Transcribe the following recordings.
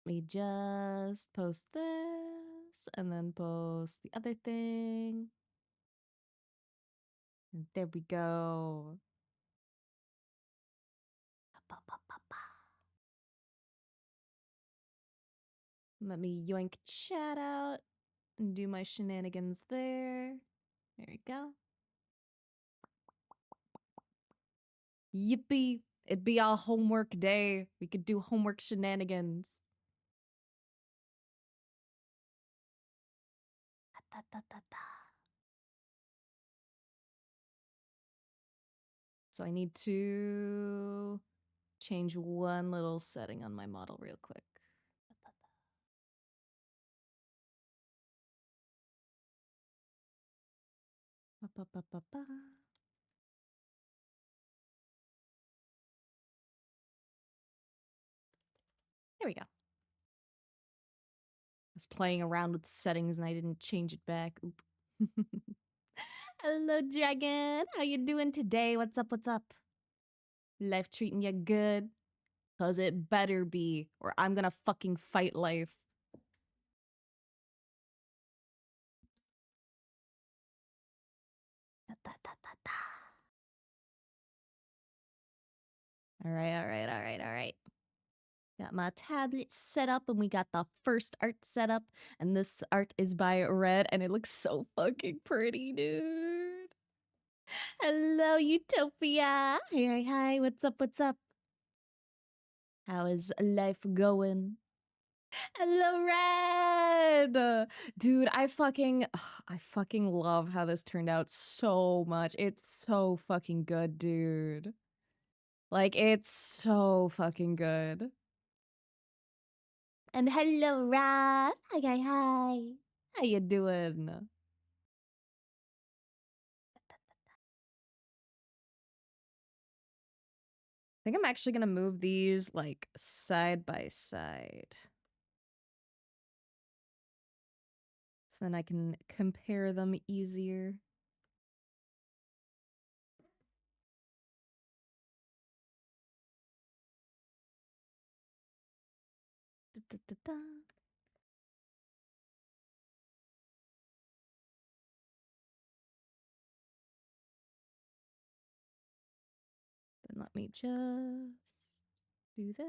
Me just post this and then post the other thing. And there we go. Let me yoink chat out and do my shenanigans there. There we go. Yippee! It'd be our homework day. We could do homework shenanigans. So I need to change one little setting on my model real quick. There we go. I was playing around with settings and I didn't change it back. Oop. Hello, Dragon. How you doing today? What's up? What's up? Life treating you good? Cause it better be, or I'm gonna fucking fight life. All right. Got my tablet set up and we got the first art set up. And this art is by Red and it looks so fucking pretty, dude. Hello, Utopia. Hi. What's up? How is life going? Hello, Red. Dude, I fucking love how this turned out so much. It's so fucking good, dude. Like, it's so fucking good. And hello, Rad. Hi. How you doing? I think I'm actually gonna move these, like, side by side. So then I can compare them easier. Da. Then let me just do this.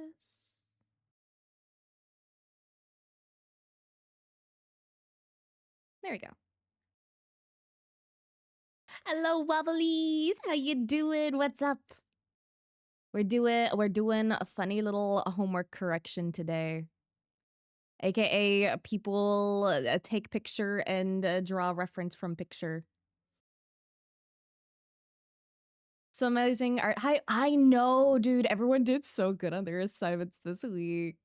There we go. Hello, Wobblies. How you doing? What's up? We're doing a funny little homework correction today. AKA people take picture and draw reference from picture. So amazing art. Hi, I know, dude. Everyone did so good on their assignments this week.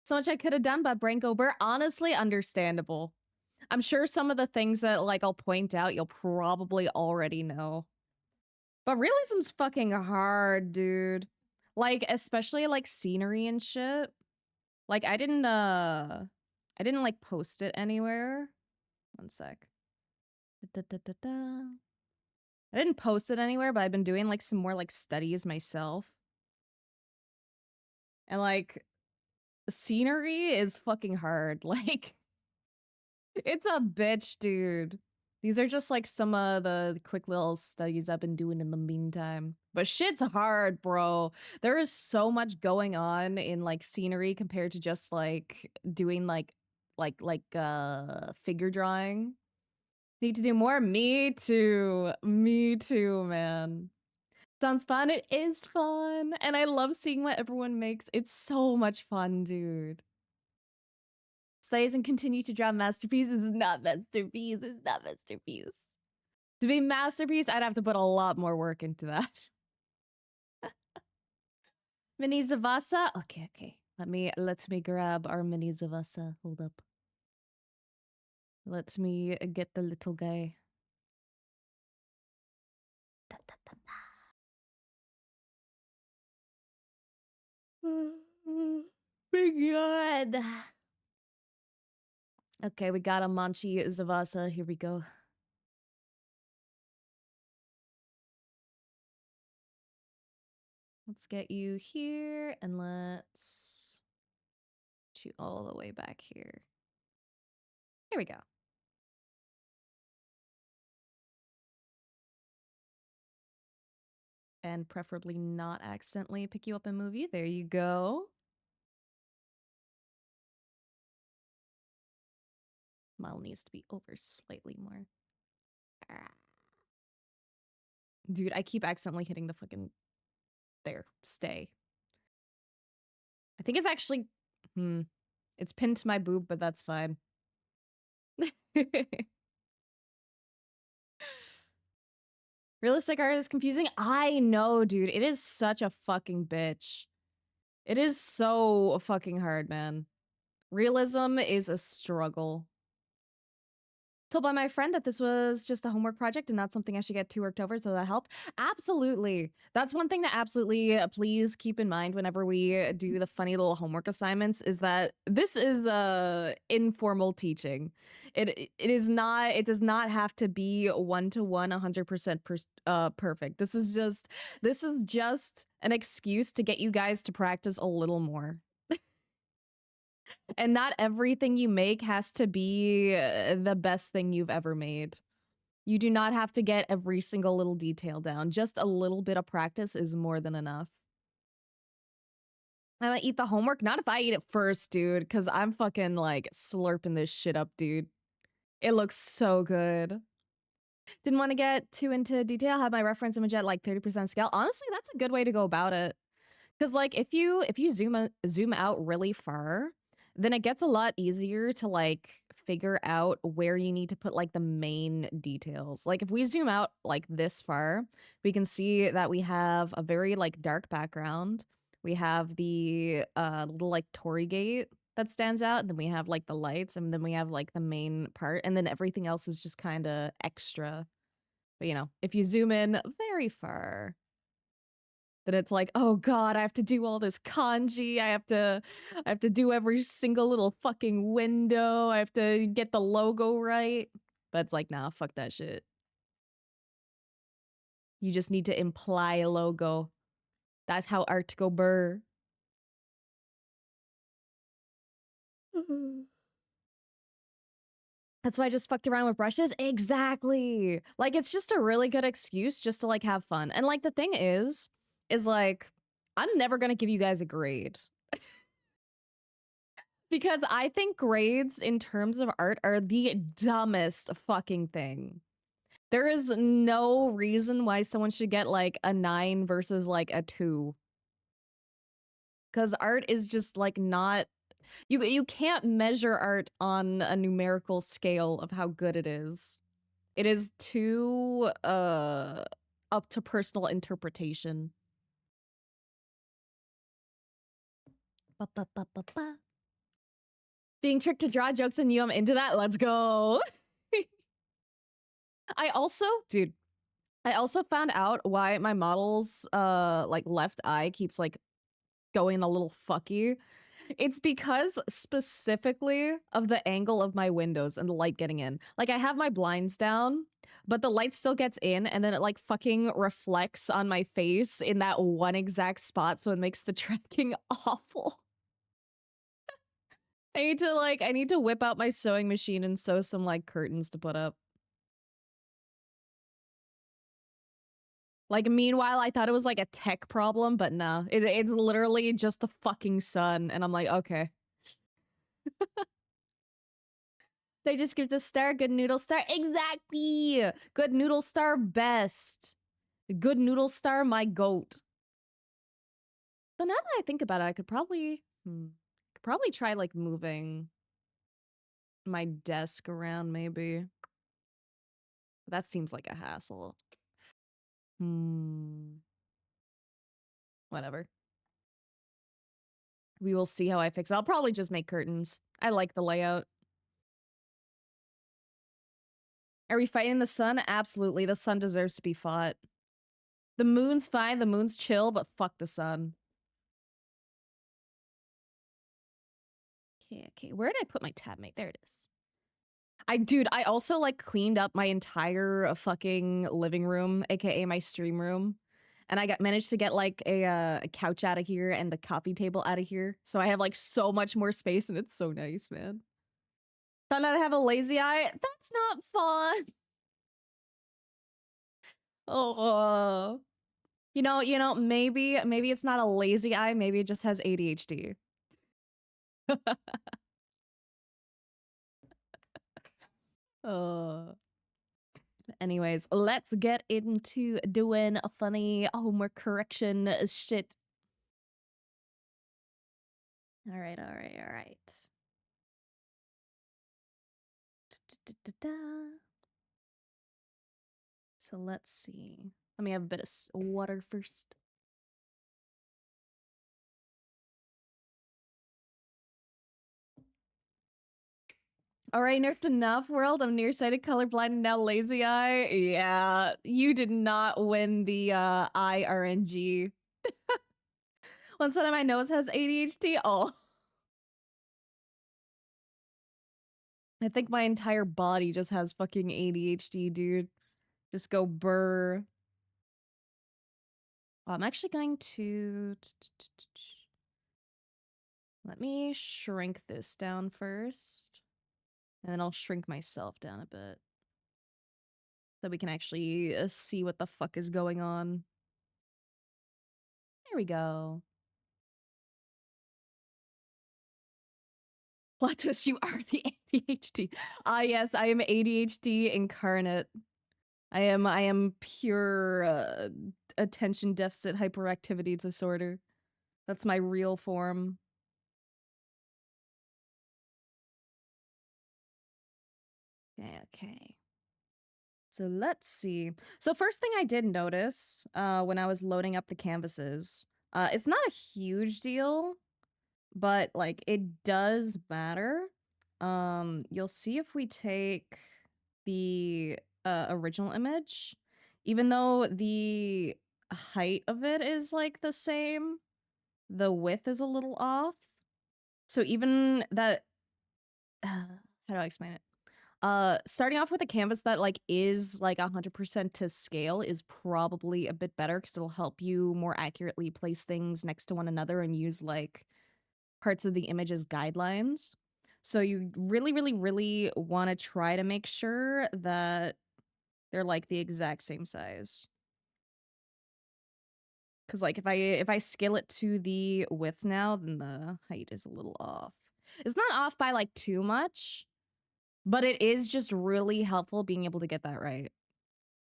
So much I could have done, but Branko Burr, honestly, understandable. I'm sure some of the things that like I'll point out, you'll probably already know. But realism's fucking hard, dude. Like, especially like scenery and shit. Like I didn't like post it anywhere. One sec. I didn't post it anywhere, but I've been doing like some more like studies myself. And like scenery is fucking hard. Like it's a bitch, dude. These are just like some of the quick little studies I've been doing in the meantime. But shit's hard, bro. There is so much going on in like scenery compared to just like doing figure drawing. Need to do more? Me too. Me too, man. Sounds fun. It is fun. And I love seeing what everyone makes. It's so much fun, dude. Studies and continue to draw masterpieces is not masterpiece. It's not masterpiece. To be masterpiece, I'd have to put a lot more work into that. Mini Zavasa? Okay. Let me grab our mini Zavasa. Hold up. Let me get the little guy. Be good. Okay, we got a Manchi Zavasa. Here we go. Let's get you here and let's get you all the way back here. Here we go. And preferably not accidentally pick you up and move you. There you go. Mile needs to be over slightly more. Dude, I keep accidentally hitting the fucking... There. Stay. I think it's actually... It's pinned to my boob, but that's fine. Realistic art is confusing? I know, dude. It is such a fucking bitch. It is so fucking hard, man. Realism is a struggle. Told by my friend that this was just a homework project and not something I should get too worked over, so that helped. Absolutely. That's one thing that absolutely please keep in mind whenever we do the funny little homework assignments is that this is informal teaching. It does not have to be 1-to-1 100% perfect. This is just an excuse to get you guys to practice a little more. And not everything you make has to be the best thing you've ever made. You do not have to get every single little detail down. Just a little bit of practice is more than enough. I'm gonna eat the homework? Not if I eat it first, dude, because I'm fucking like slurping this shit up, dude. It looks so good. Didn't want to get too into detail. Have my reference image at like 30% scale. Honestly, that's a good way to go about it. Because like if you zoom out really far, then it gets a lot easier to like figure out where you need to put like the main details. Like if we zoom out like this far, we can see that we have a very like dark background. We have the little like torii gate that stands out, and then we have like the lights, and then we have like the main part, and then everything else is just kind of extra. But you know, if you zoom in very far, that it's like, oh god, I have to do all this kanji. I have to do every single little fucking window. I have to get the logo right. But it's like, nah, fuck that shit. You just need to imply a logo. That's how art go burr. That's why I just fucked around with brushes. Exactly. Like, it's just a really good excuse just to like have fun. And like the thing is like, I'm never gonna give you guys a grade. Because I think grades in terms of art are the dumbest fucking thing. There is no reason why someone should get like a 9 versus like a 2. Because art is just like not... You can't measure art on a numerical scale of how good it is. It is too up to personal interpretation. Ba, ba, ba, ba, ba. Being tricked to draw jokes and you, I'm into that. Let's go. I also found out why my model's like left eye keeps like going a little fucky. It's because specifically of the angle of my windows and the light getting in. Like I have my blinds down, but the light still gets in and then it like fucking reflects on my face in that one exact spot, so it makes the tracking awful. I need to whip out my sewing machine and sew some like curtains to put up. Like, meanwhile, I thought it was like a tech problem, but no, it's literally just the fucking sun. And I'm like, okay. They just gives a star, good noodle star. Exactly! Good noodle star, best. Good noodle star, my goat. So now that I think about it, I could probably try like moving my desk around maybe. That seems like a hassle. Whatever. We will see how I fix it. I'll probably just make curtains. I like the layout. Are we fighting the sun? Absolutely. The sun deserves to be fought. The moon's fine. The moon's chill, but fuck the sun. Okay. Where did I put my tab mate? There it is. Dude, I also like cleaned up my entire fucking living room, aka my stream room. and I managed to get like a couch out of here and the coffee table out of here. So I have like so much more space and it's so nice, man. Found out I have a lazy eye. That's not fun. Oh. Maybe it's not a lazy eye, maybe it just has ADHD. uh Anyways, let's get into doing a funny homework correction shit. All right. Da-da-da-da. So let's see. Let me have a bit of water first. All right, nerfed enough, world. I'm nearsighted, colorblind, and now lazy eye. Yeah, you did not win the eye RNG. One side of my nose has ADHD. Oh. I think my entire body just has fucking ADHD, dude. Just go burr. I'm actually going to... Let me shrink this down first. And then I'll shrink myself down a bit. So we can actually see what the fuck is going on. There we go. Plot twist, you are the ADHD. Ah, yes, I am ADHD incarnate. I am pure attention deficit hyperactivity disorder. That's my real form. Okay. So let's see. So first thing I did notice when I was loading up the canvases, it's not a huge deal, but like it does matter. You'll see if we take the original image, even though the height of it is like the same, the width is a little off. So even that, how do I explain it? Starting off with a canvas that like is like 100% to scale is probably a bit better because it'll help you more accurately place things next to one another and use like parts of the image as guidelines. So you really, really, really want to try to make sure that they're like the exact same size. Because like if I scale it to the width now, then the height is a little off. It's not off by like too much, but it is just really helpful being able to get that right.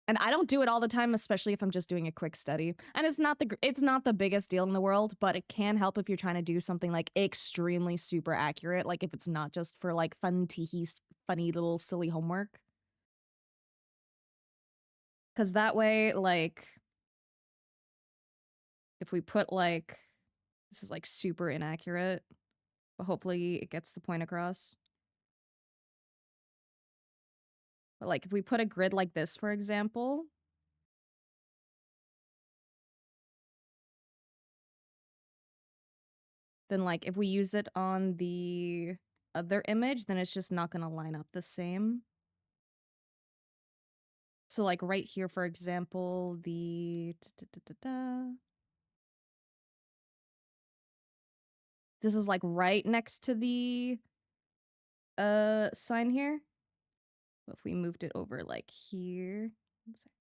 And I don't do it all the time, especially if I'm just doing a quick study. And it's not the biggest deal in the world, but it can help if you're trying to do something like extremely super accurate, like if it's not just for like fun teehee, funny little silly homework. Because that way, like, if we put like, this is like super inaccurate, but hopefully it gets the point across. But like if we put a grid like this, for example, then like if we use it on the other image, then it's just not going to line up the same. So like right here, for example, the this is like right next to the sign here. But if we moved it over like here, one sec.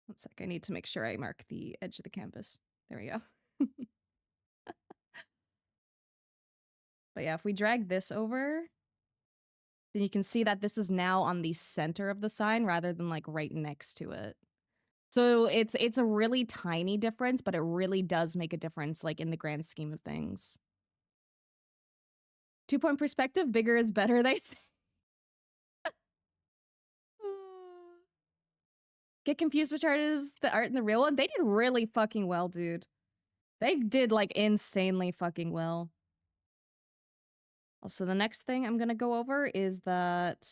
One sec, I need to make sure I mark the edge of the canvas. There we go. But yeah, if we drag this over, then you can see that this is now on the center of the sign rather than like right next to it. So it's a really tiny difference, but it really does make a difference like in the grand scheme of things. 2-point perspective, bigger is better, they say. Get confused which art is the art in the real one? They did really fucking well, dude. They did like insanely fucking well. Also, the next thing I'm gonna go over is that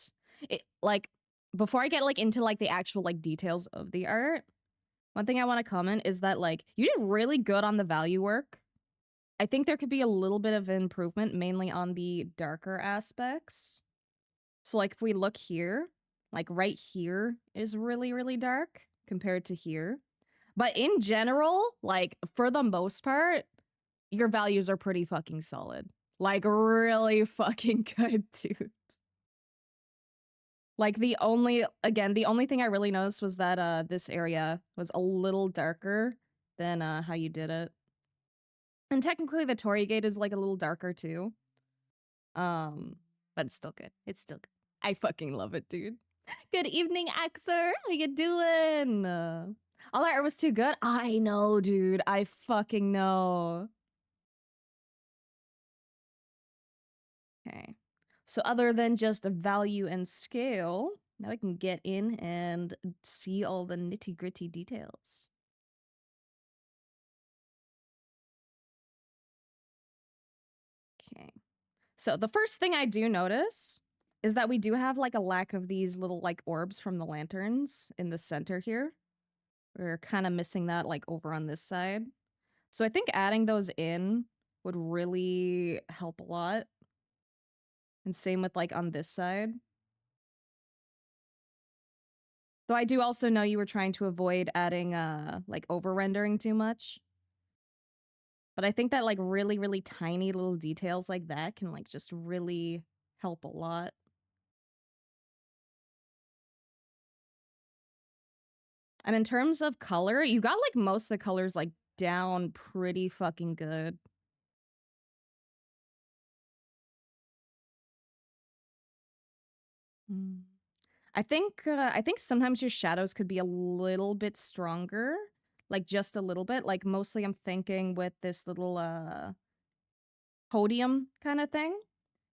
it like before I get like into like the actual like details of the art, one thing I want to comment is that like you did really good on the value work. I think there could be a little bit of improvement, mainly on the darker aspects. So, like, if we look here, like, right here is really, really dark compared to here. But in general, like, for the most part, your values are pretty fucking solid. Like, really fucking good, dude. Like, the only thing I really noticed was that, this area was a little darker than, how you did it. And technically the Torii Gate is, like, a little darker too. Um, but it's still good. It's still good. I fucking love it, dude. Good evening, Axer. How you doing? All that art was too good? I know, dude. I fucking know. Okay. So other than just value and scale, now I can get in and see all the nitty-gritty details. Okay. So the first thing I do notice is that we do have like a lack of these little like orbs from the lanterns in the center here. We're kind of missing that like over on this side. So I think adding those in would really help a lot. And same with like on this side. Though I do also know you were trying to avoid adding like over rendering too much. But I think that like really, really tiny little details like that can like just really help a lot. And in terms of color, you got like most of the colors like down pretty fucking good. Mm. I think sometimes your shadows could be a little bit stronger, like just a little bit. Like mostly I'm thinking with this little podium kind of thing.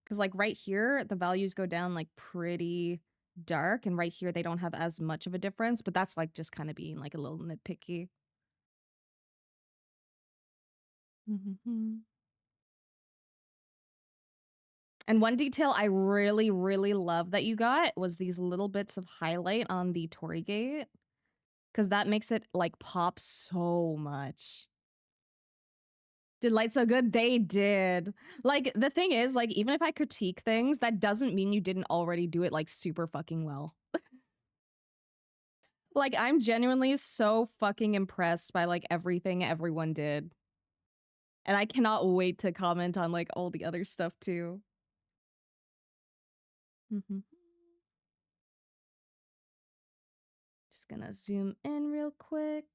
Cause like right here, the values go down like pretty dark, and right here they don't have as much of a difference, but that's like just kind of being like a little nitpicky. And one detail I really, really love that you got was these little bits of highlight on the Torii Gate. Cause that makes it like pop so much. Did Light so good? They did. Like, the thing is, like, even if I critique things, that doesn't mean you didn't already do it, like, super fucking well. Like, I'm genuinely so fucking impressed by, like, everything everyone did. And I cannot wait to comment on, like, all the other stuff, too. Just gonna zoom in real quick.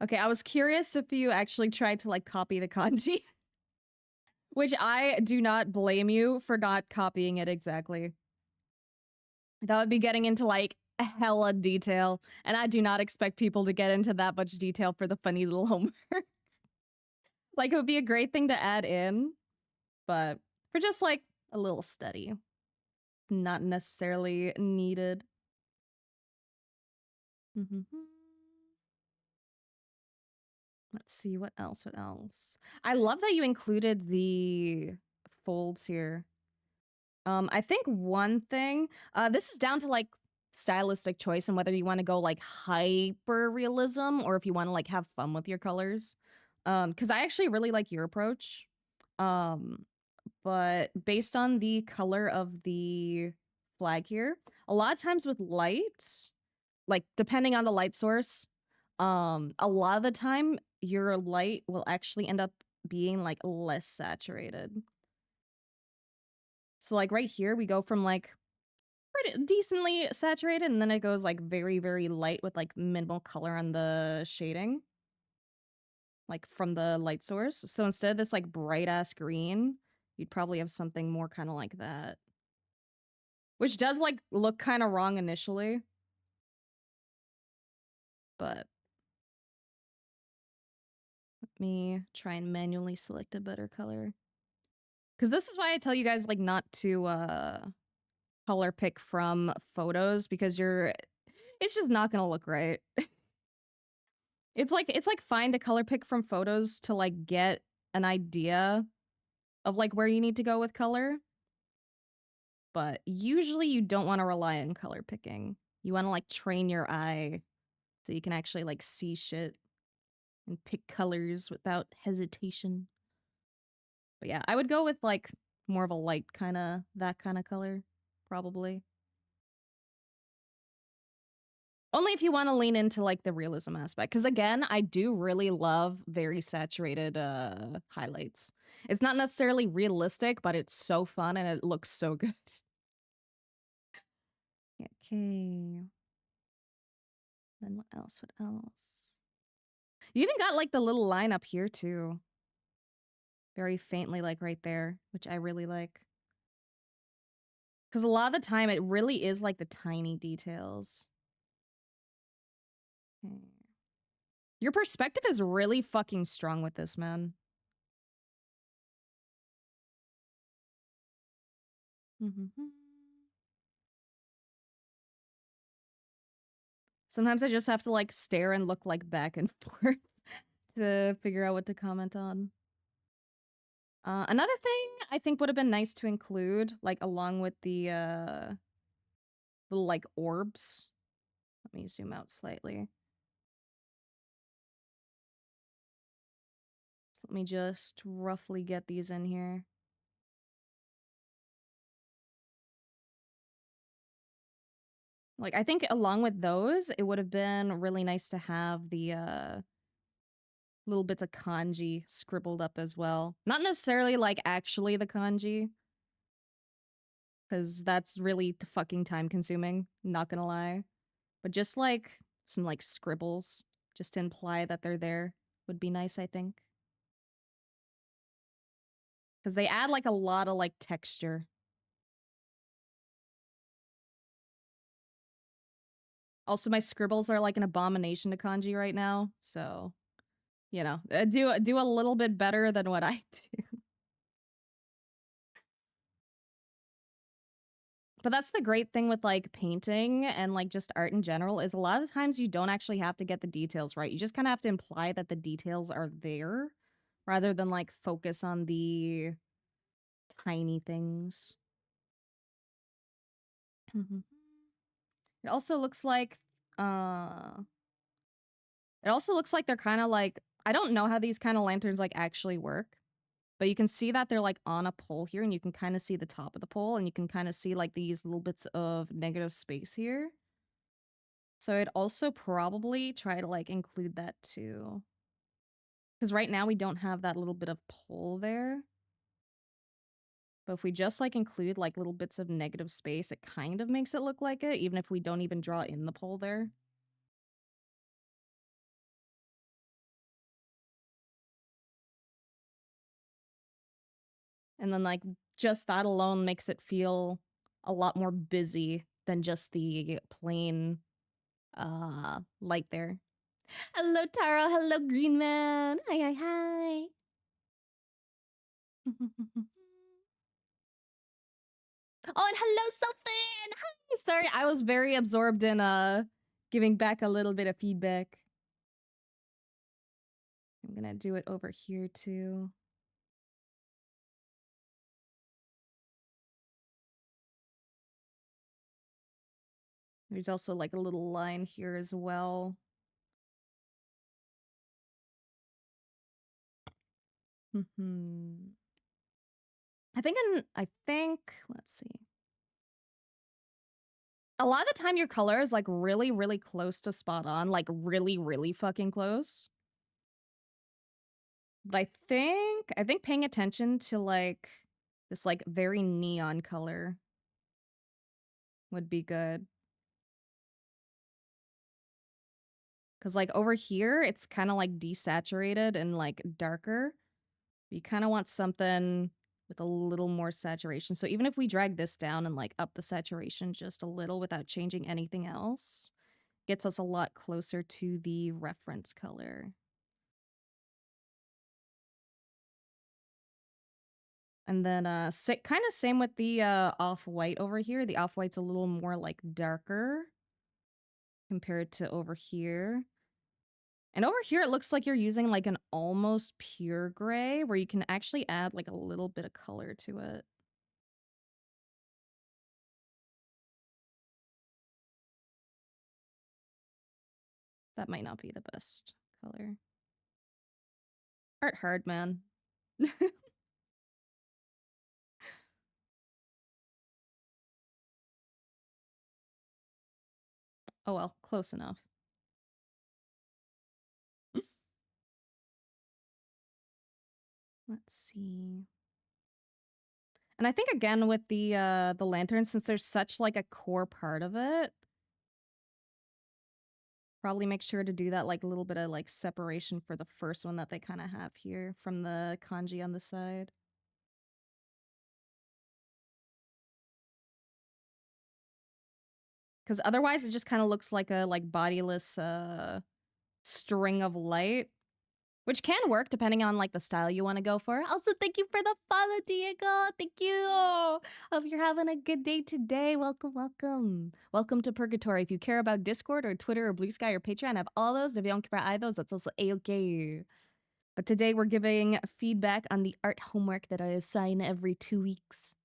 Okay, I was curious if you actually tried to, like, copy the kanji. Which I do not blame you for not copying it exactly. That would be getting into like hella detail, and I do not expect people to get into that much detail for the funny little homework. Like, it would be a great thing to add in, but for just like a little study, not necessarily needed. Let's see, what else? What else? I love that you included the folds here. I think one thing, this is down to like stylistic choice and whether you want to go like hyper realism or if you want to like have fun with your colors. Because I actually really like your approach. Um, but based on the color of the flag here, a lot of times with light, like depending on the light source, a lot of the time your light will actually end up being like less saturated. So like right here, we go from like pretty decently saturated, and then it goes like very, very light with like minimal color on the shading, like from the light source. So instead of this like bright ass green, you'd probably have something more kind of like that, which does like look kind of wrong initially, but let me try and manually select a better color. Because this is why I tell you guys like not to color pick from photos because it's just not gonna look right. It's like fine to color pick from photos to like get an idea of like where you need to go with color. but usually you don't want to rely on color picking. You want to like train your eye so you can actually like see shit and pick colors without hesitation. But yeah, I would go with like more of a light kind of that kind of color, probably. Only if you want to lean into like the realism aspect. Because again, I do really love very saturated highlights. It's not necessarily realistic, but it's so fun and it looks so good. Okay. Then what else? What else? You even got like the little line up here too. Very faintly, like right there, which I really like. Because a lot of the time it really is like the tiny details. Okay. Your perspective is really fucking strong with this, man. Sometimes I just have to like stare and look like back and forth to figure out what to comment on. Another thing I think would have been nice to include, like along with the little like orbs. Let me zoom out slightly. So let me just roughly get these in here. Like I think along with those, it would have been really nice to have the little bits of kanji scribbled up as well. Not necessarily like actually the kanji, because that's really fucking time consuming, not gonna lie. But just like some like scribbles, just to imply that they're there, would be nice, I think. Because they add like a lot of like texture. Also, my scribbles are like an abomination to kanji right now, so you know, do a little bit better than what I do. But that's the great thing with like painting and like just art in general is a lot of the times you don't actually have to get the details right. You just kind of have to imply that the details are there rather than like focus on the tiny things. It also looks like uh it also looks like they're kind of like I don't know how these kind of lanterns like actually work, but you can see that they're like on a pole here and you can kind of see the top of the pole and you can kind of see like these little bits of negative space here. So I'd also probably try to like include that too. Because right now we don't have that little bit of pole there. But if we just like include like little bits of negative space, it kind of makes it look like it, even if we don't even draw in the pole there. And then like just that alone makes it feel a lot more busy than just the plain light there. Hello Taro, hello Green Man. Hi hi hi. Oh, and hello Sultan. Hi. Sorry, I was very absorbed in giving back a little bit of feedback. I'm gonna do it over here too. There's also like a little line here as well. I think, let's see. A lot of the time your color is like really, really close to spot on, like really, really fucking close. But I think paying attention to like this like very neon color would be good. Cause like over here, it's kind of like desaturated and like darker. You kind of want something with a little more saturation. So even if we drag this down and like up the saturation just a little without changing anything else, gets us a lot closer to the reference color. And then kind of same with the off-white over here. The off-white's a little more like darker compared to over here. And over here, it looks like you're using like an almost pure gray where you can actually add like a little bit of color to it. That might not be the best color. Art hard, man. Oh well, close enough. Let's see. And I think again with the lantern, since there's such like a core part of it, probably make sure to do that like a little bit of like separation for the first one that they kind of have here from the kanji on the side. Because otherwise it just kind of looks like a like bodiless string of light. Which can work depending on like the style you want to go for. Also, thank you for the follow, Diego. Thank you. Hope you're having a good day today. Welcome, welcome. Welcome to Purgatory. If you care about Discord or Twitter or Blue Sky or Patreon, I have all those. If you don't care about either those, that's also a-okay. But today we're giving feedback on the art homework that I assign every 2 weeks.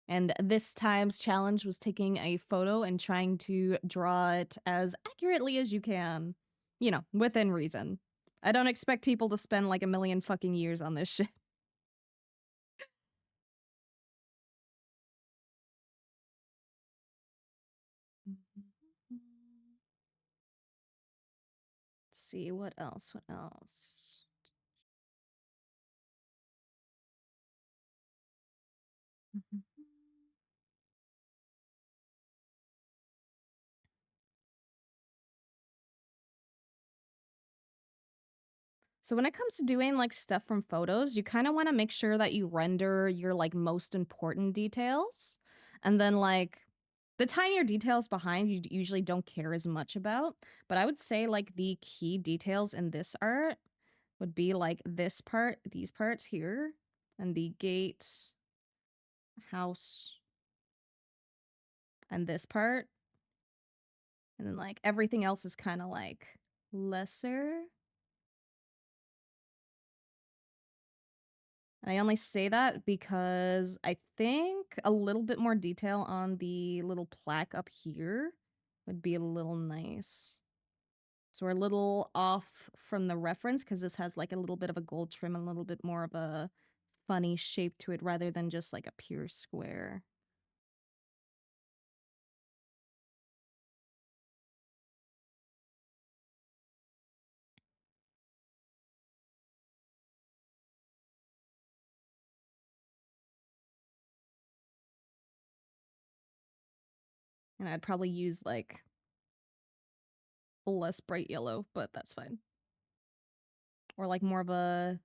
And this time's challenge was taking a photo and trying to draw it as accurately as you can. You know, within reason. I don't expect people to spend like a million fucking years on this shit. Let's see, what else? What else? So when it comes to doing like stuff from photos, you kind of want to make sure that you render your like most important details. And then like the tinier details behind you usually don't care as much about. But I would say like the key details in this art would be like this part, these parts here, and the gate, house, and this part. And then like everything else is kind of like lesser. And I only say that because I think a little bit more detail on the little plaque up here would be a little nice. So we're a little off from the reference because this has like a little bit of a gold trim, a little bit more of a funny shape to it rather than just like a pure square. And I'd probably use like a less bright yellow, but that's fine. Or like more of a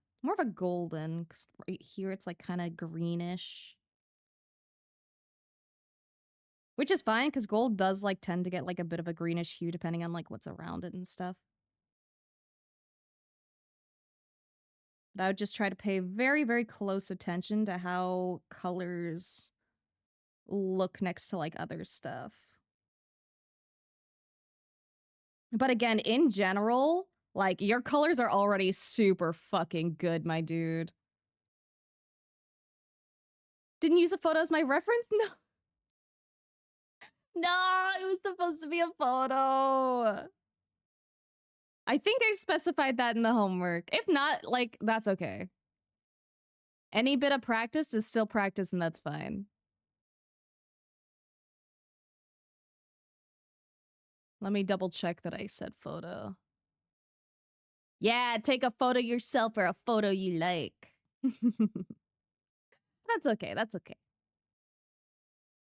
golden, because right here it's like kind of greenish. Which is fine, because gold does like tend to get like a bit of a greenish hue depending on like what's around it and stuff. But I would just try to pay very, very close attention to how colors look next to like other stuff. But again, in general, like your colors are already super fucking good, my dude. Didn't use a photo as my reference? No. No, it was supposed to be a photo. I think I specified that in the homework. If not, like, that's okay. Any bit of practice is still practice, and that's fine. Let me double check that I said photo. Yeah, take a photo yourself or a photo you like. That's okay, that's okay.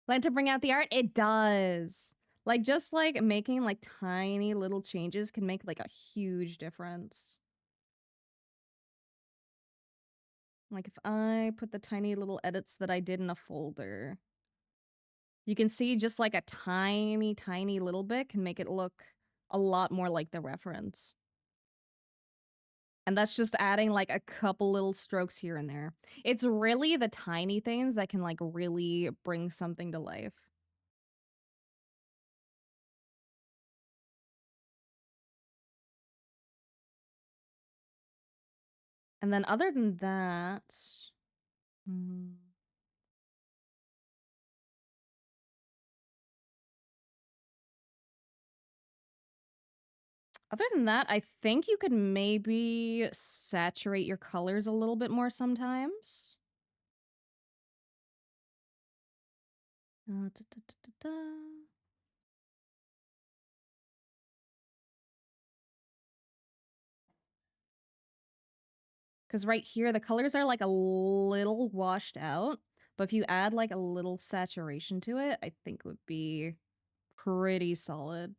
Plan to bring out the art? It does. Like, just like making like tiny little changes can make like a huge difference. Like if I put the tiny little edits that I did in a folder, you can see just like a tiny, tiny little bit can make it look a lot more like the reference. And that's just adding like a couple little strokes here and there. It's really the tiny things that can like really bring something to life. And then other than that, Other than that, I think you could maybe saturate your colors a little bit more sometimes. Da, da, da, da, da. Because right here, the colors are like a little washed out. But if you add like a little saturation to it, I think it would be pretty solid.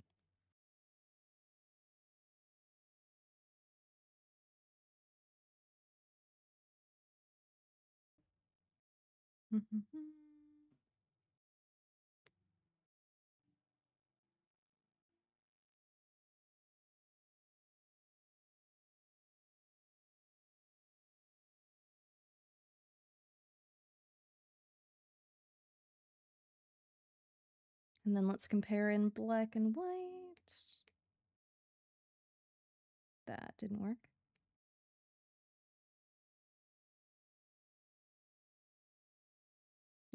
And then let's compare in black and white. That didn't work.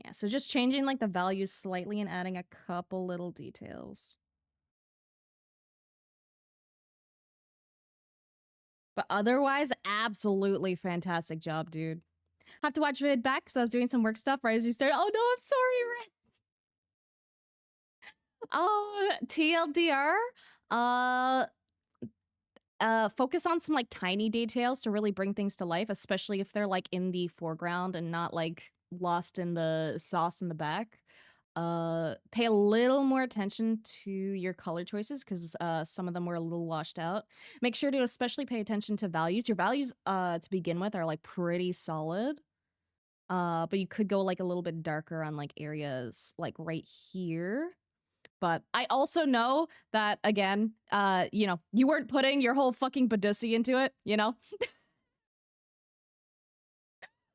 Yeah, so just changing like the values slightly and adding a couple little details. But otherwise, absolutely fantastic job, dude. Have to watch vid back because I was doing some work stuff right as you started. Oh no, I'm sorry, Red. Oh, TLDR. Uh, focus on some like tiny details to really bring things to life, especially if they're like in the foreground and not like lost in the sauce in the back. Pay a little more attention to your color choices because some of them were a little washed out. Make sure to especially pay attention to values. Your values to begin with are like pretty solid. But you could go like a little bit darker on like areas like right here. But I also know that again, you know, you weren't putting your whole fucking Badussi into it, you know?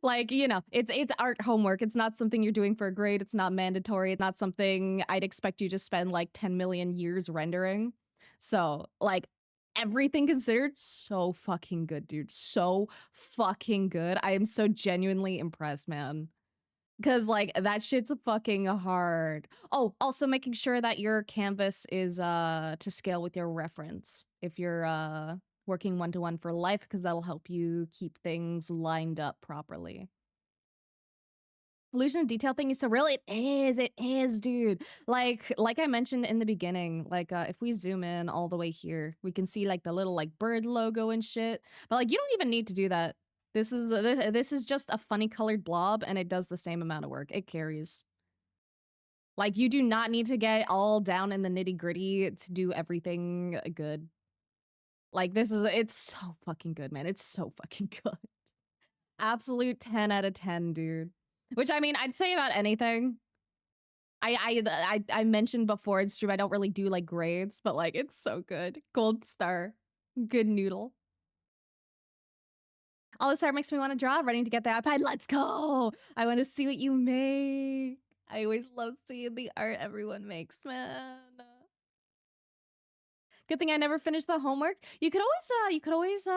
Like, you know, it's art homework. It's not something you're doing for a grade. It's not mandatory. It's not something I'd expect you to spend like 10 million years rendering. So, like, everything considered, so fucking good, dude. So fucking good. I am so genuinely impressed, man. Cause like that shit's fucking hard. Oh, also making sure that your canvas is to scale with your reference if you're working one-to-one for life, because that'll help you keep things lined up properly. Illusion of detail thing is so real. It is, dude. Like I mentioned in the beginning, like if we zoom in all the way here, we can see like the little like bird logo and shit. But like you don't even need to do that. This is just a funny colored blob and it does the same amount of work. It carries. Like you do not need to get all down in the nitty-gritty to do everything good. Like it's so fucking good, man. It's so fucking good. Absolute 10 out of 10, dude. Which I mean, I'd say about anything. I mentioned before in stream I don't really do like grades, but like it's so good. Gold star. Good noodle. All this art makes me want to draw, running to get the iPad. Let's go. I want to see what you make. I always love seeing the art everyone makes, man. Good thing I never finished the homework. You could always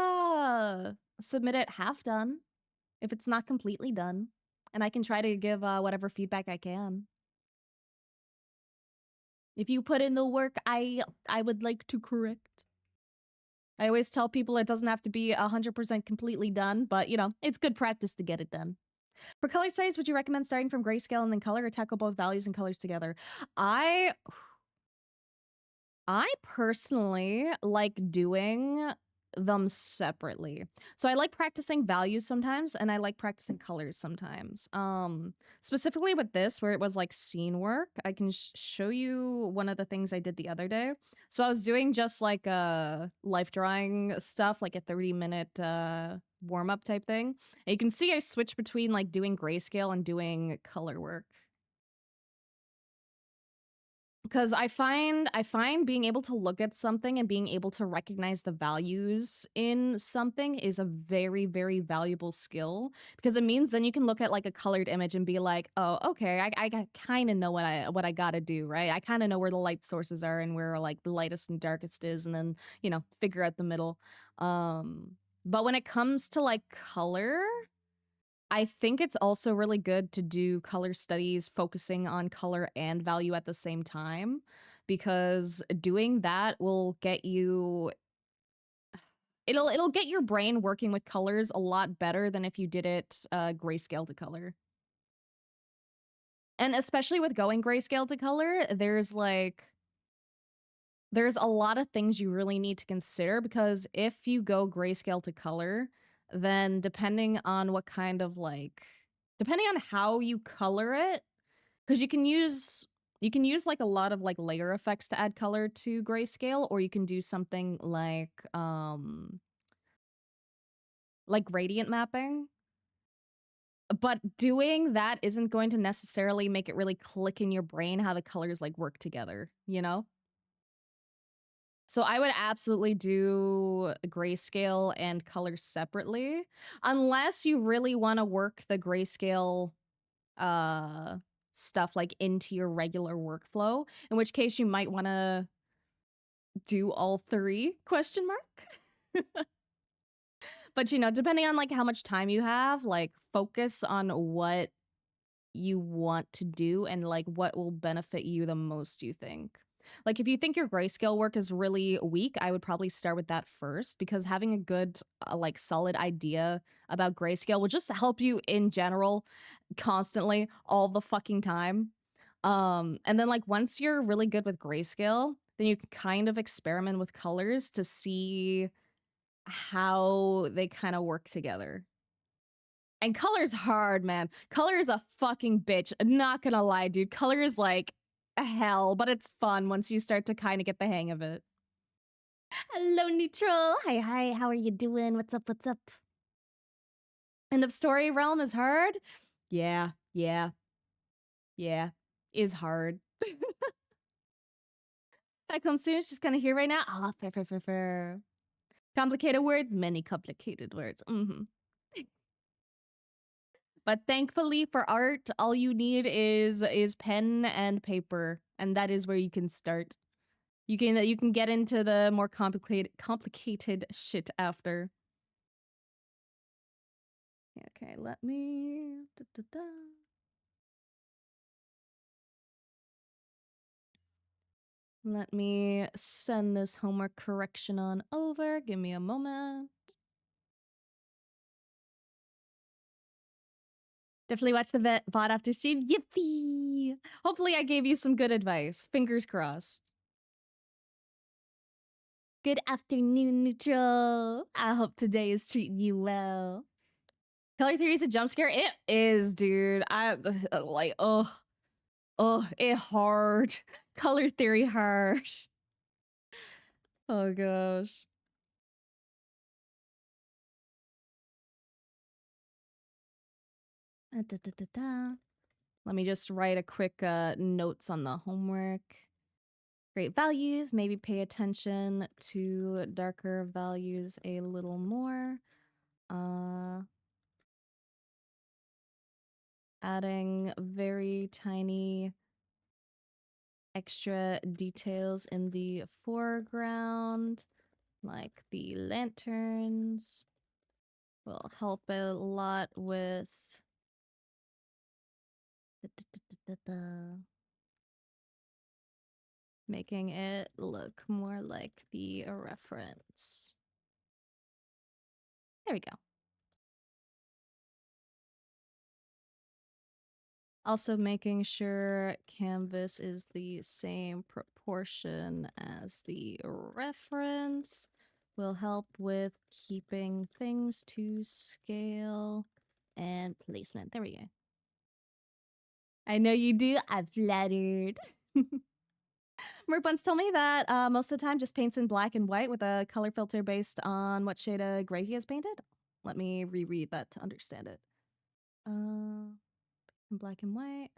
submit it half done if it's not completely done. And I can try to give whatever feedback I can. If you put in the work, I would like to correct. I always tell people it doesn't have to be 100% completely done, but you know, it's good practice to get it done. For color studies, would you recommend starting from grayscale and then color, or tackle both values and colors together? I personally like doing them separately. So I like practicing values sometimes and I like practicing colors sometimes. Specifically with this where it was like scene work, I can show you one of the things I did the other day. So I was doing just like life drawing stuff, like a 30-minute warm up type thing. And you can see I switch between like doing grayscale and doing color work. Because I find being able to look at something and being able to recognize the values in something is a very, very valuable skill, because it means then you can look at like a colored image and be like, oh, okay, I kind of know what I gotta do, right? I kind of know where the light sources are and where like the lightest and darkest is, and then, you know, figure out the middle. But when it comes to like color, I think it's also really good to do color studies focusing on color and value at the same time, because doing that will get you it'll get your brain working with colors a lot better than if you did it grayscale to color. And especially with going grayscale to color, there's a lot of things you really need to consider because if you go grayscale to color, then depending on how you color it, because you can use like a lot of like layer effects to add color to grayscale, or you can do something like gradient mapping. But doing that isn't going to necessarily make it really click in your brain how the colors like work together, you know? So I would absolutely do grayscale and color separately, unless you really want to work the grayscale uh stuff like into your regular workflow, in which case you might want to do all three question mark. But depending on like how much time you have, like focus on what you want to do and like what will benefit you the most, you think. Like if you think your grayscale work is really weak, I would probably start with that first because having a good like solid idea about grayscale will just help you in general constantly all the fucking time. And then like once you're really good with grayscale, then you can kind of experiment with colors to see how they kind of work together. And color's hard, man. Color is a fucking bitch. Not gonna lie, dude. Color is like hell, but it's fun once you start to kind of get the hang of it. Hello, neutral. Hi, hi. How are you doing? What's up? What's up? End of story realm is hard. Yeah, yeah, yeah. Is hard. That comes soon. It's just kind of here right now. Ah, fair, fair, fair, fair. Complicated words, many complicated words. But thankfully for art, all you need is pen and paper, and that is where you can start. You can get into the more complicated shit after. Okay, let me let me send this homework correction on over. Give me a moment. Definitely watch the VOD after stream. Yippee! Hopefully I gave you some good advice. Fingers crossed. Good afternoon, neutral. I hope today is treating you well. Color Theory is a jump scare. It is, dude. I like, it hard. Color Theory hard. Oh gosh. Let me just write a quick notes on the homework. Great values. Maybe pay attention to darker values a little more. Adding very tiny extra details in the foreground, like the lanterns, will help a lot with making it look more like the reference. There we go. Also making sure canvas is the same proportion as the reference will help with keeping things to scale and placement. There we go. I know you do. I'm flattered. Merc once told me that most of the time just paints in black and white with a color filter based on what shade of gray he has painted. Let me reread that to understand it. Black and white.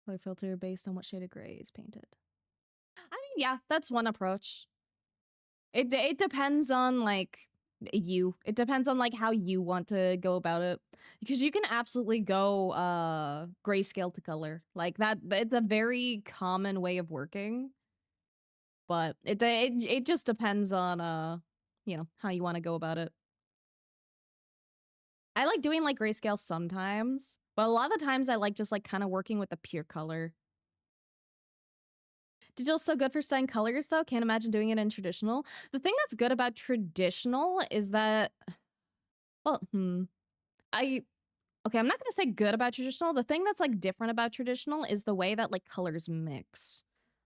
Color filter based on what shade of gray is painted. I mean, yeah, that's one approach. It depends on like you. It depends on like how you want to go about it. Because you can absolutely go grayscale to color. Like that it's a very common way of working. But it just depends on how you want to go about it. I like doing like grayscale sometimes, but a lot of the times I like just like kind of working with the pure color. Digital's so good for setting colors, though. Can't imagine doing it in traditional. The thing that's good about traditional is that, well, I okay, I'm not gonna say good about traditional. The thing that's like different about traditional is the way that like colors mix.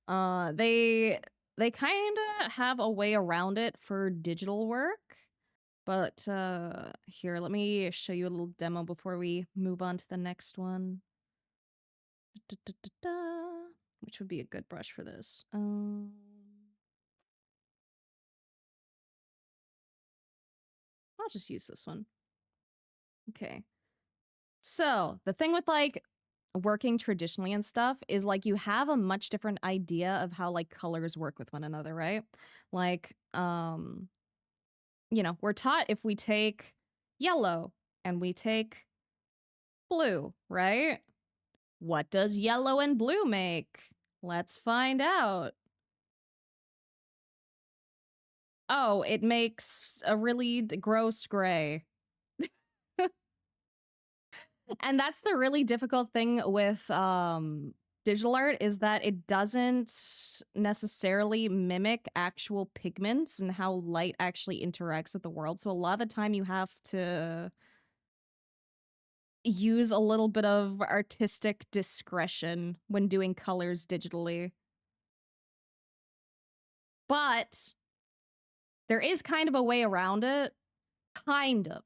They kind of have a way around it for digital work, but here, let me show you a little demo before we move on to the next one. Da-da-da-da. Which would be a good brush for this? I'll just use this one. Okay. So the thing with like working traditionally and stuff is like you have a much different idea of how like colors work with one another, right? Like, you know, we're taught if we take yellow and we take blue, right? What does yellow and blue make? Let's find out. Oh, it makes a really gross gray. And that's the really difficult thing with digital art is that it doesn't necessarily mimic actual pigments and how light actually interacts with the world. So a lot of the time you have to use a little bit of artistic discretion when doing colors digitally. But there is kind of a way around it. Kind of.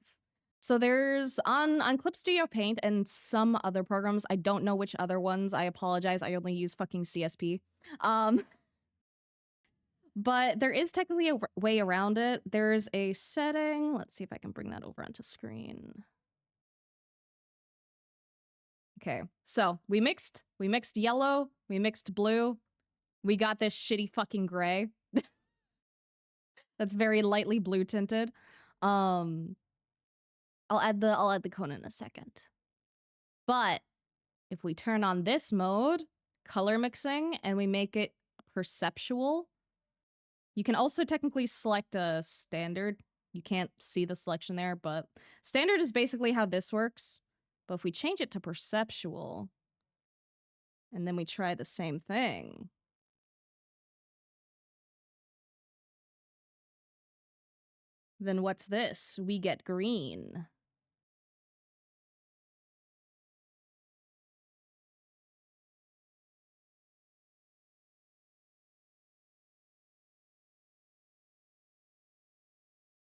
So there's on Clip Studio Paint and some other programs. I don't know which other ones. I apologize. I only use fucking CSP. But there is technically a way around it. There's a setting. Let's see if I can bring that over onto screen. Okay. So we mixed yellow, we mixed blue. We got this shitty fucking gray. That's very lightly blue tinted. I'll add the cone in a second. But if we turn on this mode, color mixing, and we make it perceptual, you can also technically select a standard. You can't see the selection there, but standard is basically how this works. But if we change it to perceptual, and then we try the same thing, then what's this? We get green.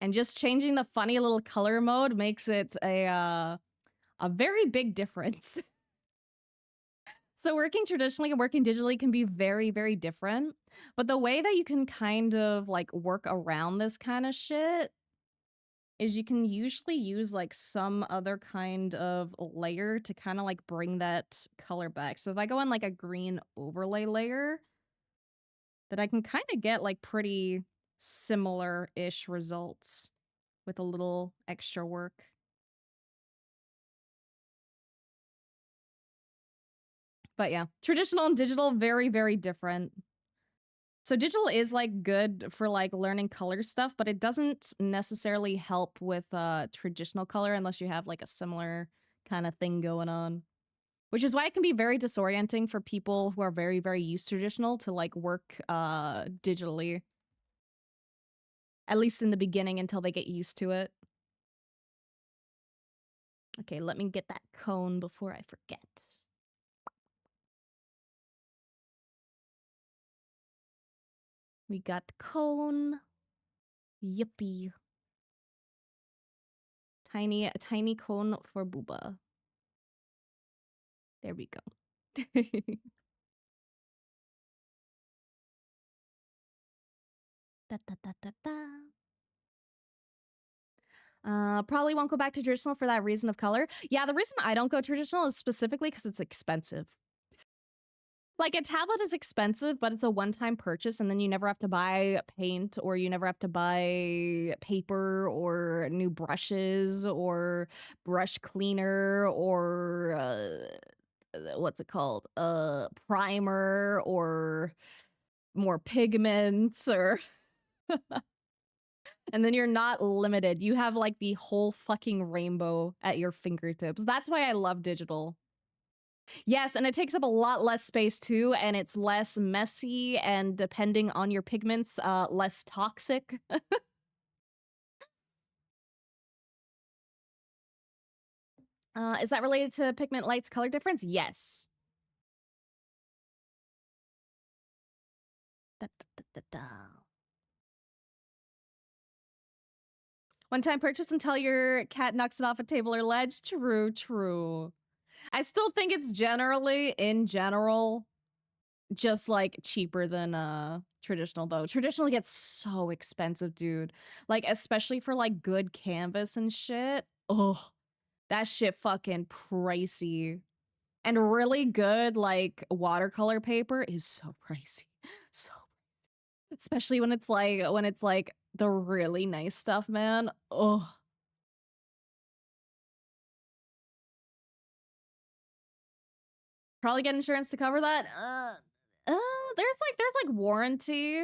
And just changing the funny little color mode makes it a very big difference. So working traditionally and working digitally can be very, very different. But the way that you can kind of like work around this kind of shit is you can usually use like some other kind of layer to kind of like bring that color back. So if I go on like a green overlay layer, then I can kind of get like pretty similar-ish results with a little extra work. But yeah, traditional and digital, very, very different. So digital is like good for like learning color stuff, but it doesn't necessarily help with traditional color unless you have like a similar kind of thing going on. Which is why it can be very disorienting for people who are very, very used to traditional to like work digitally. At least in the beginning until they get used to it. Okay, let me get that cone before I forget. We got the cone. Yippee. A tiny cone for Booba. There we go. Da, da, da, da, da. Probably won't go back to traditional for that reason of color. Yeah, the reason I don't go traditional is specifically because it's expensive. Like, a tablet is expensive, but it's a one-time purchase, and then you never have to buy paint, or you never have to buy paper, or new brushes, or brush cleaner, or what's it called? Primer, or more pigments, or and then you're not limited. You have like the whole fucking rainbow at your fingertips. That's why I love digital. Yes, and it takes up a lot less space too, and it's less messy, and depending on your pigments, less toxic. Is that related to pigment light's color difference? Yes. Da, da, da, da, da. One time purchase until your cat knocks it off a table or ledge. True, true. I still think it's generally, in general, just like cheaper than traditional though. Traditional gets so expensive, dude. Like especially for like good canvas and shit. Oh, that shit fucking pricey. And really good like watercolor paper is so pricey. So especially when it's like the really nice stuff, man. Oh. Probably get insurance to cover that. There's like warranty,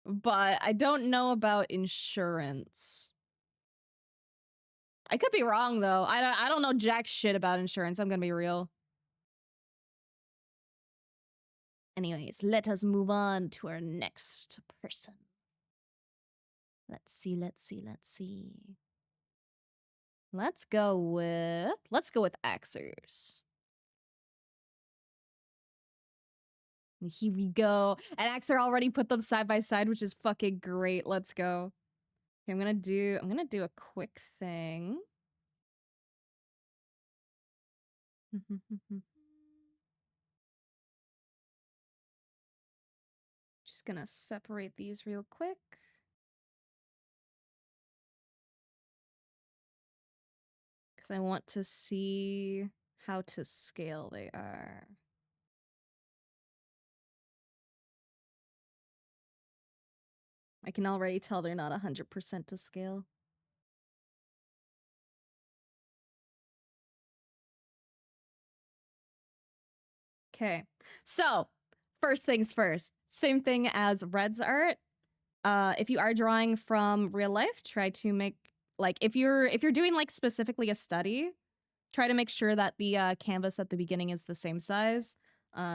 but I don't know about insurance. I could be wrong though. I don't know jack shit about insurance. I'm gonna be real. Anyways, let us move on to our next person. Let's see, let's see, let's see. Let's go with Axers. Here we go. And Axer already put them side by side, which is fucking great. Let's go. Okay, I'm gonna do a quick thing. Just gonna separate these real quick. Because I want to see how to scale they are. I can already tell they're not 100% to scale. Okay, so first things first, same thing as Red's art. If you are drawing from real life, try to make like if you're doing like specifically a study, try to make sure that the canvas at the beginning is the same size,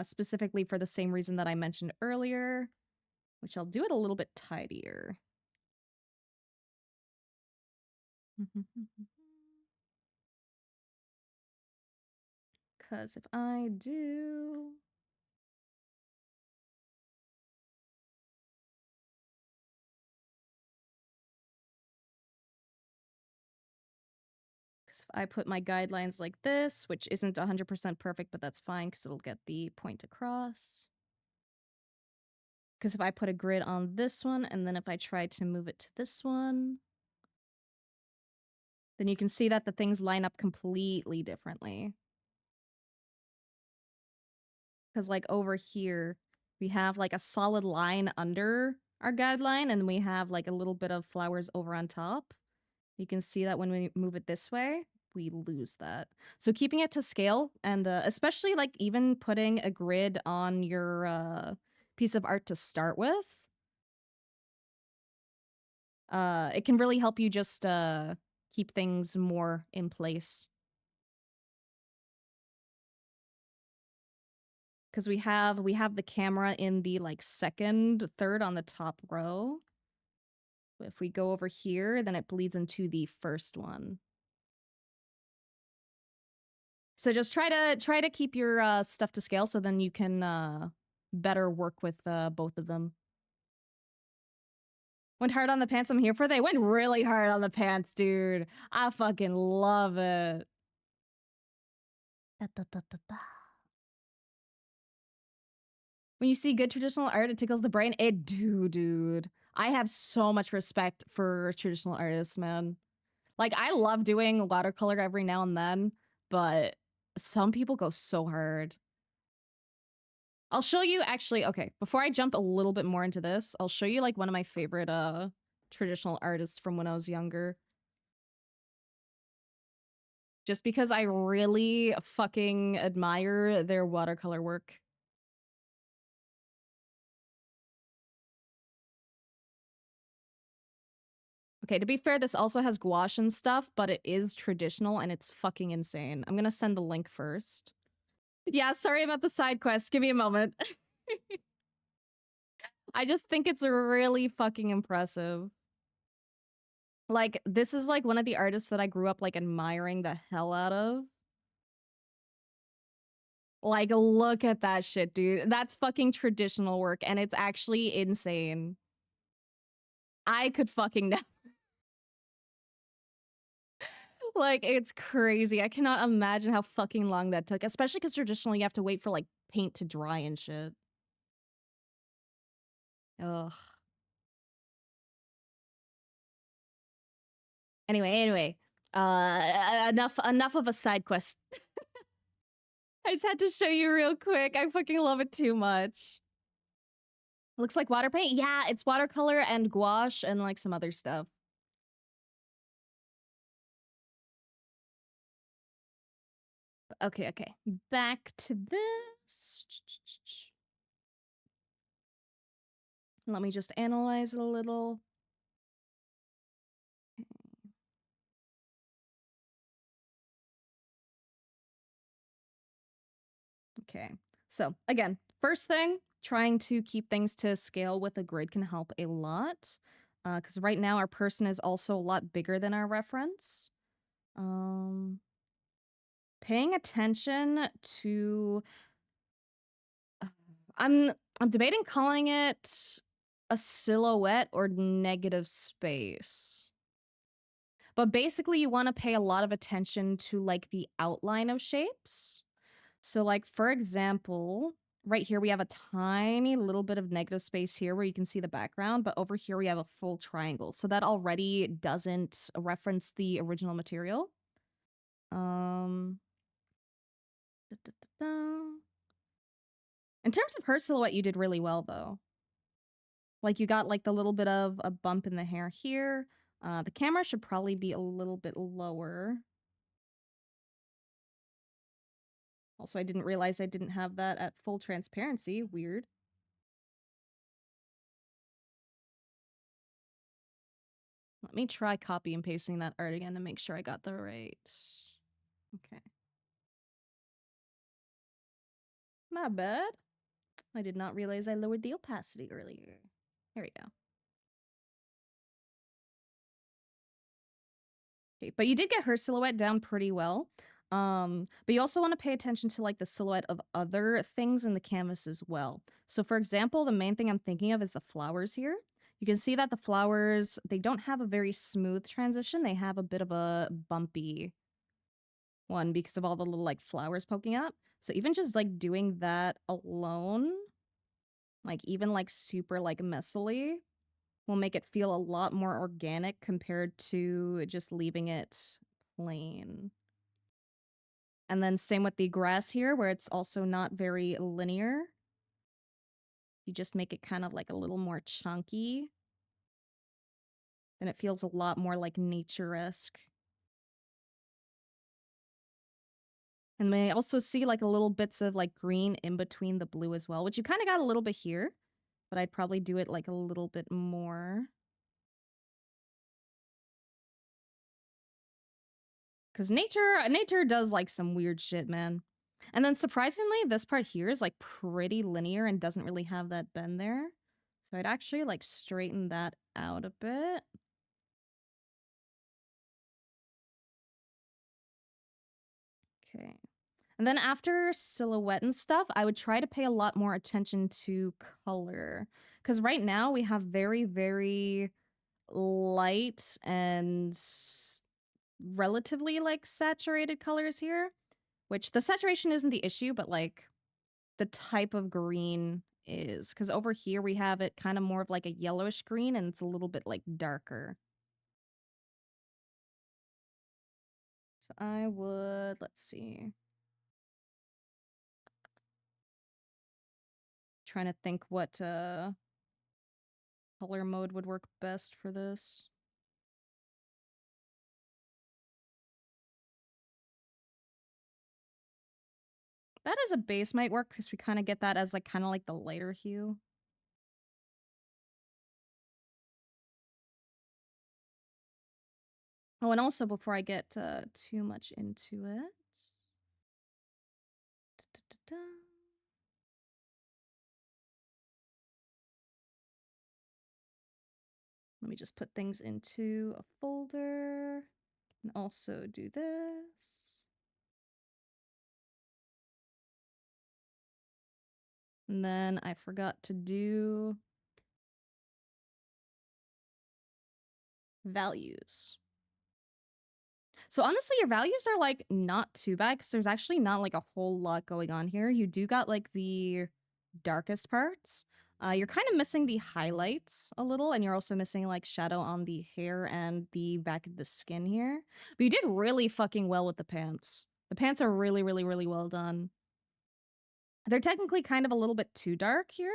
specifically for the same reason that I mentioned earlier, which I'll do it a little bit tidier. Because if I do... Because if I put my guidelines like this, which isn't 100% perfect, but that's fine because it'll get the point across. Because if I put a grid on this one, and then if I try to move it to this one, then you can see that the things line up completely differently. Because like over here, we have like a solid line under our guideline, and we have like a little bit of flowers over on top. You can see that when we move it this way, we lose that. So keeping it to scale, and especially like even putting a grid on your piece of art to start with, it can really help you just keep things more in place. Because we have the camera in the like second, third on the top row. If we go over here, then it bleeds into the first one. So just try to keep your stuff to scale, so then you can better work with both of them. Went hard on the pants. I'm here for. They went really hard on the pants, dude. I fucking love it. Da, da, da, da, da. When you see good traditional art, it tickles the brain. It do, dude. I have so much respect for traditional artists, man. Like, I love doing watercolor every now and then, but some people go so hard. I'll show you, actually, okay, before I jump a little bit more into this, I'll show you, like, one of my favorite, traditional artists from when I was younger. Just because I really fucking admire their watercolor work. Okay, to be fair, this also has gouache and stuff, but it is traditional and it's fucking insane. I'm gonna send the link first. Yeah, sorry about the side quest. Give me a moment. I just think it's really fucking impressive. Like, this is like one of the artists that I grew up like admiring the hell out of. Like, look at that shit, dude. That's fucking traditional work and it's actually insane. I could fucking never. Like, it's crazy. I cannot imagine how fucking long that took, especially because traditionally you have to wait for like paint to dry and shit. Ugh. Anyway. Enough of a side quest. I just had to show you real quick. I fucking love it too much. Looks like water paint. Yeah, it's watercolor and gouache and like some other stuff. Okay. Back to this. Let me just analyze it a little. Okay. So again, first thing, trying to keep things to scale with a grid can help a lot. Because right now our person is also a lot bigger than our reference. Paying attention to I'm debating calling it a silhouette or negative space. But basically you want to pay a lot of attention to like the outline of shapes. So like for example, right here we have a tiny little bit of negative space here where you can see the background, but over here we have a full triangle. So that already doesn't reference the original material. Da, da, da, da. In terms of her silhouette, you did really well though. Like you got like the little bit of a bump in the hair here. The camera should probably be a little bit lower. Also, I didn't realize I didn't have that at full transparency. Weird. Let me try copy and pasting that art again to make sure I got the right. Okay. My bad. I did not realize I lowered the opacity earlier. Here we go. Okay, but you did get her silhouette down pretty well. But you also want to pay attention to like the silhouette of other things in the canvas as well. So for example, the main thing I'm thinking of is the flowers here. You can see that the flowers, they don't have a very smooth transition. They have a bit of a bumpy one because of all the little like flowers poking up. So even just like doing that alone, like even like super like messily, will make it feel a lot more organic compared to just leaving it plain. And then same with the grass here, where it's also not very linear. You just make it kind of like a little more chunky. Then it feels a lot more like nature-esque. And may also see like a little bits of like green in between the blue as well, which you kind of got a little bit here, but I'd probably do it like a little bit more. Because nature does like some weird shit, man. And then surprisingly, this part here is like pretty linear and doesn't really have that bend there. So I'd actually like straighten that out a bit. Okay. And then after silhouette and stuff, I would try to pay a lot more attention to color. Because right now we have very, very light and relatively like saturated colors here. Which the saturation isn't the issue, but like the type of green is. Because over here we have it kind of more of like a yellowish green and it's a little bit like darker. So I would, let's see. Trying to think what color mode would work best for this. That as a base might work because we kind of get that as like kind of like the lighter hue. Oh, and also before I get too much into it, da-da-da-da, let me just put things into a folder and also do this. And then I forgot to do values. So honestly, your values are like not too bad because there's actually not like a whole lot going on here. You do got like the darkest parts. You're kind of missing the highlights a little, and you're also missing like shadow on the hair and the back of the skin here. But you did really fucking well with the pants. The pants are really, really, really well done. They're technically kind of a little bit too dark here,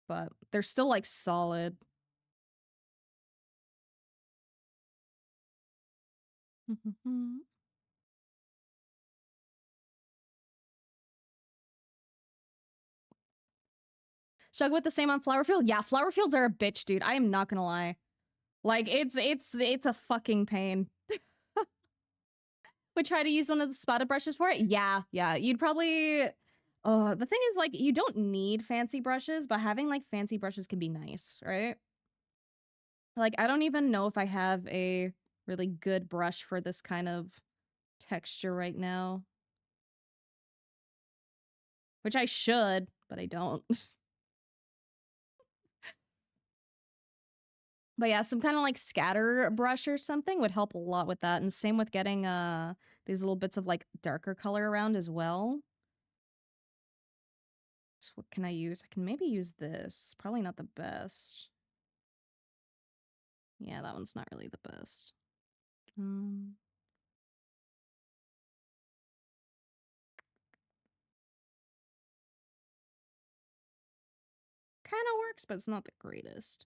but they're still like solid. Shug with the same on Flowerfield? Yeah, Flowerfields are a bitch, dude. I am not gonna lie. Like, it's a fucking pain. Would try to use one of the spotted brushes for it? Yeah, yeah. You'd probably... the thing is, like, you don't need fancy brushes, but having, like, fancy brushes can be nice, right? Like, I don't even know if I have a really good brush for this kind of texture right now. Which I should, but I don't. But yeah, some kind of like scatter brush or something would help a lot with that. And same with getting these little bits of like darker color around as well. So what can I use? I can maybe use this. Probably not the best. Yeah, that one's not really the best. Kind of works, but it's not the greatest.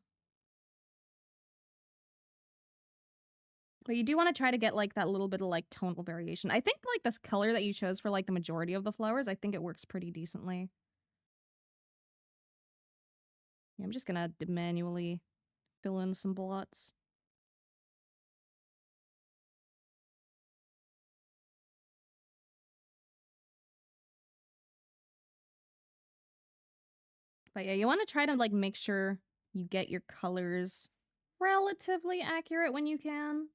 But you do want to try to get like that little bit of like tonal variation. I think like this color that you chose for like the majority of the flowers, I think it works pretty decently. Yeah, I'm just gonna manually fill in some blots. But yeah, you want to try to like make sure you get your colors relatively accurate when you can.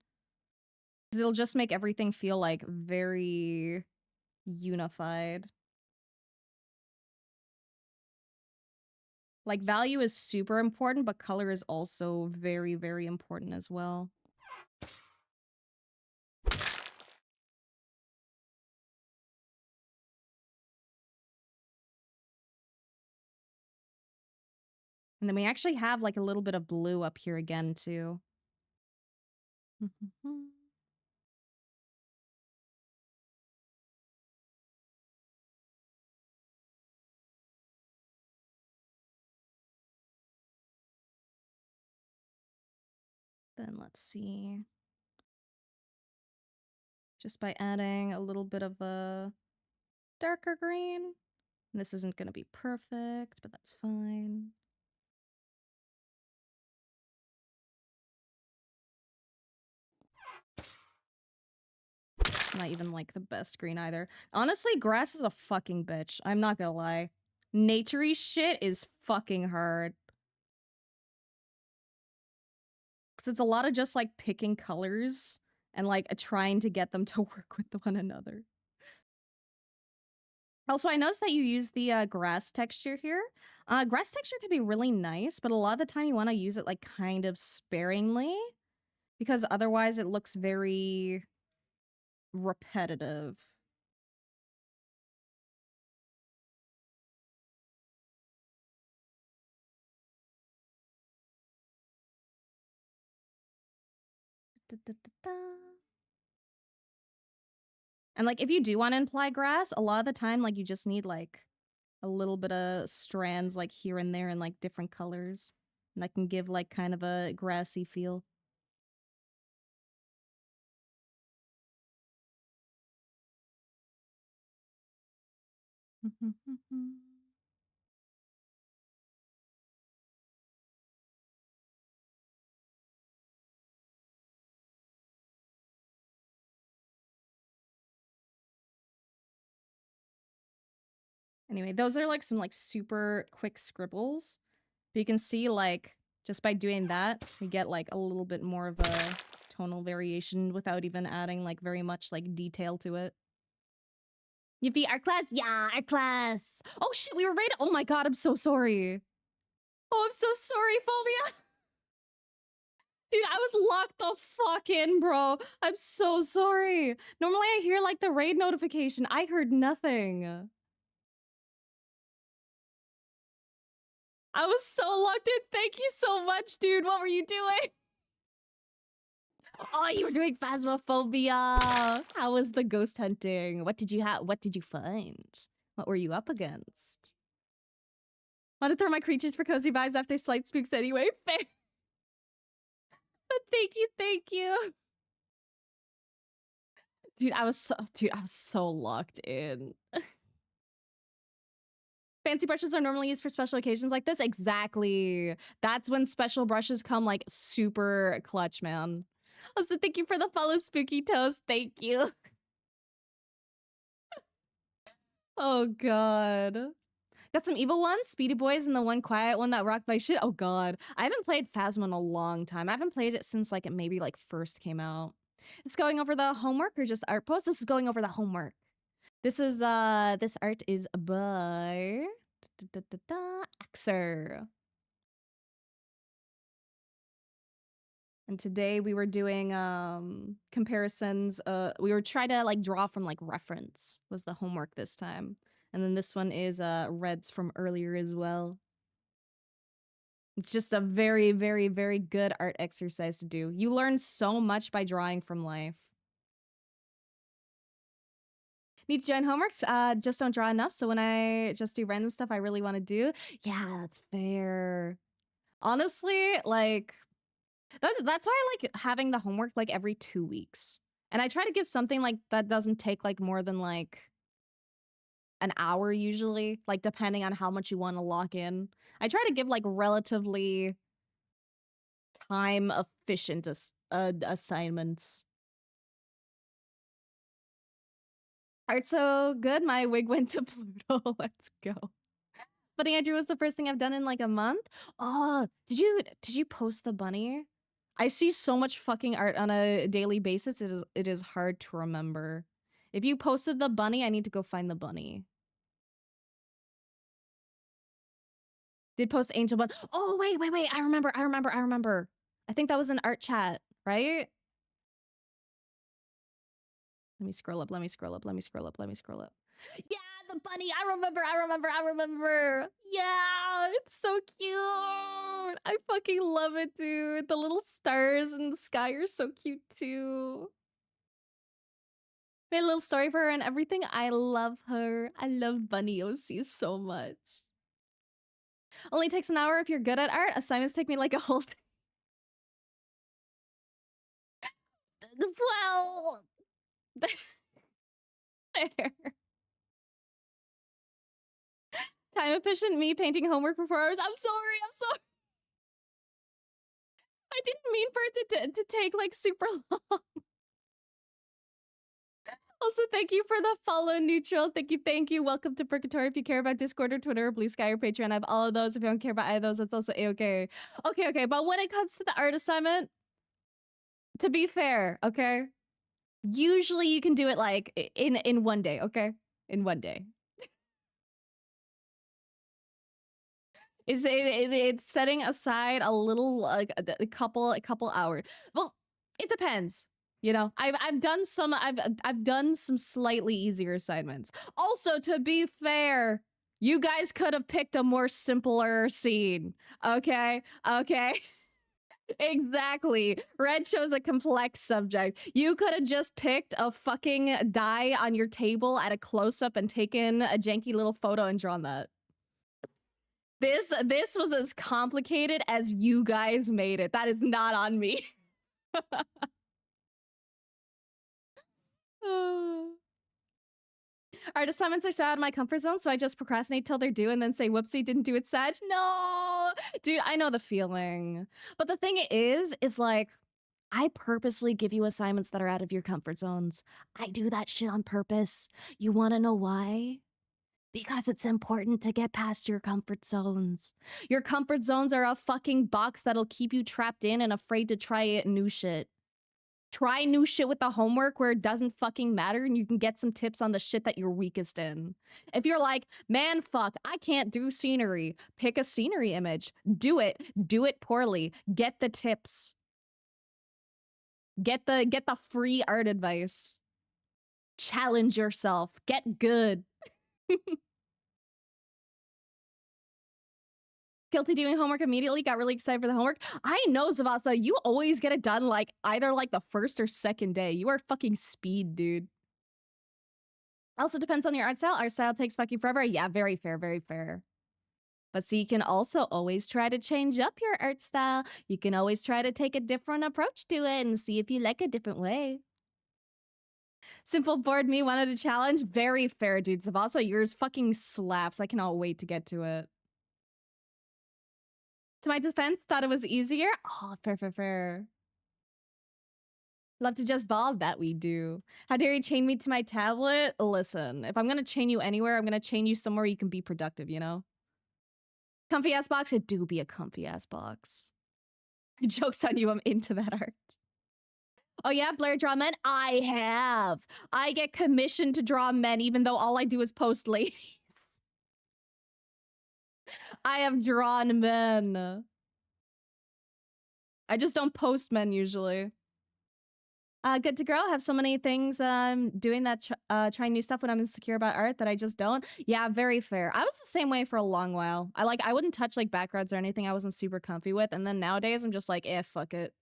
Because it'll just make everything feel like very unified. Like value is super important, but color is also very, very important as well. And then we actually have like a little bit of blue up here again too. Then let's see. Just by adding a little bit of a darker green. This isn't going to be perfect, but that's fine. It's not even like the best green either. Honestly, grass is a fucking bitch. I'm not gonna lie. Naturey shit is fucking hard. Because it's a lot of just like picking colors and like trying to get them to work with one another. Also, I noticed that you use the grass texture here. Grass texture can be really nice, but a lot of the time you want to use it like kind of sparingly because otherwise it looks very repetitive. Da, da, da, da. And like if you do want to imply grass, a lot of the time like you just need like a little bit of strands like here and there in like different colors. And that can give like kind of a grassy feel. Anyway, those are like some like super quick scribbles. But you can see like just by doing that, we get like a little bit more of a tonal variation without even adding like very much like detail to it. Yippee, our class? Yeah, our class. Oh shit, we were rated. Oh my god, I'm so sorry. Oh, I'm so sorry, Phobia. Dude, I was locked the fuck in, bro. I'm so sorry. Normally I hear like the raid notification. I heard nothing. I was so locked in. Thank you so much, dude. What were you doing? Oh, you were doing Phasmophobia. How was the ghost hunting? What did you have? What did you find? What were you up against? Want to throw my creatures for cozy vibes after slight spooks anyway? Fair. But thank you, thank you. Dude, I was so locked in. Fancy brushes are normally used for special occasions like this. Exactly. That's when special brushes come like super clutch, man. Also, thank you for the follow, Spooky Toast. Thank you. Oh, God. Got some evil ones, Speedy Boys, and the one quiet one that rocked my shit. Oh, God. I haven't played Phasma in a long time. I haven't played it since, like, it maybe, like, first came out. Is going over the homework or just art post? This is going over the homework. This is, this art is by... Axer. And today we were doing comparisons. We were trying to like draw from like reference was the homework this time. And then this one is Reds from earlier as well. It's just a very, very, very good art exercise to do. You learn so much by drawing from life. Need to join homeworks? Just don't draw enough. So when I just do random stuff I really want to do, yeah, that's fair. Honestly, like that's why I like having the homework like every 2 weeks. And I try to give something like that doesn't take like more than like an hour usually, like depending on how much you want to lock in. I try to give like relatively time efficient assignments. Alright, so good. My wig went to Pluto. Let's go. Bunny Andrew was the first thing I've done in like a month. Oh, did you post the bunny? I see so much fucking art on a daily basis. It is hard to remember. If you posted the bunny, I need to go find the bunny. Did post Angel Bun. Oh, wait. I remember. I think that was an art chat, right? Let me scroll up. Yeah, the bunny. I remember. Yeah, it's so cute. I fucking love it, dude. The little stars in the sky are so cute too. Made a little story for her and everything. I love her. I love Bunny OC so much. Only takes an hour if you're good at art. Assignments take me like a whole day. Well, fair. Time efficient, me painting homework for 4 hours. I'm sorry. I didn't mean for it to take like super long. Also, thank you for the follow, Neutral. Thank you. Welcome to Purgatory. If you care about Discord or Twitter or Blue Sky or Patreon, I have all of those. If you don't care about either of those, that's also A-okay. Okay. But when it comes to the art assignment, to be fair, okay? Usually you can do it like in 1 day, okay? In 1 day. It's setting aside a little like a couple hours. Well, it depends. You know, I've done some slightly easier assignments. Also, to be fair, you guys could have picked a more simpler scene. Okay? Exactly. Red chose a complex subject. You could have just picked a fucking die on your table at a close-up and taken a janky little photo and drawn that. This was as complicated as you guys made it. That is not on me. Art assignments are so out of my comfort zone, so I just procrastinate till they're due and then say, whoopsie, didn't do it, Sag. No! Dude, I know the feeling. But the thing is like, I purposely give you assignments that are out of your comfort zones. I do that shit on purpose. You wanna know why? Because it's important to get past your comfort zones. Your comfort zones are a fucking box that'll keep you trapped in and afraid to try it new shit. Try new shit with the homework where it doesn't fucking matter and you can get some tips on the shit that you're weakest in. If you're like, man, fuck, I can't do scenery, pick a scenery image. Do it poorly. Get the tips. Get the free art advice. Challenge yourself. Get good. Guilty doing homework immediately, got really excited for the homework. I know, Zavasa, you always get it done like either like the first or second day. You are fucking speed, dude. Also depends on your art style. Art style takes fucking forever. Yeah, very fair, very fair. But so you can also always try to change up your art style. You can always try to take a different approach to it and see if you like a different way. Simple bored me wanted a challenge. Very fair, dude. Zavasa, yours fucking slaps. I cannot wait to get to it. To my defense, thought it was easier. Oh, fair, fair, fair. Love to just ball? That we do. How dare you chain me to my tablet? Listen, if I'm gonna chain you anywhere, I'm gonna chain you somewhere you can be productive, you know? Comfy ass box? It do be a comfy ass box. Joke's on you, I'm into that art. Oh yeah, Blair draw men? I have. I get commissioned to draw men even though all I do is post ladies. I have drawn men. I just don't post men usually. Good to grow. Have so many things that I'm doing that trying new stuff when I'm insecure about art that I just don't. Yeah, very fair. I was the same way for a long while. I wouldn't touch like backgrounds or anything I wasn't super comfy with, and then nowadays I'm just like, fuck it.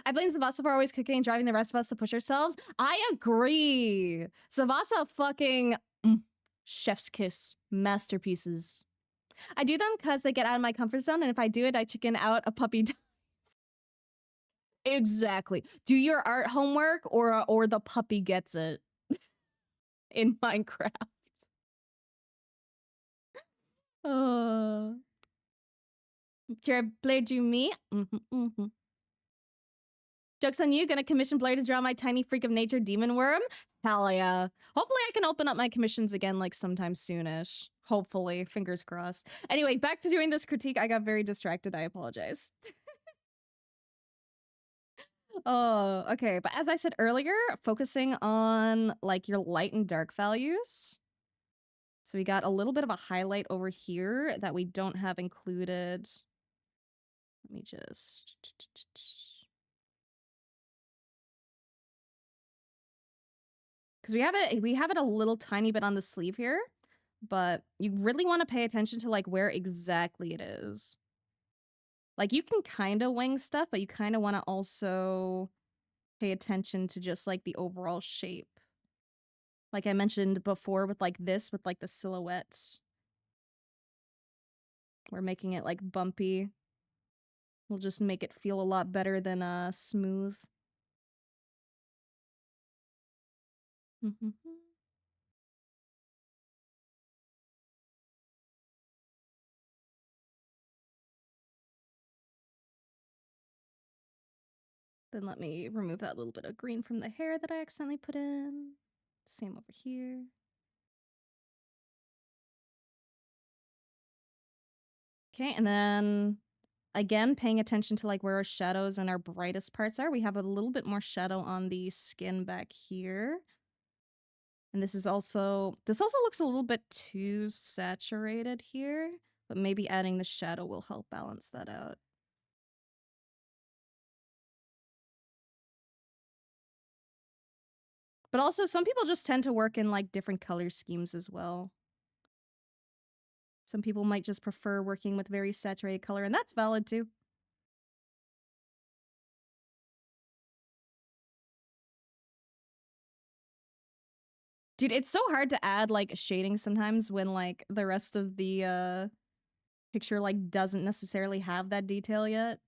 I blame Zavasa for always cooking and driving the rest of us to push ourselves. I agree. Zavasa fucking chef's kiss masterpieces. I do them because they get out of my comfort zone, and if I do it, I chicken out a puppy. Exactly. Do your art homework or the puppy gets it in Minecraft. Jared Blair drew me. Joke's on you, gonna commission Blair to draw my tiny freak of nature demon worm? Hell yeah. Hopefully I can open up my commissions again like sometime soonish. Hopefully, fingers crossed. Anyway, back to doing this critique. I got very distracted. I apologize. Oh, okay. But as I said earlier, focusing on like your light and dark values. So we got a little bit of a highlight over here that we don't have included. Let me just... Because we have it a little tiny bit on the sleeve here, but you really want to pay attention to like where exactly it is. Like you can kind of wing stuff, but you kind of want to also pay attention to just like the overall shape. Like I mentioned before with like this, with like the silhouette. We're making it like bumpy. We'll just make it feel a lot better than smooth. Then let me remove that little bit of green from the hair that I accidentally put in. Same over here. Okay, and then again, paying attention to like where our shadows and our brightest parts are. We have a little bit more shadow on the skin back here. And this also looks a little bit too saturated here, but maybe adding the shadow will help balance that out. But also, some people just tend to work in like different color schemes as well. Some people might just prefer working with very saturated color, and that's valid too. Dude, it's so hard to add like shading sometimes when like the rest of the picture like doesn't necessarily have that detail yet.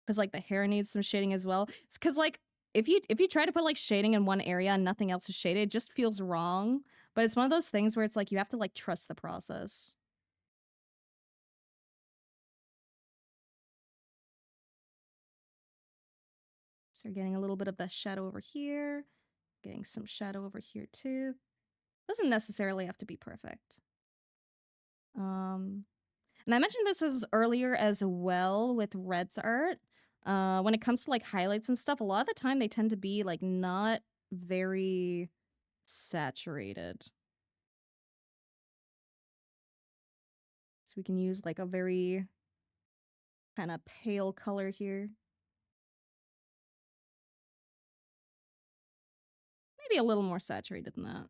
Cause like the hair needs some shading as well. It's cause like if you try to put like shading in one area and nothing else is shaded, it just feels wrong. But it's one of those things where it's like you have to like trust the process. So we're getting a little bit of the shadow over here, getting some shadow over here too. Doesn't necessarily have to be perfect. And I mentioned this as earlier as well with Red's art. When it comes to like highlights and stuff, a lot of the time they tend to be like not very saturated. So we can use like a very kind of pale color here. Maybe a little more saturated than that.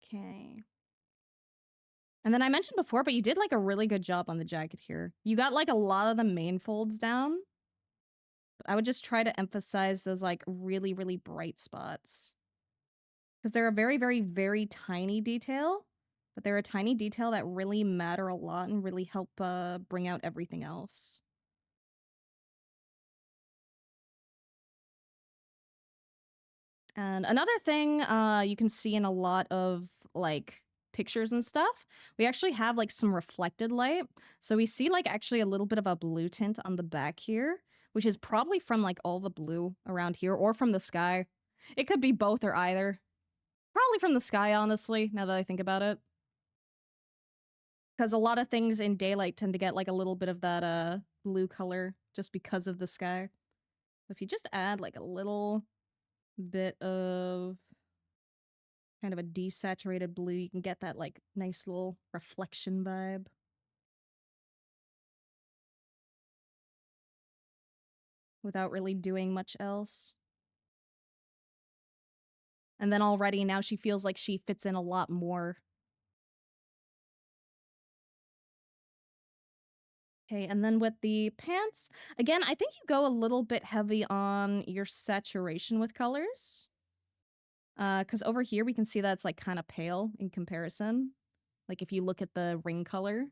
Okay. And then I mentioned before, but you did like a really good job on the jacket here. You got like a lot of the main folds down. But I would just try to emphasize those like really, really bright spots. Because they're a very, very, very tiny detail, but they're a tiny detail that really matter a lot and really help bring out everything else. And another thing you can see in a lot of like pictures and stuff, we actually have like some reflected light. So we see like actually a little bit of a blue tint on the back here, which is probably from like all the blue around here or from the sky. It could be both or either. Probably from the sky, honestly, now that I think about it. Because a lot of things in daylight tend to get like a little bit of that blue color just because of the sky. If you just add like a little bit of kind of a desaturated blue, you can get that like nice little reflection vibe. Without really doing much else. And then already now she feels like she fits in a lot more. Okay, and then with the pants, again, I think you go a little bit heavy on your saturation with colors. Because over here we can see that it's like kind of pale in comparison. Like if you look at the ring color.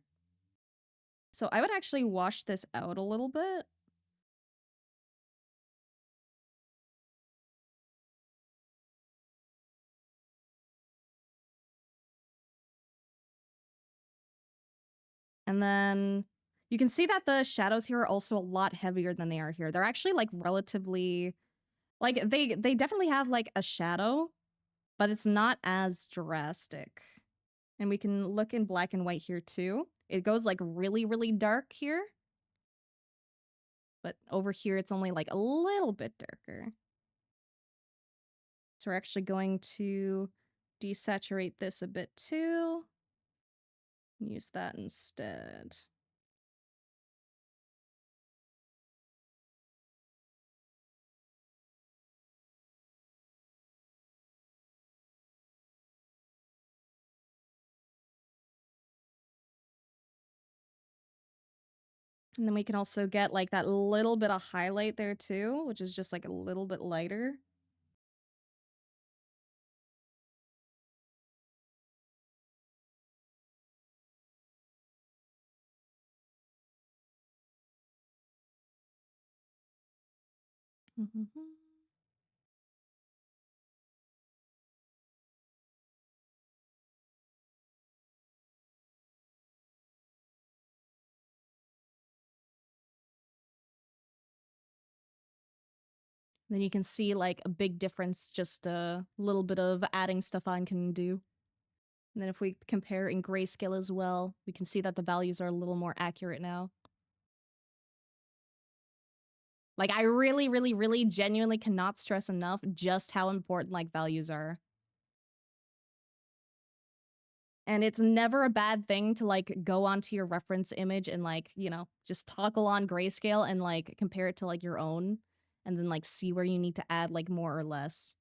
So I would actually wash this out a little bit. And then you can see that the shadows here are also a lot heavier than they are here. They're actually like relatively like they definitely have like a shadow, but it's not as drastic. And we can look in black and white here too. It goes like really, really dark here. But over here, it's only like a little bit darker. So we're actually going to desaturate this a bit too. Use that instead. And then we can also get like that little bit of highlight there too, which is just like a little bit lighter. Then you can see like a big difference just a little bit of adding stuff on can do. And then if we compare in grayscale as well, we can see that the values are a little more accurate now. Like I really, really, really genuinely cannot stress enough just how important like values are. And it's never a bad thing to like go onto your reference image and like, you know, just toggle on grayscale and like compare it to like your own and then like see where you need to add like more or less.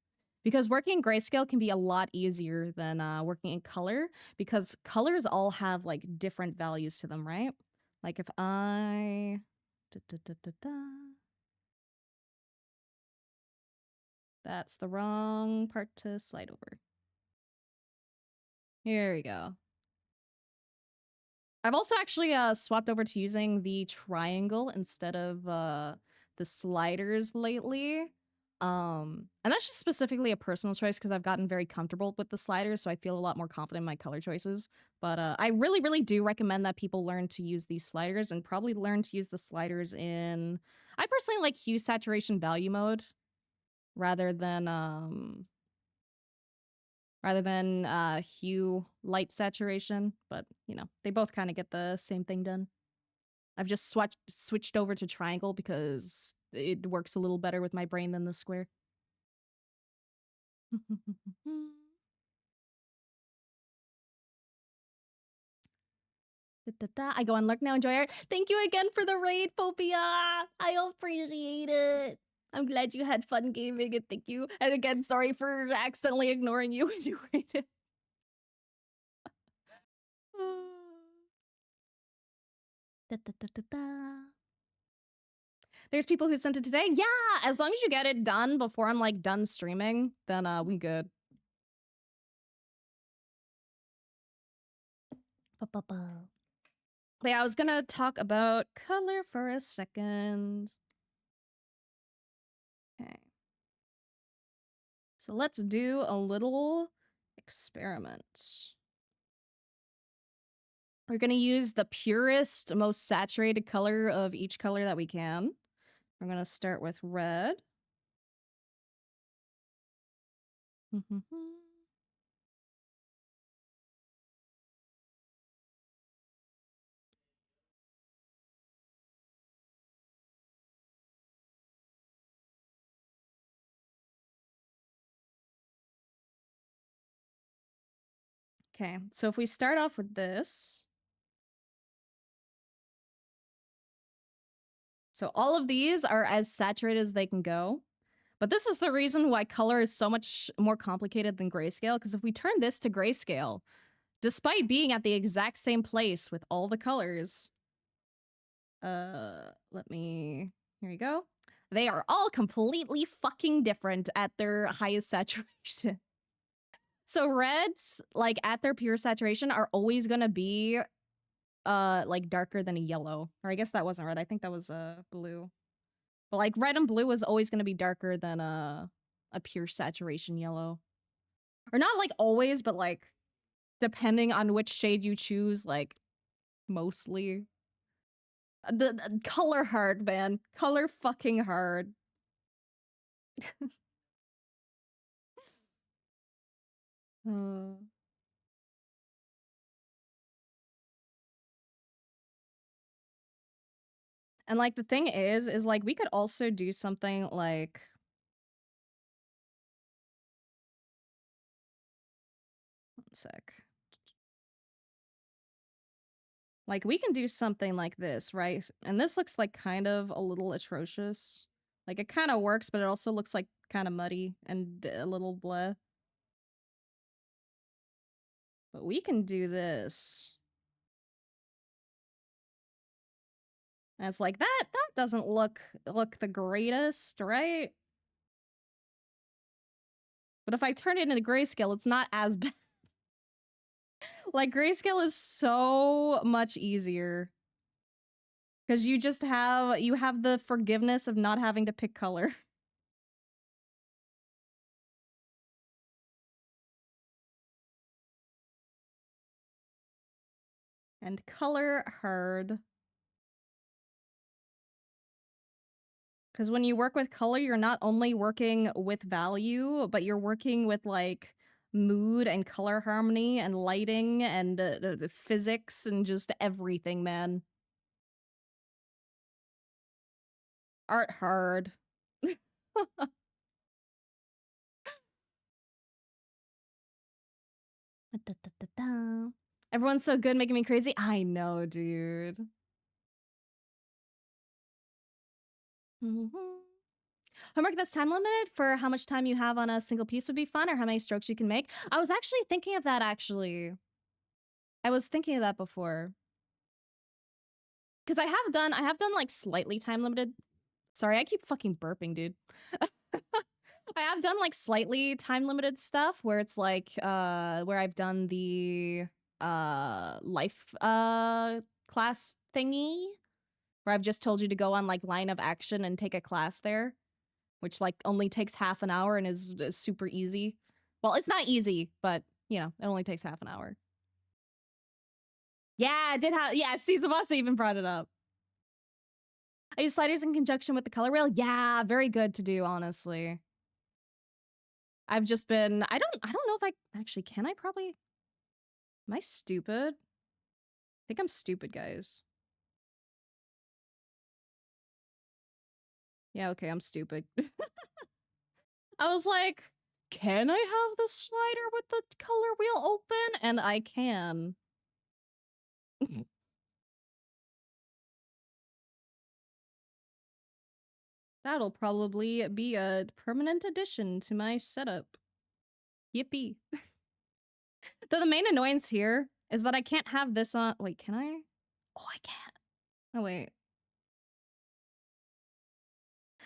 Because working in grayscale can be a lot easier than working in color because colors all have like different values to them, right? Like if I that's the wrong part to slide over. Here we go. I've also actually swapped over to using the triangle instead of the sliders lately. And that's just specifically a personal choice because I've gotten very comfortable with the sliders, so I feel a lot more confident in my color choices. But I really, really do recommend that people learn to use these sliders and probably learn to use the sliders in. I personally like hue saturation value mode rather than hue light saturation, but you know, they both kind of get the same thing done. I've just switched over to triangle because it works a little better with my brain than the square. I go on Lurk now, enjoy it. Thank you again for the raid, Phobia. I appreciate it. I'm glad you had fun gaming, and thank you. And again, sorry for accidentally ignoring you when you raided. There's people who sent it today. Yeah, as long as you get it done before I'm like done streaming, then we good. But yeah, I was gonna talk about color for a second. Okay. So let's do a little experiment. We're gonna use the purest, most saturated color of each color that we can. I'm gonna start with red. Okay, so if we start off with this. So all of these are as saturated as they can go. But this is the reason why color is so much more complicated than grayscale, because if we turn this to grayscale, despite being at the exact same place with all the colors, let me, here we go. They are all completely fucking different at their highest saturation. So reds, like at their pure saturation, are always gonna be like darker than a yellow. Or I guess that wasn't red, I think that was blue. But like red and blue is always gonna be darker than a pure saturation yellow. Or not like always, but like depending on which shade you choose, like mostly. The color hard, man. Color fucking hard. uh. And like the thing is like we could also do something like one sec. Like we can do something like this, right? And this looks like kind of a little atrocious. Like it kind of works, but it also looks like kind of muddy and a little bleh. But we can do this. And it's like that doesn't look the greatest, right? But if I turn it into grayscale, it's not as bad. Like grayscale is so much easier. Because you just have the forgiveness of not having to pick color. And color hard. Because when you work with color, you're not only working with value, but you're working with like mood and color harmony and lighting and physics and just everything, man. Art hard. Everyone's so good, making me crazy. I know, dude. Homework that's time limited for how much time you have on a single piece would be fun, or how many strokes you can make. I was actually thinking of that, actually. I was thinking of that before. Because I have done like slightly time limited. Sorry, I keep fucking burping, dude. I have done like slightly time limited stuff where it's like where I've done the life class thingy where I've just told you to go on like line of action and take a class there, which like only takes half an hour and is super easy. Well, it's not easy, but you know, it only takes half an hour. Yeah, I did have, yeah, see, Zavasa even brought it up. I use sliders in conjunction with the color wheel. Yeah, very good to do, honestly. I've just been, I don't know if I, actually, can I probably, am I stupid? I think I'm stupid, guys. Yeah, okay, I'm stupid. I was like, can I have the slider with the color wheel open? And I can. That'll probably be a permanent addition to my setup. Yippee. Though the main annoyance here is that I can't have this on. Wait, can I? Oh, I can't. Oh, wait.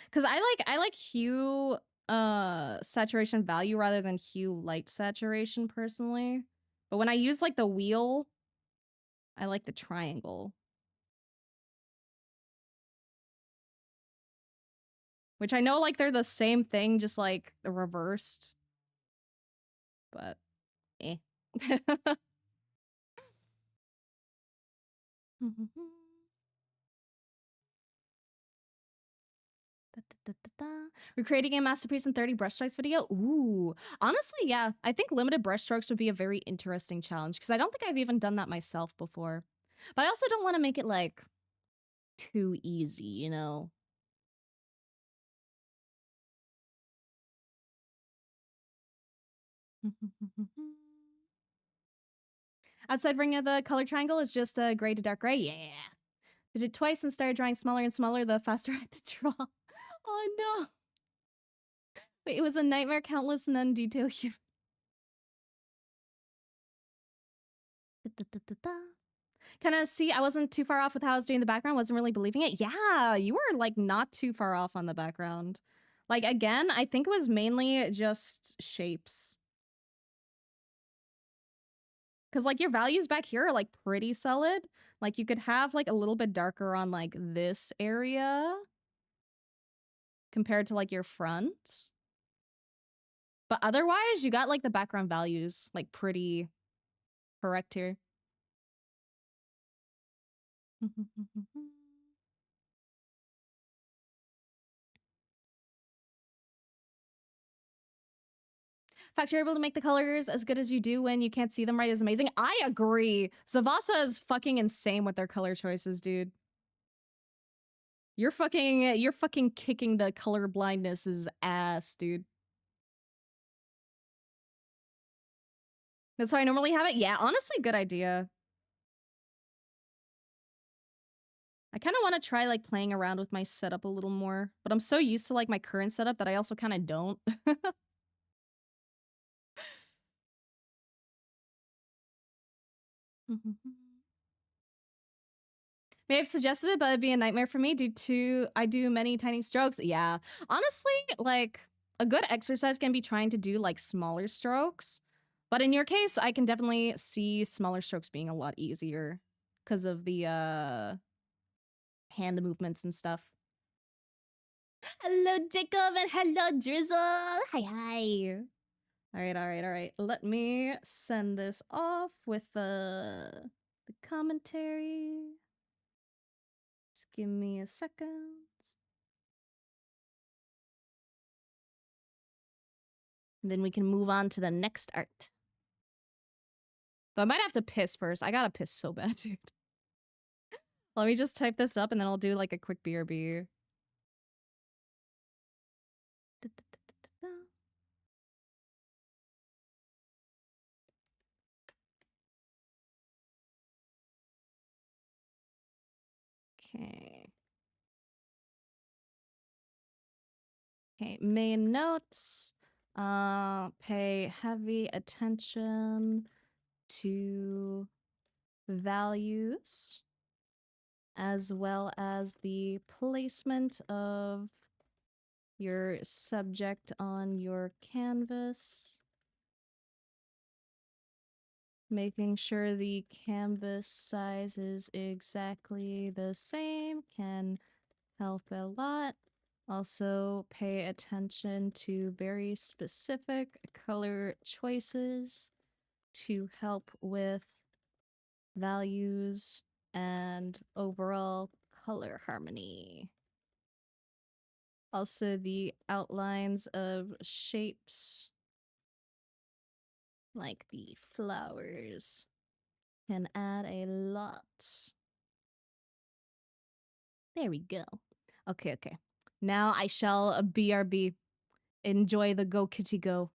Because I like hue saturation value rather than hue light saturation personally. But when I use like the wheel, I like the triangle. Which I know like they're the same thing, just like the reversed. But eh. We're creating a masterpiece in 30 brushstrokes video. Ooh, honestly, yeah. I think limited brushstrokes would be a very interesting challenge because I don't think I've even done that myself before. But I also don't want to make it like too easy, you know? Outside ring of the color triangle is just a gray to dark gray. Yeah. Did it twice and started drawing smaller and smaller the faster I had to draw. Oh no. Wait, it was a nightmare, countless non-detail human. Kind of see, I wasn't too far off with how I was doing the background. Wasn't really believing it. Yeah, you were like not too far off on the background. Like again, I think it was mainly just shapes. Cause like your values back here are like pretty solid. Like you could have like a little bit darker on like this area compared to like your front. But otherwise, you got like the background values like pretty correct here. Fact you're able to make the colors as good as you do when you can't see them right is amazing. I agree. Zavasa is fucking insane with their color choices, dude. You're fucking kicking the color blindness's ass, dude. That's how I normally have it? Yeah, honestly, good idea. I kind of want to try like playing around with my setup a little more, but I'm so used to like my current setup that I also kind of don't. May have suggested it, but it'd be a nightmare for me due to I do many tiny strokes. Yeah. Honestly, like a good exercise can be trying to do like smaller strokes. But in your case, I can definitely see smaller strokes being a lot easier because of the hand movements and stuff. Hello, Jacob, and hello, Drizzle. Hi, hi. All right. Let me send this off with the commentary. Just give me a second. And then we can move on to the next art. Though I might have to piss first. I gotta piss so bad, dude. Let me just type this up and then I'll do like a quick BRB. Okay. Okay, main notes. Pay heavy attention to values as well as the placement of your subject on your canvas. Making sure the canvas size is exactly the same can help a lot. Also, pay attention to very specific color choices to help with values and overall color harmony. Also, the outlines of shapes, like the flowers, can add a lot. There we go. Okay, okay. Now I shall BRB. Enjoy the Go Kitty Go.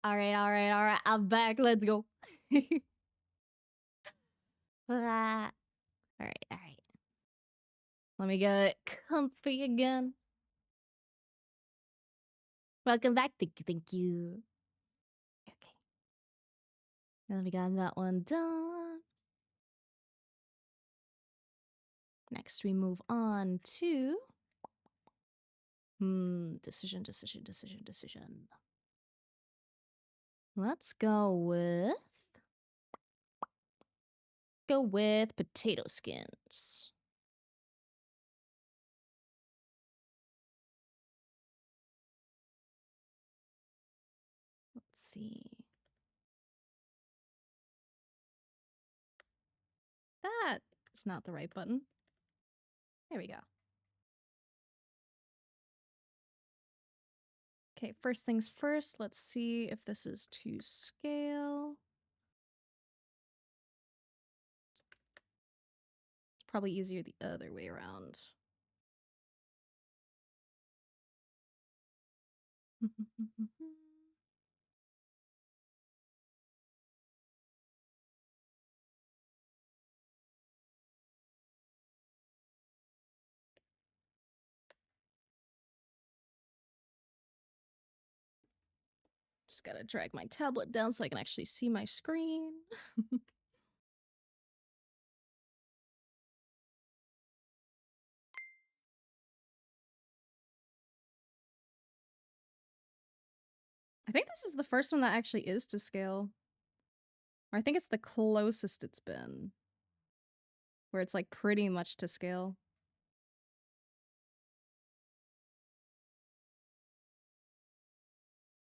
All right, all right, all right. I'm back. Let's go. Ah. All right, all right. Let me get comfy again. Welcome back. Thank you, thank you. Okay. Then we got that one done. Next, we move on to decision, decision, decision, decision. Let's go with potato skins. Let's see. That is not the right button. There we go. Okay, first things first, let's see if this is to scale. It's probably easier the other way around. Just gotta drag my tablet down so I can actually see my screen. I think this is the first one that actually is to scale. Or I think it's the closest it's been. Where it's like pretty much to scale.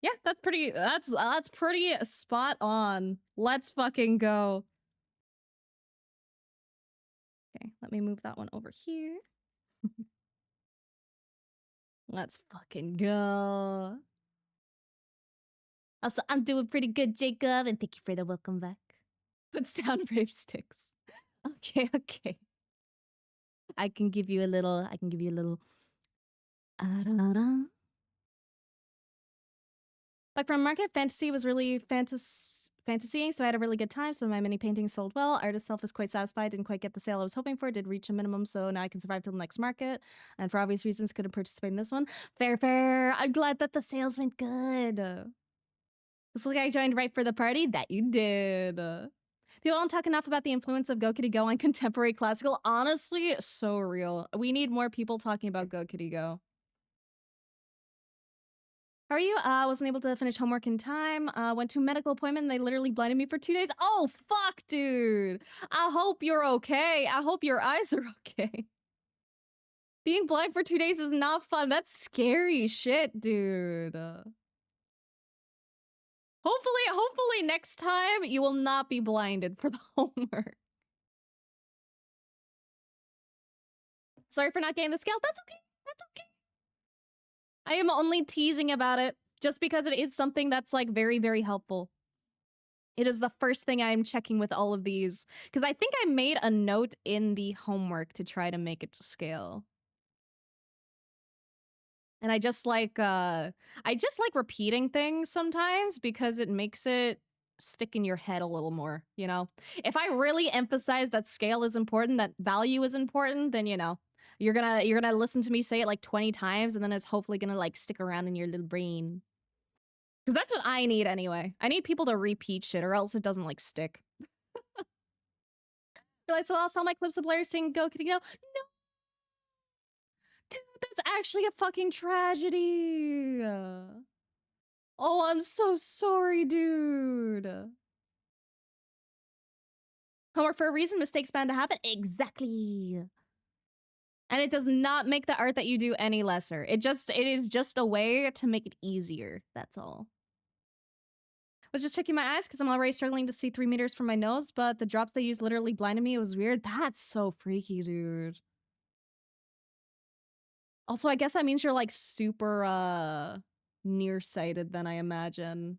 Yeah, that's pretty spot on. Let's fucking go. Okay, let me move that one over here. Let's fucking go. Also, I'm doing pretty good, Jacob, and thank you for the welcome back. Puts down brave sticks. Okay, okay. I can give you a little. Ah-da-da. Like from market, fantasy was really fantasy, so I had a really good time. So my mini painting sold well. Artist self was quite satisfied. Didn't quite get the sale I was hoping for. Did reach a minimum, so now I can survive till the next market. And for obvious reasons, couldn't participate in this one. Fair, fair. I'm glad that the sales went good. This like I joined right for the party. That you did. People don't talk enough about the influence of Go Kitty Go on contemporary classical. Honestly, so real. We need more people talking about Go Kitty Go. How are you? Wasn't able to finish homework in time. Went to a medical appointment and they literally blinded me for 2 days. Oh, fuck, dude. I hope you're okay. I hope your eyes are okay. Being blind for 2 days is not fun. That's scary shit, dude. Hopefully next time you will not be blinded for the homework. Sorry for not getting the scale. That's okay. That's okay. I am only teasing about it just because it is something that's like very, very helpful. It is the first thing I'm checking with all of these because I think I made a note in the homework to try to make it to scale. And I just like repeating things sometimes because it makes it stick in your head a little more, you know? If I really emphasize that scale is important, that value is important, then you know, you're gonna listen to me say it like 20 times and then it's hopefully gonna like stick around in your little brain. Because that's what I need anyway. I need people to repeat shit or else it doesn't like stick. Like, so I saw my clips of Blair saying Go Kitty Go. No, dude, that's actually a fucking tragedy. Oh, I'm so sorry, dude. Homework for a reason, mistakes bound to happen. Exactly. And it does not make the art that you do any lesser. It is just a way to make it easier. That's all. Was just checking my eyes because I'm already struggling to see 3 meters from my nose, but the drops they used literally blinded me. It was weird. That's so freaky, dude. Also, I guess that means you're like super nearsighted then I imagine.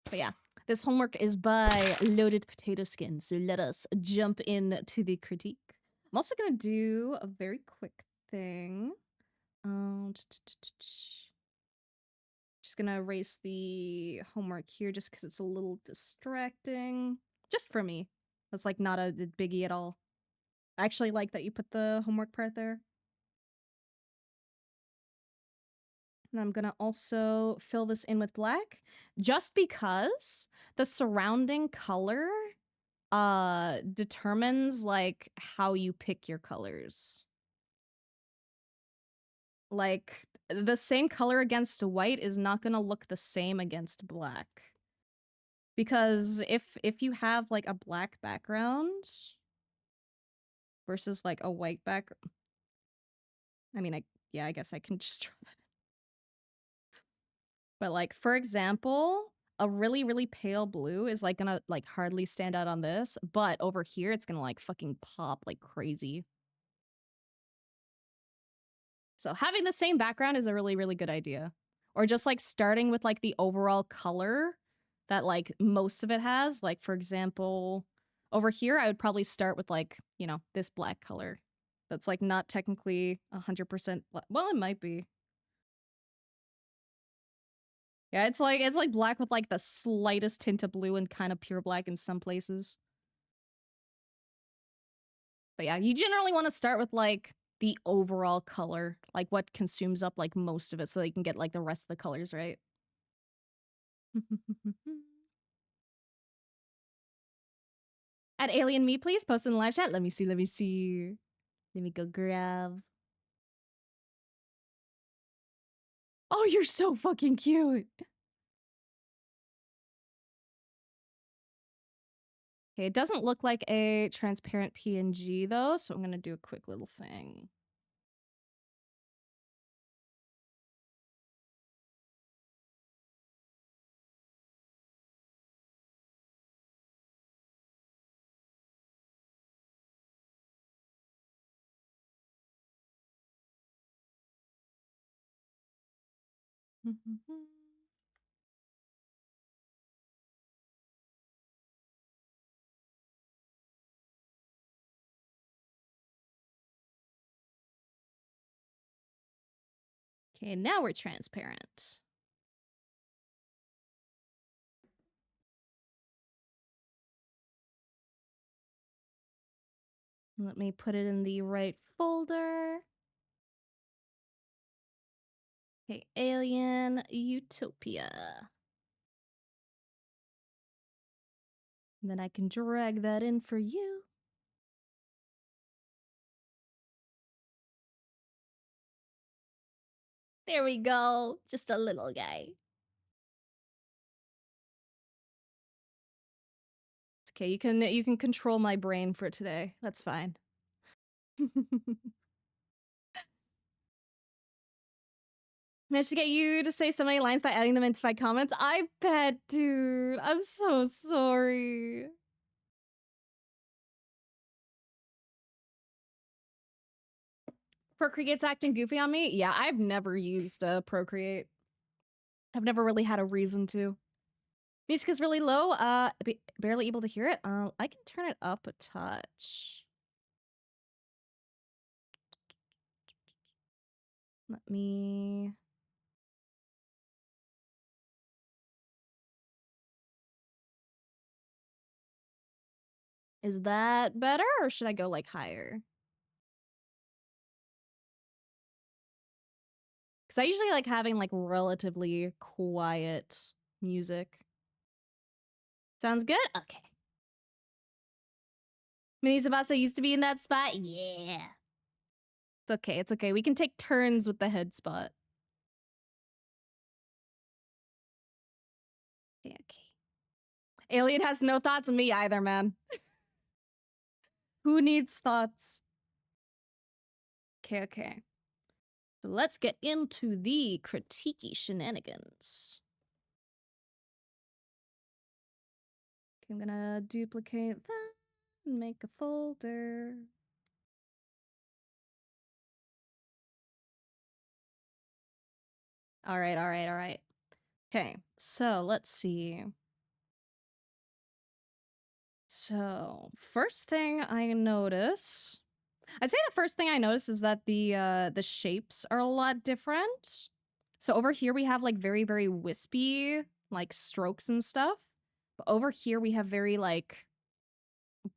But yeah, this homework is by Loaded Potato Skin, so let us jump into the critique. I'm also gonna do a very quick thing. Just gonna erase the homework here just because it's a little distracting. Just for me. That's like not a biggie at all. I actually like that you put the homework part there. And I'm gonna also fill this in with black just because the surrounding color determines like how you pick your colors. Like the same color against white is not gonna look the same against black. Because if you have like a black background versus like a white background, I mean, I guess I can just draw that. But like, for example, a really, really pale blue is like gonna like hardly stand out on this, but over here it's gonna like fucking pop like crazy. So having the same background is a really, really good idea. Or just like starting with like the overall color that like most of it has. Like for example, over here I would probably start with like, you know, this black color. That's like not technically 100% well, it might be. Yeah, it's like black with like the slightest tint of blue and kind of pure black in some places. But yeah, you generally want to start with like the overall color, like what consumes up like most of it so that you can get like the rest of the colors right. At Alien Me, please post in the live chat. Let me see, let me see. Let me go grab. Oh, you're so fucking cute. Okay, it doesn't look like a transparent PNG though, so I'm gonna do a quick little thing. Okay, now we're transparent. Let me put it in the right folder. Okay, Alien Utopia. And then I can drag that in for you. There we go. Just a little guy. It's okay. You can control my brain for today. That's fine. Managed to get you to say so many lines by adding them into my comments. I bet, dude. I'm so sorry. Procreate's acting goofy on me? Yeah, I've never used Procreate. I've never really had a reason to. Music is really low. Barely able to hear it. I can turn it up a touch. Let me. Is that better, or should I go like higher? Because I usually like having like relatively quiet music. Sounds good? Okay. Mini Sabasa used to be in that spot? Yeah. It's okay, it's okay. We can take turns with the head spot. Okay, okay. Alien has no thoughts on me either, man. Who needs thoughts? Okay, okay. So let's get into the critiquey shenanigans. Okay, I'm gonna duplicate that and make a folder. All right, all right, all right. Okay, so let's see. So first thing I notice, I'd say the first thing I notice is that the shapes are a lot different. So over here we have like very, very wispy like strokes and stuff. But over here we have very like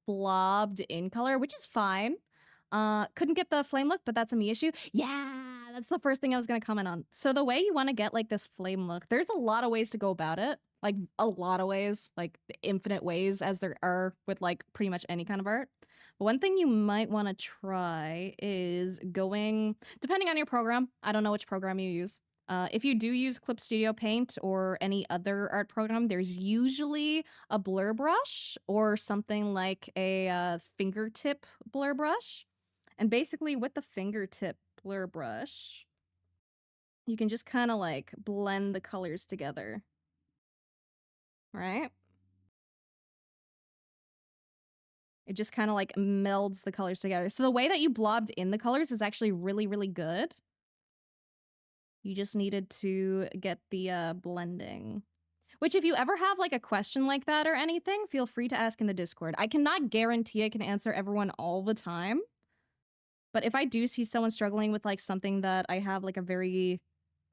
blobbed in color, which is fine. Couldn't get the flame look, but that's a me issue. Yeah, that's the first thing I was gonna comment on. So the way you want to get like this flame look, there's a lot of ways to go about it. Like a lot of ways, like infinite ways as there are with like pretty much any kind of art. But one thing you might want to try is going, depending on your program, I don't know which program you use. If you do use Clip Studio Paint or any other art program, there's usually a blur brush or something like a fingertip blur brush. And basically with the fingertip blur brush, you can just kind of like blend the colors together. Right? It just kind of like melds the colors together. So the way that you blobbed in the colors is actually really, really good. You just needed to get the blending. Which if you ever have like a question like that or anything, feel free to ask in the Discord. I cannot guarantee I can answer everyone all the time. But if I do see someone struggling with like something that I have like a very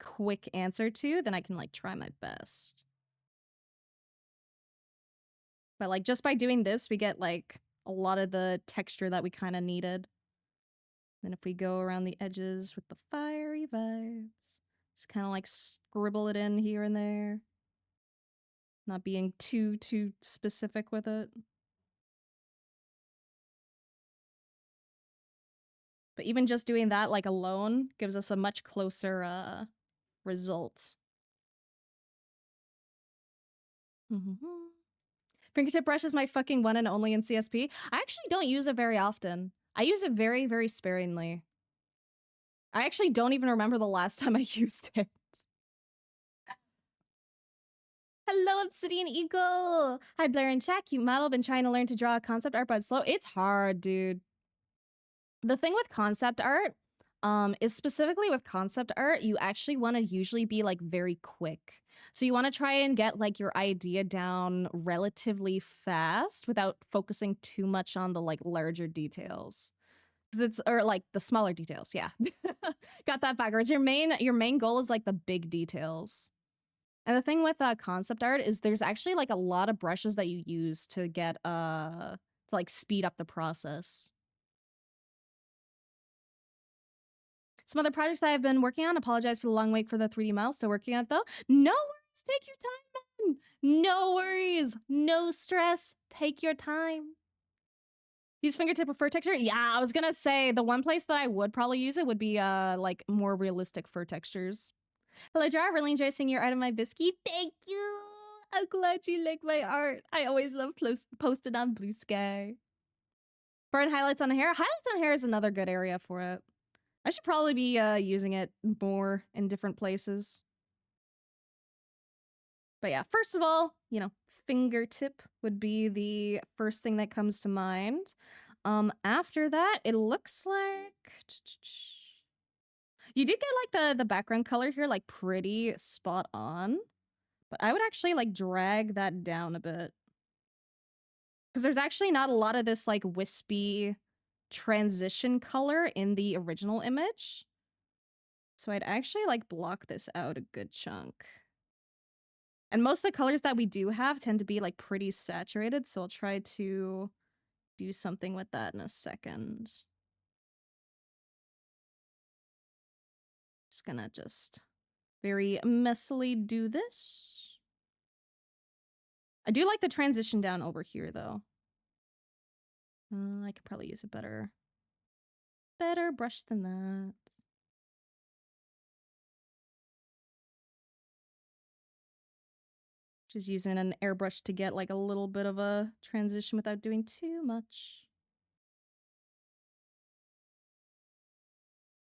quick answer to, then I can like try my best. But like just by doing this, we get like a lot of the texture that we kind of needed. Then if we go around the edges with the fiery vibes, just kind of like scribble it in here and there. Not being too specific with it. But even just doing that like alone gives us a much closer result. Fingertip brush is my fucking one and only in CSP. I actually don't use it very often. I use it very, very sparingly. I actually don't even remember the last time I used it. Hello, Obsidian Eagle! Hi, Blair and chat. Cute model. Been trying to learn to draw a concept art, but it's slow. It's hard, dude. The thing with concept art, is specifically with concept art, you actually want to usually be like very quick. So you want to try and get like your idea down relatively fast without focusing too much on the like larger details. 'Cause it's, or like the smaller details, yeah. Got that backwards. Your main goal is like the big details. And the thing with concept art is there's actually like a lot of brushes that you use to get to like speed up the process. Some other projects that I've been working on. Apologize for the long wait for the 3D model. Still working on it though. No worries. Take your time, man. No worries. No stress. Take your time. Use fingertip or fur texture? Yeah, I was gonna say the one place that I would probably use it would be like more realistic fur textures. Hello, Jar. Really enjoy seeing your art on my biscuit. Thank you. I'm glad you like my art. I always love posting on Blue Sky. Burn highlights on hair. Highlights on hair is another good area for it. I should probably be using it more in different places. But yeah, first of all, you know, fingertip would be the first thing that comes to mind. After that, it looks like you did get like the background color here like pretty spot on. But I would actually like drag that down a bit. Because there's actually not a lot of this like wispy transition color in the original image. So I'd actually like block this out a good chunk. And most of the colors that we do have tend to be like pretty saturated, so I'll try to do something with that in a second. Just gonna very messily do this. I do like the transition down over here though. I could probably use a better brush than that. Just using an airbrush to get like a little bit of a transition without doing too much.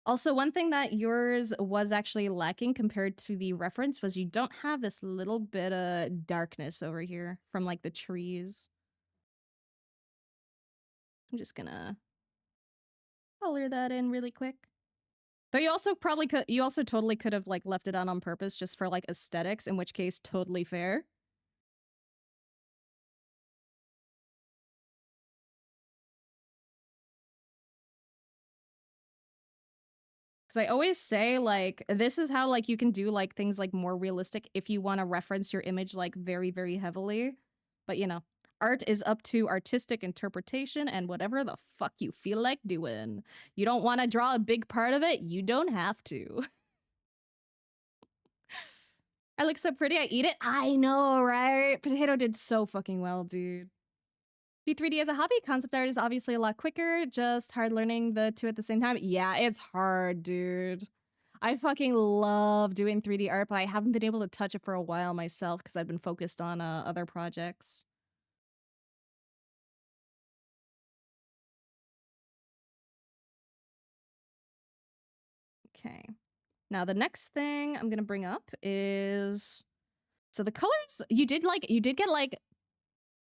Also, one thing that yours was actually lacking compared to the reference was you don't have this little bit of darkness over here from like the trees. I'm just gonna color that in really quick. Though you also totally could have like left it on purpose just for like aesthetics, in which case totally fair. Because I always say, like, this is how, like, you can do, like, things, like, more realistic if you want to reference your image, like, very, very heavily. But, you know, art is up to artistic interpretation and whatever the fuck you feel like doing. You don't want to draw a big part of it? You don't have to. I look so pretty, I eat it? I know, right? Potato did so fucking well, dude. P3D as a hobby, concept art is obviously a lot quicker, just hard learning the two at the same time. Yeah, it's hard, dude. I fucking love doing 3D art, but I haven't been able to touch it for a while myself because I've been focused on other projects. Okay. Now the next thing I'm gonna bring up is, so the colors, you did get like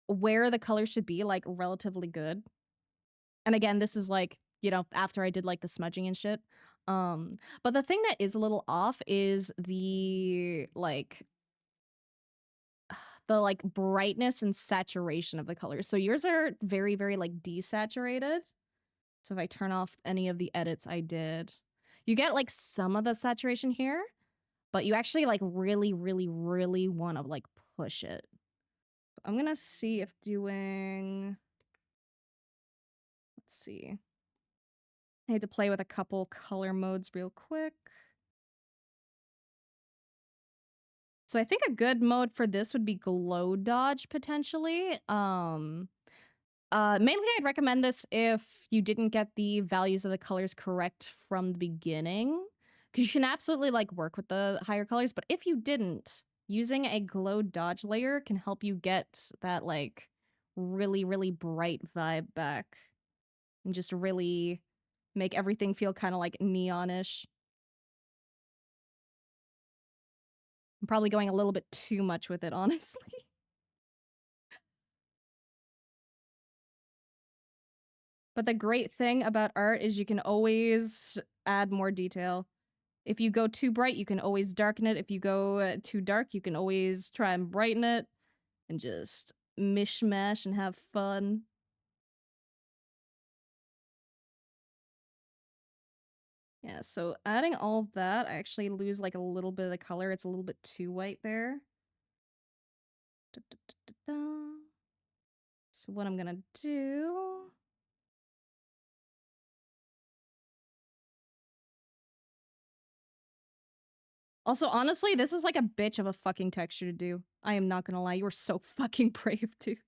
where the colors should be like relatively good. And again, this is like, you know, after I did like the smudging and shit. But the thing that is a little off is the brightness and saturation of the colors. So yours are very, very like desaturated. So if I turn off any of the edits I did, you get like some of the saturation here, but you actually like really, really, really want to like push it. I'm gonna see if doing, let's see. I had to play with a couple color modes real quick. So I think a good mode for this would be glow dodge potentially. Mainly I'd recommend this if you didn't get the values of the colors correct from the beginning, because you can absolutely like work with the higher colors, but if you didn't, using a glow dodge layer can help you get that like really, really bright vibe back and just really make everything feel kind of like neonish. I'm probably going a little bit too much with it, honestly. But the great thing about art is you can always add more detail. If you go too bright, you can always darken it. If you go too dark, you can always try and brighten it and just mishmash and have fun. Yeah, so adding all of that, I actually lose like a little bit of the color. It's a little bit too white there. Da, da, da, da, da. So what I'm gonna do... Also, honestly, this is like a bitch of a fucking texture to do. I am not gonna lie, you are so fucking brave, dude.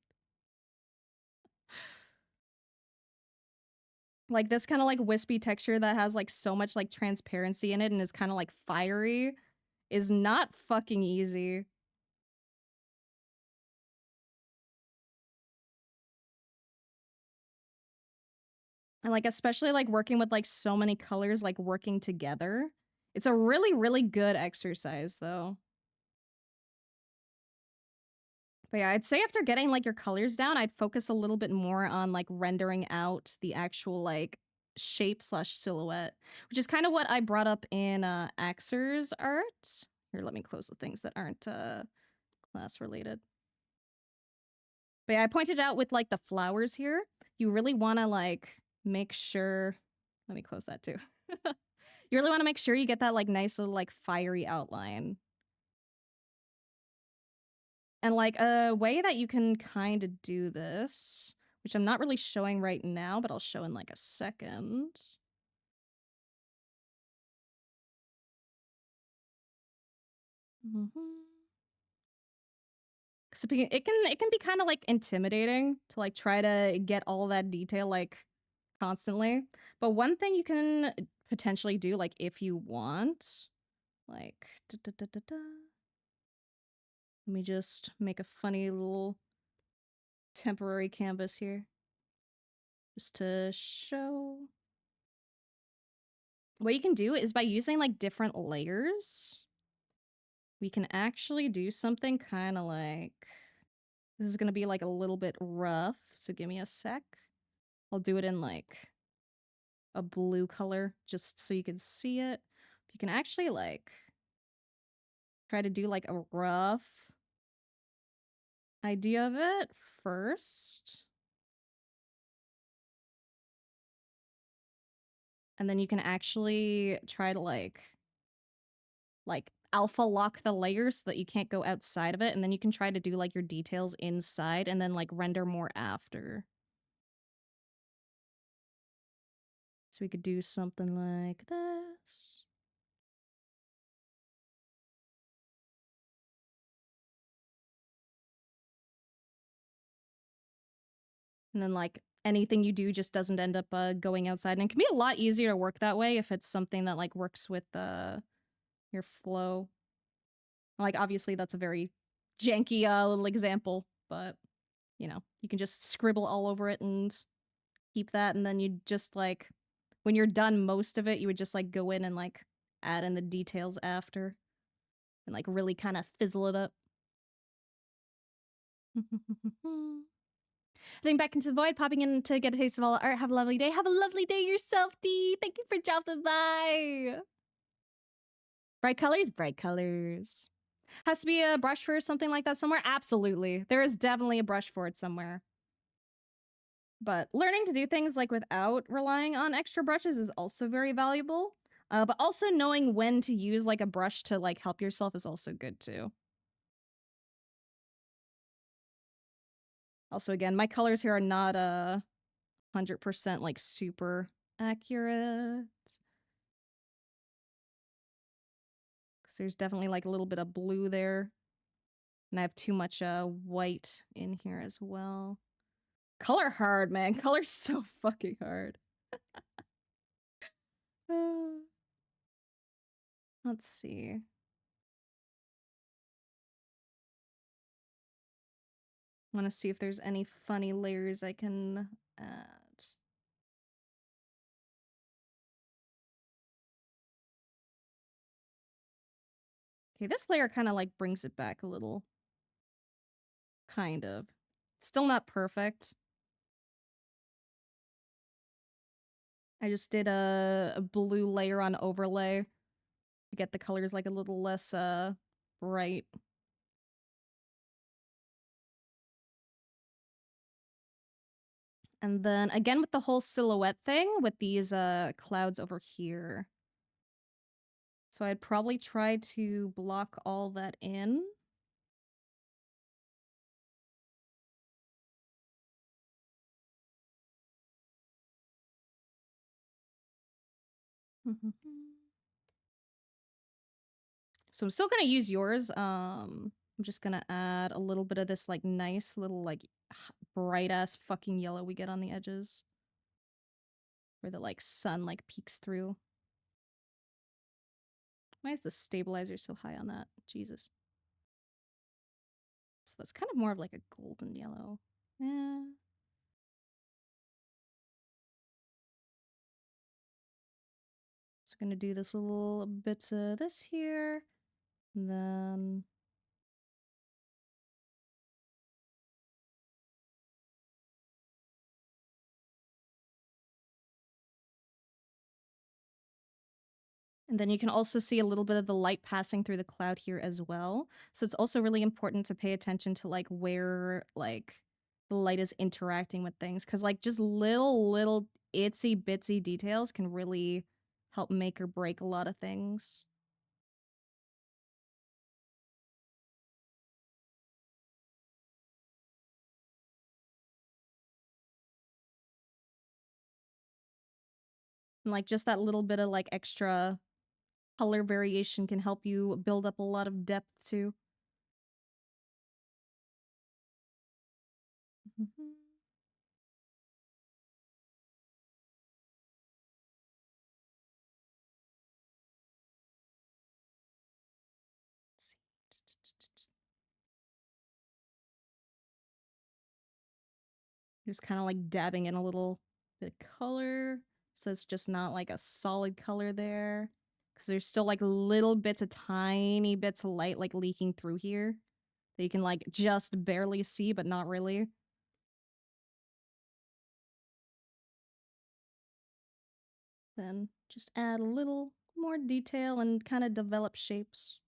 Like this kind of like wispy texture that has like so much like transparency in it and is kind of like fiery is not fucking easy. And like especially like working with like so many colors like working together. It's a really, really good exercise though. But yeah, I'd say after getting like your colors down, I'd focus a little bit more on like rendering out the actual like shape slash silhouette, which is kind of what I brought up in Axer's art. Here, let me close the things that aren't class related. But yeah, I pointed out with like the flowers here, you really want to like make sure, let me close that too. You really want to make sure you get that like nice little like fiery outline. And like a way that you can kind of do this, which I'm not really showing right now, but I'll show in like a second. Because it can be kind of like intimidating to like try to get all that detail like constantly. But one thing you can potentially do, like if you want, like let me just make a funny little temporary canvas here, just to show. What you can do is by using like different layers, we can actually do something kind of like, this is gonna be like a little bit rough, so give me a sec. I'll do it in like a blue color just so you can see it. You can actually like try to do like a rough idea of it first. And then you can actually try to like alpha lock the layers so that you can't go outside of it, and then you can try to do like your details inside and then like render more after. So we could do something like this. And then like anything you do just doesn't end up going outside. And it can be a lot easier to work that way if it's something that like works with your flow. Like obviously that's a very janky little example, but you know, you can just scribble all over it and keep that, and then you just like, when you're done most of it, you would just like go in and like add in the details after and like really kind of fizzle it up. Heading back into the void, popping in to get a taste of all the art. Have a lovely day. Have a lovely day yourself, D. Thank you for dropping by. Bright colors, bright colors. Has to be a brush for something like that somewhere? Absolutely. There is definitely a brush for it somewhere. But learning to do things like without relying on extra brushes is also very valuable. But also knowing when to use like a brush to like help yourself is also good too. Also, again, my colors here are not 100% like super accurate. Because there's definitely like a little bit of blue there. And I have too much white in here as well. Color hard, man. Color's so fucking hard. Let's see. I want to see if there's any funny layers I can add. Okay, this layer kind of like brings it back a little. Kind of. Still not perfect. I just did a blue layer on overlay to get the colors like a little less bright. And then again with the whole silhouette thing with these clouds over here. So I'd probably try to block all that in. So I'm still gonna use yours. I'm just gonna add a little bit of this like nice little like bright ass fucking yellow we get on the edges. Where the like sun like peeks through. Why is the stabilizer so high on that? Jesus. So that's kind of more of like a golden yellow. Yeah. So we're gonna do this little bits of this here. And then you can also see a little bit of the light passing through the cloud here as well. So it's also really important to pay attention to like where like the light is interacting with things. Cause like just little itsy bitsy details can really help make or break a lot of things. And like just that little bit of like extra color variation can help you build up a lot of depth too. Just kind of like dabbing in a little bit of color. So it's just not like a solid color there. Because there's still like little bits of tiny bits of light like leaking through here. That you can like just barely see, but not really. Then just add a little more detail and kind of develop shapes.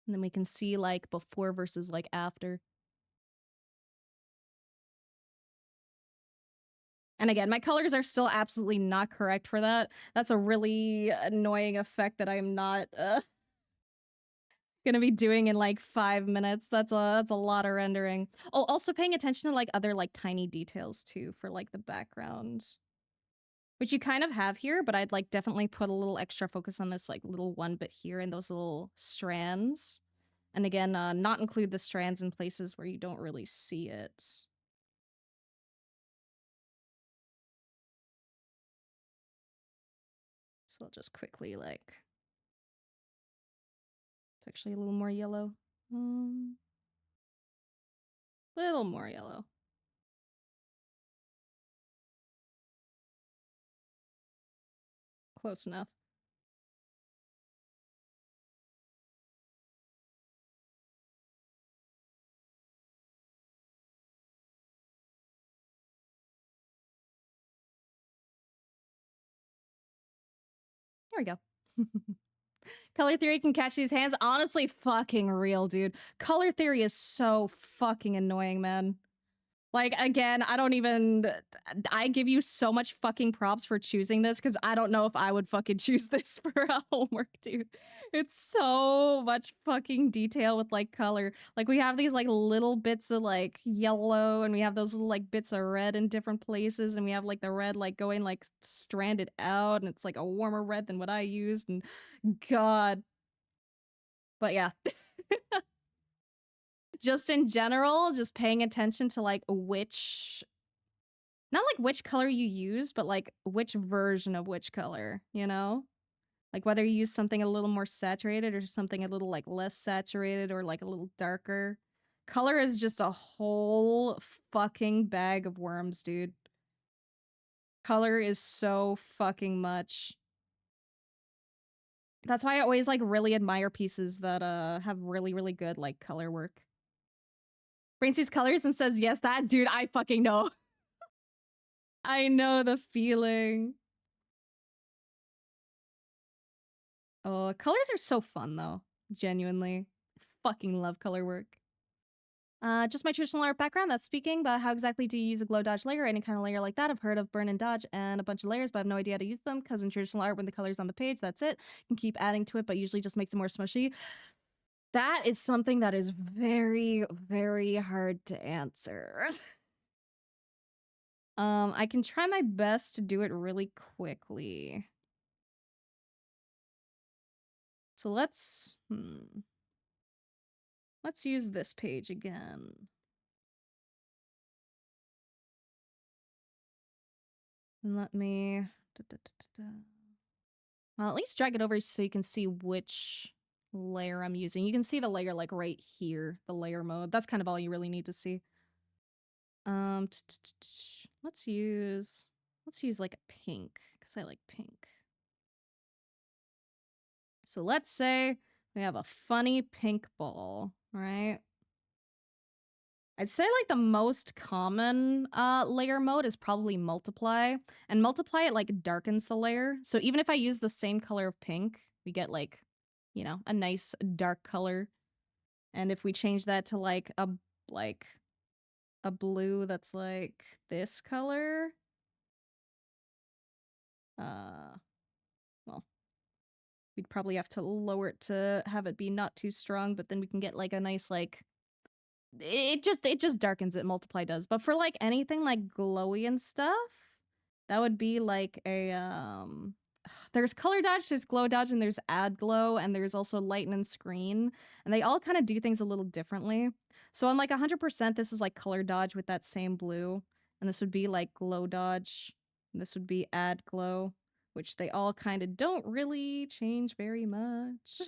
And then we can see like before versus like after. And again, my colors are still absolutely not correct for that. That's a really annoying effect that I am not gonna be doing in like 5 minutes. That's a lot of rendering. Oh, also paying attention to like other like tiny details too for like the background. Which you kind of have here, but I'd like definitely put a little extra focus on this like little one bit here and those little strands. And again, not include the strands in places where you don't really see it. So I'll just quickly like... It's actually a little more yellow. Little more yellow. Close enough. There we go. Color theory can catch these hands. Honestly, fucking real, dude. Color theory is so fucking annoying, man. Like, again, I don't even... I give you so much fucking props for choosing this, because I don't know if I would fucking choose this for a homework, dude. It's so much fucking detail with, like, color. Like, we have these, like, little bits of, like, yellow, and we have those little, like, bits of red in different places, and we have, like, the red, like, going, like, stranded out, and it's, like, a warmer red than what I used, and God. But yeah. Just in general, just paying attention to like which... Not like which color you use, but like which version of which color, you know? Like whether you use something a little more saturated or something a little like less saturated or like a little darker. Color is just a whole fucking bag of worms, dude. Color is so fucking much. That's why I always like really admire pieces that have really, really good like color work. Brain sees colors and says, yes, that dude, I fucking know. I know the feeling. Oh, colors are so fun though. Genuinely. Fucking love color work. Just my traditional art background, that's speaking, but how exactly do you use a glow dodge layer? Any kind of layer like that? I've heard of burn and dodge and a bunch of layers, but I have no idea how to use them because in traditional art, when the color's on the page, that's it. You can keep adding to it, but usually just makes it more smushy. That is something that is very, very hard to answer. I can try my best to do it really quickly. So let's use this page again. And let me well, at least drag it over so you can see which layer I'm using. You can see the layer like right here, the layer mode. That's kind of all you really need to see. Let's use like a pink because I like pink. So let's say we have a funny pink ball, right? I'd say like the most common layer mode is probably multiply, and multiply it like darkens the layer. So even if I use the same color of pink, we get like, you know, a nice dark color. And if we change that to like a blue that's like this color, well, we'd probably have to lower it to have it be not too strong, but then we can get like a nice like it just darkens it, multiply does. But for like anything like glowy and stuff, that would be like a there's color dodge, there's glow dodge, and there's add glow, and there's also lighten and screen, and they all kind of do things a little differently. So I'm like 100% this is like color dodge with that same blue, and this would be like glow dodge, and this would be add glow, which they all kind of don't really change very much.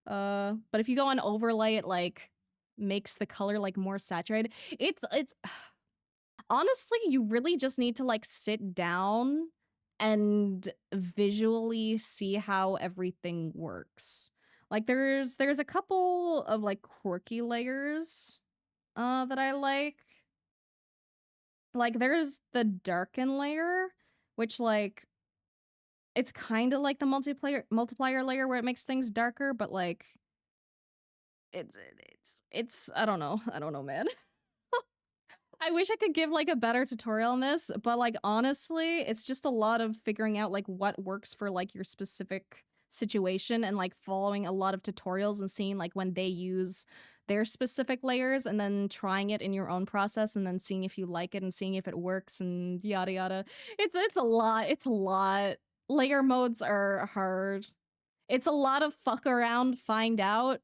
But if you go on overlay, it like makes the color like more saturated. It's honestly, you really just need to like sit down and visually see how everything works. Like there's a couple of like quirky layers that I like. Like there's the darken layer, which like it's kind of like the multiplier layer where it makes things darker, but like it's I don't know. I don't know, man. I wish I could give like a better tutorial on this, but like honestly, it's just a lot of figuring out like what works for like your specific situation and like following a lot of tutorials and seeing like when they use their specific layers and then trying it in your own process and then seeing if you like it and seeing if it works and yada yada. It's a lot. It's a lot. Layer modes are hard. It's a lot of fuck around, find out.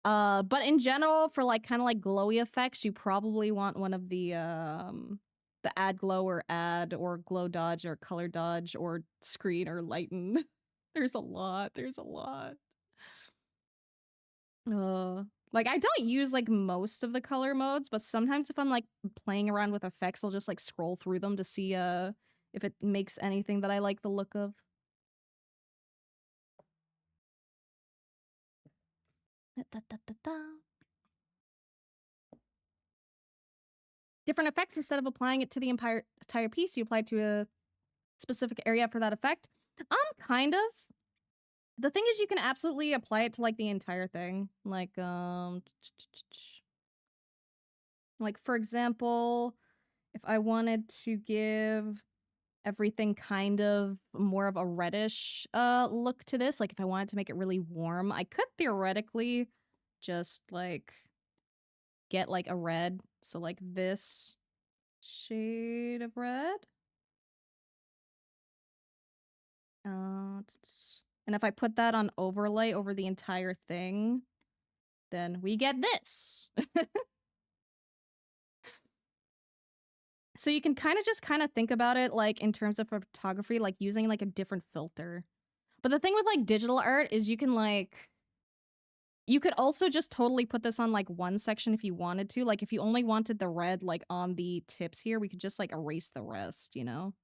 But in general, for like kind of like glowy effects, you probably want one of the add glow or add or glow dodge or color dodge or screen or lighten. There's a lot. There's a lot. Like I don't use like most of the color modes, but sometimes if I'm like playing around with effects, I'll just like scroll through them to see if it makes anything that I like the look of. Da, da, da, da. Different effects, instead of applying it to the entire piece, you apply it to a specific area for that effect. Kind of. The thing is you can absolutely apply it to like the entire thing. Like for example, if I wanted to give everything kind of more of a reddish look to this, like if I wanted to make it really warm, I could theoretically just like get like a red, so like this shade of red. And if I put that on overlay over the entire thing, then we get this. So you can kind of just kind of think about it like in terms of photography, like using like a different filter. But the thing with like digital art is you could also just totally put this on like one section if you wanted to. Like if you only wanted the red like on the tips here, we could just like erase the rest, you know?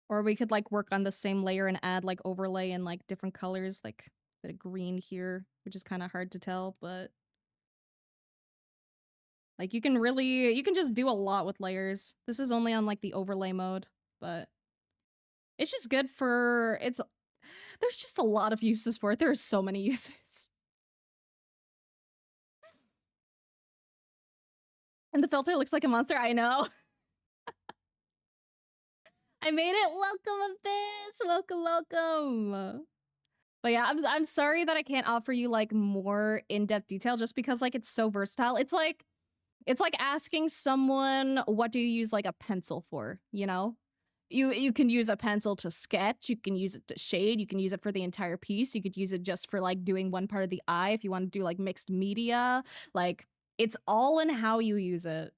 Or we could like work on the same layer and add like overlay in like different colors. Like Bit of green here, which is kind of hard to tell, but like you can just do a lot with layers. This is only on like the overlay mode, but it's just good for there's just a lot of uses for it. There are so many uses. And the filter looks like a monster. I know. I made it. Welcome, Abyss. Welcome, welcome. But yeah, I'm sorry that I can't offer you like more in-depth detail just because like it's so versatile. It's like asking someone, what do you use like a pencil for, you know? You can use a pencil to sketch, you can use it to shade, you can use it for the entire piece, you could use it just for like doing one part of the eye if you want to do like mixed media. Like it's all in how you use it.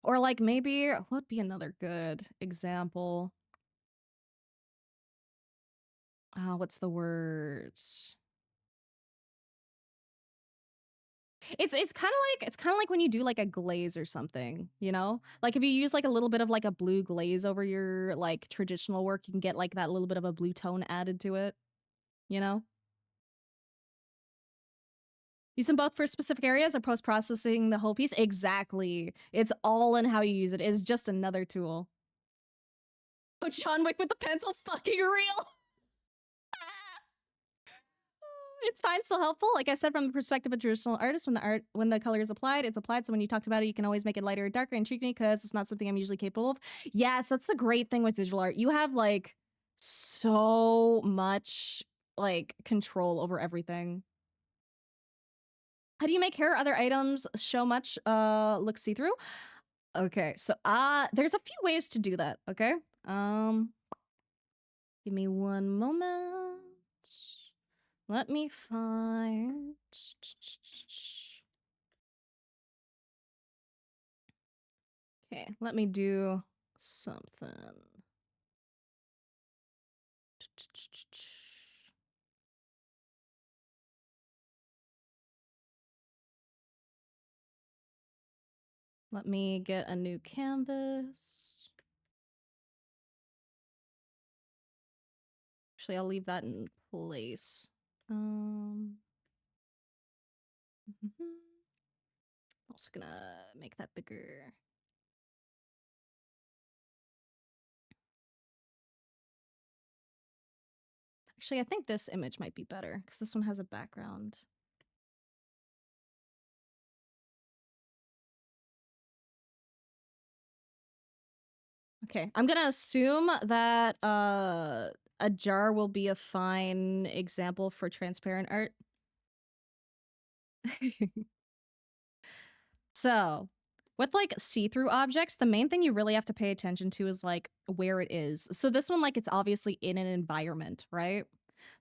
Or like maybe what would be another good example? What's the word? It's kind of like when you do like a glaze or something, you know? Like if you use like a little bit of like a blue glaze over your like traditional work, you can get like that little bit of a blue tone added to it, you know? Use them both for specific areas or post-processing the whole piece? Exactly. It's all in how you use it. It's just another tool. Oh, John Wick with the pencil, fucking real. It's fine, still helpful. Like I said, from the perspective of traditional artists, when the color is applied, it's applied. So when you talked about it, you can always make it lighter or darker. Intrigued me because it's not something I'm usually capable of. Yes, that's the great thing with digital art. You have like so much like control over everything. How do you make hair or other items show much look see-through? Okay, so there's a few ways to do that, okay? Give me one moment. Let me find. Okay, let me do something. Let me get a new canvas. Actually, I'll leave that in place. Also gonna make that bigger. Actually, I think this image might be better because this one has a background. Okay, I'm gonna assume that a jar will be a fine example for transparent art. So, with like see-through objects, the main thing you really have to pay attention to is like where it is. So this one, like it's obviously in an environment, right?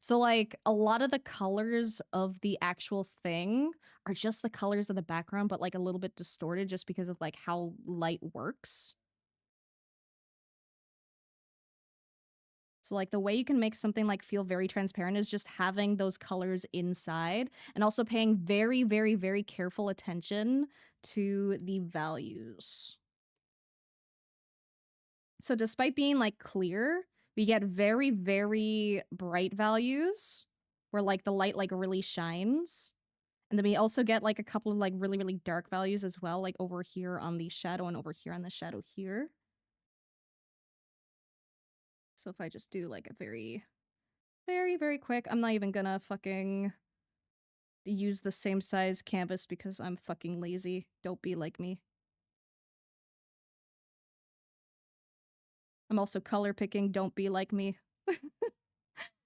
So like a lot of the colors of the actual thing are just the colors of the background, but like a little bit distorted just because of like how light works. So like the way you can make something like feel very transparent is just having those colors inside and also paying very, very, very careful attention to the values. So despite being like clear, we get very, very bright values where like the light like really shines. And then we also get like a couple of like really, really dark values as well, like over here on the shadow and over here on the shadow here. So if I just do like a very, very, very quick, I'm not even gonna fucking use the same size canvas because I'm fucking lazy. Don't be like me. I'm also color picking. Don't be like me.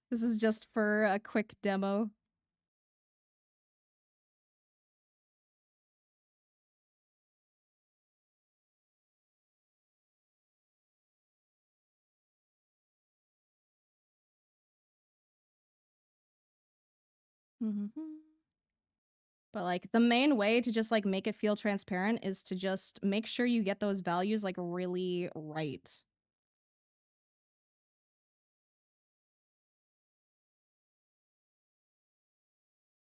This is just for a quick demo. But like the main way to just like make it feel transparent is to just make sure you get those values like really right.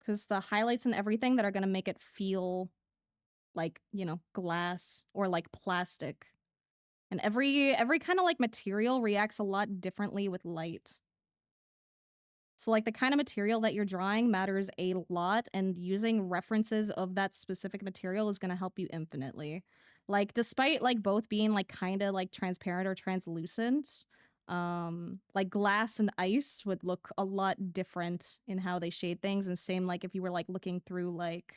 Because the highlights and everything that are going to make it feel like, you know, glass or like plastic. And every kind of like material reacts a lot differently with light. So like the kind of material that you're drawing matters a lot, and using references of that specific material is going to help you infinitely. Like despite like both being like kind of like transparent or translucent, like glass and ice would look a lot different in how they shade things, and same like if you were like looking through like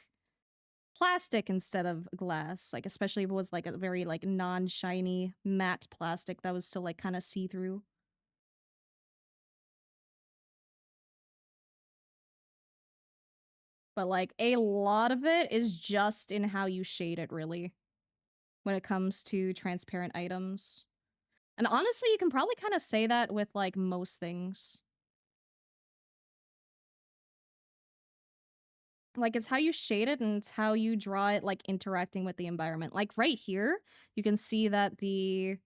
plastic instead of glass, like especially if it was like a very like non-shiny matte plastic that was still like kind of see-through. But like a lot of it is just in how you shade it, really, when it comes to transparent items. And honestly, you can probably kind of say that with like most things. Like it's how you shade it and it's how you draw it like interacting with the environment. Like right here, you can see that the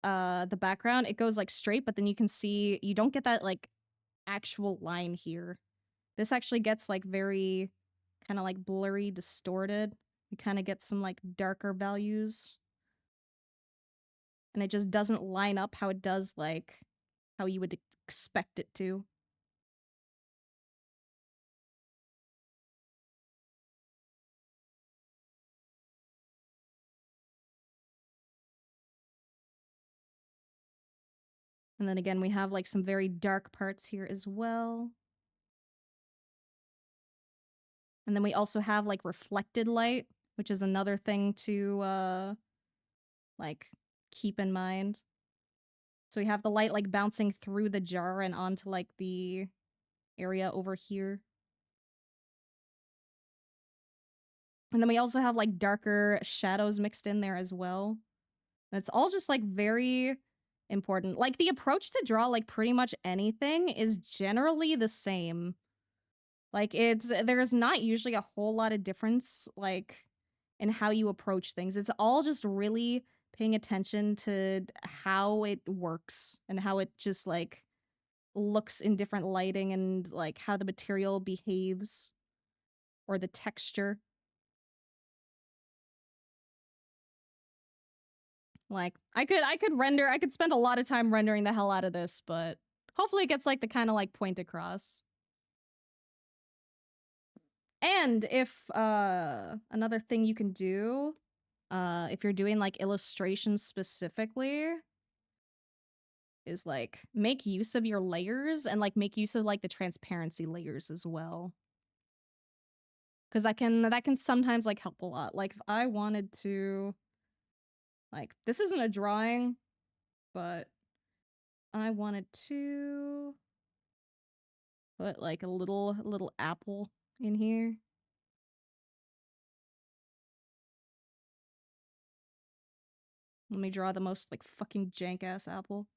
background, it goes like straight, but then you can see you don't get that like actual line here. This actually gets like very kind of like blurry, distorted. You kind of get some like darker values. And it just doesn't line up how it does like how you would expect it to. And then again, we have like some very dark parts here as well. And then we also have like reflected light, which is another thing to like keep in mind. So we have the light like bouncing through the jar and onto like the area over here. And then we also have like darker shadows mixed in there as well. And it's all just like very important. Like the approach to draw like pretty much anything is generally the same. Like there's not usually a whole lot of difference like in how you approach things. It's all just really paying attention to how it works and how it just like looks in different lighting and like how the material behaves or the texture. Like I could spend a lot of time rendering the hell out of this, but hopefully it gets like the kind of like point across. And if another thing you can do, if you're doing like illustrations specifically, is like make use of your layers and like make use of like the transparency layers as well. Cause that can sometimes like help a lot. Like if I wanted to, like this isn't a drawing, but I wanted to put like a little apple in here. Let me draw the most like fucking jank ass apple.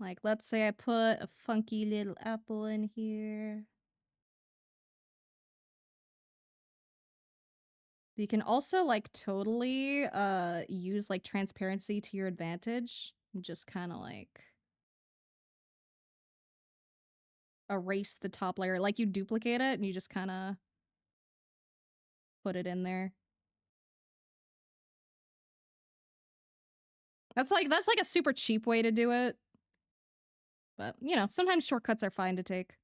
Like let's say I put a funky little apple in here. You can also like totally use like transparency to your advantage and just kind of like erase the top layer. Like you duplicate it and you just kind of put it in there. That's like a super cheap way to do it. But, you know, sometimes shortcuts are fine to take.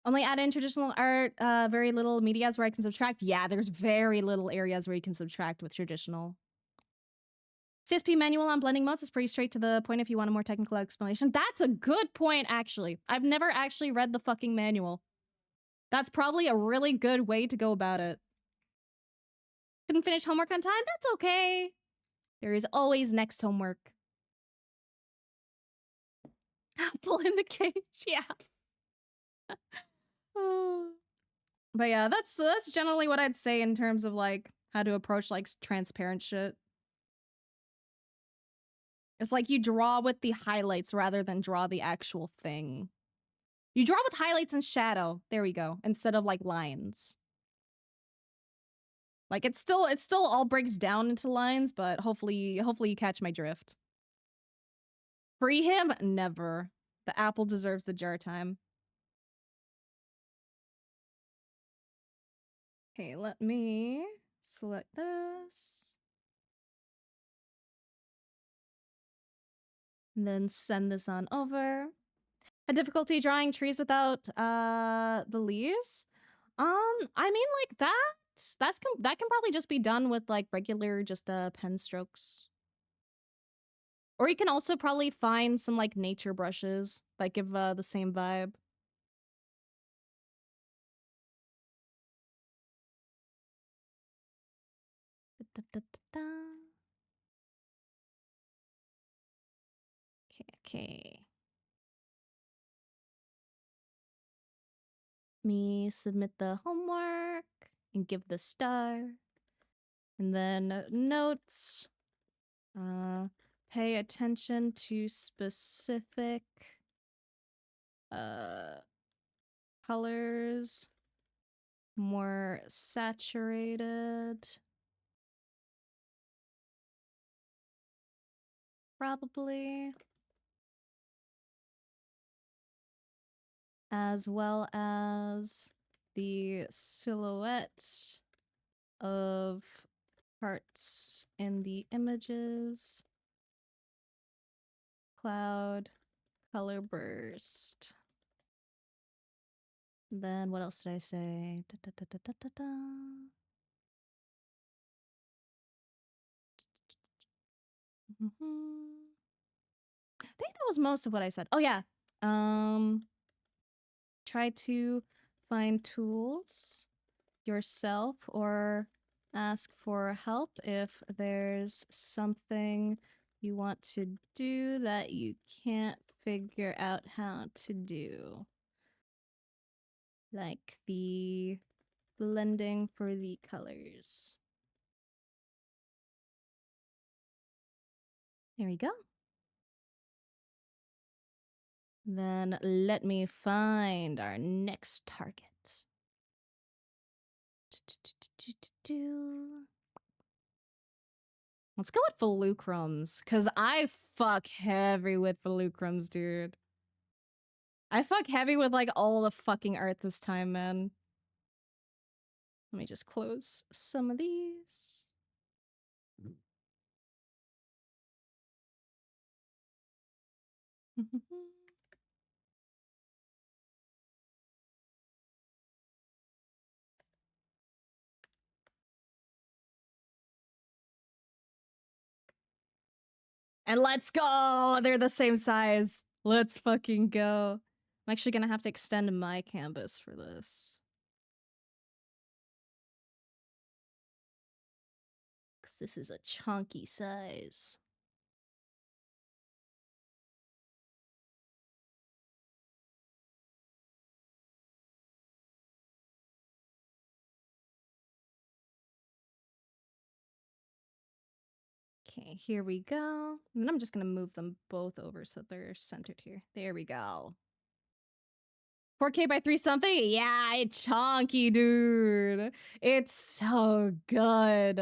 Only add in traditional art, very little medias where I can subtract. Yeah, there's very little areas where you can subtract with traditional. CSP manual on blending modes is pretty straight to the point if you want a more technical explanation. That's a good point, actually. I've never actually read the fucking manual. That's probably a really good way to go about it. Couldn't finish homework on time? That's okay. There is always next homework. Apple in the cage, yeah. But yeah, that's generally what I'd say in terms of like how to approach like transparent shit. It's like you draw with the highlights rather than draw the actual thing. You draw with highlights and shadow. There we go. Instead of like lines. Like it still all breaks down into lines, but hopefully you catch my drift. Free him? Never. The apple deserves the jar time. Okay, let me select this. And then send this on over. A difficulty drawing trees without the leaves? I mean like that can probably just be done with like regular just pen strokes. Or you can also probably find some like nature brushes that give the same vibe. Okay. Me submit the homework and give the star. And then notes. Pay attention to specific colors, more saturated. Probably. As well as the silhouette of parts in the images. Cloud, color burst. Then what else did I say? I think that was most of what I said. Oh yeah. Try to find tools yourself or ask for help if there's something you want to do that you can't figure out how to do. Like the blending for the colors. There we go. Then let me find our next target. Let's go with Volucrums, because I fuck heavy with Volucrums, dude. I fuck heavy with like all the fucking art this time, man. Let me just close some of these. And let's go! They're the same size. Let's fucking go. I'm actually gonna have to extend my canvas for this. Because this is a chunky size. Okay, here we go. And then I'm just gonna move them both over so they're centered here. There we go. 4K by 3 something? Yeah, it's chunky, dude. It's so good.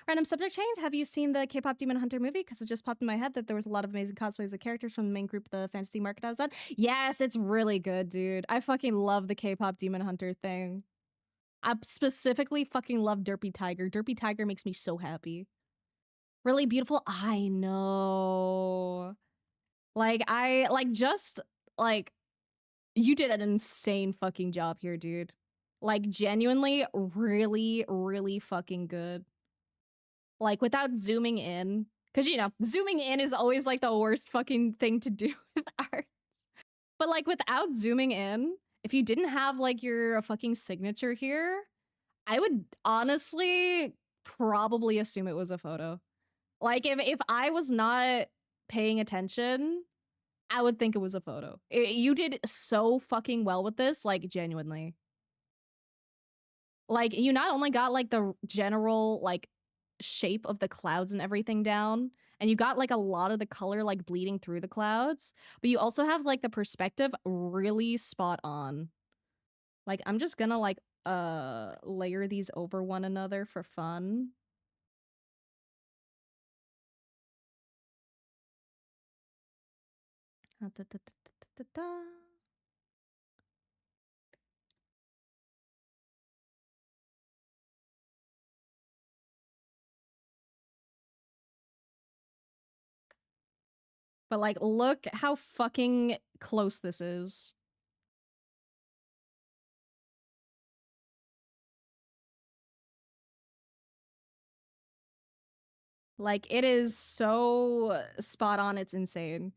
Random subject change. Have you seen the K-pop Demon Hunter movie? Because it just popped in my head that there was a lot of amazing cosplays of characters from the main group, the fantasy market I was at. Yes, it's really good, dude. I fucking love the K-pop Demon Hunter thing. I specifically fucking love Derpy Tiger. Derpy Tiger makes me so happy. Really beautiful. I know. Like, you did an insane fucking job here, dude. Like, genuinely, really, really fucking good. Like, without zooming in. Because, you know, zooming in is always, like, the worst fucking thing to do with art. But, like, without zooming in, if you didn't have, like, your fucking signature here, I would honestly probably assume it was a photo. Like, if I was not paying attention, I would think it was a photo. You did so fucking well with this, like, genuinely. Like, you not only got, like, the general, like, shape of the clouds and everything down, and you got like a lot of the color like bleeding through the clouds, but you also have like the perspective really spot on. Like I'm just gonna like layer these over one another for fun. Da, da, da, da, da, da, da. But like look how fucking close this is. Like it is so spot on, it's insane.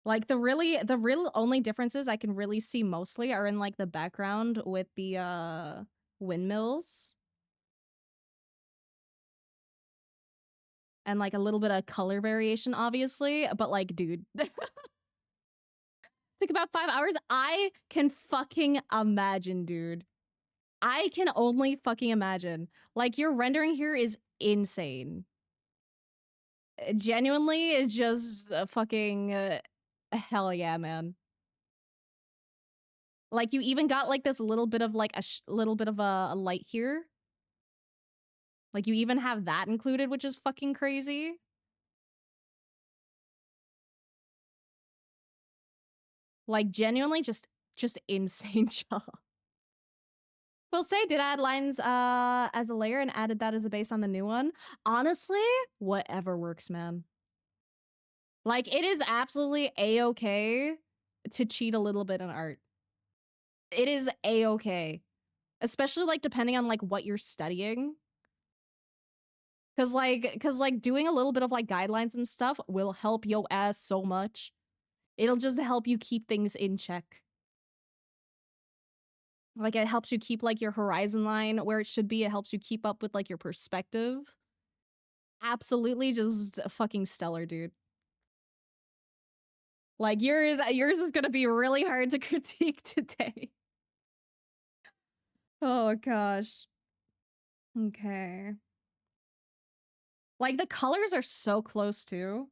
Like the real only differences I can really see mostly are in like the background with the windmills and like a little bit of color variation obviously, but like dude, took about 5 hours. I can fucking imagine, dude. I can only fucking imagine. Like your rendering here is insane. Genuinely, it's just fucking hell yeah, man. Like you even got like this little bit of like a little bit of a light here. Like you even have that included, which is fucking crazy. Like genuinely just insane job. Will say did add lines as a layer and added that as a base on the new one. Honestly, whatever works, man. Like it is absolutely a-okay to cheat a little bit in art. It is a-okay. Especially like depending on like what you're studying. Cause like doing a little bit of like guidelines and stuff will help yo ass so much. It'll just help you keep things in check. Like it helps you keep like your horizon line where it should be. It helps you keep up with like your perspective. Absolutely just fucking stellar, dude. Like yours is gonna be really hard to critique today. Oh gosh. Okay. Like the colors are so close too.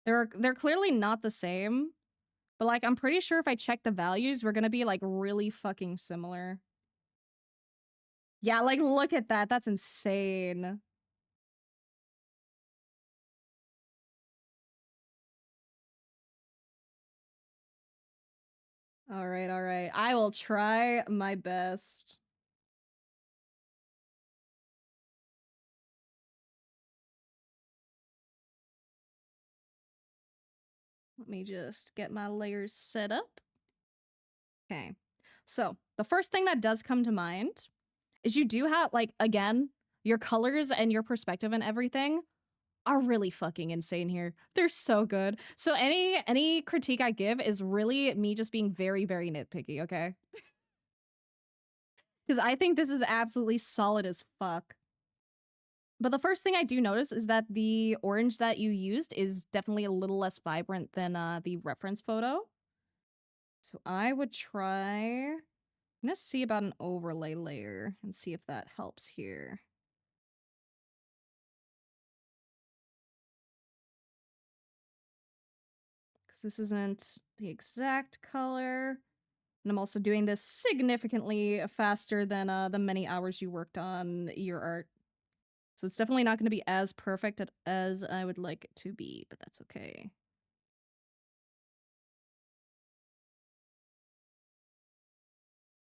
They're clearly not the same, but like I'm pretty sure if I check the values, we're gonna be like really fucking similar. Yeah, like look at that. That's insane. All right, all right. I will try my best. Let me just get my layers set up. Okay. So, the first thing that does come to mind is you do have like again, your colors and your perspective and everything are really fucking insane here. They're so good. So any critique I give is really me just being very very nitpicky, okay? Cuz I think this is absolutely solid as fuck. But the first thing I do notice is that the orange that you used is definitely a little less vibrant than the reference photo. So I would try, I'm gonna see about an overlay layer and see if that helps here. Because this isn't the exact color. And I'm also doing this significantly faster than the many hours you worked on your art. So it's definitely not going to be as perfect as I would like it to be, but that's okay.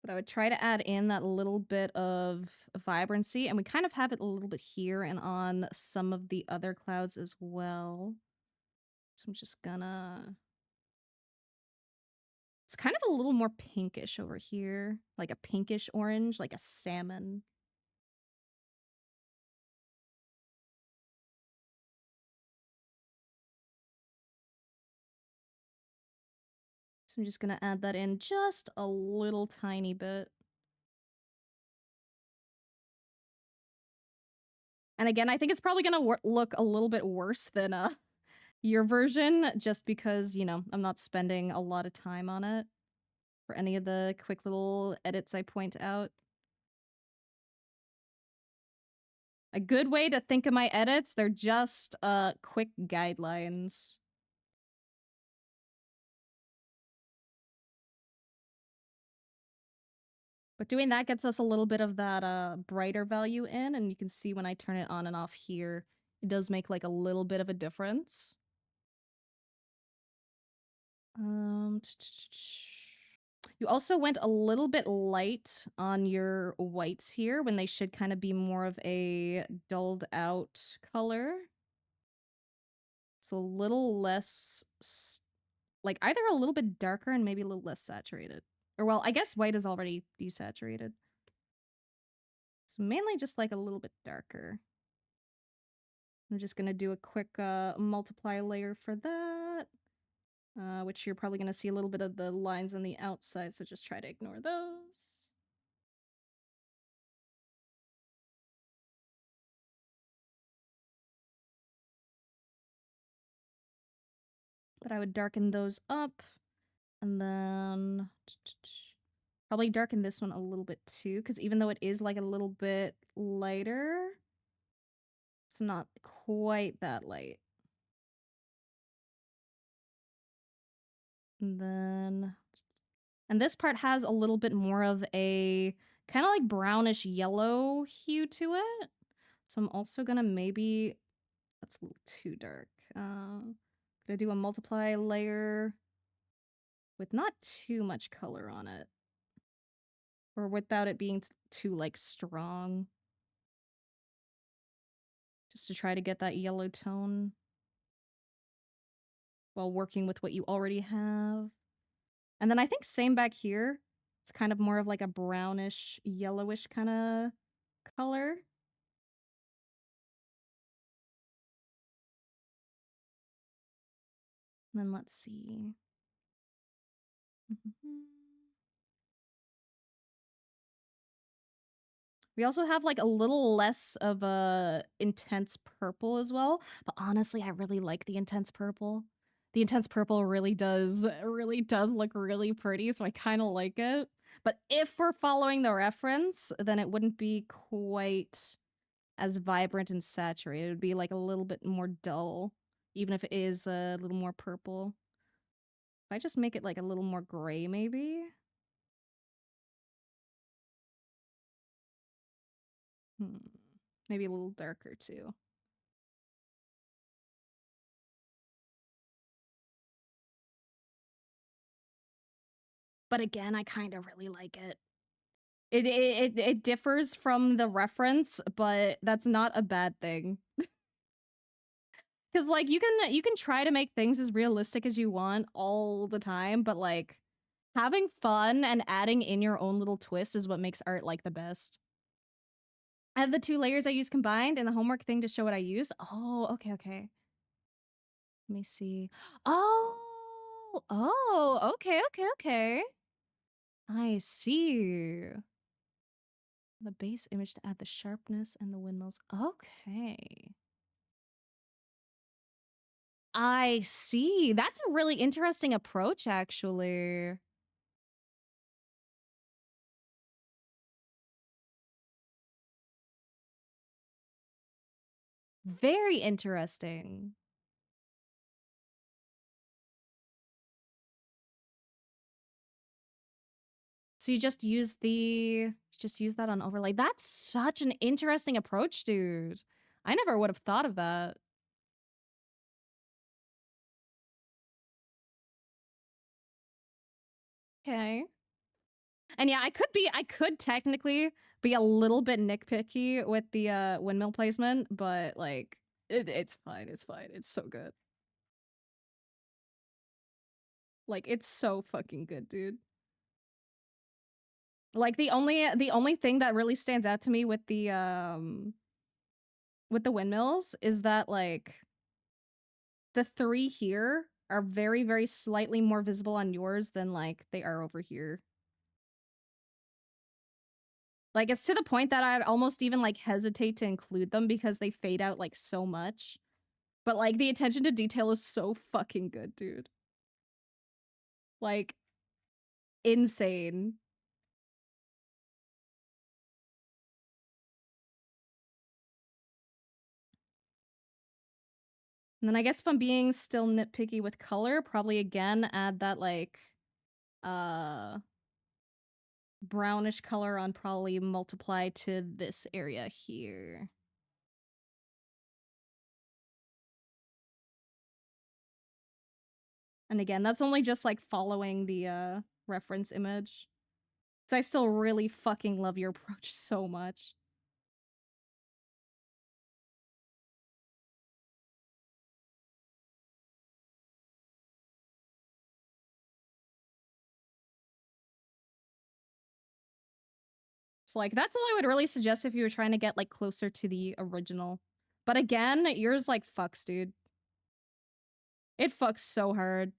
But I would try to add in that little bit of vibrancy, and we kind of have it a little bit here and on some of the other clouds as well. So I'm just gonna... It's kind of a little more pinkish over here, like a pinkish orange, like a salmon. So I'm just gonna add that in just a little tiny bit. And again, I think it's probably gonna look a little bit worse than your version, just because, you know, I'm not spending a lot of time on it for any of the quick little edits I point out. A good way to think of my edits, they're just quick guidelines. But doing that gets us a little bit of that brighter value in, and you can see when I turn it on and off here, it does make like a little bit of a difference. You also went a little bit light on your whites here when they should kind of be more of a dulled out color. So a little less, like either a little bit darker and maybe a little less saturated. Or well, I guess white is already desaturated. So mainly just like a little bit darker. I'm just gonna do a quick multiply layer for that. Which you're probably gonna see a little bit of the lines on the outside, so just try to ignore those. But I would darken those up, and then probably darken this one a little bit too, because even though it is like a little bit lighter, it's not quite that light. And then, and this part has a little bit more of a kind of like brownish yellow hue to it. So I'm also gonna maybe, that's a little too dark. Gonna do a multiply layer with not too much color on it. Or without it being too, like, strong. Just to try to get that yellow tone. While working with what you already have. And then I think same back here. It's kind of more of like a brownish, yellowish kind of color. And then let's see. We also have like a little less of a intense purple as well, but honestly, I really like the intense purple. The intense purple really does look really pretty, so I kind of like it. But if we're following the reference, then it wouldn't be quite as vibrant and saturated. It would be like a little bit more dull, even if it is a little more purple. If I just make it like a little more gray, maybe? Maybe a little darker too. But again, I kind of really like it. It differs from the reference, but that's not a bad thing. Cause like you can try to make things as realistic as you want all the time, but like having fun and adding in your own little twist is what makes art like the best. I have the two layers I use combined and the homework thing to show what I use. Oh, okay. Let me see. Oh, okay. I see. The base image to add the sharpness and the windmills. Okay. I see. That's a really interesting approach, actually. Very interesting. So you just use that on overlay. That's such an interesting approach, dude. I never would have thought of that. Okay. And yeah, I could technically be a little bit nitpicky with the windmill placement, but like it's fine. It's so good. Like it's so fucking good, dude. Like the only thing that really stands out to me with the windmills is that like the three here are very, very slightly more visible on yours than like they are over here. Like it's to the point that I'd almost even like hesitate to include them because they fade out like so much. But like the attention to detail is so fucking good, dude. Like insane. And then I guess if I'm being still nitpicky with color, probably again add that like brownish color on probably multiply to this area here. And again, that's only just like following the reference image. Cause I still really fucking love your approach so much. So like that's all I would really suggest if you were trying to get like closer to the original. But again, yours like fucks, dude. It fucks so hard.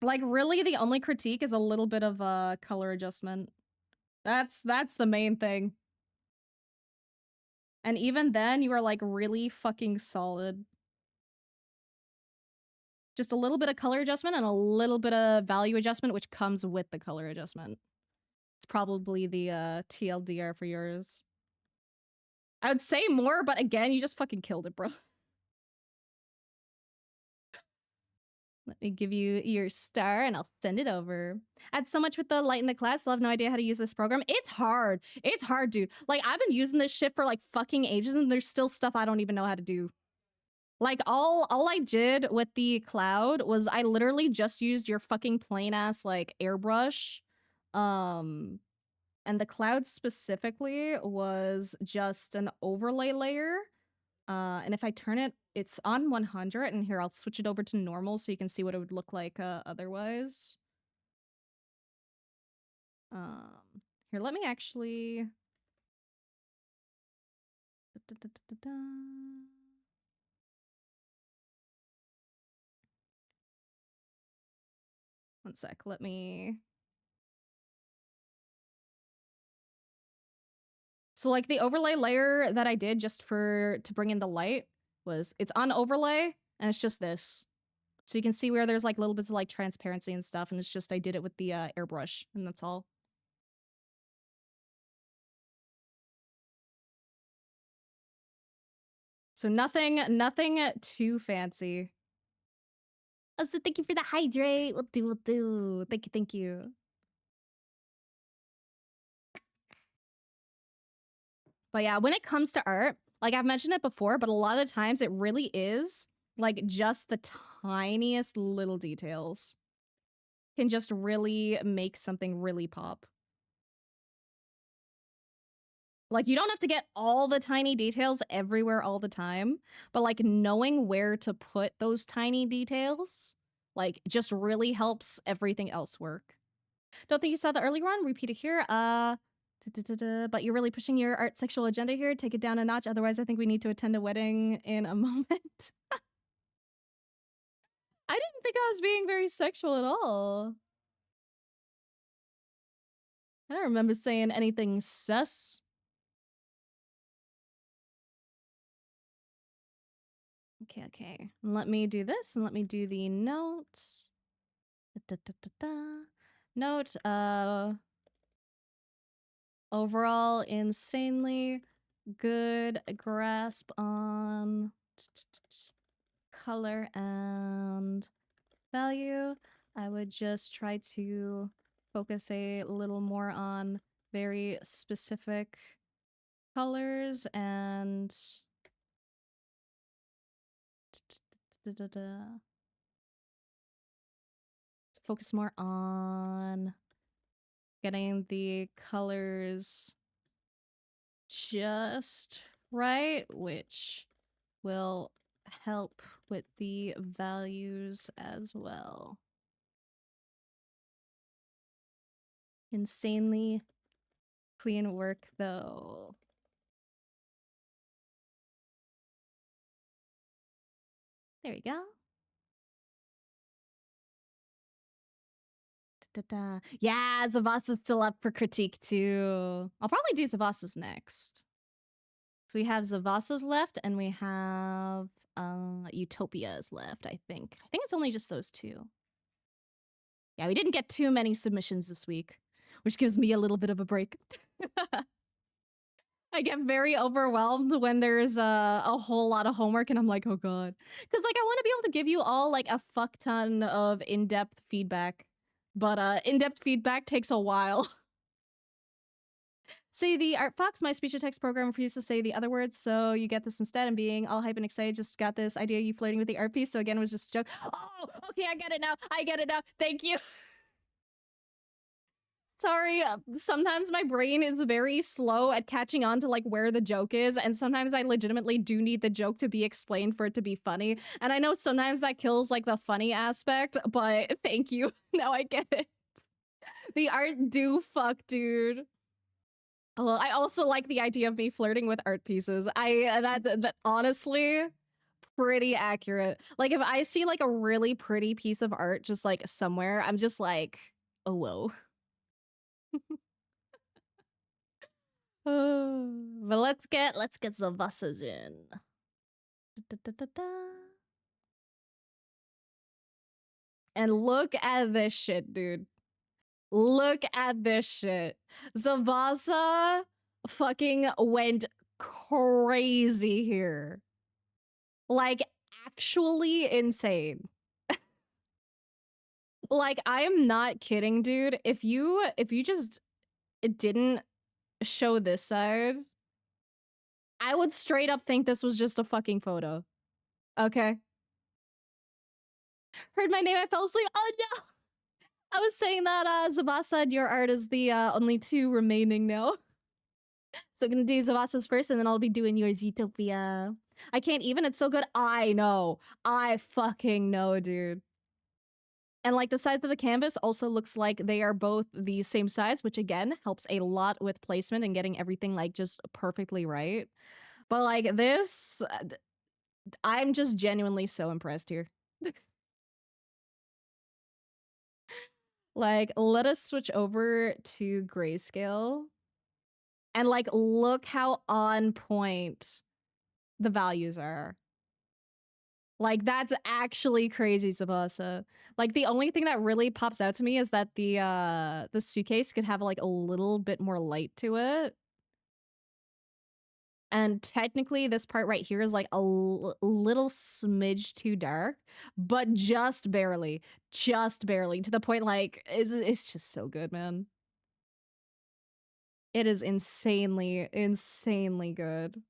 Like really the only critique is a little bit of a color adjustment. That's the main thing. And even then you are like really fucking solid. Just a little bit of color adjustment and a little bit of value adjustment which comes with the color adjustment. It's probably the TLDR for yours. I would say more, but again, you just fucking killed it, bro. Let me give you your star and I'll send it over. I had so much with the light in the class. Still have no idea how to use this program. It's hard. It's hard, dude. Like, I've been using this shit for like fucking ages and there's still stuff I don't even know how to do. Like, all I did with the cloud was I literally just used your fucking plain ass like airbrush. And the cloud specifically was just an overlay layer. And if I turn it, it's on 100, and here, I'll switch it over to normal so you can see what it would look like otherwise. Here, let me actually... One sec, let me... So like the overlay layer that I did just to bring in the light was, it's on overlay and it's just this. So you can see where there's like little bits of like transparency and stuff, and it's just I did it with the airbrush and that's all. So nothing too fancy. Oh, so thank you for the hydrate. We'll do. Thank you. But yeah, when it comes to art, like I've mentioned it before, but a lot of the times it really is like just the tiniest little details can just really make something really pop. Like you don't have to get all the tiny details everywhere all the time, but like knowing where to put those tiny details, like just really helps everything else work. Don't think you saw the early run? Repeat it here. But you're really pushing your art sexual agenda here. Take it down a notch. Otherwise, I think we need to attend a wedding in a moment. I didn't think I was being very sexual at all. I don't remember saying anything sus. Okay. Let me do this and let me do the note. Note, overall insanely good grasp on color and value. I would just try to focus a little more on very specific colors and focus more on getting the colors just right, which will help with the values as well. Insanely clean work, though. There we go. Yeah, Zavassa's still up for critique, too. I'll probably do Zavassa's next. So we have Zavassa's left, and we have Utopia's left, I think. I think it's only just those two. Yeah, we didn't get too many submissions this week, which gives me a little bit of a break. I get very overwhelmed when there's a whole lot of homework and I'm like, oh god. Because like I want to be able to give you all like a fuck ton of in-depth feedback. But in-depth feedback takes a while. Say the Art Fox, my speech to text program refused to say the other words, so you get this instead. And being all hype and excited, just got this idea you flirting with the art piece. So again, it was just a joke. Oh, okay, I get it now. I get it now. Thank you. Sorry, sometimes my brain is very slow at catching on to like where the joke is, and sometimes I legitimately do need the joke to be explained for it to be funny. And I know sometimes that kills like the funny aspect, but thank you. Now I get it. The art do fuck, dude. Well, I also like the idea of me flirting with art pieces. That honestly pretty accurate. Like if I see like a really pretty piece of art just like somewhere, I'm just like, oh whoa. But let's get Zavasas in. And look at this shit, dude. Look at this shit. Zavasa fucking went crazy here. Like, actually insane. Like, I am not kidding, dude. If you just didn't show this side, I would straight up think this was just a fucking photo. Okay? Heard my name, I fell asleep. Oh no! I was saying that Zavasa, your art is the only two remaining now. So I'm gonna do Zavasa's first, and then I'll be doing yours, Utopia. I can't even, it's so good. I know. I fucking know, dude. And like the size of the canvas also looks like they are both the same size, which again helps a lot with placement and getting everything like just perfectly right. But like this, I'm just genuinely so impressed here. Like, let us switch over to grayscale. And like, look how on point the values are. Like, that's actually crazy, Tsubasa. Like, the only thing that really pops out to me is that the suitcase could have like a little bit more light to it. And technically, this part right here is like a little smidge too dark, but just barely, to the point like it's just so good, man. It is insanely, insanely good.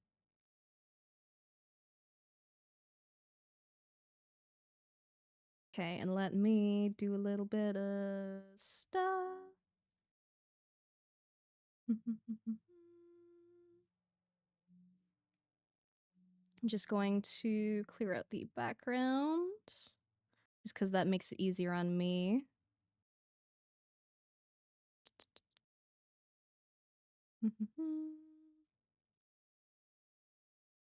Okay, and let me do a little bit of stuff. I'm just going to clear out the background, just because that makes it easier on me.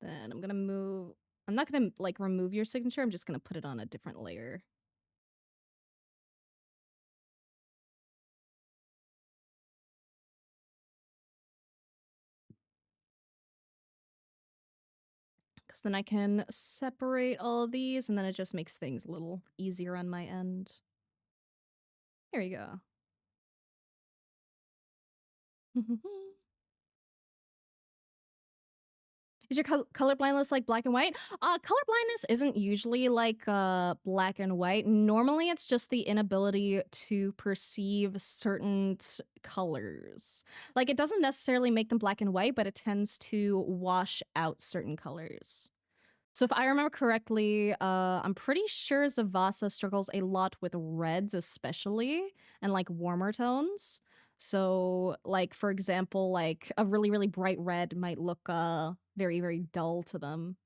Then I'm gonna move, I'm not gonna like remove your signature, I'm just gonna put it on a different layer. Because then I can separate all of these, and then it just makes things a little easier on my end. Here we go. Is your color blindness like black and white? Color blindness isn't usually like black and white. Normally it's just the inability to perceive certain colors. Like it doesn't necessarily make them black and white, but it tends to wash out certain colors. So if I remember correctly, I'm pretty sure Zavasa struggles a lot with reds especially, and like warmer tones. So like for example, like a really, really bright red might look very, very dull to them.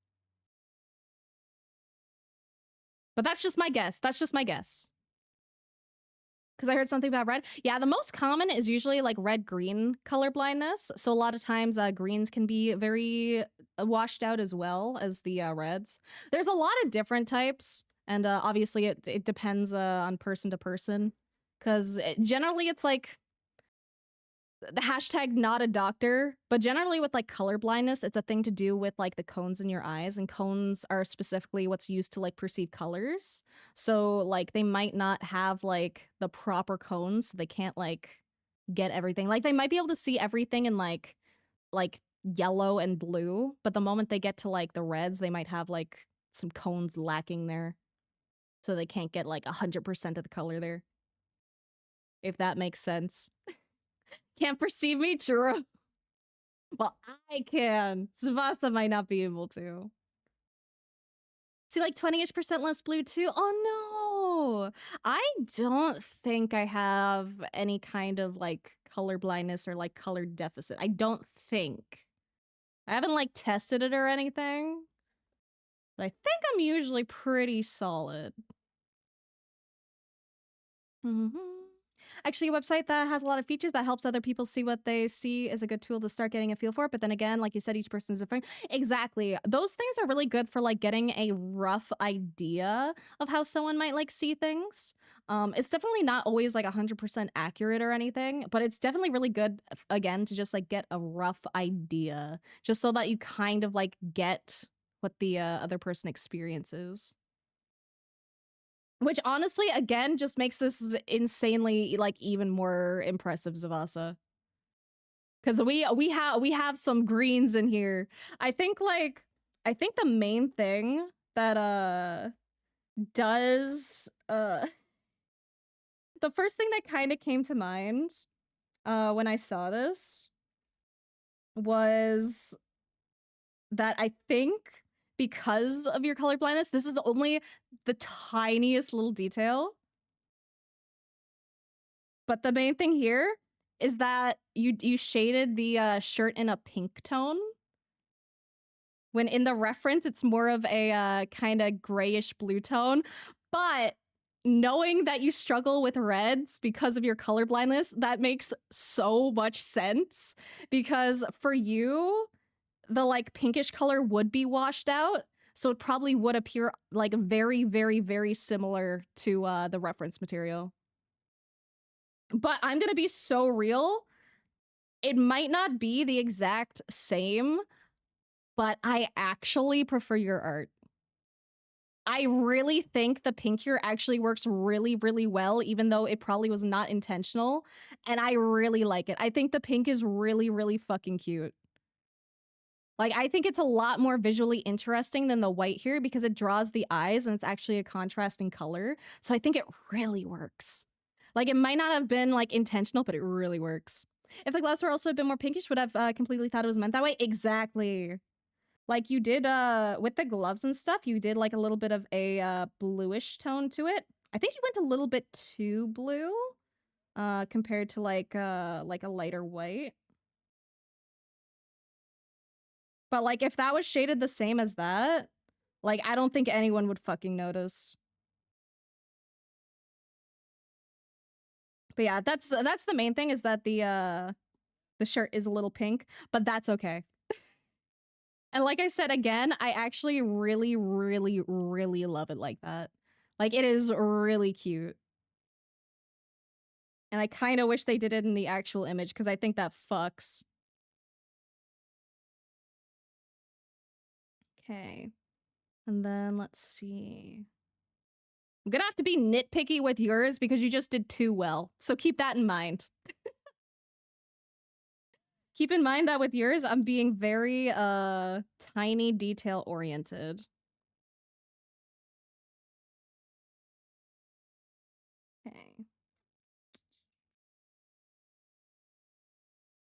But that's just my guess. That's just my guess. Because I heard something about red. Yeah, the most common is usually like red-green color blindness. So a lot of times greens can be very washed out as well as the reds. There's a lot of different types. And obviously it depends on person to person. Because generally it's like the hashtag not a doctor, but generally with like color blindness, it's a thing to do with like the cones in your eyes, and cones are specifically what's used to like perceive colors. So like they might not have like the proper cones, so they can't like get everything. Like they might be able to see everything in like yellow and blue, but the moment they get to like the reds, they might have like some cones lacking there. So they can't get like 100% of the color there. If that makes sense. Can't perceive me, Churro? Well, I can. Savasa might not be able to. See, like 20-ish% less blue too? Oh no! I don't think I have any kind of like color blindness or like color deficit. I don't think. I haven't like tested it or anything. But I think I'm usually pretty solid. Actually, a website that has a lot of features that helps other people see what they see is a good tool to start getting a feel for it. But then again, like you said, each person is different. Exactly. Those things are really good for like getting a rough idea of how someone might like see things. It's definitely not always like 100% accurate or anything, but it's definitely really good, again, to just like get a rough idea, just so that you kind of like get what the other person experiences. Which honestly, again, just makes this insanely like even more impressive, Zavasa. Because we have some greens in here. I think the main thing that does the first thing that kind of came to mind when I saw this was that I think because of your color blindness, this is only the tiniest little detail. But the main thing here is that you shaded the shirt in a pink tone. When in the reference, it's more of a kind of grayish blue tone. But knowing that you struggle with reds because of your color blindness, that makes so much sense. Because for you, the like pinkish color would be washed out. So it probably would appear like very, very, very similar to the reference material. But I'm gonna be so real. It might not be the exact same, but I actually prefer your art. I really think the pink here actually works really, really well, even though it probably was not intentional. And I really like it. I think the pink is really, really fucking cute. Like, I think it's a lot more visually interesting than the white here because it draws the eyes and it's actually a contrasting color. So I think it really works. Like, it might not have been, like, intentional, but it really works. If the gloves were also a bit more pinkish, would have completely thought it was meant that way. Exactly. Like, you did, with the gloves and stuff, you did, like, a little bit of a bluish tone to it. I think you went a little bit too blue, compared to, like a lighter white. But, like, if that was shaded the same as that, like, I don't think anyone would fucking notice. But yeah, that's the main thing is that the shirt is a little pink, but that's okay. And like I said again, I actually really, really, really love it like that. Like, it is really cute. And I kind of wish they did it in the actual image because I think that fucks. Okay. And then let's see. I'm gonna have to be nitpicky with yours because you just did too well. So keep that in mind. Keep in mind that with yours, I'm being very tiny detail oriented. Okay.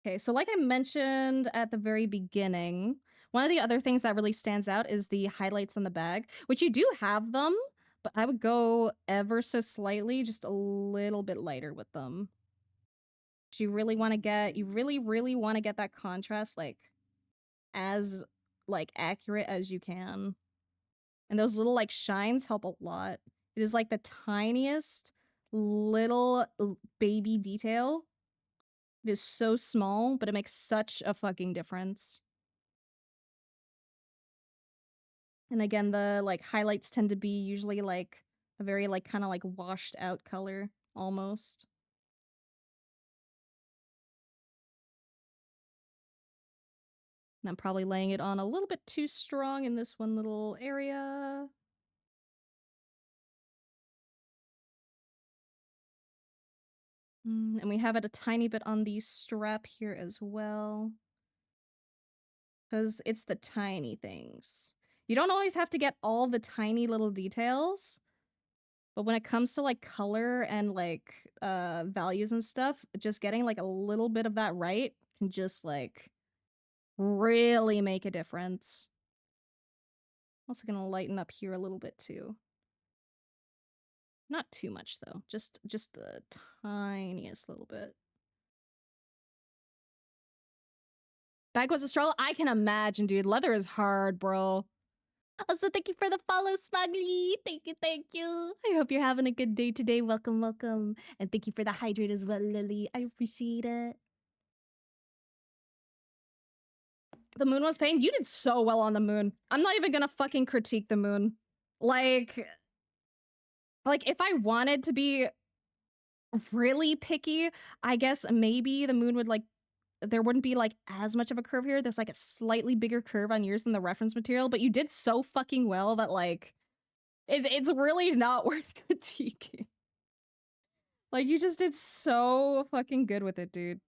Okay, so like I mentioned at the very beginning, one of the other things that really stands out is the highlights on the bag, which you do have them, but I would go ever so slightly, just a little bit lighter with them. Do you really want to get, you really, really want to get that contrast, like, as, like, accurate as you can. And those little, like, shines help a lot. It is, like, the tiniest little baby detail. It is so small, but it makes such a fucking difference. And again, the, like, highlights tend to be usually, like, a very, like, kind of, like, washed out color, almost. And I'm probably laying it on a little bit too strong in this one little area. And we have it a tiny bit on the strap here as well. 'Cause it's the tiny things. You don't always have to get all the tiny little details, but when it comes to, like, color and, like, values and stuff, just getting, like, a little bit of that right can just, like, really make a difference. Also gonna lighten up here a little bit too. Not too much though, just the tiniest little bit. Bag was a stroll? I can imagine, dude. Leather is hard, bro. Also, thank you for the follow, Smugly. Thank you, thank you. I hope you're having a good day today. Welcome, welcome. And thank you for the hydrate as well, Lily. I appreciate it. The moon was paying. You did so well on the moon. I'm not even gonna fucking critique the moon. Like, if I wanted to be really picky, I guess maybe the moon would like there wouldn't be like as much of a curve here. There's like a slightly bigger curve on yours than the reference material, but you did so fucking well that like it's really not worth critiquing. Like you just did so fucking good with it, dude.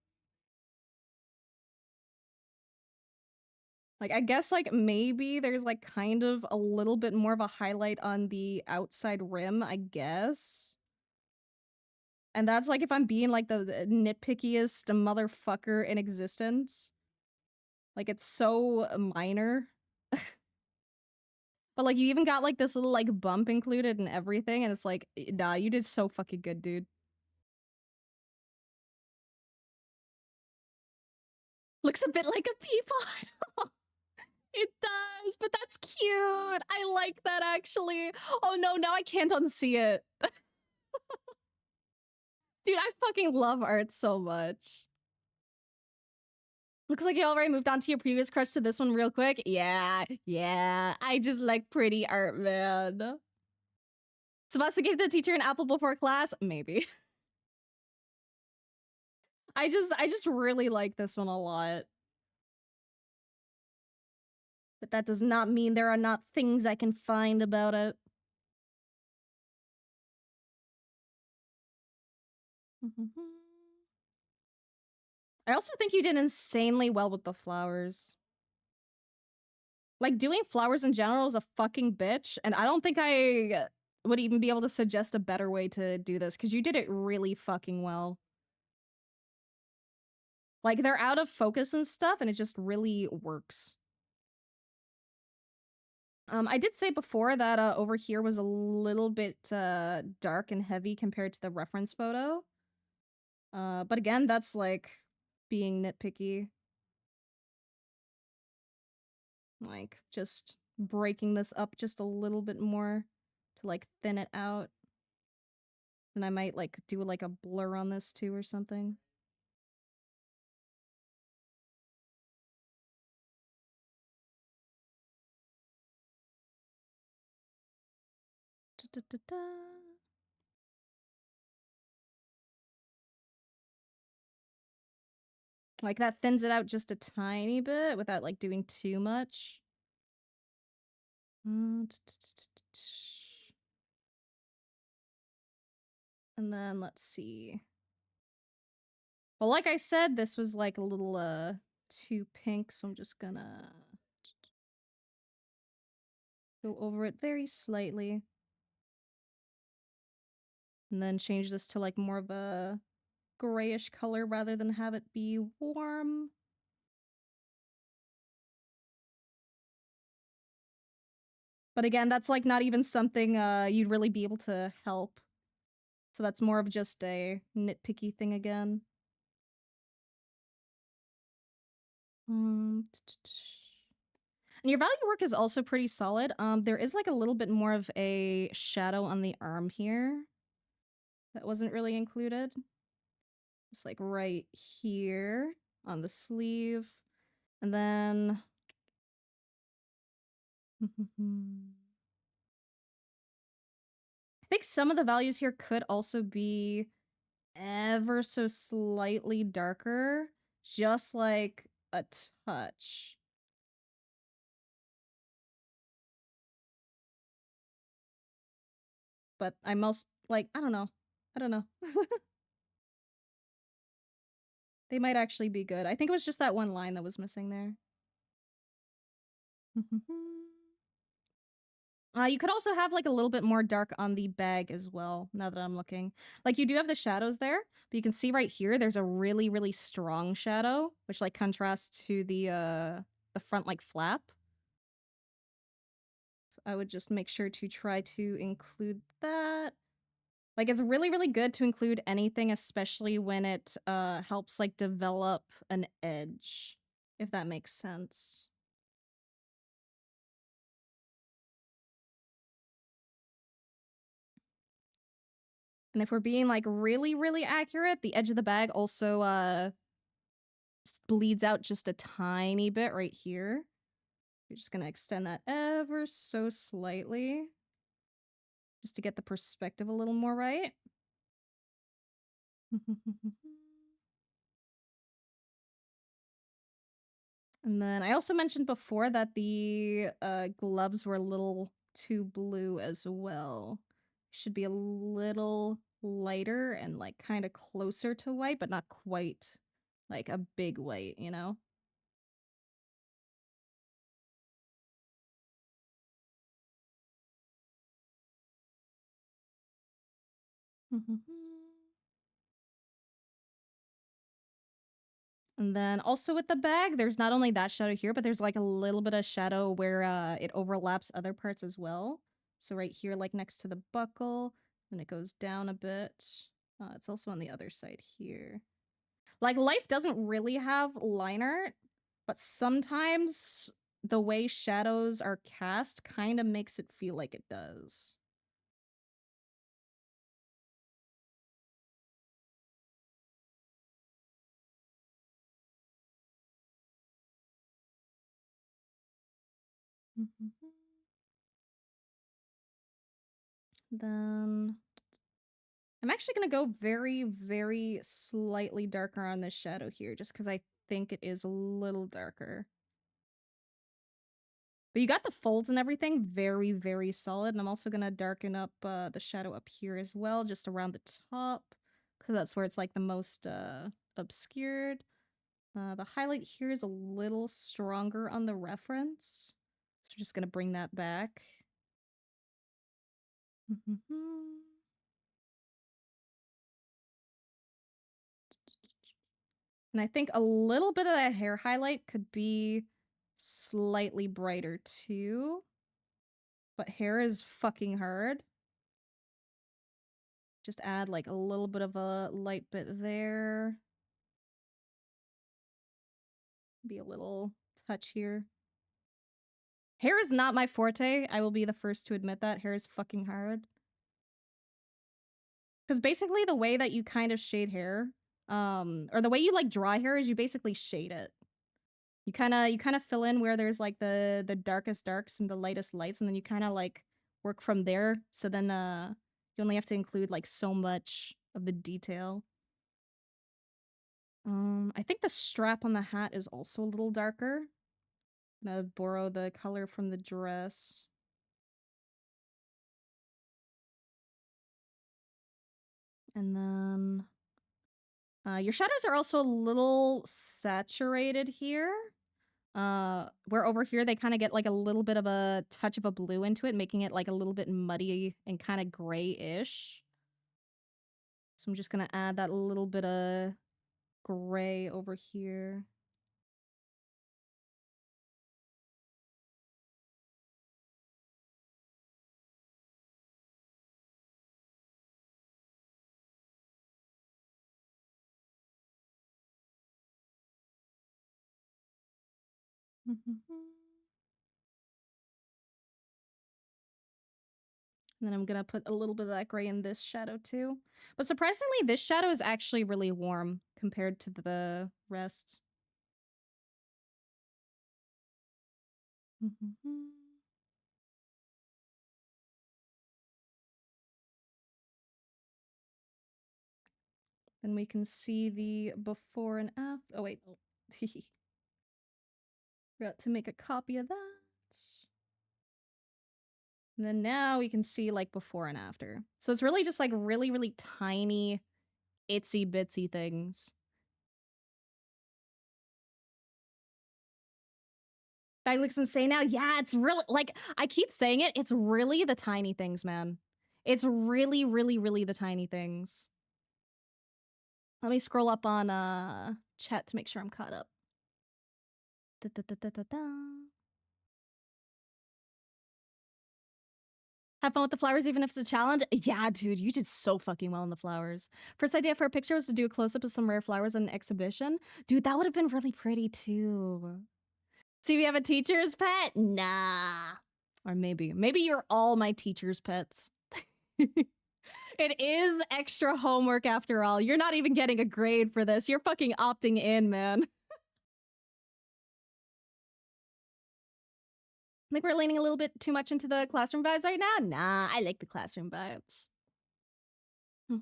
Like I guess like maybe there's like kind of a little bit more of a highlight on the outside rim, I guess. And that's like if I'm being like the nitpickiest motherfucker in existence. Like it's so minor. But like you even got like this little like bump included and everything, and it's like, nah, you did so fucking good, dude. Looks a bit like a peapod. It does, but that's cute. I like that actually. Oh no, now I can't unsee it. Dude, I fucking love art so much. Looks like you already moved on to your previous crush to this one real quick. Yeah, yeah. I just like pretty art, man. Sebasta gave the teacher an apple before class? Maybe. I just really like this one a lot. But that does not mean there are not things I can find about it. I also think you did insanely well with the flowers. Like, doing flowers in general is a fucking bitch, and I don't think I would even be able to suggest a better way to do this, because you did it really fucking well. Like, they're out of focus and stuff, and it just really works. I did say before that over here was a little bit dark and heavy compared to the reference photo. But again, that's like being nitpicky. Like just breaking this up just a little bit more to like thin it out. And I might like do like a blur on this too or something. Da, da, da, da. Like that thins it out just a tiny bit without like doing too much. And then let's see. Well, like I said, this was like a little too pink, so I'm just gonna go over it very slightly. And then change this to like more of a grayish color rather than have it be warm. But again, that's like not even something you'd really be able to help. So that's more of just a nitpicky thing again. And your value work is also pretty solid. There is like a little bit more of a shadow on the arm here that wasn't really included. Just like right here on the sleeve. And then I think some of the values here could also be ever so slightly darker, just like a touch. But I most like, I don't know. I don't know. They might actually be good. I think it was just that one line that was missing there. You could also have like a little bit more dark on the bag as well, now that I'm looking. Like you do have the shadows there, but you can see right here there's a really, really strong shadow, which like contrasts to the front like flap. So I would just make sure to try to include that. Like it's really, really good to include anything, especially when it helps like develop an edge, if that makes sense. And if we're being like really, really accurate, the edge of the bag also bleeds out just a tiny bit right here. You're just gonna extend that ever so slightly just to get the perspective a little more right. And then I also mentioned before that the gloves were a little too blue as well. Should be a little lighter and like kind of closer to white, but not quite like a big white, you know? And then also with the bag, there's not only that shadow here, but there's like a little bit of shadow where it overlaps other parts as well. So right here, like next to the buckle, then it goes down a bit. It's also on the other side here. Like Life doesn't really have line art, but sometimes the way shadows are cast kind of makes it feel like it does. Then I'm actually going to go very, very slightly darker on this shadow here, just because I think it is a little darker. But you got the folds and everything very, very solid. And I'm also going to darken up the shadow up here as well, just around the top, because that's where it's like the most obscured. The highlight here is a little stronger on the reference. So we're just going to bring that back. And I think a little bit of that hair highlight could be slightly brighter too. But hair is fucking hard. Just add like a little bit of a light bit there. Be a little touch here. Hair is not my forte. I will be the first to admit that. Hair is fucking hard. Because basically the way that you kind of shade hair, or the way you like dry hair is you basically shade it. You kind of fill in where there's like the darkest darks and the lightest lights, and then you kind of like work from there. So then you only have to include like so much of the detail. I think the strap on the hat is also a little darker. I'm gonna borrow the color from the dress. And then your shadows are also a little saturated here. Where over here they kind of get like a little bit of a touch of a blue into it, making it like a little bit muddy and kind of gray-ish. So I'm just gonna add that little bit of gray over here. And then I'm gonna put a little bit of that gray in this shadow too. But surprisingly, this shadow is actually really warm compared to the rest. Then we can see the before and after. Oh wait, forgot to make a copy of that. And then now we can see like before and after. So it's really just like really, really tiny, itsy bitsy things. That looks insane now. Yeah, it's really like I keep saying it. It's really the tiny things, man. It's really, really, really the tiny things. Let me scroll up on chat to make sure I'm caught up. Da, da, da, da, da, da. Have fun with the flowers, even if it's a challenge. Yeah, dude, you did so fucking well in the flowers. First idea for a picture was to do a close up of some rare flowers in an exhibition. Dude, that would have been really pretty too. See, we have a teacher's pet? Nah. Or maybe you're all my teacher's pets. It is extra homework after all. You're not even getting a grade for this. You're fucking opting in, man. I think we're leaning a little bit too much into the classroom vibes right now. Nah, I like the classroom vibes. With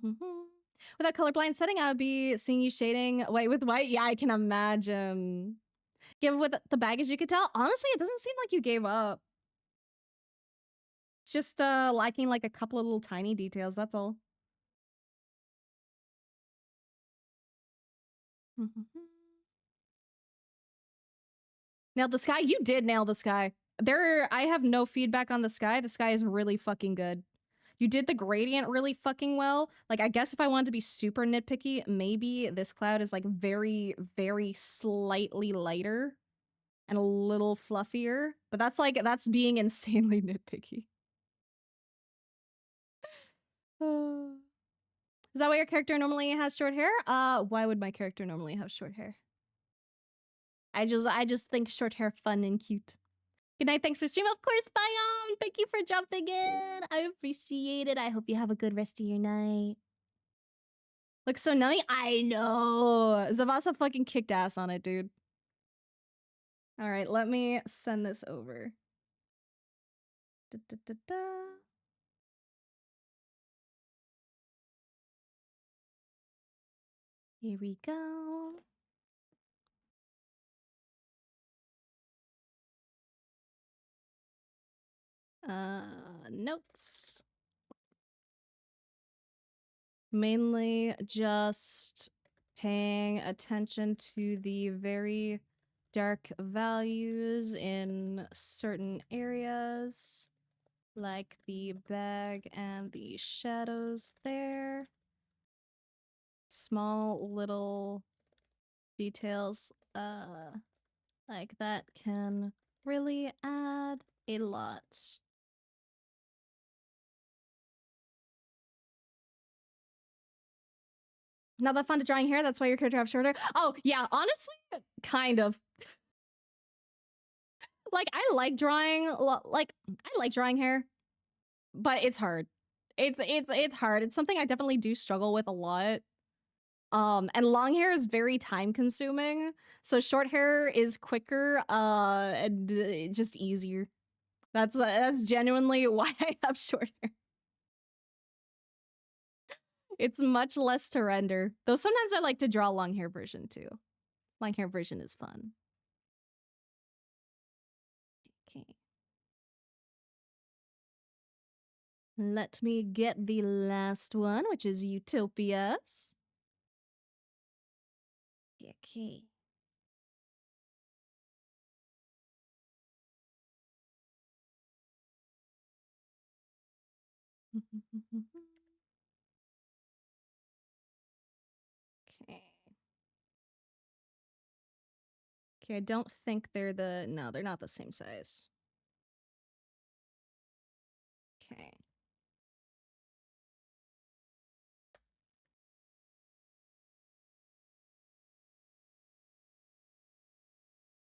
that colorblind setting, I would be seeing you shading white with white. Yeah, I can imagine. Given with the baggage you could tell, honestly, it doesn't seem like you gave up. It's just lacking like a couple of little tiny details, that's all. Nailed the sky? You did nail the sky. I have no feedback on the sky. The sky is really fucking good. You did the gradient really fucking well. Like, I guess if I wanted to be super nitpicky, maybe this cloud is like very, very slightly lighter and a little fluffier. But that's being insanely nitpicky. Is that why your character normally has short hair? Why would my character normally have short hair? I just think short hair fun and cute. Good night, thanks for stream. Of course, Biome. Thank you for jumping in. I appreciate it. I hope you have a good rest of your night. Looks so nummy. I know. Zavasa fucking kicked ass on it, dude. All right, let me send this over. Da, da, da, da. Here we go. Notes. Mainly just paying attention to the very dark values in certain areas, like the bag and the shadows there. Small little details like that can really add a lot. Not that fun to drawing hair, that's why your character have shorter. Oh, yeah, honestly, kind of. Like, I like drawing hair, but it's hard. It's hard. It's something I definitely do struggle with a lot. And long hair is very time consuming, so short hair is quicker and just easier. That's genuinely why I have short hair. It's much less to render. Though sometimes I like to draw long hair version too. Long hair version is fun. Okay. Let me get the last one, which is Utopias. Okay. Okay. Okay, I don't think they're no, they're not the same size. Okay.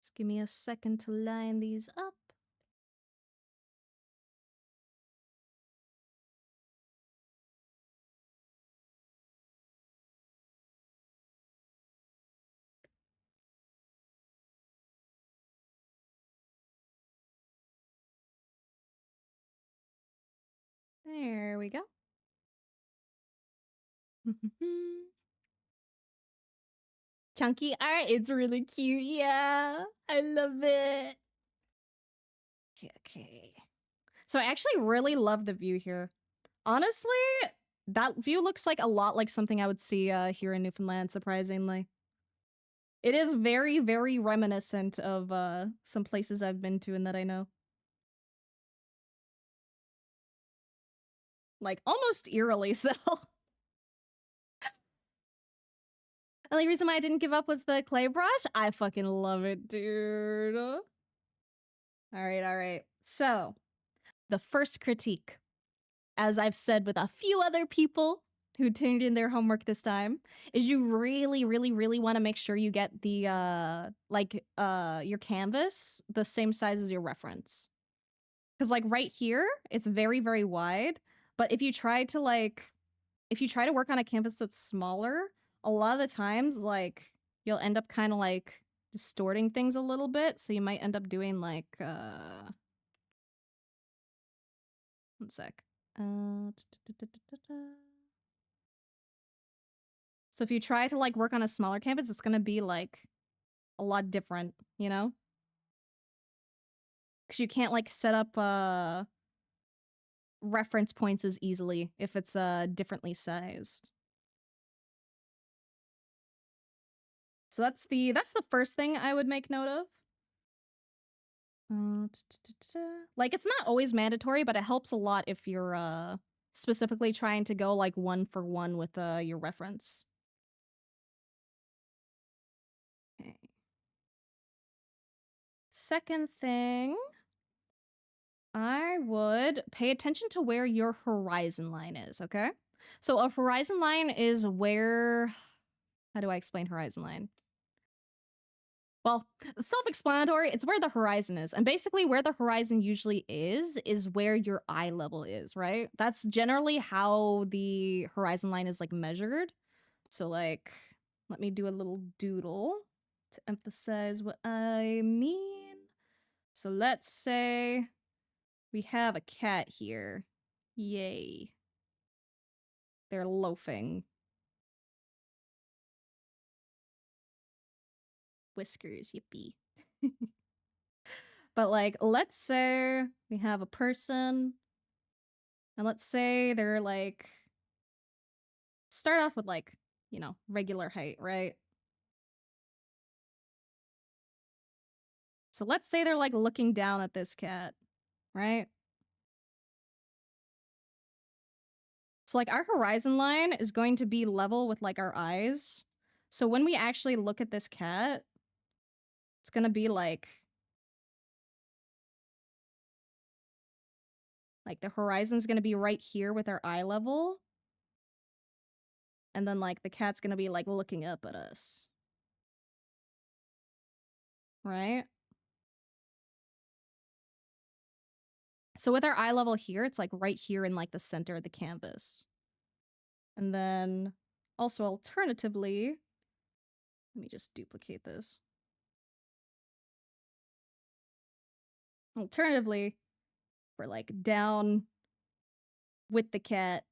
Just give me a second to line these up. There we go. Chunky art, it's really cute. Yeah, I love it. Okay. So I actually really love the view here. Honestly, that view looks like a lot like something I would see here in Newfoundland, surprisingly. It is very, very reminiscent of some places I've been to and that I know. Like almost eerily so. Only reason why I didn't give up was the clay brush. I fucking love it, dude. All right, all right. So, the first critique, as I've said with a few other people who turned in their homework this time, is you really, really, really want to make sure you get the your canvas the same size as your reference. Because like right here, it's very, very wide. But if you try to work on a canvas that's smaller, a lot of the times like you'll end up kind of like distorting things a little bit. So you might end up doing like one sec. So if you try to like work on a smaller canvas, it's gonna be like a lot different, you know? Because you can't like set up reference points as easily if it's differently sized. So that's the first thing I would make note of. Like it's not always mandatory, but it helps a lot if you're specifically trying to go like one for one with your reference. Okay. Second thing, I would pay attention to where your horizon line is, okay? So a horizon line is where how do I explain horizon line? Well, self-explanatory, it's where the horizon is. And basically where the horizon usually is where your eye level is, right? That's generally how the horizon line is like measured. So like, let me do a little doodle to emphasize what I mean. So let's say we have a cat here. Yay. They're loafing. Whiskers, yippee. But like, let's say we have a person, and let's say they're like, start off with like, regular height, right? So let's say they're like looking down at this cat, right? So like our horizon line is going to be level with like our eyes. So when we actually look at this cat, it's gonna be like the horizon's gonna be right here with our eye level. And then like the cat's gonna be like looking up at us. Right? So with our eye level here, it's like right here in like the center of the canvas. And then also alternatively, let me just duplicate this. Alternatively, we're like down with the cat.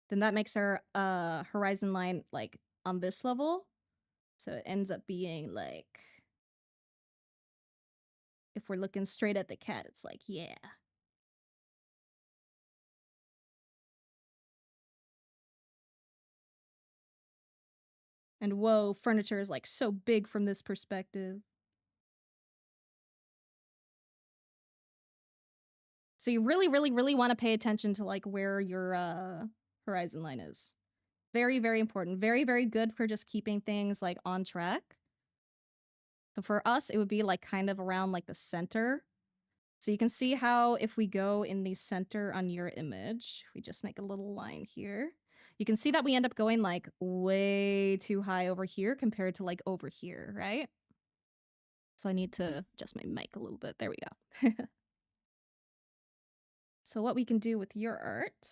Then that makes our horizon line like on this level. So it ends up being like, if we're looking straight at the cat, it's like, yeah. And whoa, furniture is like so big from this perspective. So you really, really, really want to pay attention to like where your horizon line is. Very, very important. Very, very good for just keeping things like on track. So for us, it would be like kind of around like the center. So you can see how if we go in the center on your image, we just make a little line here. You can see that we end up going like way too high over here compared to like over here, right? So I need to adjust my mic a little bit. There we go. So what we can do with your art.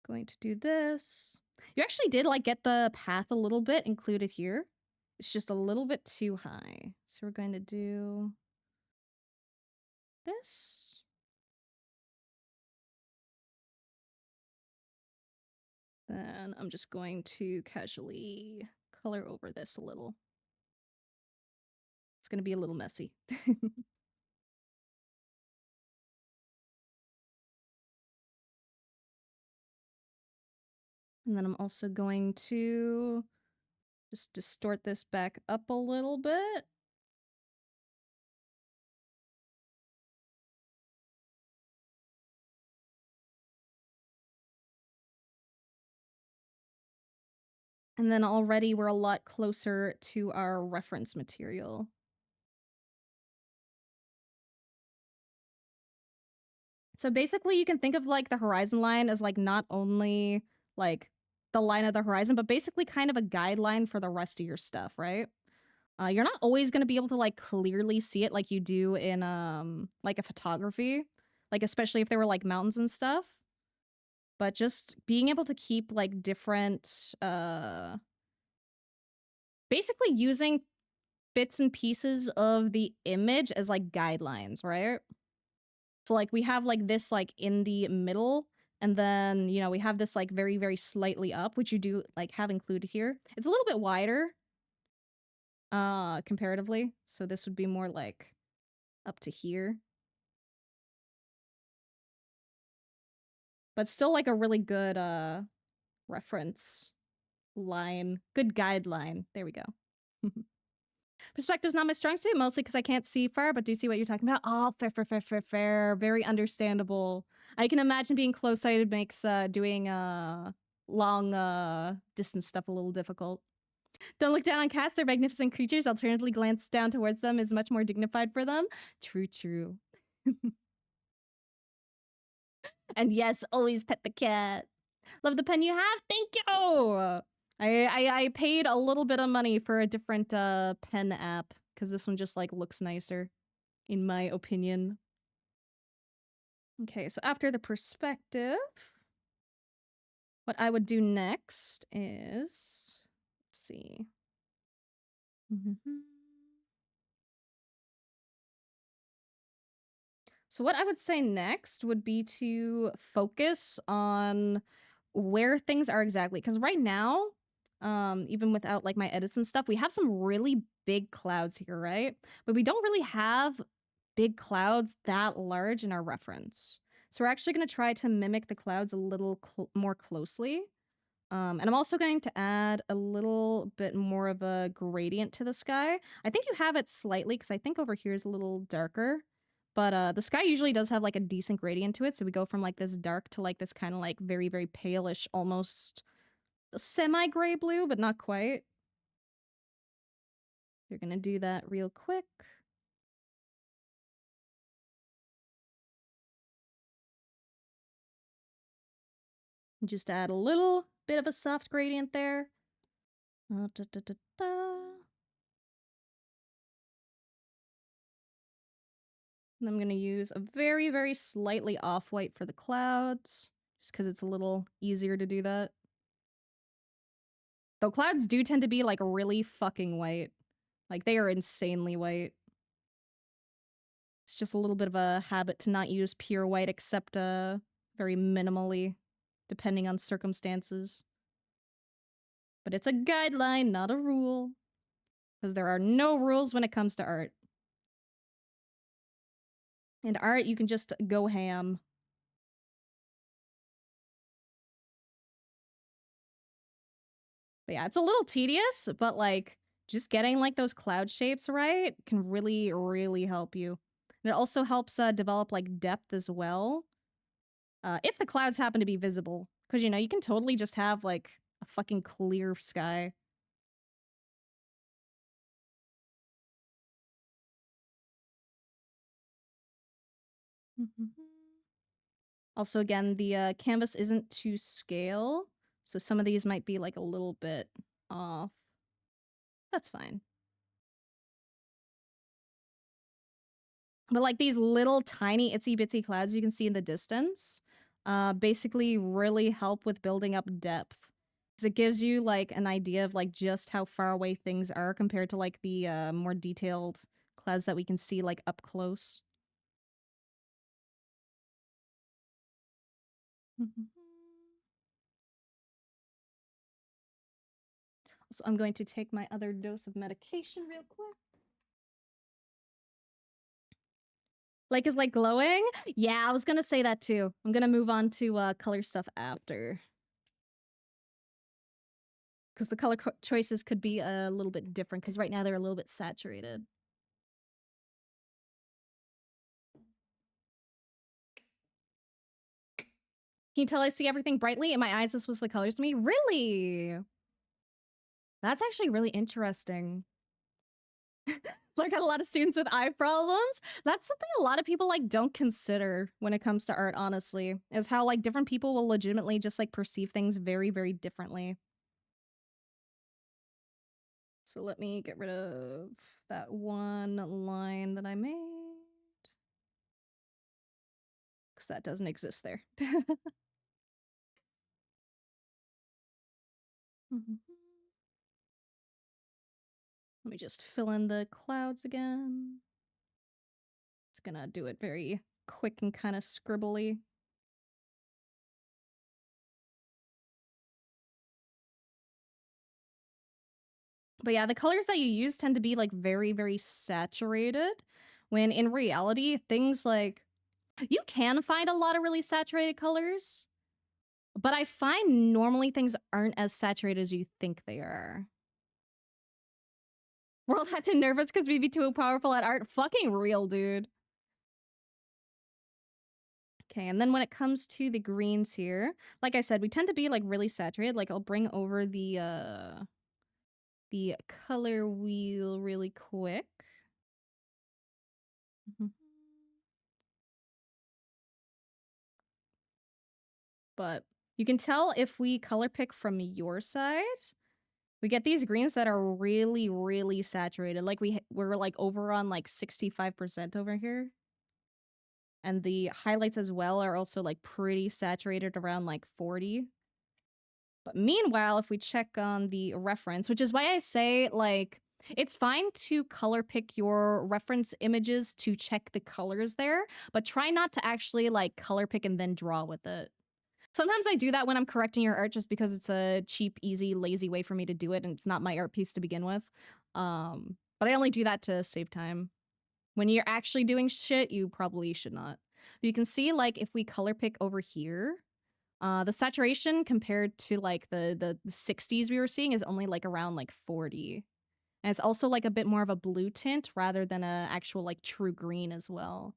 Going to do this. You actually did like get the path a little bit included here. It's just a little bit too high. So we're going to do this. Then I'm just going to casually color over this a little. It's going to be a little messy. And then I'm also going to just distort this back up a little bit. And then already we're a lot closer to our reference material. So basically you can think of like the horizon line as like not only like the line of the horizon, but basically kind of a guideline for the rest of your stuff, right? You're not always going to be able to like clearly see it like you do in like a photography, like especially if there were like mountains and stuff. But just being able to keep like different basically using bits and pieces of the image as like guidelines, right? So like we have like this like in the middle, and then you know we have this like very very slightly up, which you do like have included here. It's a little bit wider comparatively, so this would be more like up to here. But still like a really good reference line, good guideline. There we go. Perspective's not my strong suit, mostly because I can't see far, but do see what you're talking about. Oh, fair, fair, fair, fair, fair. Very understandable. I can imagine being close-sighted makes doing long distance stuff a little difficult. Don't look down on cats, they're magnificent creatures. Alternatively, glance down towards them is much more dignified for them. True, true. And yes, always pet the cat. Love the pen you have. Thank you. I paid a little bit of money for a different pen app because this one just like looks nicer, in my opinion. Okay, so after the perspective, what I would do next is, let's see. So what I would say next would be to focus on where things are exactly. Because right now, even without like my edits and stuff, we have some really big clouds here, right? But we don't really have big clouds that large in our reference. So we're actually going to try to mimic the clouds a little more closely. And I'm also going to add a little bit more of a gradient to the sky. I think you have it slightly because I think over here is a little darker. But the sky usually does have like a decent gradient to it. So we go from like this dark to like this kind of like very, very palish, almost semi-gray blue, but not quite. You're going to do that real quick. Just add a little bit of a soft gradient there. Da, da, da, da. And I'm going to use a very, very slightly off-white for the clouds, just because it's a little easier to do that. Though clouds do tend to be, like, really fucking white. Like, they are insanely white. It's just a little bit of a habit to not use pure white except very minimally, depending on circumstances. But it's a guideline, not a rule. Because there are no rules when it comes to art. And art, you can just go ham. But yeah, it's a little tedious, but like just getting like those cloud shapes right can really, really help you. And it also helps develop like depth as well. If the clouds happen to be visible. Because, you know, you can totally just have like a fucking clear sky. Also, again, the canvas isn't to scale. So some of these might be like a little bit off. That's fine. But like these little tiny itsy bitsy clouds you can see in the distance basically really help with building up depth. Because it gives you like an idea of like just how far away things are compared to like the more detailed clouds that we can see like up close. So I'm going to take my other dose of medication real quick. Like is like glowing? Yeah, I was gonna say that too. I'm gonna move on to color stuff after. because the color choices could be a little bit different because right now they're a little bit saturated. Can you tell I see everything brightly? In my eyes, this was the colors to me. Really? That's actually really interesting. Like got a lot of students with eye problems. That's something a lot of people like don't consider when it comes to art, honestly, is how like different people will legitimately just like perceive things very, very differently. So let me get rid of that one line that I made. Because that doesn't exist there. Let me just fill in the clouds again. It's gonna do it very quick and kind of scribbly. But yeah, the colors that you use tend to be like very, very saturated. When in reality, things like you can find a lot of really saturated colors, but I find normally things aren't as saturated as you think they are. World had too nervous because we be too powerful at art. Fucking real, dude. Okay, and then when it comes to the greens here, like I said, we tend to be like really saturated. Like I'll bring over the color wheel really quick. But you can tell if we color pick from your side, we get these greens that are really, really saturated. Like we're like over on like 65% over here. And the highlights as well are also like pretty saturated around like 40. But meanwhile, if we check on the reference, which is why I say like, it's fine to color pick your reference images to check the colors there, but try not to actually like color pick and then draw with it. Sometimes I do that when I'm correcting your art just because it's a cheap, easy, lazy way for me to do it and it's not my art piece to begin with. But I only do that to save time. When you're actually doing shit, you probably should not. But you can see like if we color pick over here, the saturation compared to like the 60s we were seeing is only like around like 40. And it's also like a bit more of a blue tint rather than a actual like true green as well.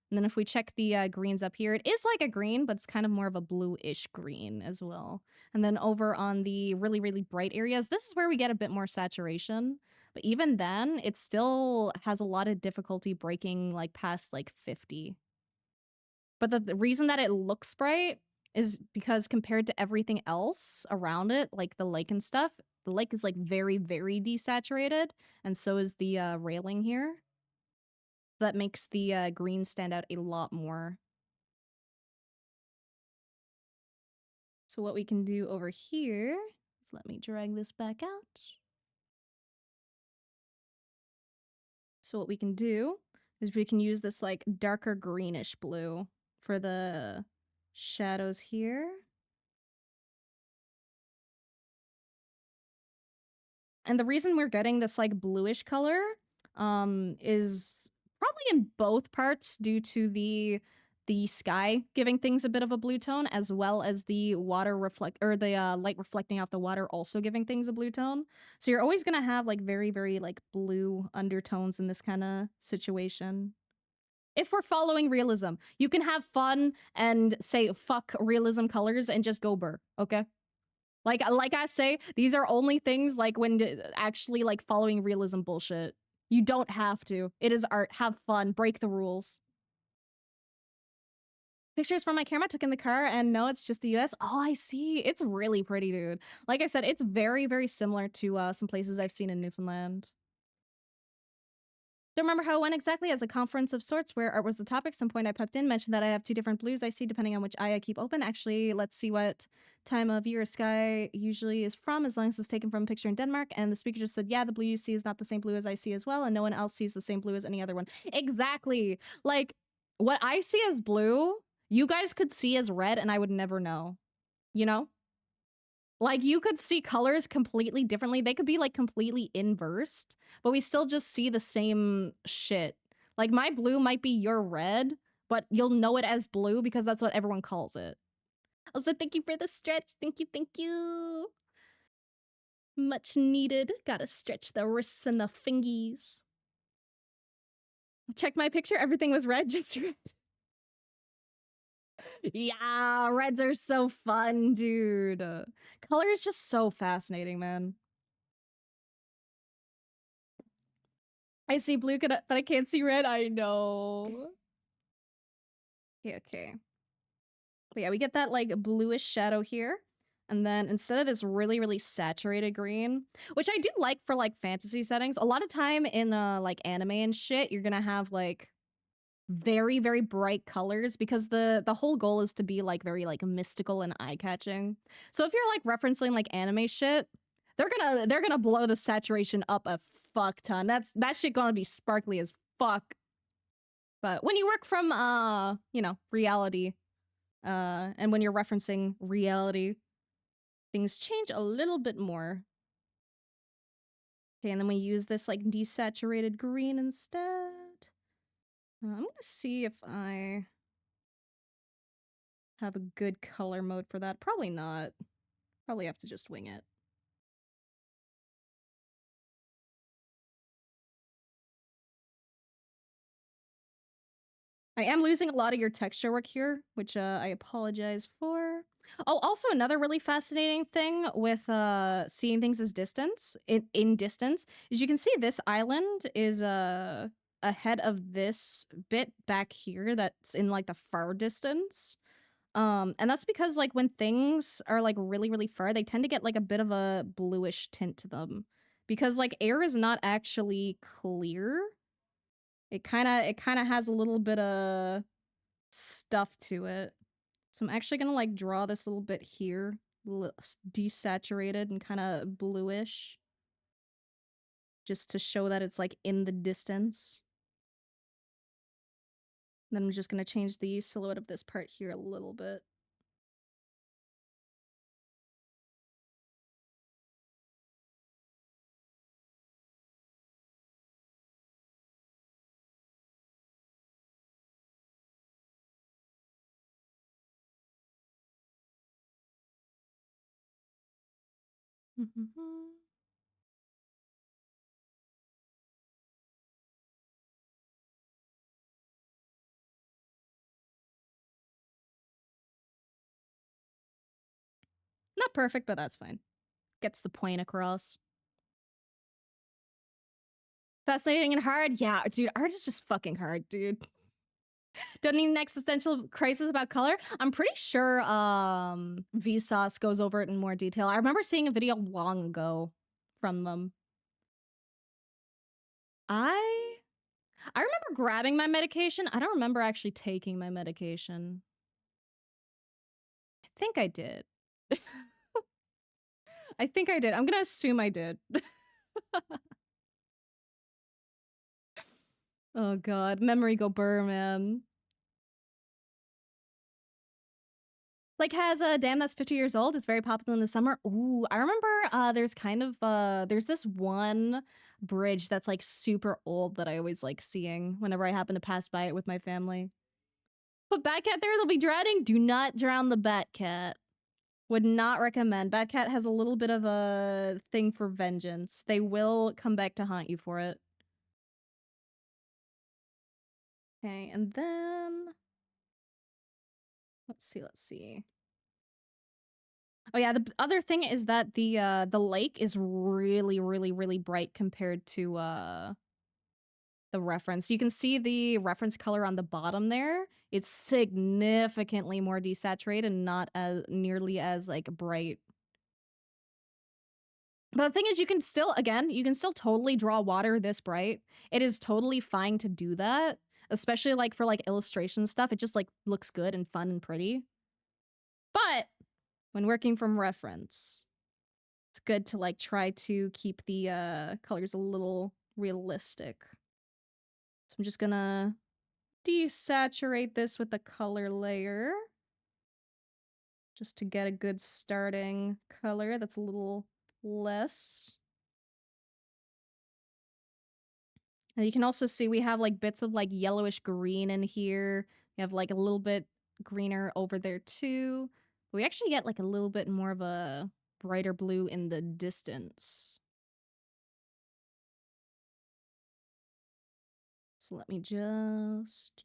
And then if we check the greens up here, it is like a green, but it's kind of more of a bluish green as well. And then over on the really, really bright areas, this is where we get a bit more saturation. But even then, it still has a lot of difficulty breaking like past like 50. But the reason that it looks bright is because compared to everything else around it, like the lake and stuff, the lake is like very, very desaturated. And so is the railing here. That makes the green stand out a lot more. So what we can do over here is let me drag this back out. So what we can do is we can use this like darker greenish blue for the shadows here. And the reason we're getting this like bluish color is probably in both parts due to the sky giving things a bit of a blue tone, as well as the water reflect or the light reflecting off the water also giving things a blue tone. So you're always gonna have like very, very like blue undertones in this kind of situation. If we're following realism, you can have fun and say fuck realism colors and just go burr, okay? Like I say, these are only things like when actually like following realism bullshit. You don't have to. It is art. Have fun. Break the rules. Pictures from my camera took in the car, and no, it's just the US. Oh, I see. It's really pretty, dude. Like I said, it's very, very similar to some places I've seen in Newfoundland. Don't remember how it went exactly, as a conference of sorts where art was the topic. Some point I popped in, mentioned that I have two different blues I see depending on which eye I keep open. Actually, let's see what time of year sky usually is from, as long as it's taken from a picture in Denmark. And the speaker just said, yeah, the blue you see is not the same blue as I see as well, and no one else sees the same blue as any other one. Exactly. Like, what I see as blue, you guys could see as red, and I would never know. You know? Like, you could see colors completely differently. They could be, like, completely inversed, but we still just see the same shit. Like, my blue might be your red, but you'll know it as blue because that's what everyone calls it. Also, thank you for the stretch. Thank you, thank you. Much needed. Gotta stretch the wrists and the fingies. Check my picture. Everything was red, just red. Yeah, reds are so fun, dude. Color is just so fascinating, man. I see blue, but I can't see red. I know. Okay, okay. But yeah, we get that like bluish shadow here. And then instead of this really, really saturated green, which I do like for like fantasy settings, a lot of time in like anime and shit, you're gonna have like very, very bright colors because the whole goal is to be like very like mystical and eye-catching. So if you're like referencing like anime shit, they're gonna blow the saturation up a fuck ton. That shit gonna be sparkly as fuck. But when you work from you know, reality, and when you're referencing reality, things change a little bit more. Okay, and then we use this like desaturated green instead. I'm gonna see if I have a good color mode for that. Probably not. Probably have to just wing it. I am losing a lot of your texture work here, which I apologize for. Oh, also another really fascinating thing with seeing things as distance in distance is you can see this island is ahead of this bit back here that's in like the far distance. And that's because like when things are like really, really far, they tend to get like a bit of a bluish tint to them. Because like air is not actually clear. It kinda has a little bit of stuff to it. So I'm actually gonna like draw this little bit here, desaturated and kind of bluish, just to show that it's like in the distance. Then I'm just gonna change the silhouette of this part here a little bit. Not perfect, but that's fine. Gets the point across. Fascinating and hard? Yeah, dude, art is just fucking hard, dude. Don't need an existential crisis about color? I'm pretty sure Vsauce goes over it in more detail. I remember seeing a video long ago from them. I remember grabbing my medication. I don't remember actually taking my medication. I think I did. I think I did. I'm gonna assume I did. Oh god, memory go burr, man. Like has a Damn That's 50 Years Old. It's very popular in the summer. Ooh, I remember there's kind of there's this one bridge that's like super old that I always like seeing whenever I happen to pass by it with my family. Put Batcat there, they'll be drowning. Do not drown the Batcat. Would not recommend. Batcat has a little bit of a thing for vengeance. They will come back to haunt you for it. Okay, and then let's see. Oh yeah, the other thing is that the lake is really, really, really bright compared to the reference. You can see the reference color on the bottom there. It's significantly more desaturated and not as nearly as like bright. But the thing is, you can still, again, you can still totally draw water this bright. It is totally fine to do that, especially like for like illustration stuff. It just like looks good and fun and pretty. But when working from reference, it's good to like try to keep the colors a little realistic. So I'm just gonna desaturate this with the color layer just to get a good starting color that's a little less. And you can also see we have like bits of like yellowish green in here. We have like a little bit greener over there too. We actually get like a little bit more of a brighter blue in the distance. So let me just...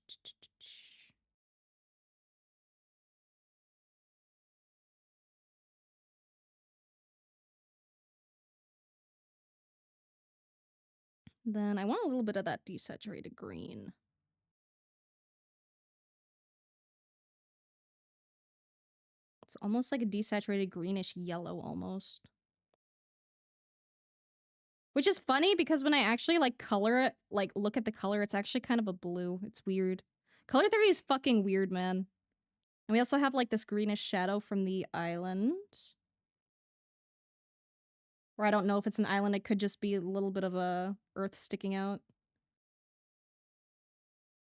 Then I want a little bit of that desaturated green. It's almost like a desaturated greenish yellow almost. Which is funny because when I actually like color it, like look at the color, it's actually kind of a blue. It's weird. Color theory is fucking weird, man. And we also have like this greenish shadow from the island. Or I don't know if it's an island, it could just be a little bit of a earth sticking out.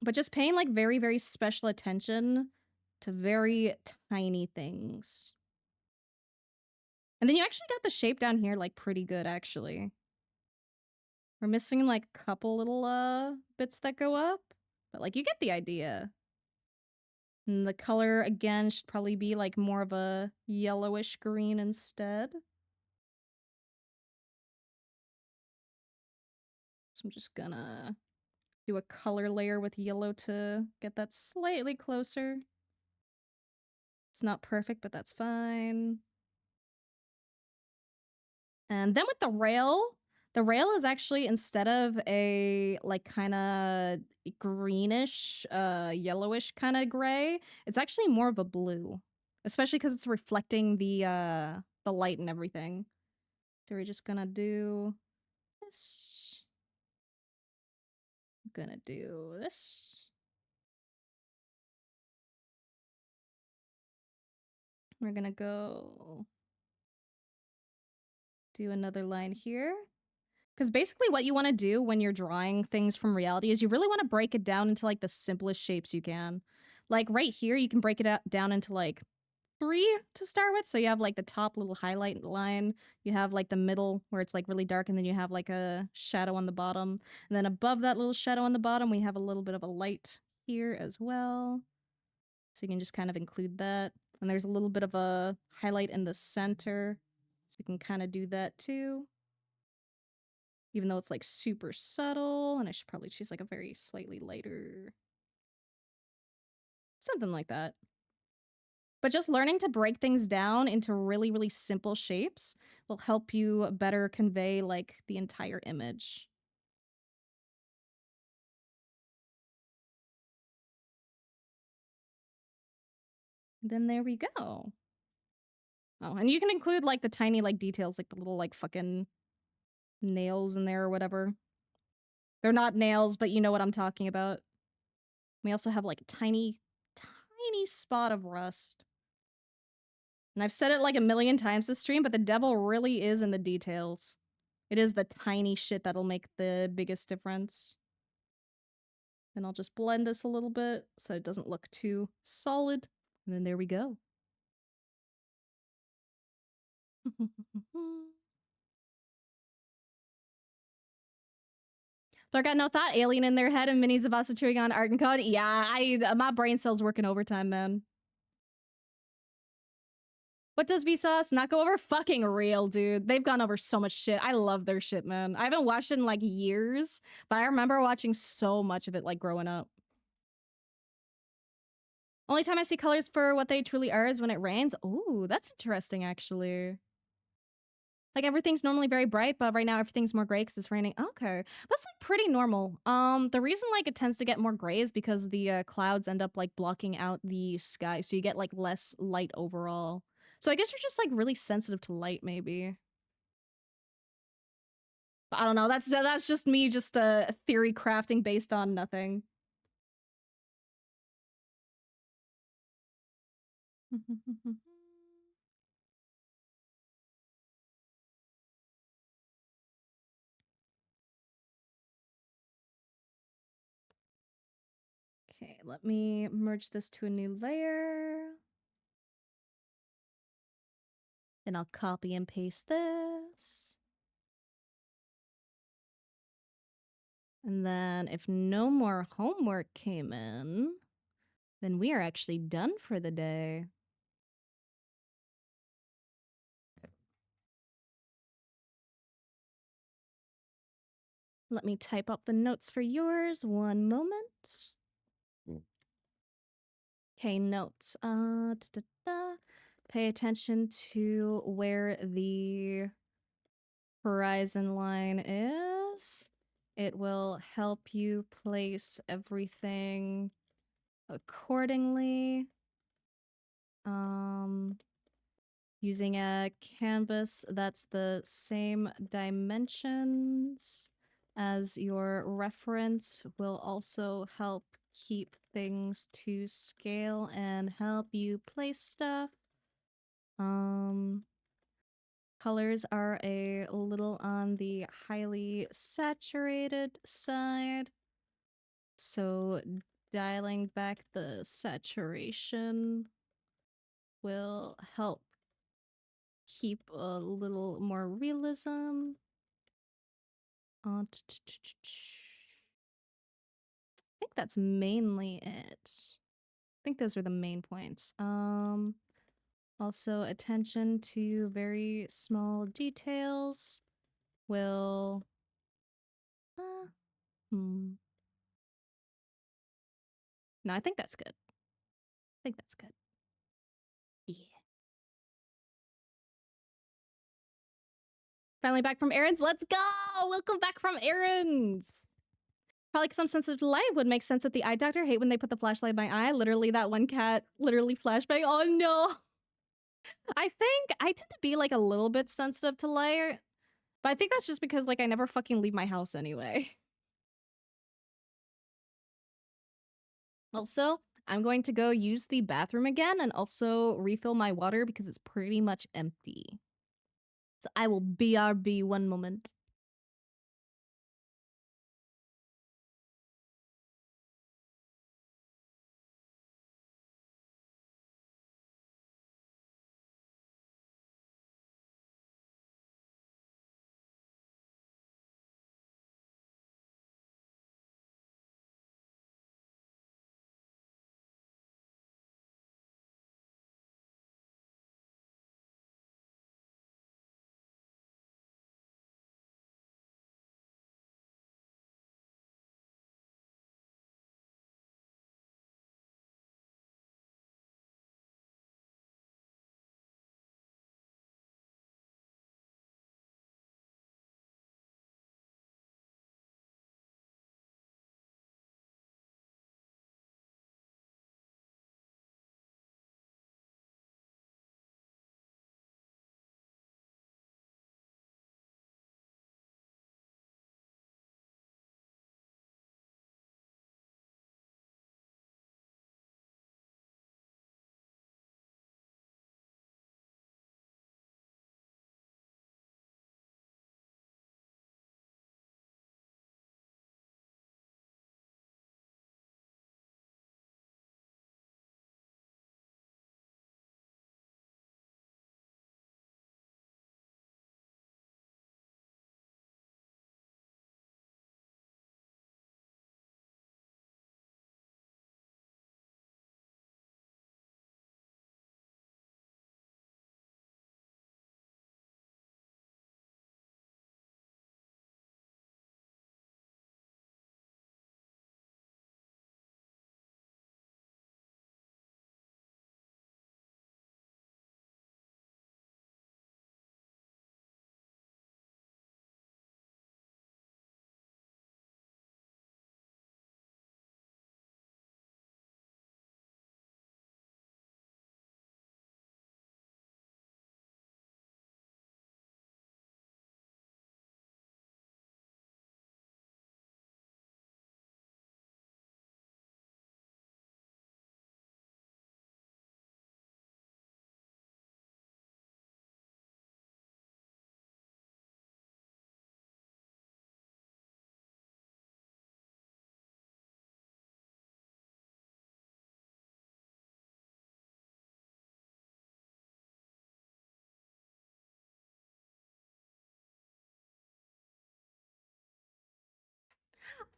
But just paying like very, very special attention to very tiny things. And then you actually got the shape down here like pretty good actually. We're missing like a couple little bits that go up, but like you get the idea. And the color again should probably be like more of a yellowish green instead. So I'm just gonna do a color layer with yellow to get that slightly closer. It's not perfect, but that's fine. And then with the rail is actually, instead of a like kind of greenish, yellowish kind of gray, it's actually more of a blue, especially because it's reflecting the light and everything. So we're just gonna do this. I'm gonna do this. We're gonna go do another line here. Because basically what you want to do when you're drawing things from reality is you really want to break it down into like the simplest shapes you can. Like right here, you can break it down into like 3 to start with. So you have like the top little highlight line, you have like the middle where it's like really dark, and then you have like a shadow on the bottom. And then above that little shadow on the bottom, we have a little bit of a light here as well. So you can just kind of include that. And there's a little bit of a highlight in the center. So you can kind of do that too. Even though it's like super subtle, and I should probably choose like a very slightly lighter. Something like that. But just learning to break things down into really, really simple shapes will help you better convey like the entire image. Then there we go. Oh, and you can include like the tiny like details, like the little like fucking nails in there or whatever. They're not nails, but you know what I'm talking about. We also have like a tiny, tiny spot of rust. And I've said it like a million times this stream, but the devil really is in the details. It is the tiny shit that'll make the biggest difference. Then I'll just blend this a little bit so it doesn't look too solid. And then there we go. They got no thought alien in their head and minis of us chewing on art and code. Yeah, my brain cell's working overtime, man. What does Vsauce not go over? Fucking real, dude. They've gone over so much shit. I love their shit, man. I haven't watched it in like years, but I remember watching so much of it like growing up. Only time I see colors for what they truly are is when it rains. Ooh, that's interesting, actually. Like everything's normally very bright, but right now everything's more gray because it's raining. Okay, that's like pretty normal. The reason like it tends to get more gray is because the clouds end up like blocking out the sky, so you get like less light overall. So I guess you're just like really sensitive to light, maybe. But I don't know. That's just me, just theory crafting based on nothing. Okay, let me merge this to a new layer. Then I'll copy and paste this. And then if no more homework came in, then we are actually done for the day. Let me type up the notes for yours. One moment. Okay, notes. Pay attention to where the horizon line is. It will help you place everything accordingly. Using a canvas that's the same dimensions as your reference will also help keep things to scale and help you place stuff. Colors are a little on the highly saturated side, so dialing back the saturation will help keep a little more realism. I think that's mainly it. I think those are the main points. Also attention to very small details will no, I think that's good. I think that's good. Yeah. Finally back from errands. Let's go! Welcome back from errands. Probably some sensitive to light would make sense at the eye doctor. Hate when they put the flashlight in my eye. Literally, that one cat literally flashbang. Oh no! I think I tend to be like a little bit sensitive to light, but I think that's just because like I never fucking leave my house anyway. Also, I'm going to go use the bathroom again and also refill my water because it's pretty much empty. So I will BRB one moment.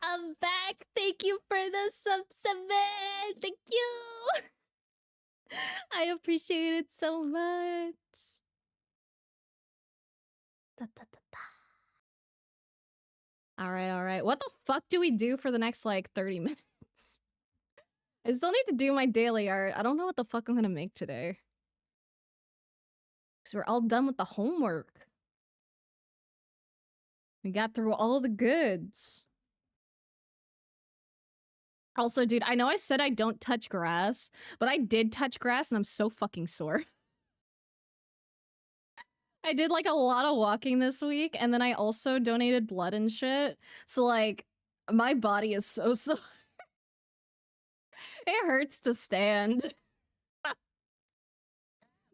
I'm back. Thank you for the sub 7. Thank you. I appreciate it so much. Da, da, da, da. All right, all right. What the fuck do we do for the next like 30 minutes? I still need to do my daily art. I don't know what the fuck I'm gonna make today. Because we're all done with the homework. We got through all the goods. Also, dude, I know I said I don't touch grass, but I did touch grass and I'm so fucking sore. I did like a lot of walking this week and then I also donated blood and shit. So like my body is so sore. It hurts to stand.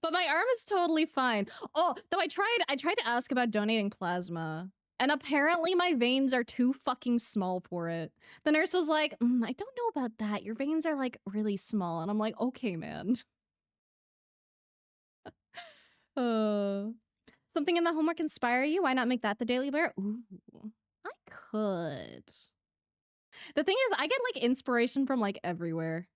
But my arm is totally fine. Oh, though I tried to ask about donating plasma. And apparently my veins are too fucking small for it. The nurse was like, I don't know about that. Your veins are like really small. And I'm like, okay, man. Something in the homework inspire you? Why not make that the daily bear? Ooh, I could. The thing is, I get like inspiration from like everywhere.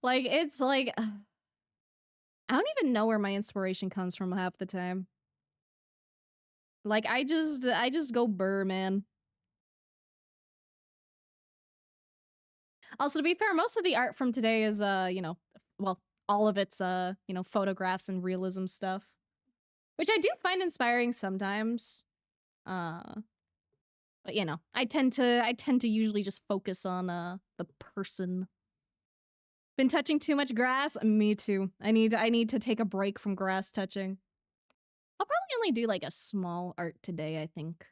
Like, it's like, I don't even know where my inspiration comes from half the time. Like, I just go burr, man. Also, to be fair, most of the art from today is, you know, well, all of it's, you know, photographs and realism stuff, which I do find inspiring sometimes. But you know, I tend to usually just focus on, the person. Been touching too much grass? Me too. I need to take a break from grass touching. I'll probably only do like a small art today, I think.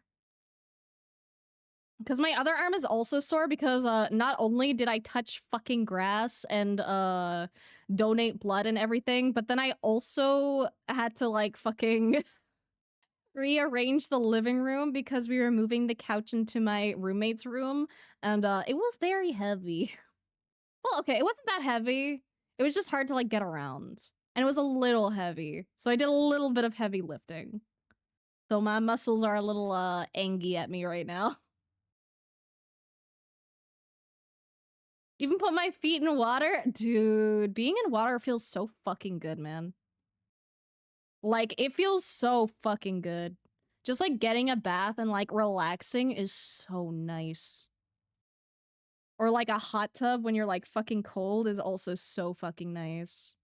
Because my other arm is also sore because not only did I touch fucking grass and donate blood and everything, but then I also had to like fucking rearrange the living room because we were moving the couch into my roommate's room and it was very heavy. Well, okay, it wasn't that heavy. It was just hard to like get around. And it was a little heavy. So I did a little bit of heavy lifting. So my muscles are a little angy at me right now. Even put my feet in water? Dude, being in water feels so fucking good, man. Like, it feels so fucking good. Just, like, getting a bath and, like, relaxing is so nice. Or, like, a hot tub when you're, like, fucking cold is also so fucking nice.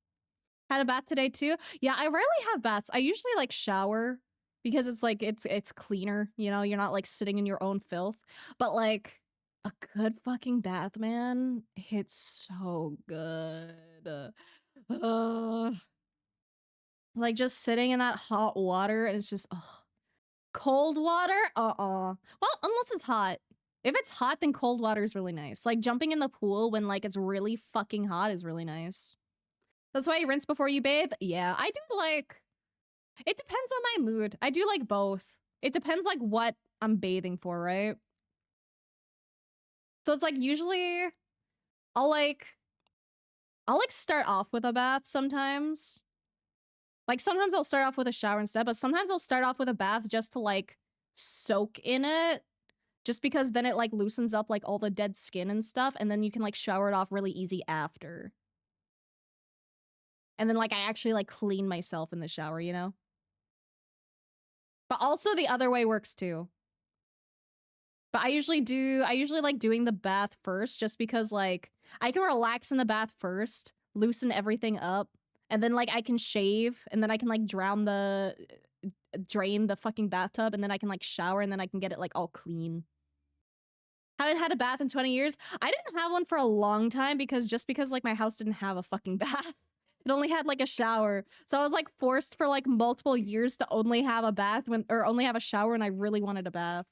Had a bath today, too? Yeah, I rarely have baths. I usually, like, shower because it's, like, it's cleaner, you know? You're not, like, sitting in your own filth. But, like, a good fucking bath, man, it's so good. Ugh. Like, just sitting in that hot water, and it's just, ugh. Cold water? Uh-uh. Well, unless it's hot. If it's hot, then cold water is really nice. Like, jumping in the pool when, like, it's really fucking hot is really nice. That's why you rinse before you bathe? Yeah, I do, like... It depends on my mood. I do, like, both. It depends, like, what I'm bathing for, right? So it's, like, usually... I'll, like, start off with a bath sometimes. Like, sometimes I'll start off with a shower instead, but sometimes I'll start off with a bath just to, like, soak in it. Just because then it, like, loosens up, like, all the dead skin and stuff, and then you can, like, shower it off really easy after. And then, like, I actually, like, clean myself in the shower, you know? But also the other way works, too. But I usually like doing the bath first just because, like, I can relax in the bath first, loosen everything up, and then, like, I can shave, and then I can, like, drain the fucking bathtub, and then I can, like, shower, and then I can get it, like, all clean. Haven't had a bath in 20 years. I didn't have one for a long time because like, my house didn't have a fucking bath. It only had, like, a shower. So I was, like, forced for, like, multiple years to only have a bath or only have a shower when I really wanted a bath.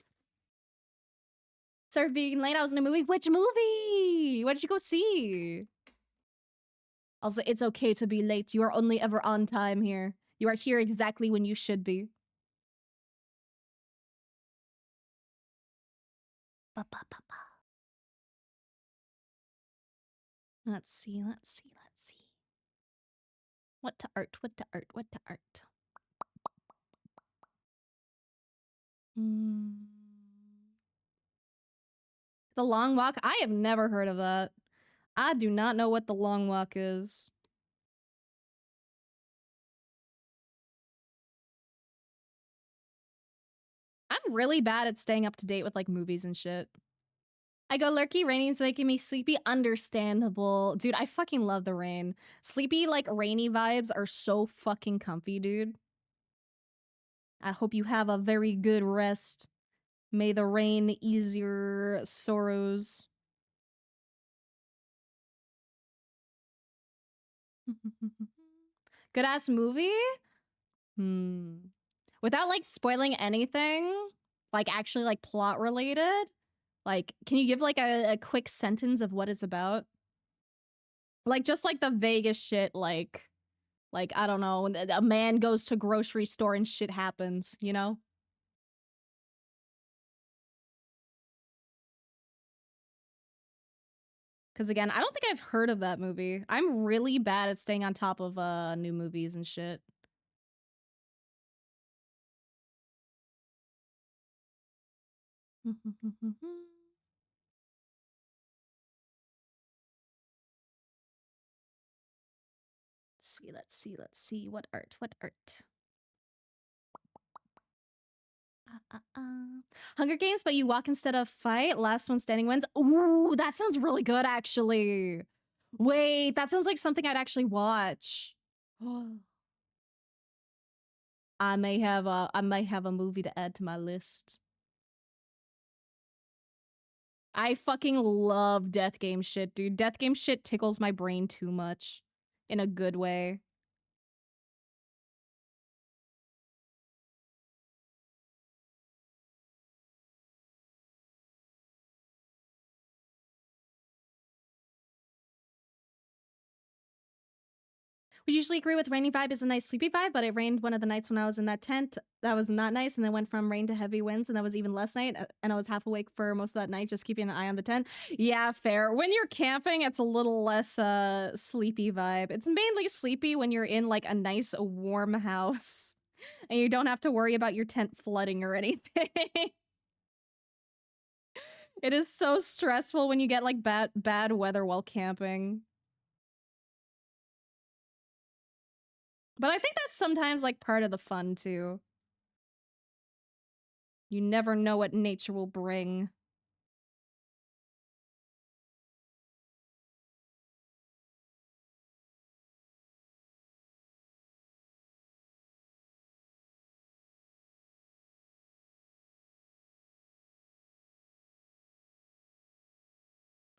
Sorry for being late. I was in a movie. Which movie? What did you go see? Also, it's okay to be late. You are only ever on time here. You are here exactly when you should be. Let's see. What to art? The Long Walk? I have never heard of that. I do not know what The Long Walk is. I'm really bad at staying up to date with like movies and shit. I go lurky, raining's making me sleepy. Understandable. Dude, I fucking love the rain. Sleepy, like rainy vibes are so fucking comfy, dude. I hope you have a very good rest. May the rain ease your sorrows. Good ass movie? Without like spoiling anything, like actually like plot related, like can you give like a quick sentence of what it's about? Like just like the Vegas shit, like I don't know, a man goes to grocery store and shit happens, you know? Because again, I don't think I've heard of that movie. I'm really bad at staying on top of new movies and shit. Let's see. What art? What art? Hunger Games, but you walk instead of fight. Last one standing wins. Ooh, that sounds really good, actually. Wait, that sounds like something I'd actually watch. I may have a movie to add to my list. I fucking love death game shit, dude. Death game shit tickles my brain too much. In a good way. We usually agree with rainy vibe is a nice sleepy vibe, but it rained one of the nights when I was in that tent. That was not nice, and then went from rain to heavy winds, and that was even less night, and I was half awake for most of that night, just keeping an eye on the tent. Yeah, fair. When you're camping, it's a little less sleepy vibe. It's mainly sleepy when you're in like a nice warm house, and you don't have to worry about your tent flooding or anything. It is so stressful when you get like bad weather while camping. But I think that's sometimes like part of the fun too. You never know what nature will bring.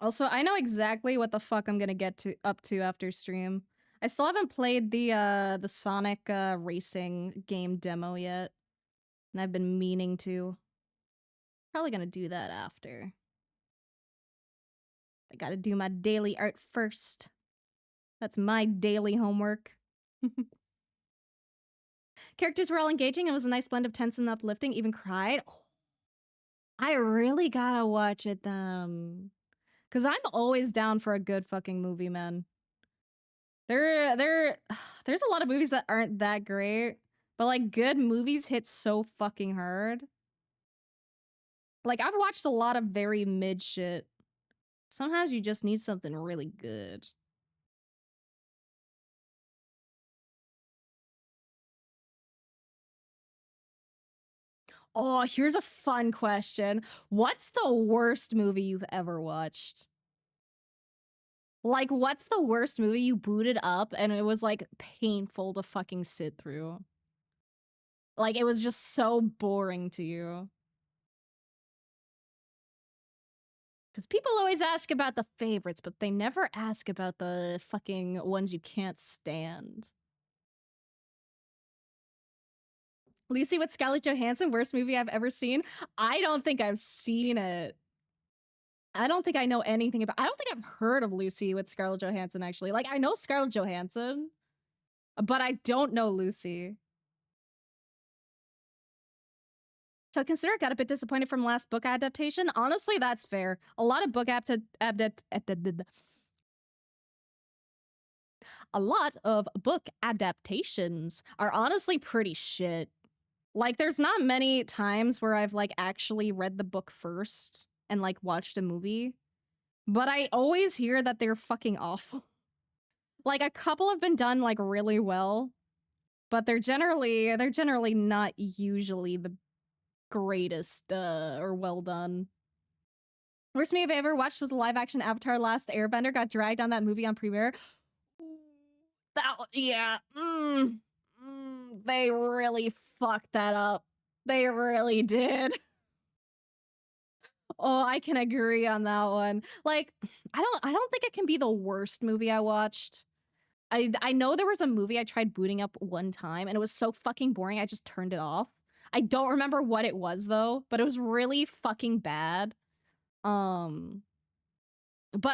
Also, I know exactly what the fuck I'm gonna get up to after stream. I still haven't played the Sonic racing game demo yet, and I've been meaning to. Probably gonna do that after. I gotta do my daily art first. That's my daily homework. Characters were all engaging. It was a nice blend of tense and uplifting. Even cried. Oh, I really gotta watch it then. Cause I'm always down for a good fucking movie, man. There's a lot of movies that aren't that great, but like good movies hit so fucking hard. Like I've watched a lot of very mid shit. Sometimes you just need something really good. Oh, here's a fun question. What's the worst movie you've ever watched? Like, what's the worst movie you booted up and it was like painful to fucking sit through? Like, it was just so boring to you. Because people always ask about the favorites, but they never ask about the fucking ones you can't stand. Lucy with Scarlett Johansson, worst movie I've ever seen? I don't think I've seen it. I don't think I know anything about. I don't think I've heard of Lucy with Scarlett Johansson, actually. Like, I know Scarlett Johansson, but I don't know Lucy. So consider got a bit disappointed from last book adaptation. Honestly, that's fair. A lot of book adaptations are honestly pretty shit. Like, there's not many times where I've like actually read the book first and like watched a movie, but I always hear that they're fucking awful. Like, a couple have been done like really well, but they're generally not usually the greatest or well done. Worst movie I ever watched was a live action Avatar Last Airbender. Got dragged on that movie on premiere. Yeah. They really fucked that up. They really did. Oh, I can agree on that one. Like, I don't think it can be the worst movie I watched. I know there was a movie I tried booting up one time and it was so fucking boring I just turned it off. I don't remember what it was though, but it was really fucking bad. But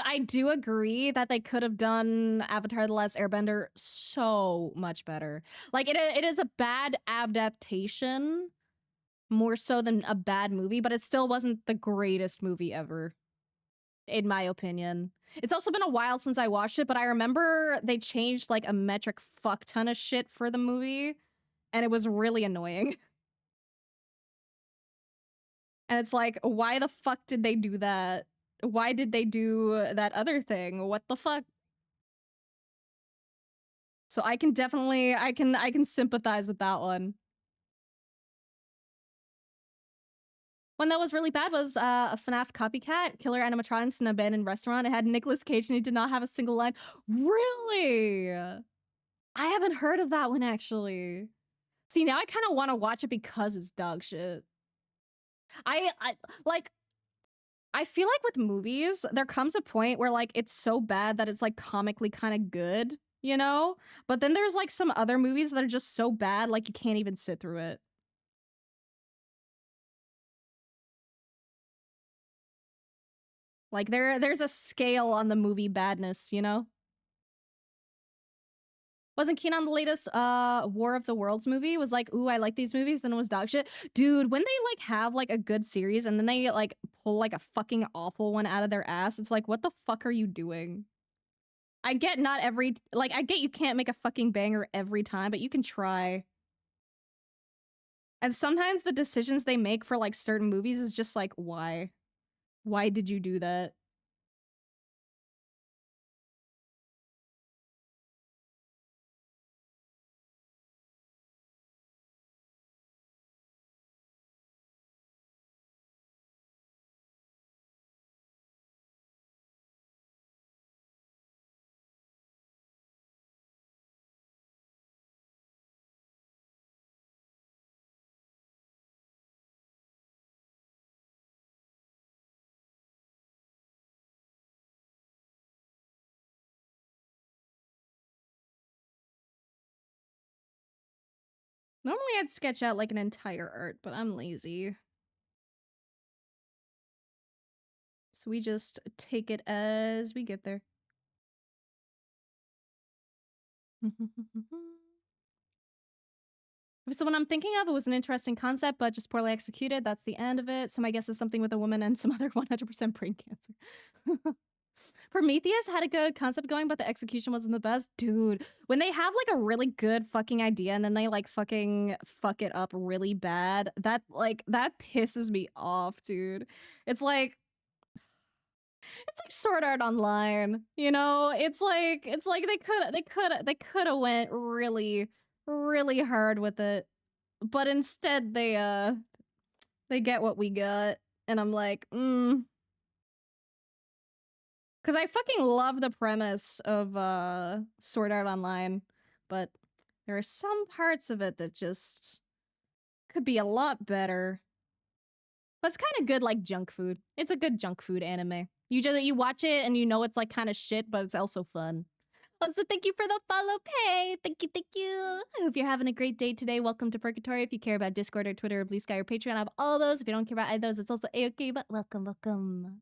I do agree that they could have done Avatar: The Last Airbender so much better. Like it is a bad adaptation more so than a bad movie, but it still wasn't the greatest movie ever, in my opinion. It's also been a while since I watched it, but I remember they changed like a metric fuck ton of shit for the movie, and it was really annoying. And it's like, why the fuck did they do that? Why did they do that other thing? What the fuck? So I can definitely, I can sympathize with that one. One that was really bad was a FNAF copycat, killer animatronics in an abandoned restaurant. It had Nicolas Cage and he did not have a single line. Really? I haven't heard of that one actually. See, now I kind of want to watch it because it's dog shit. I like, I feel like with movies, there comes a point where like it's so bad that it's like comically kind of good, you know? But then there's like some other movies that are just so bad, like you can't even sit through it. Like there's a scale on the movie badness, you know? Wasn't keen on the latest War of the Worlds movie. Was like, ooh, I like these movies, then it was dog shit. Dude, when they like have like a good series and then they like pull like a fucking awful one out of their ass, it's like, what the fuck are you doing? I get not every like I get you can't make a fucking banger every time, but you can try. And sometimes the decisions they make for like certain movies is just like, why? Why did you do that? Normally I'd sketch out like an entire art, but I'm lazy. So we just take it as we get there. So what I'm thinking of, it was an interesting concept, but just poorly executed. That's the end of it. So my guess is something with a woman and some other 100% brain cancer. Prometheus had a good concept going, but the execution wasn't the best. Dude, when they have like a really good fucking idea and then they like fucking fuck it up really bad, that pisses me off, dude. It's like Sword Art Online, you know? It's like they could have went really really hard with it. But instead they get what we got and I'm like, cuz I fucking love the premise of Sword Art Online, but there are some parts of it that just could be a lot better. But it's kind of good like junk food. It's a good junk food anime. You watch it and you know it's like kind of shit, but it's also fun. Also, thank you for the follow pay. Thank you, thank you. I hope you're having a great day today. Welcome to Purgatory. If you care about Discord or Twitter or Blue Sky or Patreon, I have all those. If you don't care about either of those, it's also a-okay, but welcome, welcome.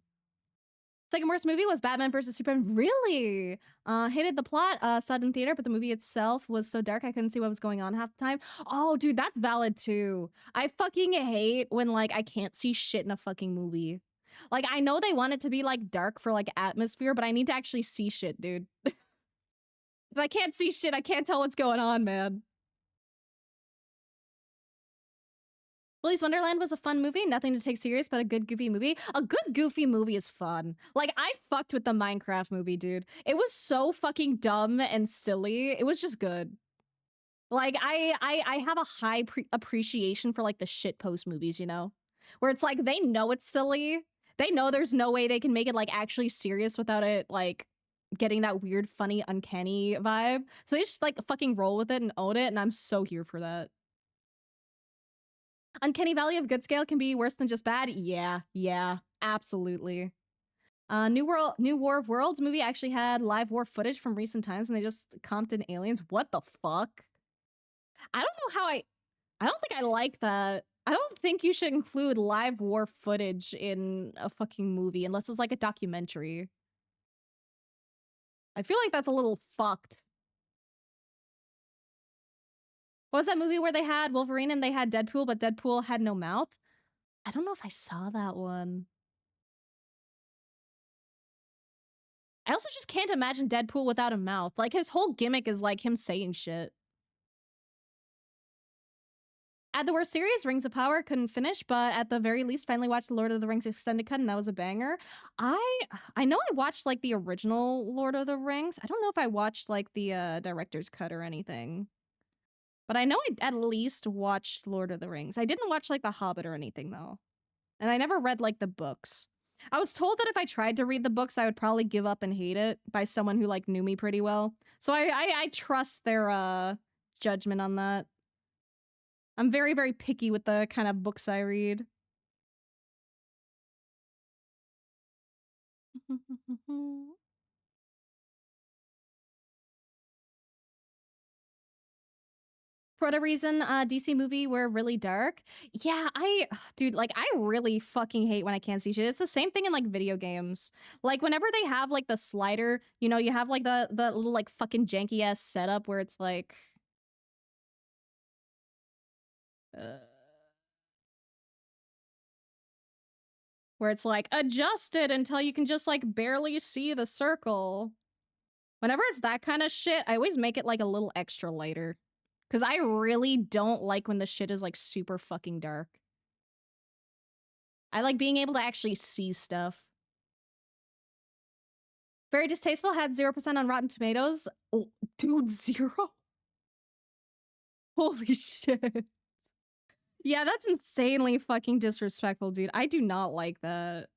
Second worst movie was Batman vs. Superman. Really? Hated the plot, saw it in theater, but the movie itself was so dark I couldn't see what was going on half the time. Oh, dude, that's valid too. I fucking hate when like I can't see shit in a fucking movie. Like I know they want it to be like dark for like atmosphere, but I need to actually see shit, dude. If I can't see shit, I can't tell what's going on, man. Willy's Wonderland was a fun movie, nothing to take serious, but a good goofy movie. A good goofy movie is fun. Like, I fucked with the Minecraft movie, dude. It was so fucking dumb and silly. It was just good. Like I have a high appreciation for like the shit post movies, you know, where it's like they know it's silly, they know there's no way they can make it like actually serious without it like getting that weird, funny, uncanny vibe. So they just like fucking roll with it and own it, and I'm so here for that. Uncanny Valley of good scale can be worse than just bad. Yeah, absolutely. New War of Worlds movie actually had live war footage from recent times, and they just comped in aliens. What the fuck? I don't know how I don't think I like that. I don't think you should include live war footage in a fucking movie unless it's like a documentary. I feel like that's a little fucked. What was that movie where they had Wolverine and they had Deadpool, but Deadpool had no mouth? I don't know if I saw that one. I also just can't imagine Deadpool without a mouth. Like, his whole gimmick is like him saying shit. At the worst series, Rings of Power couldn't finish, but at the very least, finally watched the Lord of the Rings extended cut, and that was a banger. I know I watched like the original Lord of the Rings. I don't know if I watched like the director's cut or anything, but I know I at least watched Lord of the Rings. I didn't watch like The Hobbit or anything though, and I never read like the books. I was told that if I tried to read the books, I would probably give up and hate it by someone who like knew me pretty well. So I trust their judgment on that. I'm very, very picky with the kind of books I read. For whatever reason, DC movie were really dark. Yeah, dude, like, I really fucking hate when I can't see shit. It's the same thing in, like, video games. Like, whenever they have, like, the slider, you know, you have, like, the little, like, fucking janky-ass setup where it's, like... where it's, like, adjust it until you can just, like, barely see the circle. Whenever it's that kind of shit, I always make it, like, a little extra lighter. Because I really don't like when the shit is, like, super fucking dark. I like being able to actually see stuff. Very distasteful, had 0% on Rotten Tomatoes. Oh, dude, 0? Holy shit. Yeah, that's insanely fucking disrespectful, dude. I do not like that.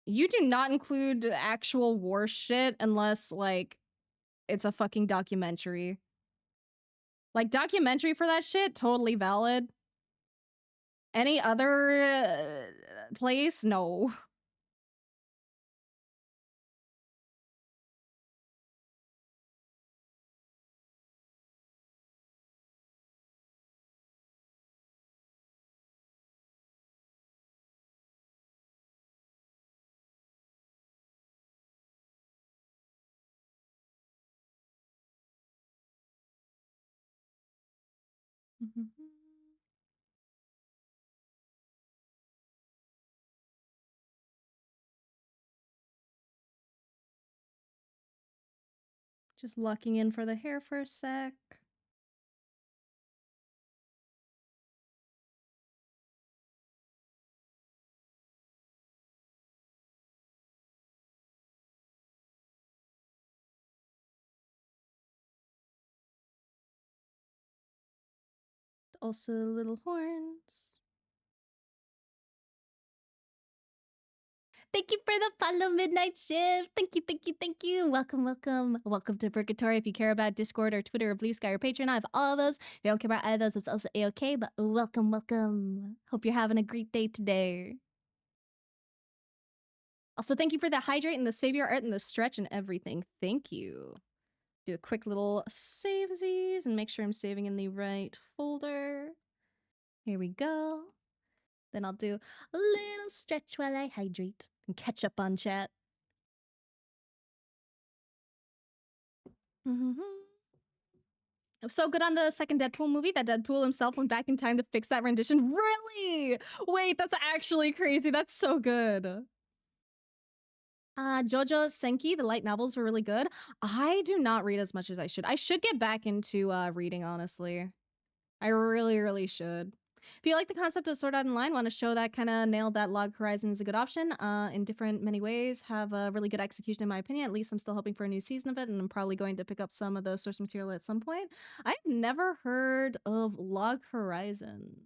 You do not include actual war shit unless, like, it's a fucking documentary. Like, documentary for that shit, totally valid. Any other place? No. Just locking in for the hair for a sec. Also little horns. Thank you for the follow, Midnight Shift. Thank you, thank you, thank you. Welcome, welcome. Welcome to Purgatory. If you care about Discord or Twitter or Blue Sky or Patreon, I have all of those. If you don't care about either of those, it's also A-okay, but welcome, welcome. Hope you're having a great day today. Also, thank you for the hydrate and the savior art and the stretch and everything. Thank you. Do a quick little savesies and make sure I'm saving in the right folder. Here we go. Then I'll do a little stretch while I hydrate and catch up on chat. I'm so good on the second Deadpool movie that Deadpool himself went back in time to fix that rendition. Really? Wait, that's actually crazy. That's so good. JoJo Senki, the light novels were really good. I do not read as much as I should. I should get back into reading, honestly. I really, really should. If you like the concept of Sword Art Online, want to show that kind of nailed that Log Horizon is a good option in different many ways, have a really good execution in my opinion. At least I'm still hoping for a new season of it, and I'm probably going to pick up some of the source material at some point. I've never heard of Log Horizon.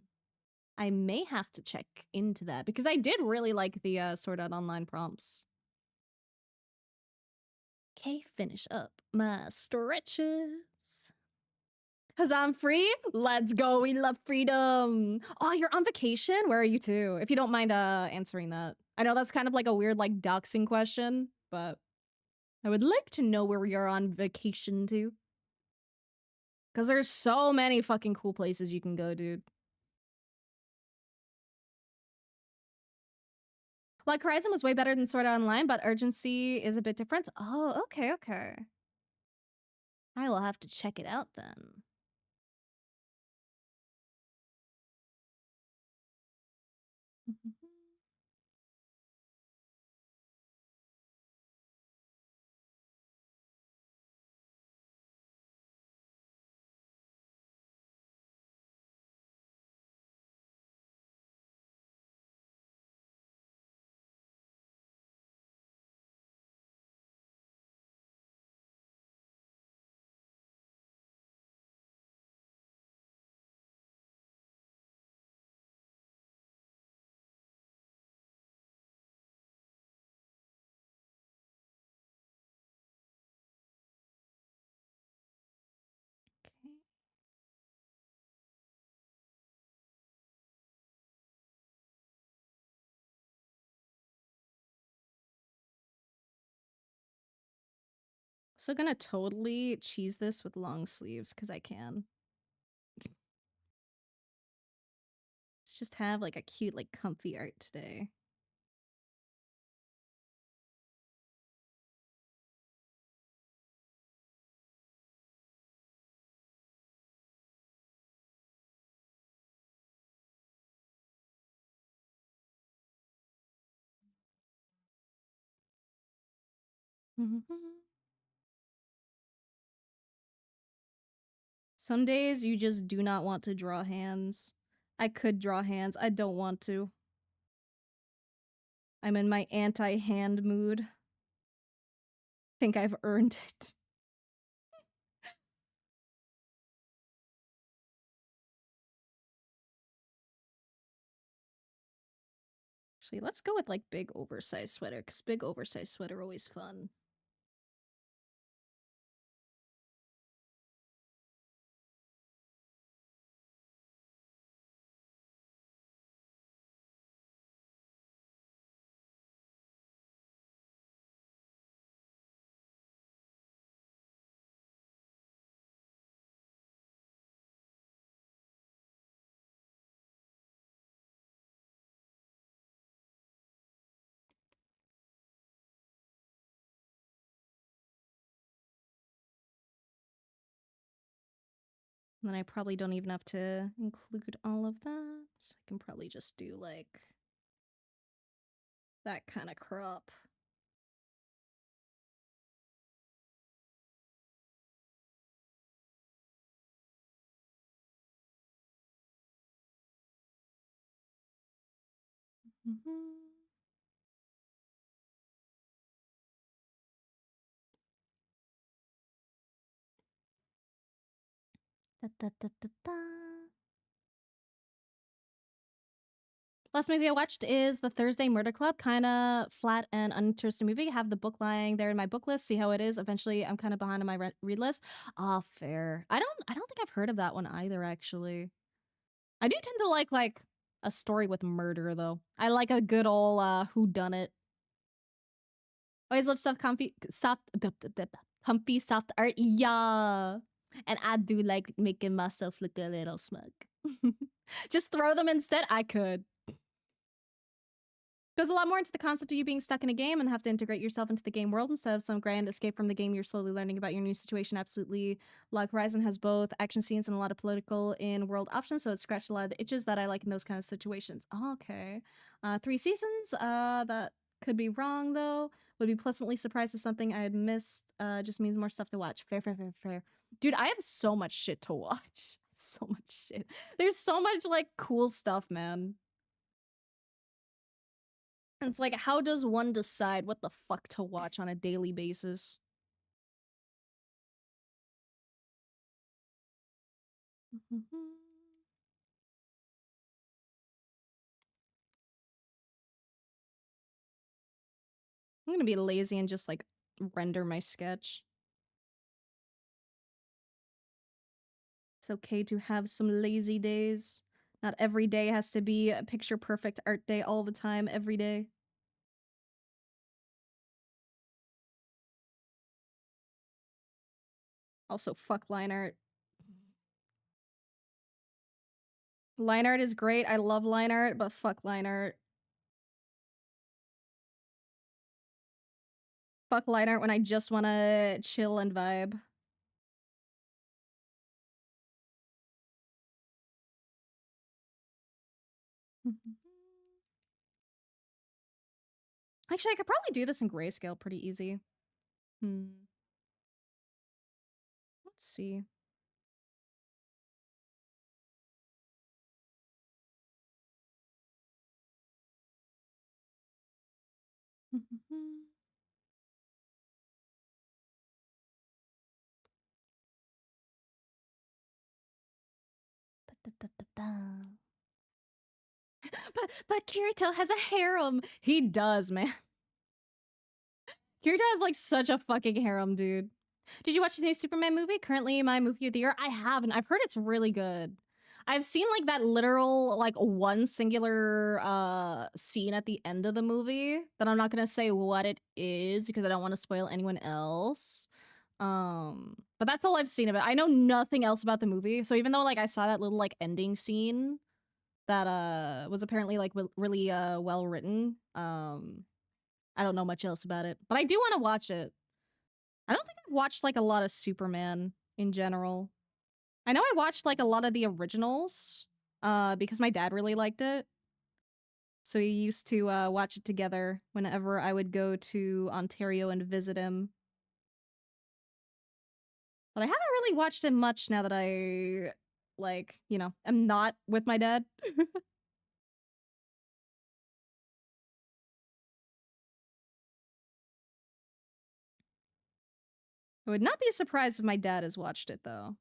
I may have to check into that because I did really like the Sword Art Online prompts. Okay, finish up my stretches. Cause I'm free? Let's go. We love freedom. Oh, you're on vacation? Where are you to? If you don't mind answering that. I know that's kind of like a weird like doxing question, but I would like to know where you're on vacation to. Cause there's so many fucking cool places you can go, dude. Like Horizon was way better than Sword Art Online, but urgency is a bit different. Oh, okay, okay. I will have to check it out then. Okay. So gonna totally cheese this with long sleeves because I can. Let's just have like a cute, like comfy art today. Some days you just do not want to draw hands. I could draw hands. I don't want to. I'm in my anti-hand mood. Think I've earned it. Actually, let's go with like big oversized sweater, because big oversized sweater always fun. And then I probably don't even have to include all of that. I can probably just do like that kind of crop. Da, da, da, da, da. Last movie I watched is The Thursday Murder Club. Kind of flat and uninteresting movie. I have the book lying there in my book list. See how it is. Eventually, I'm kind of behind on my read list. Ah, fair. I don't think I've heard of that one either. Actually, I do tend to like a story with murder though. I like a good old who done it. Always love soft, comfy, comfy, soft art. Yeah, and I do like making myself look a little smug. Just throw them instead. I could. Goes a lot more into the concept of you being stuck in a game and have to integrate yourself into the game world instead of some grand escape from the game. You're slowly learning about your new situation. Absolutely. Log Horizon has both action scenes and a lot of political in world options, so it scratched a lot of the itches that I like in those kind of situations. Oh, okay. 3 seasons. That could be wrong though. Would be pleasantly surprised if something I had missed just means more stuff to watch. Fair, fair, fair, fair. Dude, I have so much shit to watch. So much shit. There's so much like cool stuff, man. And it's like, how does one decide what the fuck to watch on a daily basis? I'm gonna be lazy and just like render my sketch. It's okay to have some lazy days. Not every day has to be a picture perfect art day all the time, every day. Also, fuck line art. Line art is great. I love line art, but fuck line art. Fuck line art when I just wanna chill and vibe. Actually, I could probably do this in grayscale pretty easy. Let's see. But Kirito has a harem. He does, man. Kirito has like such a fucking harem, dude. Did you watch the new Superman movie? Currently my movie of the year. I haven't. I've heard it's really good. I've seen like that literal like one singular scene at the end of the movie that I'm not gonna say what it is because I don't want to spoil anyone else. But that's all I've seen of it. I know nothing else about the movie. So even though like I saw that little like ending scene that was apparently like really well written, I don't know much else about it. But I do want to watch it. I don't think I've watched like a lot of Superman in general. I know I watched like a lot of the originals because my dad really liked it. So we used to watch it together whenever I would go to Ontario and visit him. But I haven't really watched it much now that I, like, you know, am not with my dad. I would not be surprised if my dad has watched it, though.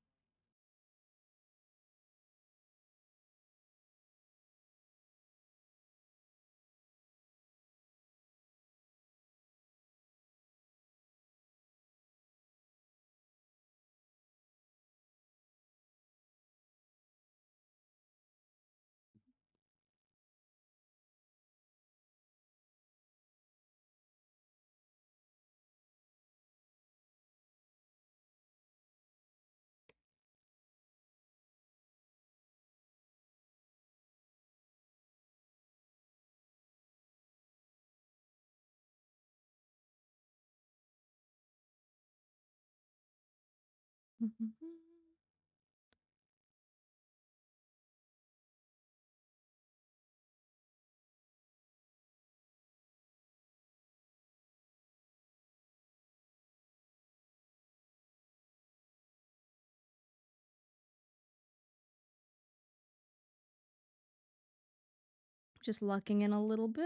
Just lucking in a little bit.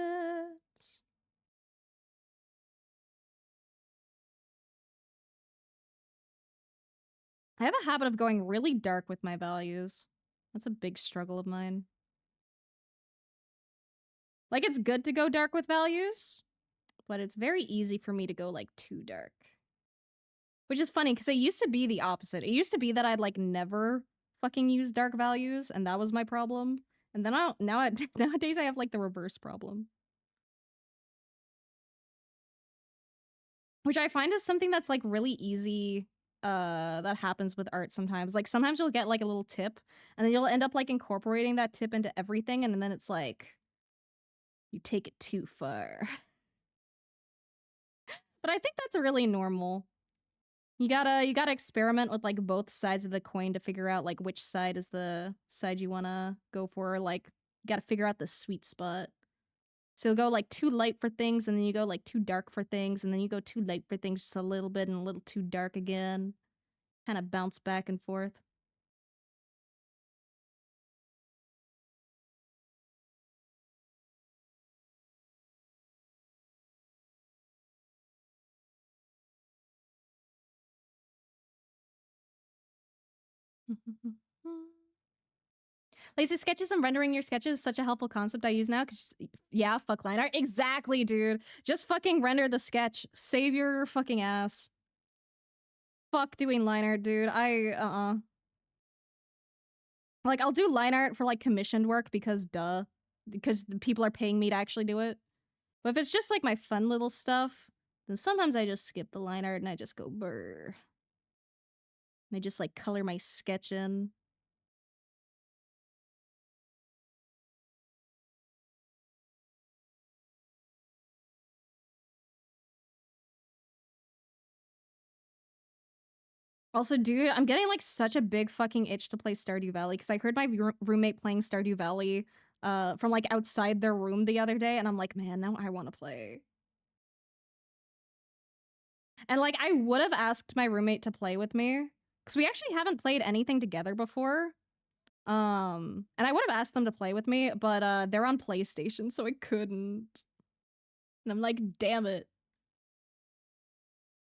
I have a habit of going really dark with my values. That's a big struggle of mine. Like, it's good to go dark with values, but it's very easy for me to go, like, too dark. Which is funny, because it used to be the opposite. It used to be that I'd, like, never fucking use dark values, and that was my problem. And then nowadays I have, like, the reverse problem. Which I find is something that's, like, really easy, that happens with art sometimes. Like, sometimes you'll get, like, a little tip, and then you'll end up, like, incorporating that tip into everything, and then it's like, you take it too far. But I think that's really normal. You gotta experiment with, like, both sides of the coin to figure out, like, which side is the side you wanna go for. Like, you gotta figure out the sweet spot. So you'll go, like, too light for things, and then you go, like, too dark for things, and then you go too light for things just a little bit and a little too dark again. Kinda bounce back and forth. Lazy sketches and rendering your sketches is such a helpful concept I use now. Cause yeah, fuck line art. Exactly, dude. Just fucking render the sketch. Save your fucking ass. Fuck doing line art, dude. Like, I'll do line art for like commissioned work because duh. Because people are paying me to actually do it. But if it's just like my fun little stuff, then sometimes I just skip the line art and I just go brr. And I just like color my sketch in. Also, dude, I'm getting like such a big fucking itch to play Stardew Valley because I heard my roommate playing Stardew Valley from like outside their room the other day, and I'm like, man, now I want to play. And like, I would have asked my roommate to play with me because we actually haven't played anything together before. And I would have asked them to play with me, but they're on PlayStation, so I couldn't. And I'm like, damn it.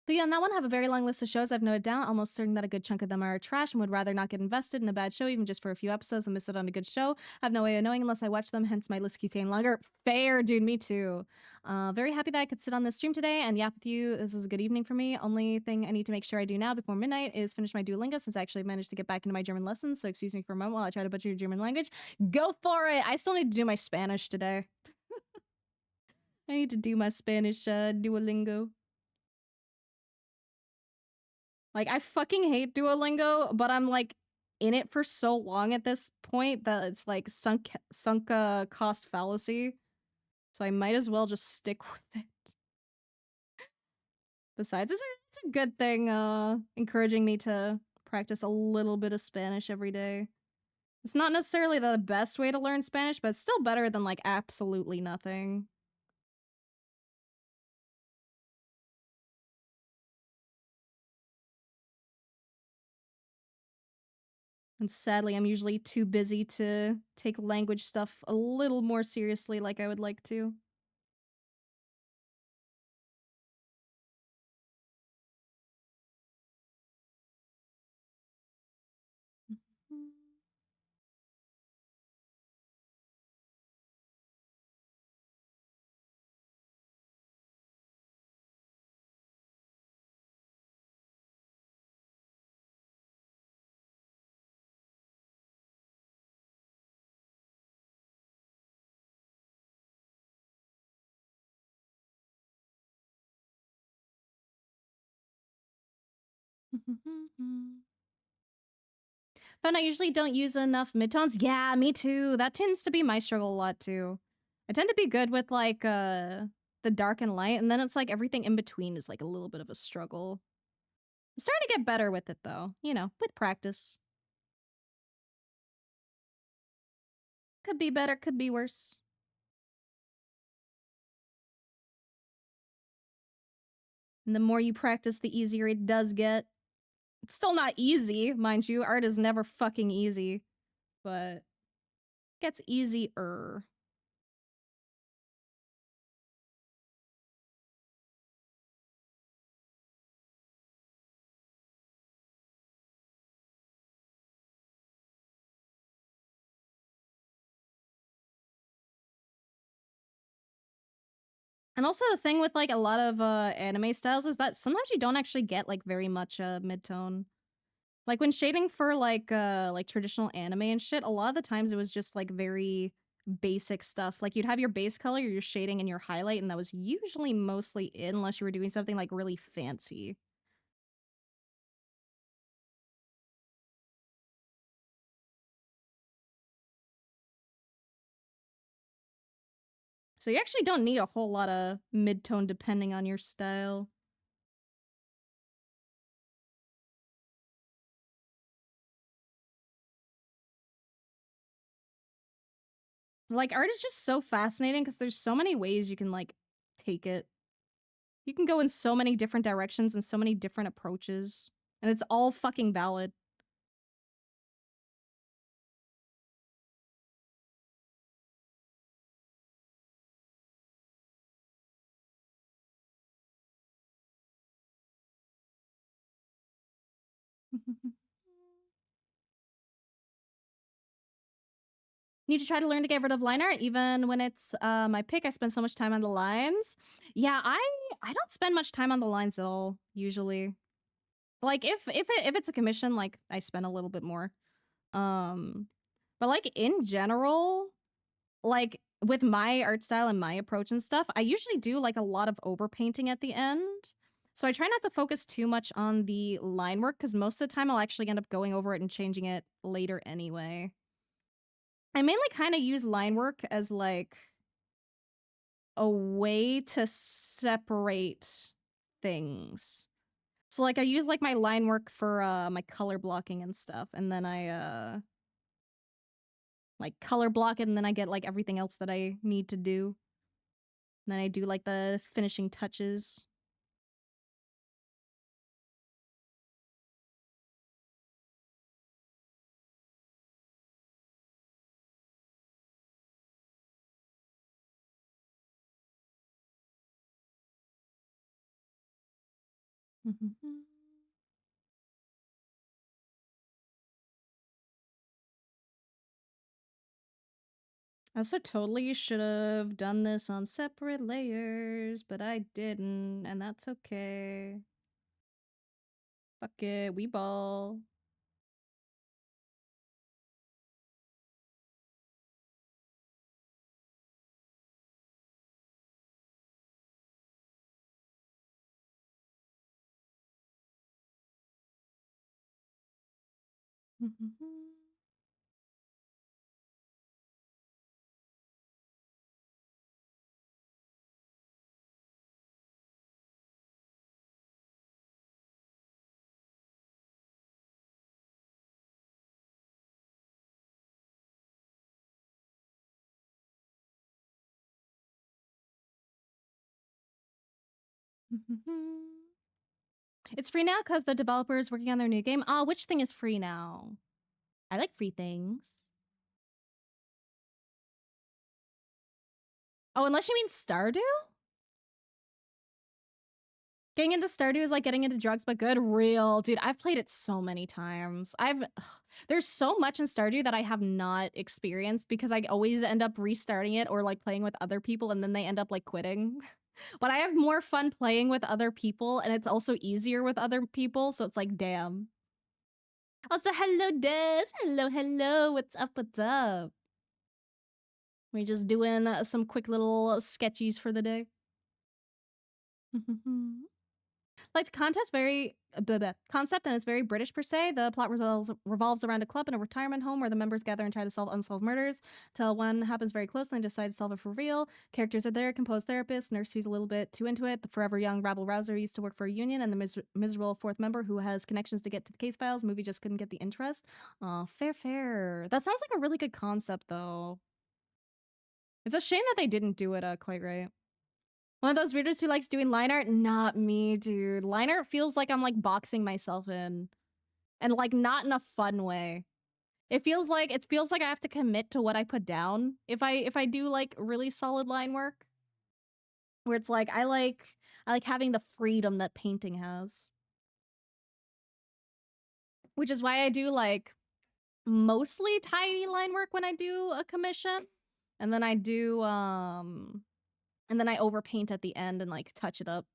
But yeah, on that one, I have a very long list of shows I've noted down, almost certain that a good chunk of them are trash and would rather not get invested in a bad show, even just for a few episodes and miss it on a good show. I have no way of knowing unless I watch them, hence my list keeps getting longer. Fair, dude, me too. Very happy that I could sit on this stream today and yap with you. This is a good evening for me. Only thing I need to make sure I do now before midnight is finish my Duolingo, since I actually managed to get back into my German lessons, so excuse me for a moment while I try to butcher your German language. Go for it! I still need to do my Spanish today. I need to do my Spanish Duolingo. Like, I fucking hate Duolingo, but I'm like in it for so long at this point that it's like sunk cost fallacy. So I might as well just stick with it. Besides, it's a good thing encouraging me to practice a little bit of Spanish every day. It's not necessarily the best way to learn Spanish, but it's still better than like absolutely nothing. And sadly, I'm usually too busy to take language stuff a little more seriously like I would like to. But I usually don't use enough midtones. Yeah, me too. That tends to be my struggle a lot too. I tend to be good with like the dark and light, and then it's like everything in between is like a little bit of a struggle. I'm starting to get better with it though, you know, with practice. Could be better, could be worse. And the more you practice, the easier it does get. It's still not easy, mind you. Art is never fucking easy, but it gets easier. And also the thing with like a lot of anime styles is that sometimes you don't actually get like very much midtone. Like when shading for like traditional anime and shit, a lot of the times it was just like very basic stuff. Like you'd have your base color, your shading, and your highlight, and that was usually mostly it unless you were doing something like really fancy. So you actually don't need a whole lot of midtone depending on your style. Like art is just so fascinating because there's so many ways you can like take it. You can go in so many different directions and so many different approaches. And it's all fucking valid. Need to try to learn to get rid of line art even when it's my pick. I spend so much time on the lines. Yeah, I don't spend much time on the lines at all usually. Like if it's a commission, like I spend a little bit more. But like in general, like with my art style and my approach and stuff, I usually do like a lot of overpainting at the end. So I try not to focus too much on the line work because most of the time I'll actually end up going over it and changing it later anyway. I mainly kind of use line work as like a way to separate things. So like I use like my line work for my color blocking and stuff, and then I like color block it and then I get like everything else that I need to do. And then I do like the finishing touches. I also totally should have done this on separate layers, but I didn't, and that's okay. Fuck it, we ball. It's free now because the developer is working on their new game. Ah, which thing is free now? I like free things. Oh, unless you mean Stardew? Getting into Stardew is like getting into drugs, but good. Real. Dude, I've played it so many times. There's so much in Stardew that I have not experienced because I always end up restarting it or like playing with other people and then they end up like quitting. But I have more fun playing with other people and it's also easier with other people, so it's like, damn. Also, hello, Des. Hello, hello. What's up? What's up? We're just doing some quick little sketchies for the day. Like the concept and it's very British per se. The plot revolves around a club in a retirement home where the members gather and try to solve unsolved murders till one happens very close and they decide to solve it for real. Characters are there: composed therapist, nurse who's a little bit too into it, the forever young rabble rouser who used to work for a union, and the miserable fourth member who has connections to get to the case files. Movie just couldn't get the interest. Fair. That sounds like a really good concept though. It's a shame that they didn't do it quite right. One of those readers who likes doing line art? Not me, dude. Line art feels like I'm like boxing myself in. And like not in a fun way. It feels like I have to commit to what I put down if I do like really solid line work. Where it's like I like having the freedom that painting has. Which is why I do like mostly tidy line work when I do a commission. And then I do and then I overpaint at the end and like touch it up.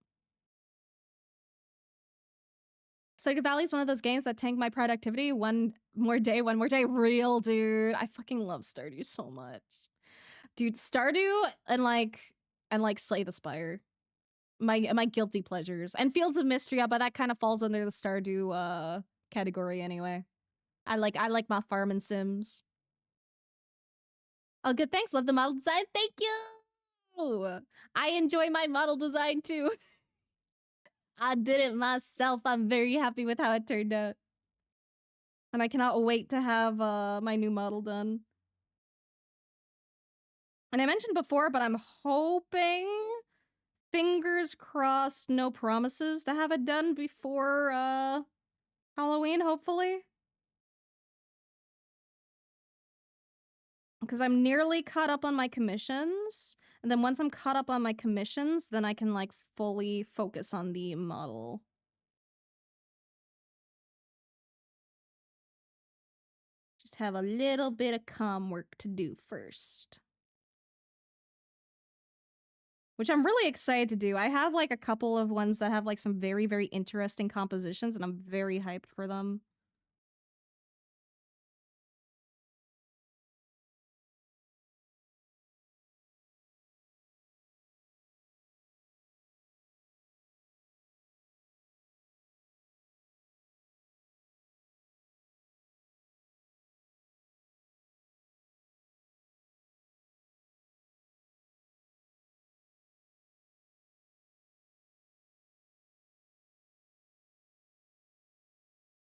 Stardew Valley is one of those games that tank my productivity. One more day. Real, dude. I fucking love Stardew so much. Dude, Stardew and like Slay the Spire. My guilty pleasures. And Fields of Mystery, but that kind of falls under the Stardew category anyway. I like my farming sims. Oh, good, thanks. Love the model design. Thank you. I enjoy my model design too. I did it myself. I'm very happy with how it turned out. And I cannot wait to have my new model done. And I mentioned before, but I'm hoping, fingers crossed, no promises, to have it done before Halloween, hopefully. Because I'm nearly caught up on my commissions. And then once I'm caught up on my commissions, then I can like fully focus on the model. Just just have a little bit of com work to do first. Which I'm really excited to do. I have like a couple of ones that have like some very, very interesting compositions, and I'm very hyped for them.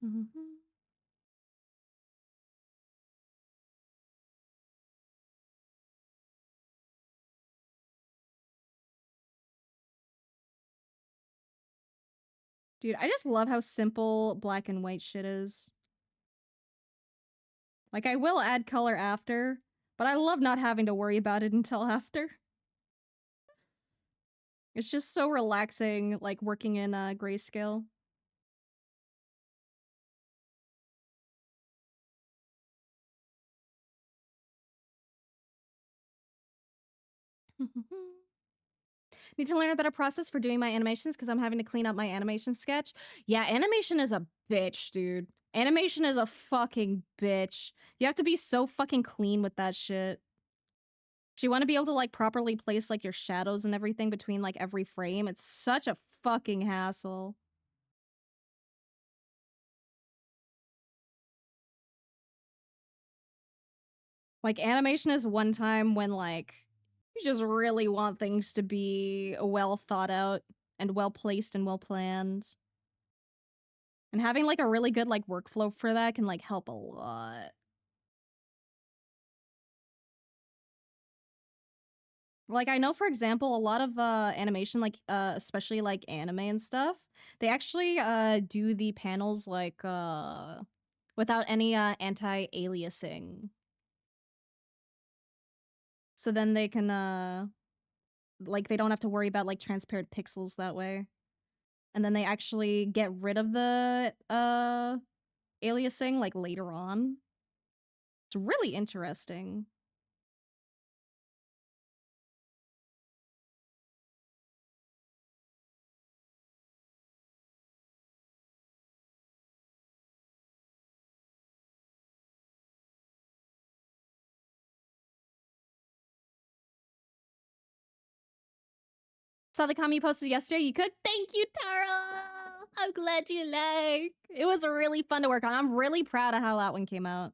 Mhm. Dude, I just love how simple black and white shit is. Like, I will add color after, but I love not having to worry about it until after. It's just so relaxing, like, working in grayscale. Need to learn a better process for doing my animations because I'm having to clean up my animation sketch. Yeah, animation is a bitch, dude. Animation is a fucking bitch. You have to be so fucking clean with that shit. So you want to be able to like properly place like your shadows and everything between like every frame. It's such a fucking hassle. Like animation is one time when like you just really want things to be well thought out and well placed and well planned. And having like a really good like workflow for that can like help a lot. Like I know for example a lot of animation like especially like anime and stuff, they actually do the panels like without any anti-aliasing. So then they can like they don't have to worry about like transparent pixels that way. And then they actually get rid of the aliasing like later on. It's really interesting. Saw the comment you posted yesterday. You could. Thank you, Taro. I'm glad you like. It was really fun to work on. I'm really proud of how that one came out.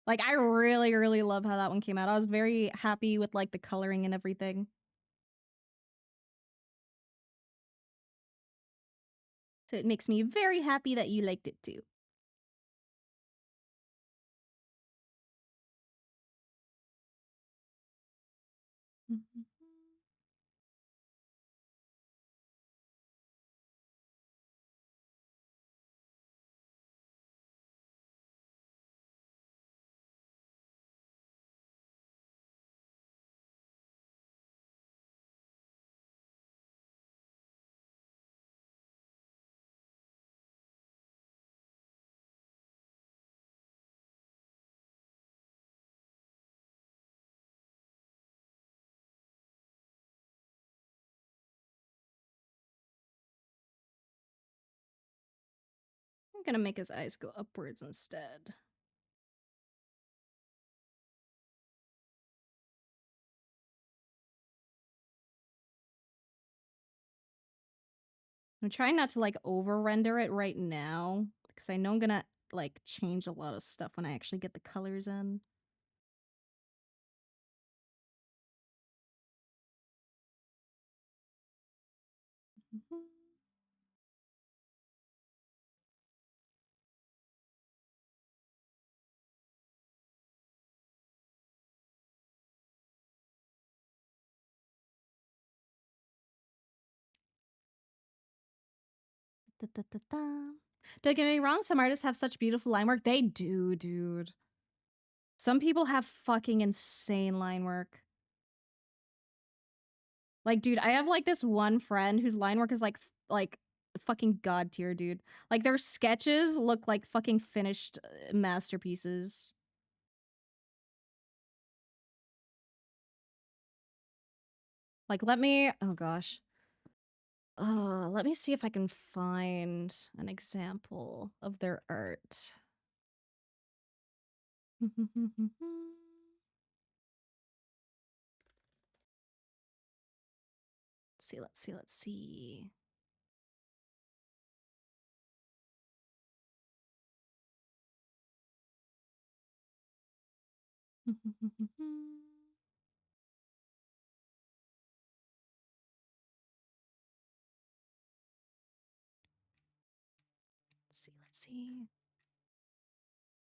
Like I really, really love how that one came out. I was very happy with like the coloring and everything. So it makes me very happy that you liked it too. I'm gonna make his eyes go upwards instead. I'm trying not to like over render it right now because I know I'm gonna like change a lot of stuff when I actually get the colors in. Don't get me wrong, some artists have such beautiful line work. They do, dude. Some people have fucking insane line work. Like, dude, I have like this one friend whose line work is like fucking god tier, dude. Like their sketches look like fucking finished masterpieces. Like let me, oh gosh. Let me see if I can find an example of their art. Let's see. Let's see.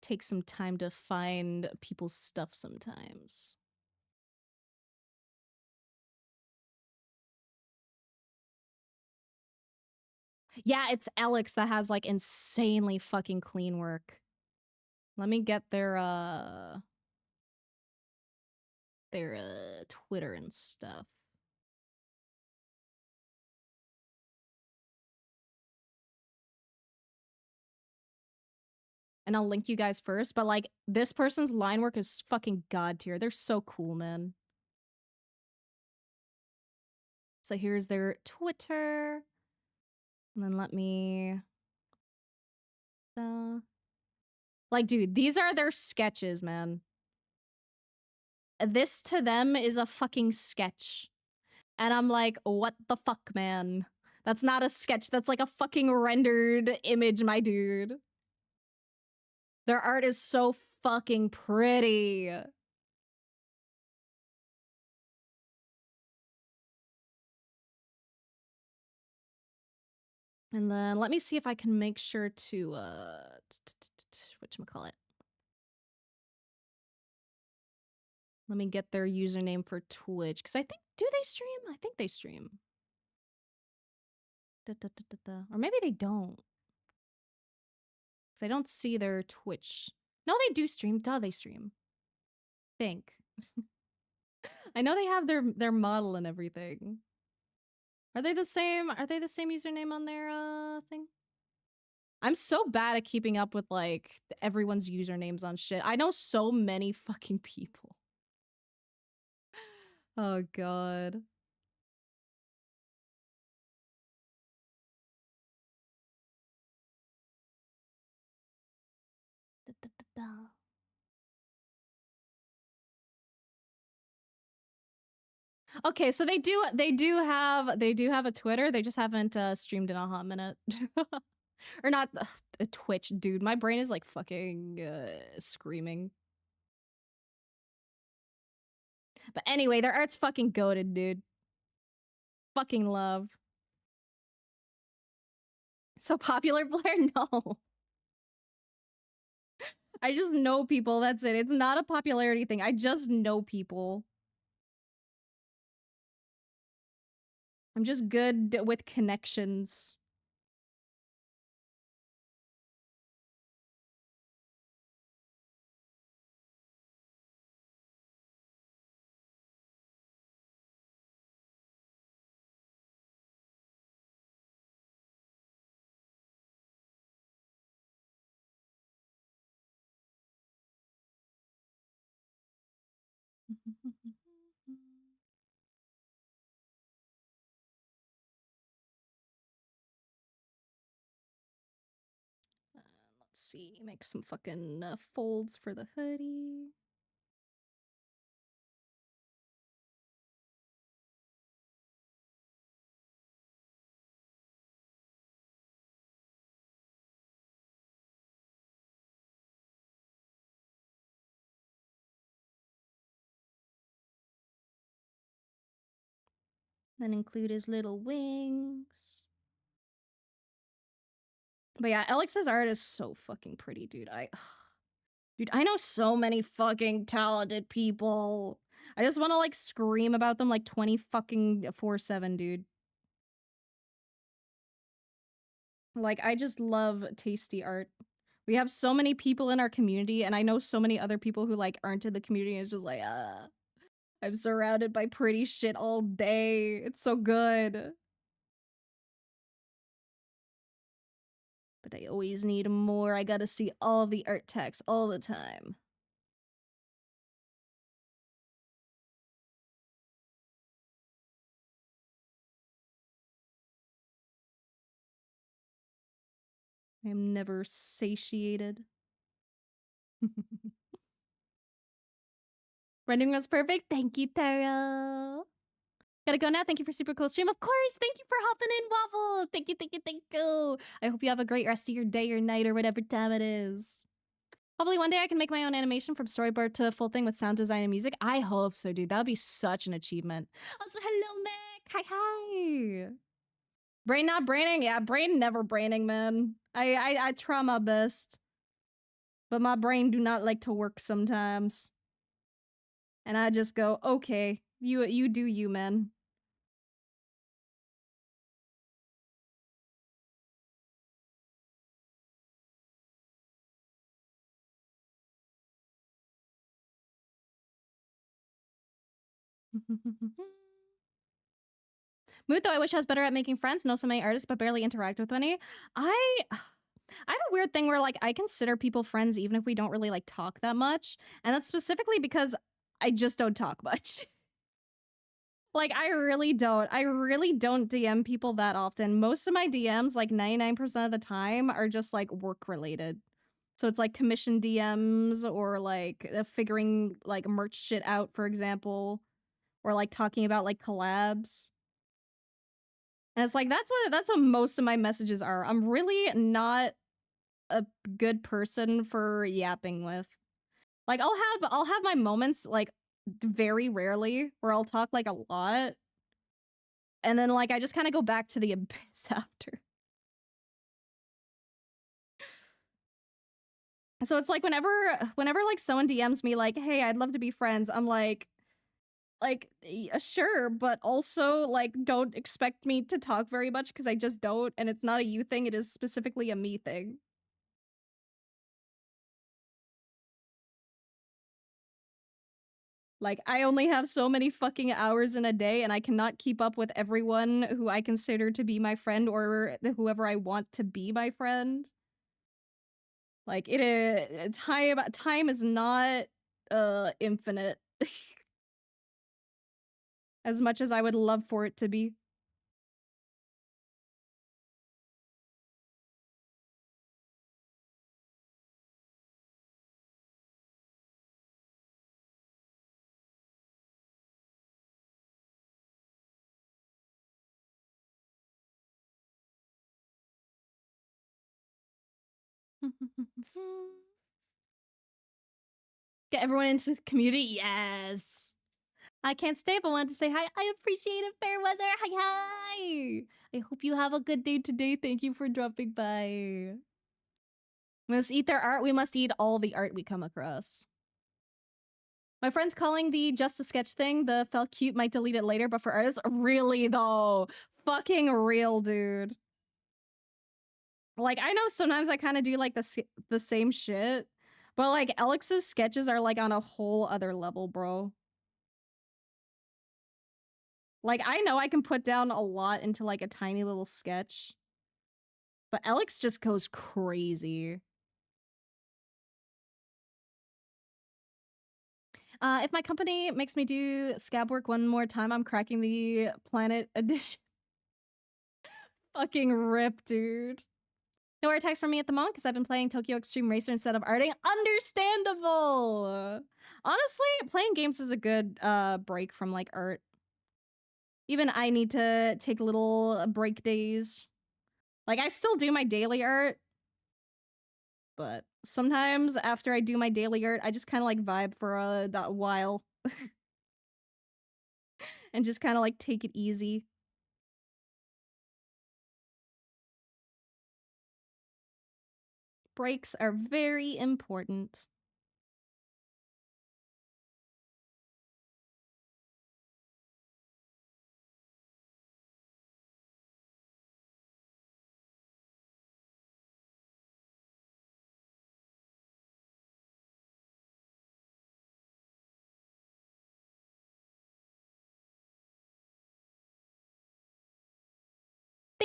Take some time to find people's stuff sometimes. Yeah, it's Alex that has like insanely fucking clean work. Let me get their Twitter and stuff. And I'll link you guys first, but like this person's line work is fucking god tier. They're so cool, man. So here's their Twitter. And then let me like, dude, these are their sketches, man. This to them is a fucking sketch. And I'm like, what the fuck, man? That's not a sketch. That's like a fucking rendered image, my dude. Their art is so fucking pretty. And then let me see if I can make sure to, whatchamacallit. Let me get their username for Twitch. Because I think, do they stream? I think they stream. Or maybe they don't. Because I don't see their Twitch. No, they do stream. Duh, they stream. Think. I know they have their model and everything. Are they the same? Are they the same username on their thing? I'm so bad at keeping up with like everyone's usernames on shit. I know so many fucking people. Oh god. Okay, so they do have a Twitter. They just haven't streamed in a hot minute. Or not a Twitch, dude. My brain is like fucking screaming. But anyway, their art's fucking goated, dude. Fucking love. So popular, Blair? No. I just know people, that's it. It's not a popularity thing. I just know people. I'm just good with connections. Let's see, make some fucking folds for the hoodie. Then include his little wings. But yeah, Alex's art is so fucking pretty, dude. Dude, I know so many fucking talented people. I just want to like scream about them like 20 fucking 4/7, dude. Like, I just love tasty art. We have so many people in our community, and I know so many other people who like aren't in the community. And it's just like, I'm surrounded by pretty shit all day. It's so good. But I always need more. I gotta see all the art text all the time. I am never satiated. Rendering was perfect. Thank you, Taro. Gotta go now. Thank you for super cool stream. Of course. Thank you for hopping in, Waffle. Thank you, thank you, thank you. I hope you have a great rest of your day or night or whatever time it is. Hopefully one day I can make my own animation from storyboard to full thing with sound design and music. I hope so, dude. That would be such an achievement. Also, hello, Mac. Hi, hi. Brain not braining? Yeah, brain never braining, man. I try my best. But my brain do not like to work sometimes. And I just go, okay, you do you, man. Muto, I wish I was better at making friends. Know so many artists, but barely interact with any. I have a weird thing where like I consider people friends even if we don't really like talk that much, and that's specifically because I just don't talk much. Like I really don't. I really don't DM people that often. Most of my DMs, like 99% of the time, are just like work related. So it's like commission DMs or like figuring like merch shit out, for example, or like talking about like collabs. And it's like that's what most of my messages are. I'm really not a good person for yapping with. Like I'll have my moments like very rarely where I'll talk like a lot. And then like I just kind of go back to the abyss after. So it's like whenever like someone DMs me like, "Hey, I'd love to be friends." I'm like sure, but also like don't expect me to talk very much because I just don't, and it's not a you thing, it is specifically a me thing. Like, I only have so many fucking hours in a day, and I cannot keep up with everyone who I consider to be my friend or whoever I want to be my friend. Like, it is time is not infinite as much as I would love for it to be. Get everyone into the community? Yes. I can't stay, but wanted to say hi. I appreciate it, fair weather. Hi, hi. I hope you have a good day today. Thank you for dropping by. We must eat their art. We must eat all the art we come across. My friend's calling the just a sketch thing the felt cute, might delete it later, but for artists, really though. Fucking real, dude. Like, I know sometimes I kind of do like the same shit, but like Alex's sketches are like on a whole other level, bro. Like, I know I can put down a lot into like a tiny little sketch, but Alex just goes crazy. If my company makes me do scab work one more time, I'm cracking the Planet Edition. Fucking rip, dude. No air tags for me at the moment because I've been playing Tokyo Extreme Racer instead of arting. Understandable! Honestly, playing games is a good break from like art. Even I need to take little break days. Like, I still do my daily art, but sometimes after I do my daily art, I just kind of like vibe for that while. And just kind of like take it easy. Breaks are very important.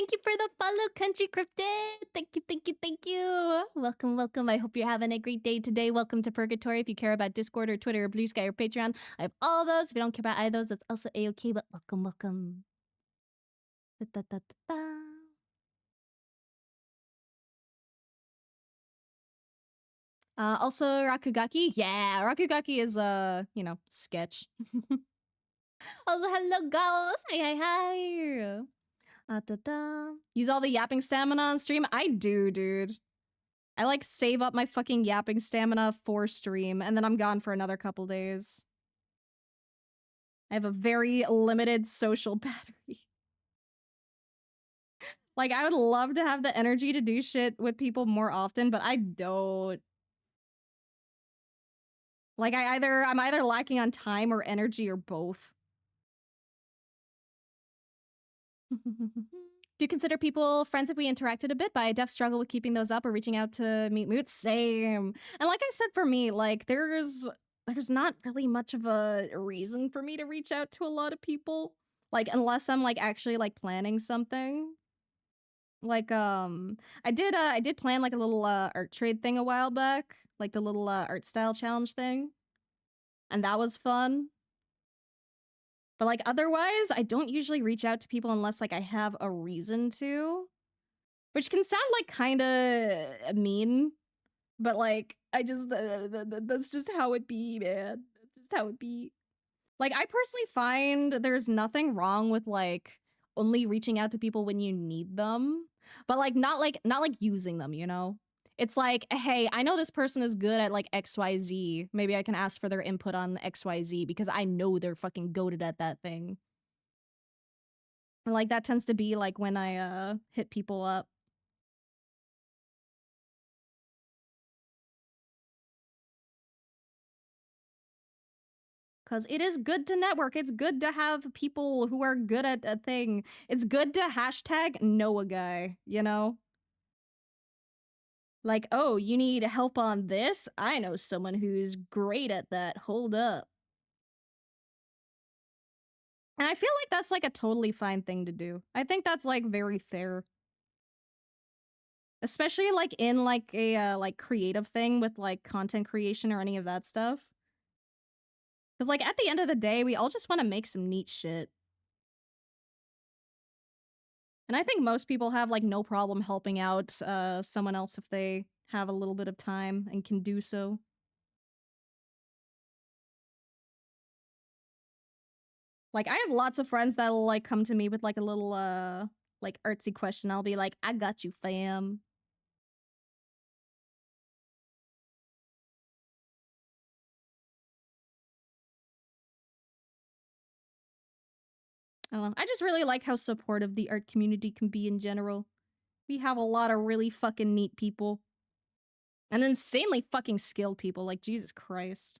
Thank you for the follow, Country Cryptid. Thank you, thank you, thank you. Welcome, welcome. I hope you're having a great day today. Welcome to Purgatory. If you care about Discord or Twitter or Blue Sky or Patreon, I have all those. If you don't care about either of those, that's also a-okay, but welcome, welcome. Da, da, da, da, da. Also, Rakugaki. Yeah, Rakugaki is, you know, sketch. Also, hello, ghost. Hi, hi, hi. Da, da. Use all the yapping stamina on stream? I do, dude. I like save up my fucking yapping stamina for stream, and then I'm gone for another couple days. I have a very limited social battery. Like, I would love to have the energy to do shit with people more often, but I don't. Like, I'm either lacking on time or energy or both. Do you consider people friends if we interacted a bit? But I def struggle with keeping those up or reaching out to meet moods. Same. And like I said, for me, like there's not really much of a reason for me to reach out to a lot of people. Like unless I'm like actually like planning something. Like I did plan like a little art trade thing a while back, like the little art style challenge thing. And that was fun. But like otherwise, I don't usually reach out to people unless like I have a reason to. Which can sound like kind of mean, but like I just that's just how it be, man. That's just how it be. Like I personally find there's nothing wrong with like only reaching out to people when you need them, but like not like using them, you know? It's like, hey, I know this person is good at like XYZ. Maybe I can ask for their input on XYZ because I know they're fucking goated at that thing. Like that tends to be like when I hit people up. Because it is good to network. It's good to have people who are good at a thing. It's good to hashtag know a guy, you know? Like, oh, you need help on this? I know someone who's great at that. Hold up. And I feel like that's like a totally fine thing to do. I think that's like very fair. Especially like in like a like creative thing with like content creation or any of that stuff. Because like at the end of the day, we all just want to make some neat shit. And I think most people have like no problem helping out someone else if they have a little bit of time and can do so. Like I have lots of friends that'll like come to me with like a little like artsy question. I'll be like, "I got you, fam." I don't know. I just really like how supportive the art community can be in general. We have a lot of really fucking neat people. And insanely fucking skilled people, like Jesus Christ.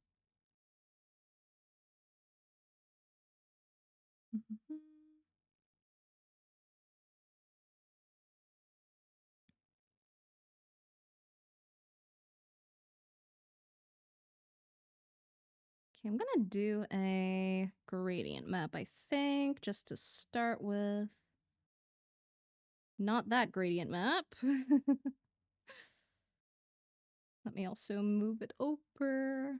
Okay, I'm gonna do a gradient map, I think, just to start with. Not that gradient map. Let me also move it over.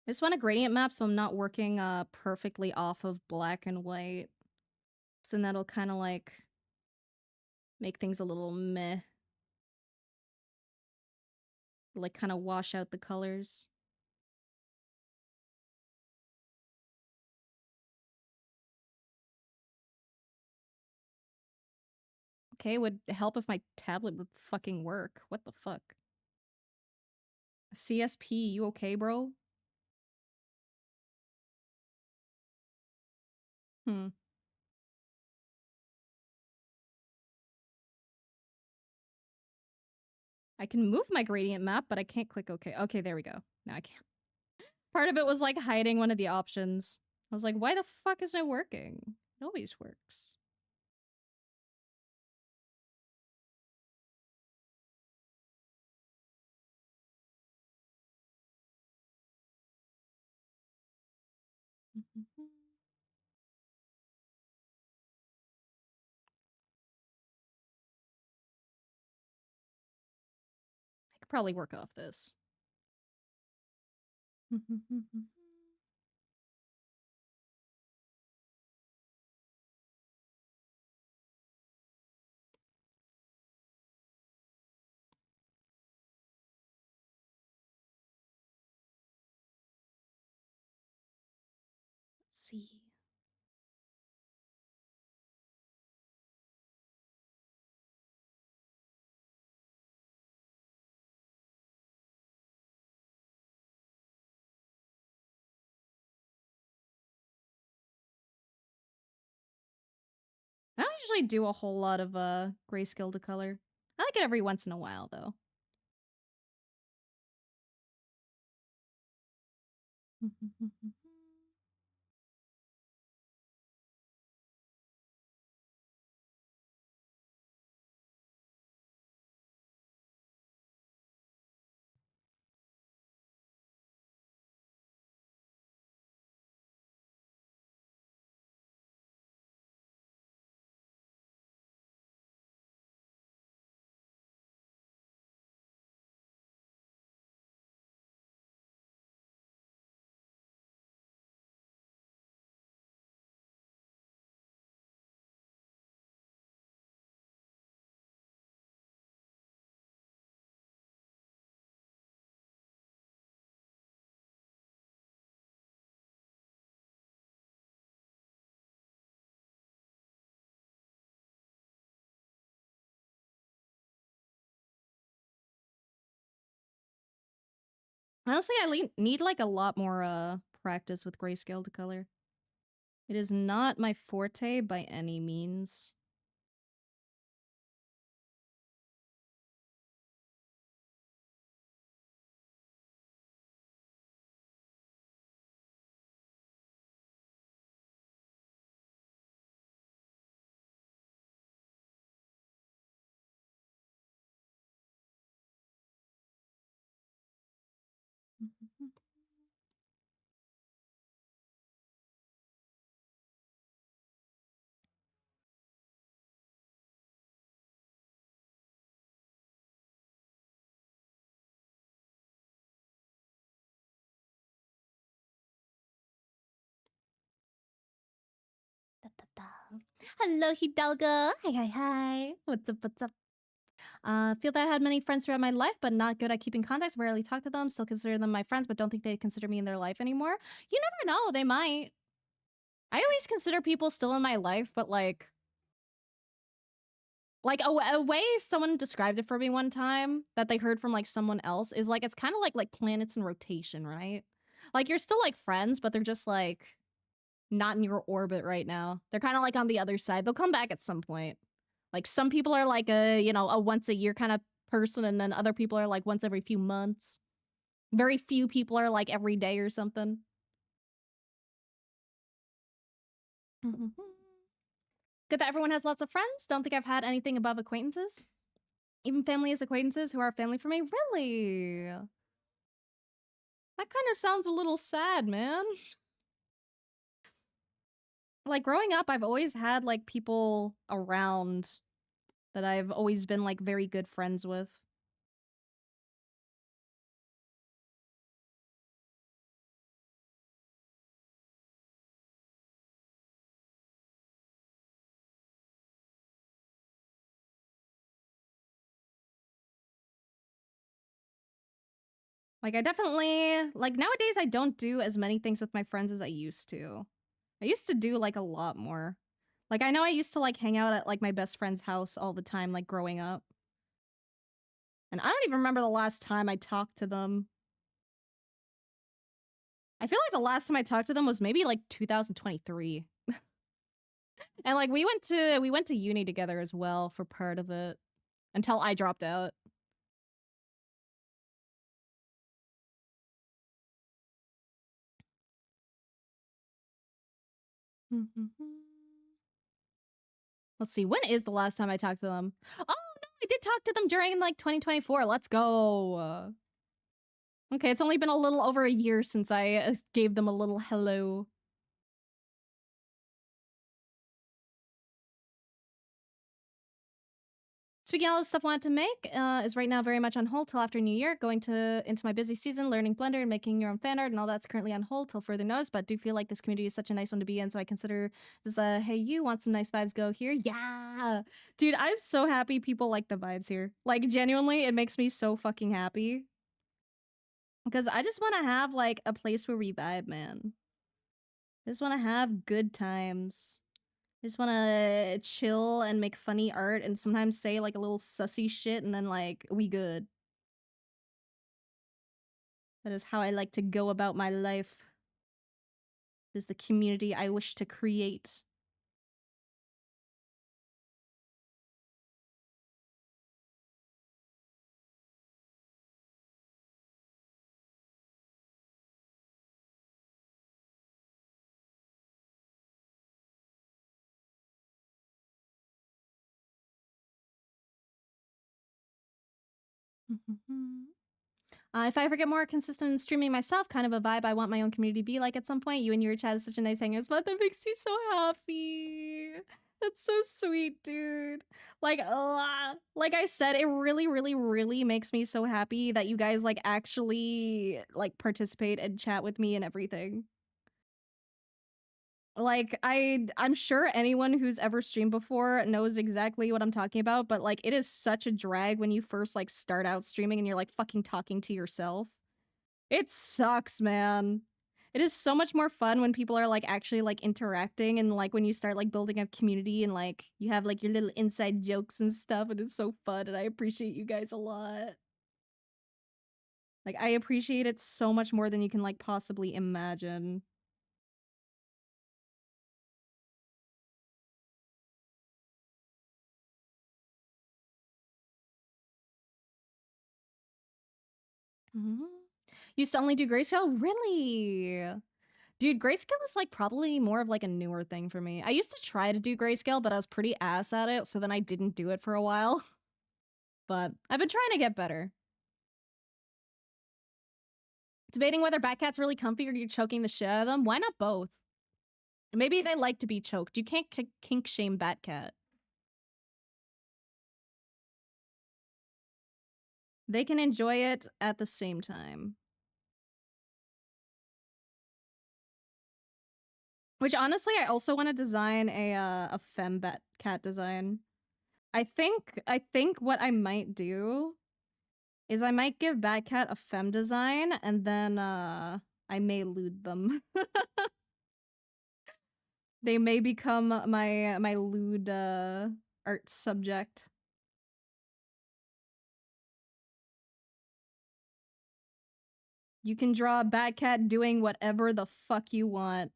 I just want a gradient map so I'm not working perfectly off of black and white. So then that'll kind of like make things a little meh. Like kind of wash out the colors. Okay, would help if my tablet would fucking work. What the fuck? CSP, you okay, bro? Hmm. I can move my gradient map, but I can't click OK. Okay, there we go. Now I can't. Part of it was like hiding one of the options. I was like, why the fuck isn't it working? It always works. I could probably work off this. Let's see. I don't usually do a whole lot of grayscale to color. I like it every once in a while though. Honestly, I need like a lot more practice with grayscale to color. It is not my forte by any means. Hello, Hidalgo. Hi. What's up? What's up? Feel that I had many friends throughout my life, but not good at keeping contacts. Rarely talk to them. Still consider them my friends, but don't think they consider me in their life anymore. You never know. They might. I always consider people still in my life, but like a way someone described it for me one time that they heard from like someone else is like it's kind of like planets in rotation, right? Like you're still like friends, but they're just like not in your orbit right now. They're kind of like on the other side. They'll come back at some point. Like some people are like a once a year kind of person, and then other people are like once every few months. Very few people are like every day or something. Good that everyone has lots of friends. Don't think I've had anything above acquaintances. Even family as acquaintances who are family for me. Really? That kind of sounds a little sad, man. Like growing up, I've always had like people around that I've always been like very good friends with. Like I definitely like nowadays I don't do as many things with my friends as I used to. I used to do like a lot more. Like I know I used to like hang out at like my best friend's house all the time like growing up. And I don't even remember the last time I talked to them. I feel like the last time I talked to them was maybe like 2023. And like we went to uni together as well for part of it until I dropped out. Let's see, when is the last time I talked to them? Oh, no, I did talk to them during, like, 2024. Let's go. Okay, it's only been a little over a year since I gave them a little hello. Speaking of all the stuff I wanted to make, is right now very much on hold till after New Year. Going into my busy season, learning Blender and making your own fan art and all that's currently on hold till further notice. But do feel like this community is such a nice one to be in, so I consider this. Hey, you want some nice vibes? Go here, yeah, dude. I'm so happy people like the vibes here. Like genuinely, it makes me so fucking happy because I just want to have like a place where we vibe, man. I just want to have good times. Just wanna chill and make funny art and sometimes say like a little sussy shit and then like we good. That is how I like to go about my life. It is the community I wish to create. If I ever get more consistent in streaming myself, kind of a vibe I want my own community to be like at some point. You and your chat is such a nice hangout spot. That makes me so happy. That's so sweet, dude. Like I said, it really, really, really makes me so happy that you guys like actually like participate and chat with me and everything. Like I'm sure anyone who's ever streamed before knows exactly what I'm talking about, but like it is such a drag when you first like start out streaming and you're like fucking talking to yourself. It sucks, man. It is so much more fun when people are like actually like interacting and like when you start like building a community and like you have like your little inside jokes and stuff, and it's so fun and I appreciate you guys a lot. Like I appreciate it so much more than you can like possibly imagine. Used to only do grayscale? Really? Dude, grayscale is like probably more of like a newer thing for me. I used to try to do grayscale, but I was pretty ass at it, so then I didn't do it for a while. But I've been trying to get better. Debating whether Batcat's really comfy or you're choking the shit out of them. Why not both? Maybe they like to be choked. You can't kink shame Batcat. They can enjoy it at the same time. Which honestly, I also want to design a femme Batcat design. I think what I might do is I might give Batcat a femme design and then I may lewd them. They may become my lewd art subject. You can draw a Batcat doing whatever the fuck you want.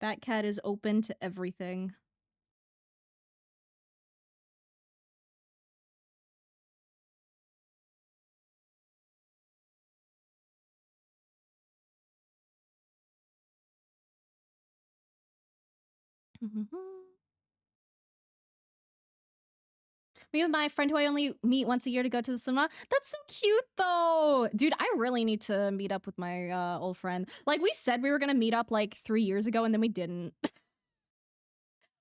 Batcat is open to everything. Me and my friend who I only meet once a year to go to the cinema. That's so cute, though. Dude, I really need to meet up with my old friend. Like, we said we were gonna meet up, like, 3 years ago, and then we didn't.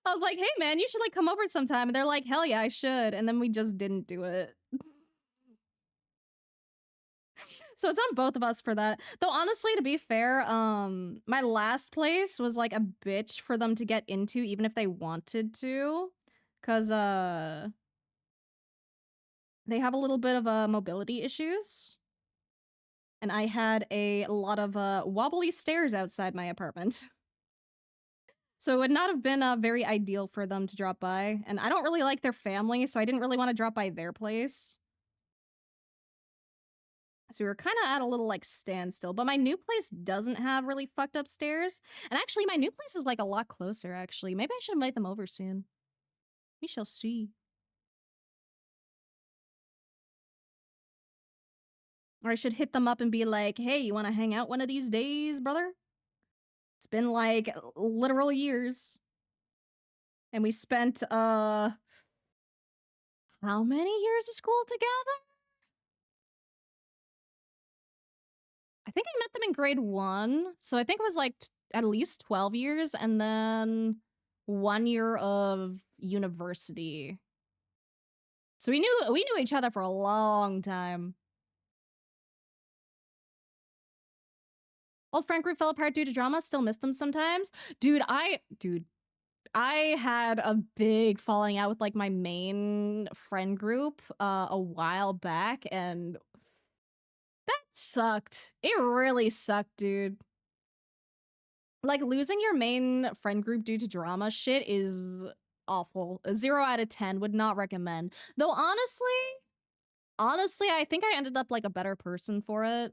I was like, hey, man, you should, like, come over sometime. And they're like, hell yeah, I should. And then we just didn't do it. So it's on both of us for that. Though, honestly, to be fair, my last place was, like, a bitch for them to get into, even if they wanted to. Because, they have a little bit of mobility issues. And I had a lot of wobbly stairs outside my apartment. So it would not have been very ideal for them to drop by. And I don't really like their family, so I didn't really want to drop by their place. So we were kind of at a little like standstill. But my new place doesn't have really fucked up stairs. And actually, my new place is like a lot closer, actually. Maybe I should invite them over soon. We shall see. Or I should hit them up and be like, hey, you want to hang out one of these days, brother? It's been like literal years. And we spent, how many years of school together? I think I met them in grade 1. So I think it was like at least 12 years and then 1 year of university. So we knew each other for a long time. Old friend group fell apart due to drama. Still miss them sometimes. Dude, I had a big falling out with like my main friend group a while back, and that sucked. It really sucked, dude. Like losing your main friend group due to drama shit is awful. A 0 out of 10 would not recommend. Though honestly, I think I ended up like a better person for it.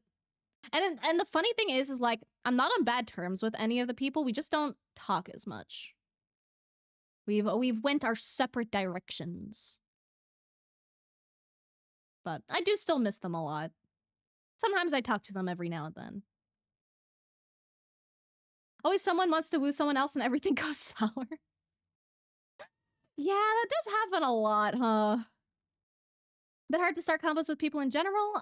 And the funny thing is like I'm not on bad terms with any of the people. We just don't talk as much. We've went our separate directions. But I do still miss them a lot. Sometimes I talk to them every now and then. Always someone wants to woo someone else and everything goes sour. Yeah, that does happen a lot, huh? Bit hard to start combos with people in general.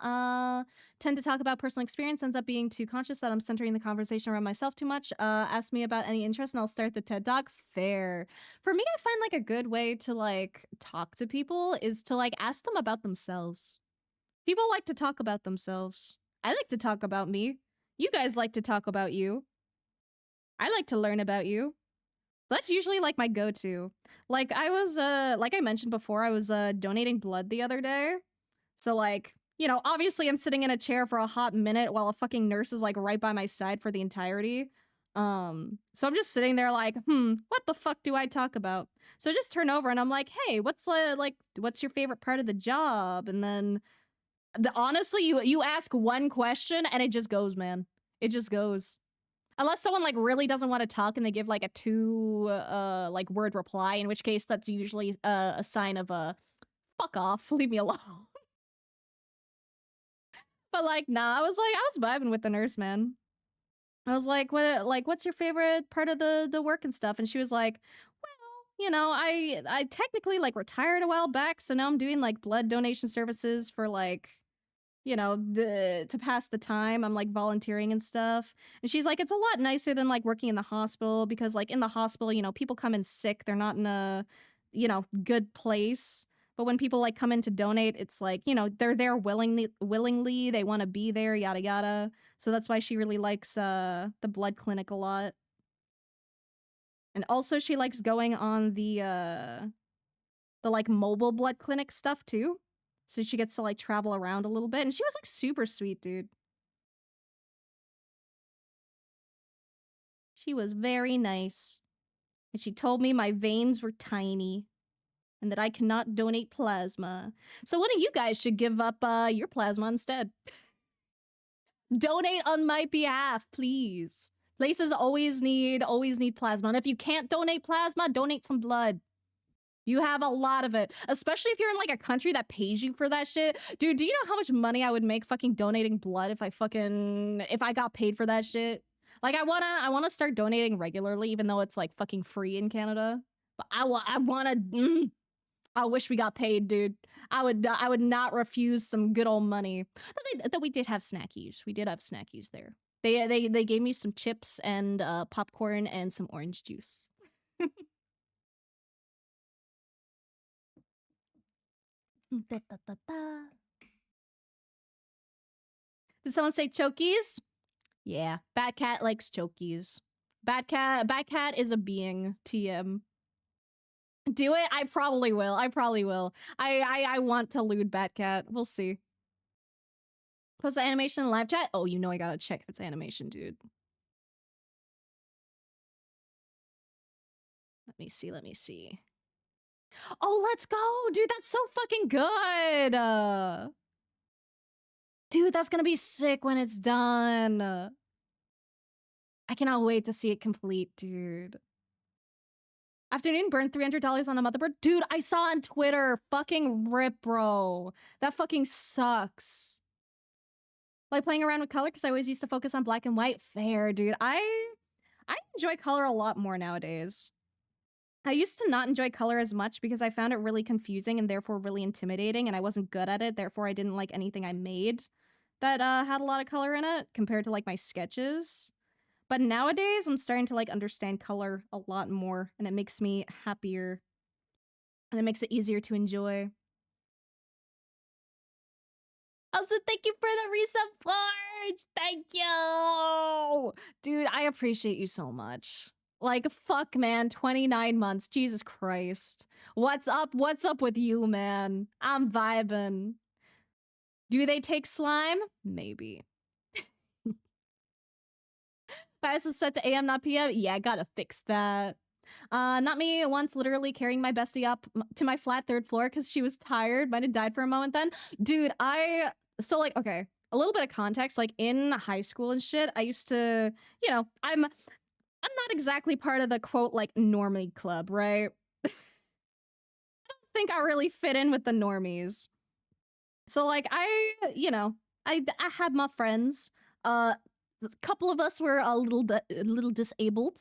Tend to talk about personal experience, ends up being too conscious that I'm centering the conversation around myself too much. Ask me about any interest and I'll start the TED Talk. Fair. For me, I find like a good way to like talk to people is to like ask them about themselves. People like to talk about themselves. I like to talk about me. You guys like to talk about you. I like to learn about you. That's usually like my go-to. Like I was like I mentioned before, I was donating blood the other day. So like, you know, obviously I'm sitting in a chair for a hot minute while a fucking nurse is like right by my side for the entirety. So I'm just sitting there like, what the fuck do I talk about? So I just turn over and I'm like, hey, what's your favorite part of the job? And then honestly, you ask one question and it just goes, man. It just goes. Unless someone like really doesn't want to talk and they give like a 2 like word reply, in which case that's usually a sign of a fuck off, leave me alone. But like, nah, I was vibing with the nurse, man. I was like, what's your favorite part of the work and stuff? And she was like, well, you know, I technically like retired a while back, so now I'm doing like blood donation services for like, you know, to pass the time. I'm like volunteering and stuff. And she's like, it's a lot nicer than like working in the hospital because like in the hospital, you know, people come in sick. They're not in a, you know, good place. But when people like come in to donate, it's like, you know, they're there willingly. They want to be there, yada yada. So that's why she really likes the blood clinic a lot. And also she likes going on the like mobile blood clinic stuff too. So she gets to like travel around a little bit. And she was like super sweet, dude. She was very nice. And she told me my veins were tiny and that I cannot donate plasma. So one of you guys should give up your plasma instead. Donate on my behalf, please. Places always need plasma. And if you can't donate plasma, donate some blood. You have a lot of it, especially if you're in like a country that pays you for that shit. Dude, do you know how much money I would make fucking donating blood if I got paid for that shit? Like I wanna start donating regularly, even though it's like fucking free in Canada. But I wish we got paid, dude. I would not refuse some good old money. Though we did have snackies. We did have snackies there. They gave me some chips and popcorn and some orange juice. Da, da, da, da. Did someone say chokies? Yeah, Batcat likes chokies. Batcat is a being. TM. Do it? I probably will. I want to lewd Batcat. We'll see. Post the animation in live chat? Oh, you know I gotta check if it's animation, dude. Let me see. Oh, let's go! Dude, that's so fucking good! Dude, that's gonna be sick when it's done. I cannot wait to see it complete, dude. Afternoon burned $300 on a motherboard. Dude, I saw on Twitter. Fucking rip, bro. That fucking sucks. Like playing around with color because I always used to focus on black and white. Fair, dude. I enjoy color a lot more nowadays. I used to not enjoy color as much because I found it really confusing and therefore really intimidating, and I wasn't good at it. Therefore, I didn't like anything I made that had a lot of color in it compared to like my sketches. But nowadays, I'm starting to like understand color a lot more, and it makes me happier and it makes it easier to enjoy. Also, thank you for the resupport. Thank you. Dude, I appreciate you so much. Like, fuck, man. 29 months. Jesus Christ. What's up? What's up with you, man? I'm vibing. Do they take slime? Maybe. Bias was set to AM, not PM. Yeah, I gotta fix that. Not me once literally carrying my bestie up to my flat third floor because she was tired. Might have died for a moment then. Dude, so like, okay, a little bit of context, like in high school and shit, I used to, I'm not exactly part of the quote like normie club, right? Think I really fit in with the normies. So like I had my friends. A couple of us were a little disabled.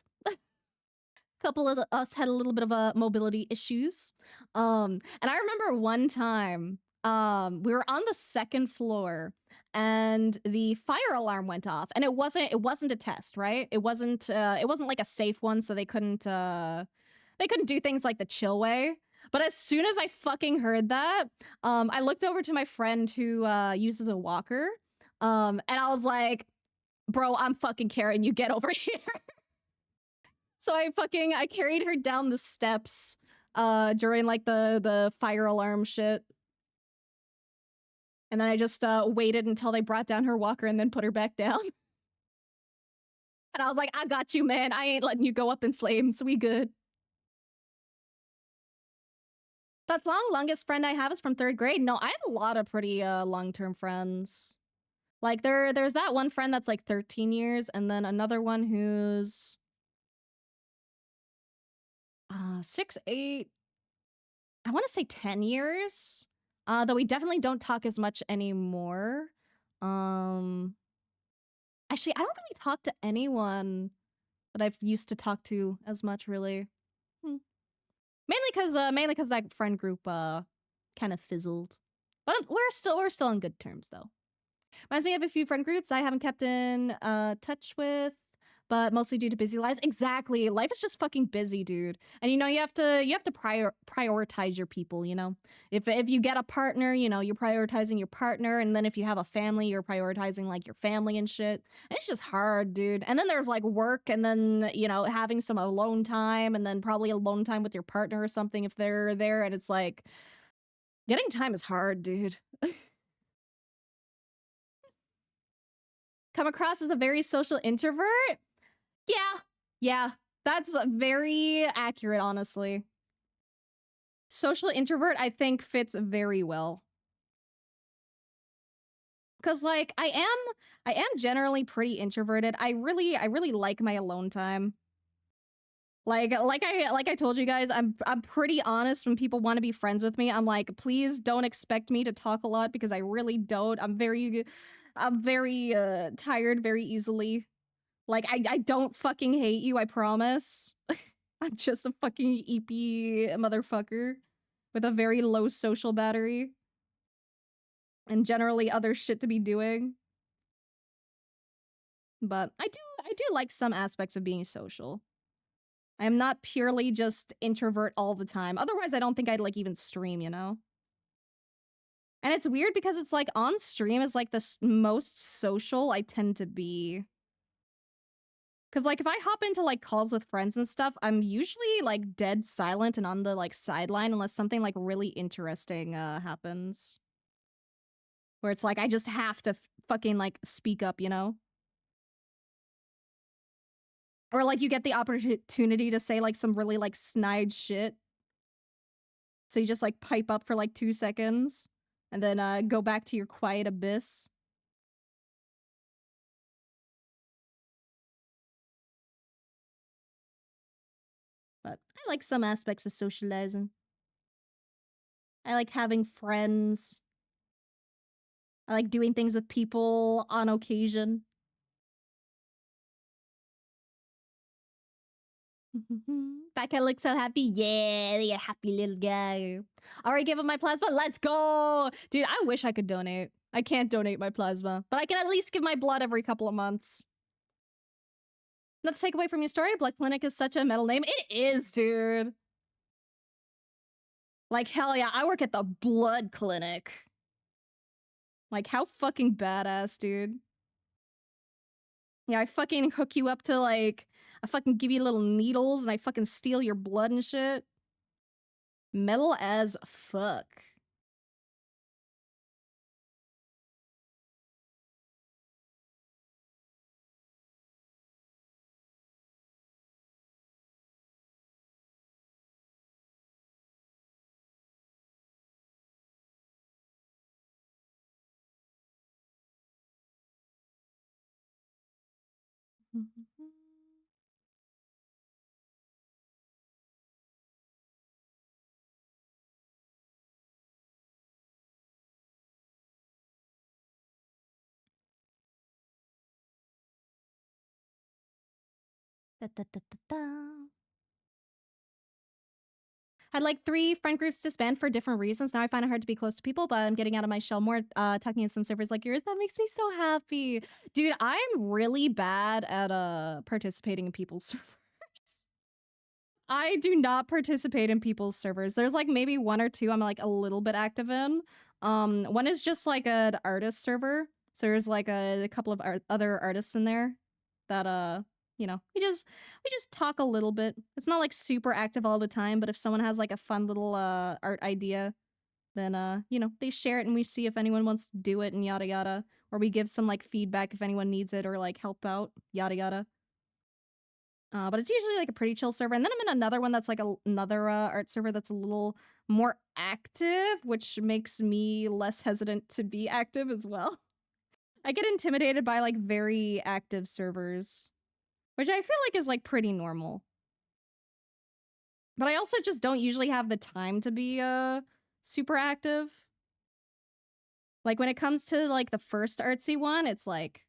Couple of us had a little bit of a mobility issues. And I remember one time, we were on the second floor and the fire alarm went off, and it wasn't a test, right? It wasn't like a safe one, so they couldn't do things like the chill way. But as soon as I fucking heard that, I looked over to my friend who uses a walker, and I was like, bro, I'm fucking carrying you, get over here. So I carried her down the steps during like the fire alarm shit. And then I just waited until they brought down her walker and then put her back down. And I was like, I got you, man. I ain't letting you go up in flames. We good. That's longest friend I have is from 3rd grade. No, I have a lot of pretty long-term friends. Like there's that one friend that's like 13 years, and then another one who's 6, 8, I want to say 10 years. Though we definitely don't talk as much anymore. Um Actually, I don't really talk to anyone that I've used to talk to as much, really. Hmm. Mainly cuz that friend group kind of fizzled. But we're still on good terms though. Reminds me of a few friend groups I haven't kept in touch with, but mostly due to busy lives. Exactly. Life is just fucking busy, dude. And you have to prioritize your people, you know? If you get a partner, you're prioritizing your partner, and then if you have a family, you're prioritizing like your family and shit. And it's just hard, dude. And then there's like work, and then, having some alone time, and then probably alone time with your partner or something if they're there, and it's like getting time is hard, dude. Come across as a very social introvert? Yeah. Yeah. That's very accurate, honestly. Social introvert, I think, fits very well. Cause like I am generally pretty introverted. I really like my alone time. Like I told you guys, I'm pretty honest when people want to be friends with me. I'm like, please don't expect me to talk a lot because I really don't. I'm very tired very easily. Like, I don't fucking hate you, I promise. I'm just a fucking eepy motherfucker with a very low social battery and generally other shit to be doing. But I do like some aspects of being social. I am not purely just introvert all the time. Otherwise, I don't think I'd like even stream, you know? And it's weird because it's like on stream is like the most social I tend to be. Cause like if I hop into like calls with friends and stuff, I'm usually like dead silent and on the like sideline unless something like really interesting happens. Where it's like I just have to fucking like speak up, you know? Or like you get the opportunity to say like some really like snide shit. So you just like pipe up for like 2 seconds and then go back to your quiet abyss. But I like some aspects of socializing. I like having friends. I like doing things with people on occasion. Becca looks so happy. Yeah, you're a happy little guy. Alright, give him my plasma. Let's go. Dude, I wish I could donate. I can't donate my plasma, but I can at least give my blood every couple of months. Not to take away from your story, Blood Clinic is such a metal name. It is, dude. Like, hell yeah, I work at the Blood Clinic. Like, how fucking badass, dude. Yeah, I fucking hook you up to, like, I fucking give you little needles and I fucking steal your blood and shit. Metal as fuck. Da, da, da, da, da. Had like 3 friend groups disband for different reasons. Now I find it hard to be close to people, but I'm getting out of my shell more, talking in some servers like yours. That makes me so happy. Dude, I'm really bad at participating in people's servers. I do not participate in people's servers. There's like maybe 1 or 2 I'm like a little bit active in. One is just like an artist server. So there's like a couple of other artists in there that you know, we just talk a little bit. It's not like super active all the time, but if someone has like a fun little art idea, then you know, they share it and we see if anyone wants to do it and yada yada. Or we give some like feedback if anyone needs it or like help out, yada yada. But it's usually like a pretty chill server. And then I'm in another one that's like another art server that's a little more active, which makes me less hesitant to be active as well. I get intimidated by like very active servers, which I feel like is like pretty normal. But I also just don't usually have the time to be super active. Like when it comes to like the first artsy one, it's like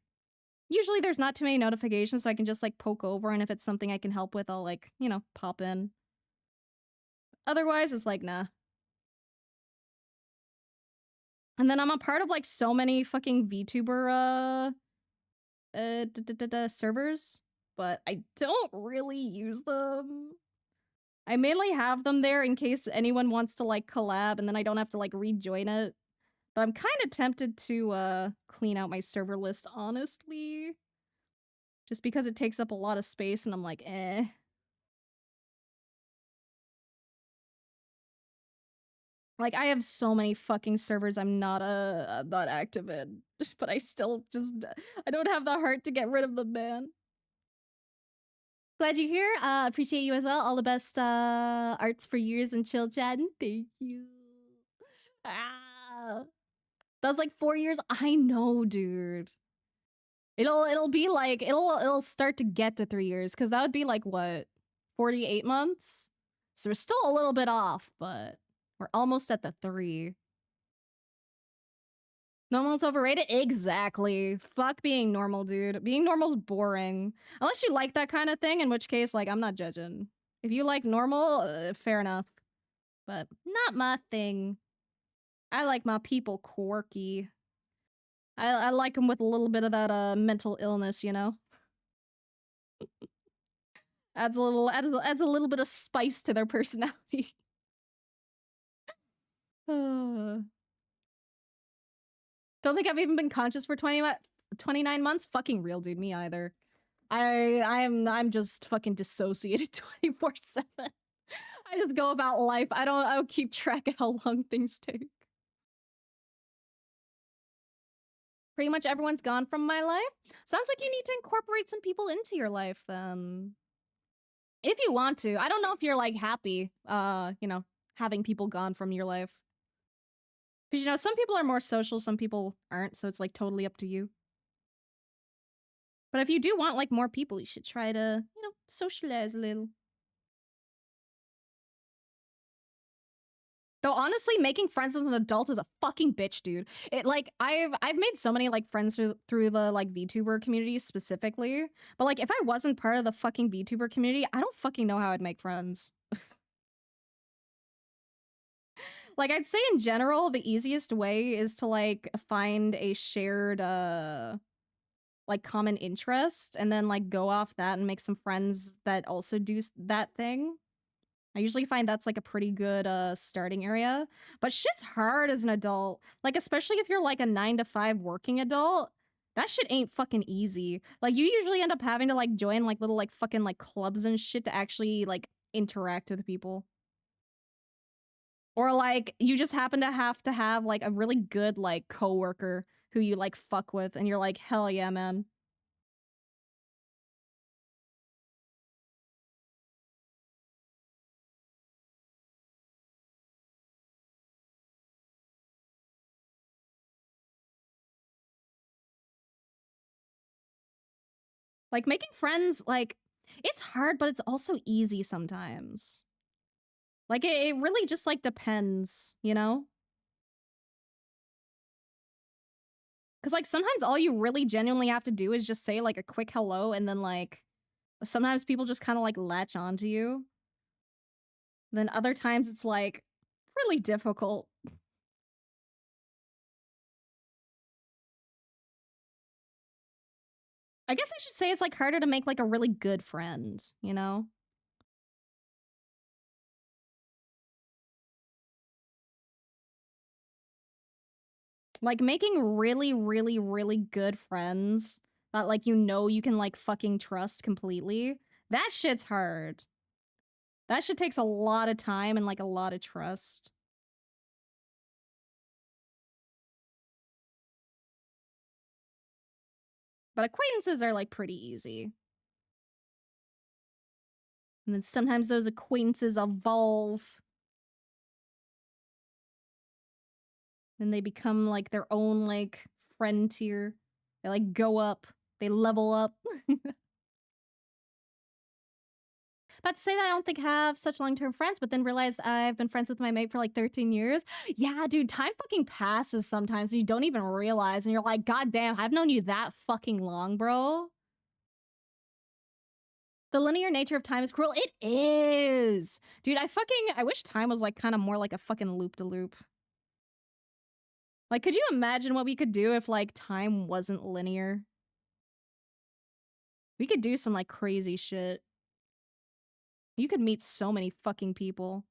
usually there's not too many notifications, so I can just like poke over, and if it's something I can help with, I'll like, you know, pop in. Otherwise, it's like, nah. And then I'm a part of like so many fucking VTuber servers, but I don't really use them. I mainly have them there in case anyone wants to like collab, and then I don't have to like rejoin it. But I'm kind of tempted to clean out my server list, honestly. Just because it takes up a lot of space and I'm like, eh. Like, I have so many fucking servers I'm not active in. But I still just, I don't have the heart to get rid of them, man. Glad you're here. Appreciate you as well. All the best arts for years and chill chatting. Thank you. Ah. That's like 4 years. I know, dude. It'll be like it'll start to get to 3 years because that would be like what 48 months. So we're still a little bit off, but we're almost at the 3. Normal's overrated? Exactly. Fuck being normal, dude. Being normal's boring. Unless you like that kind of thing, in which case, like, I'm not judging. If you like normal, fair enough. But not my thing. I like my people quirky. I like them with a little bit of that mental illness, you know? Adds a little bit of spice to their personality. Don't think I've even been conscious for 29 months. Fucking real, dude. Me either. I'm just fucking dissociated 24/7. I just go about life. I don't keep track of how long things take. Pretty much everyone's gone from my life. Sounds like you need to incorporate some people into your life, if you want to. I don't know if you're like happy, you know, having people gone from your life. Because, you know, some people are more social, some people aren't, so it's like totally up to you. But if you do want like more people, you should try to, you know, socialize a little. Though honestly, making friends as an adult is a fucking bitch, dude. It like I've made so many like friends through the like VTuber community specifically. But like if I wasn't part of the fucking VTuber community, I don't fucking know how I'd make friends. Like I'd say in general, the easiest way is to like find a shared like common interest and then like go off that and make some friends that also do that thing. I usually find that's like a pretty good starting area. But shit's hard as an adult. Like especially if you're like a 9 to 5 working adult. That shit ain't fucking easy. Like you usually end up having to like join like little like fucking like clubs and shit to actually like interact with people. Or like you just happen to have like a really good like coworker who you like fuck with and you're like, hell yeah, man. Like making friends, like it's hard, but it's also easy sometimes. Like it really just like depends, you know? Cause like sometimes all you really genuinely have to do is just say like a quick hello and then like sometimes people just kind of like latch onto you. Then other times it's like really difficult. I guess I should say it's like harder to make like a really good friend, you know? Like making really, really, really good friends that like you can like fucking trust completely. That shit's hard. That shit takes a lot of time and like a lot of trust. But acquaintances are like pretty easy. And then sometimes those acquaintances evolve. And they become like their own like friend tier. They like go up. They level up. About to say that I don't think I have such long-term friends, but then realize I've been friends with my mate for like 13 years. Yeah, dude, time fucking passes sometimes and you don't even realize. And you're like, God damn, I've known you that fucking long, bro. The linear nature of time is cruel. It is. Dude, I wish time was like kind of more like a fucking loop-de-loop. Like, could you imagine what we could do if like time wasn't linear? We could do some like crazy shit. You could meet so many fucking people.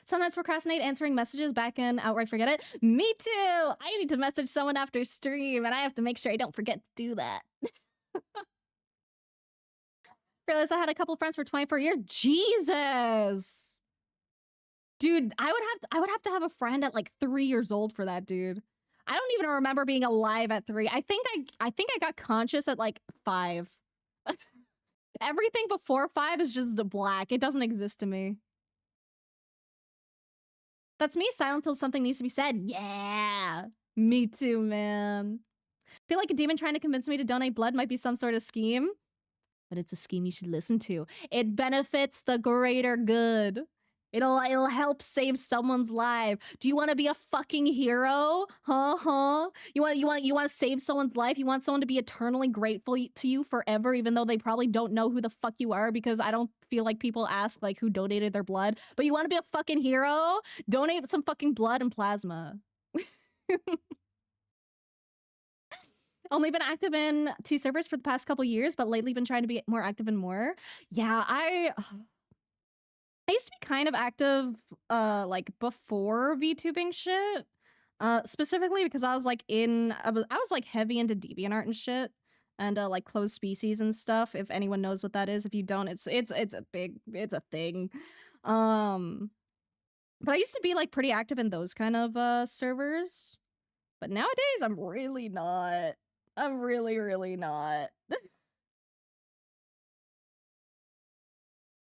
Sometimes procrastinate answering messages back and outright forget it. Me too! I need to message someone after stream and I have to make sure I don't forget to do that. Realized I had a couple friends for 24 years. Jesus! Dude, I would have to have a friend at like 3 years old for that, dude. I don't even remember being alive at 3. I think I got conscious at like 5. Everything before 5 is just black. It doesn't exist to me. That's me silent till something needs to be said. Yeah. Me too, man. Feel like a demon trying to convince me to donate blood might be some sort of scheme. But it's a scheme you should listen to. It benefits the greater good. It'll help save someone's life. Do you want to be a fucking hero? Huh? You want to save someone's life? You want someone to be eternally grateful to you forever, even though they probably don't know who the fuck you are, because I don't feel like people ask like who donated their blood. But you want to be a fucking hero? Donate some fucking blood and plasma. Only been active in 2 servers for the past couple years, but lately been trying to be more active in more. Yeah, I used to be kind of active like before VTubing shit. Specifically because I was like heavy into DeviantArt and shit. And like closed species and stuff. If anyone knows what that is, if you don't, it's a thing. But I used to be like pretty active in those kind of servers. But nowadays I'm really not. I'm really, really not.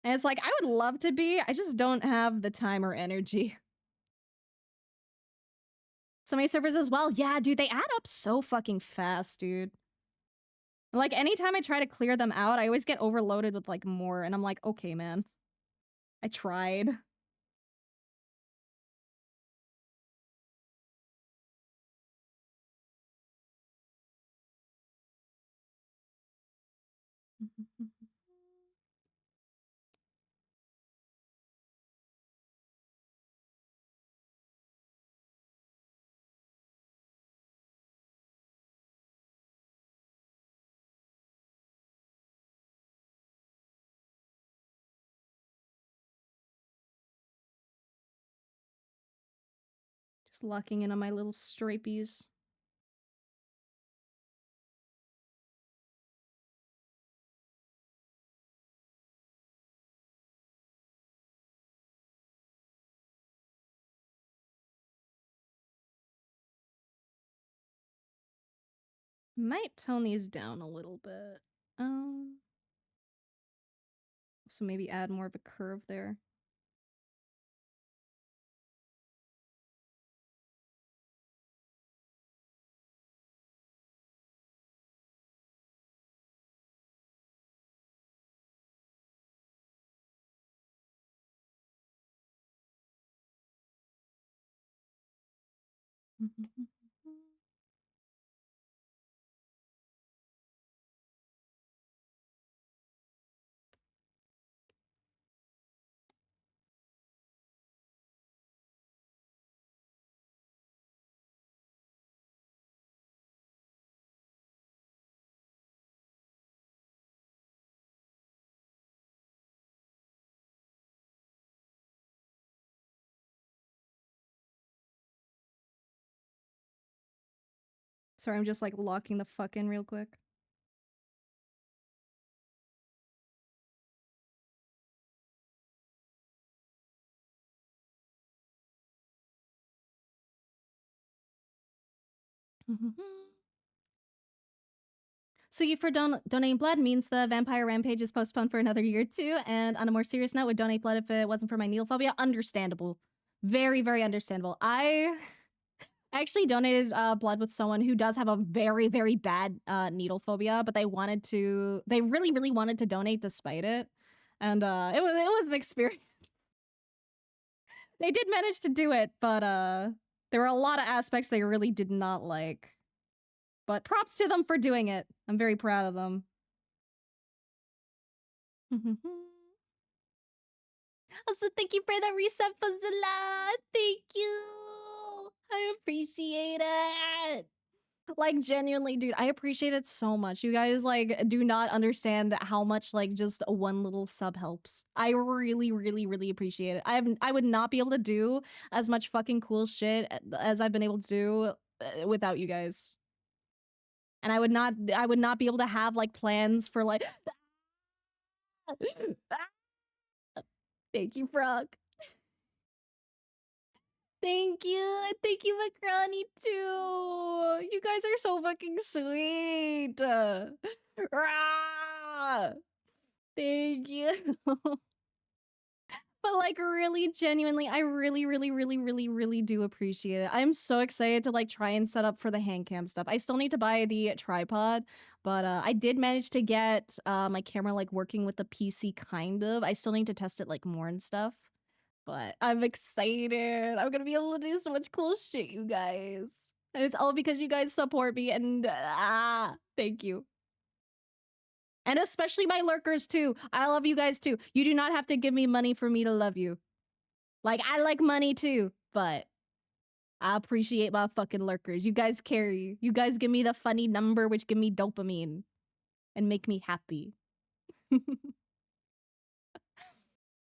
And it's like, I would love to be, I just don't have the time or energy. So many servers as well. Yeah, dude, they add up so fucking fast, dude. Like, anytime I try to clear them out, I always get overloaded with, like, more, and I'm like, okay, man. I tried. Just locking in on my little stripies. Might tone these down a little bit. So maybe add more of a curve there. Sorry, I'm just like locking the fuck in real quick. So you for donating blood means the vampire rampage is postponed for another year too. And on a more serious note, would donate blood if it wasn't for my needle phobia. Understandable, very very understandable. I actually donated blood with someone who does have a very very bad needle phobia, but they really really wanted to donate despite it, and it was an experience. They did manage to do it, but there were a lot of aspects they really did not like. But props to them for doing it. I'm very proud of them. Also, thank you for the reset, Fazula. Thank you. I appreciate it. Like, genuinely, dude, I appreciate it so much. You guys, like, do not understand how much, like, just one little sub helps. I really, really, really appreciate it. I would not be able to do as much fucking cool shit as I've been able to do without you guys. And I would not be able to have, like, plans for, like... Thank you, Frog. Thank you. Thank you, Macaroni, too. You guys are so fucking sweet. Rah! Thank you. But, like, really, genuinely, I really, really, really, really, really do appreciate it. I'm so excited to, like, try and set up for the hand cam stuff. I still need to buy the tripod, but I did manage to get my camera, like, working with the PC, kind of. I still need to test it, like, more and stuff. But I'm excited. I'm gonna be able to do so much cool shit, you guys. And it's all because you guys support me, and thank you. And especially my lurkers, too. I love you guys, too. You do not have to give me money for me to love you. Like, I like money, too, but I appreciate my fucking lurkers. You guys carry. You guys give me the funny number, which give me dopamine and make me happy.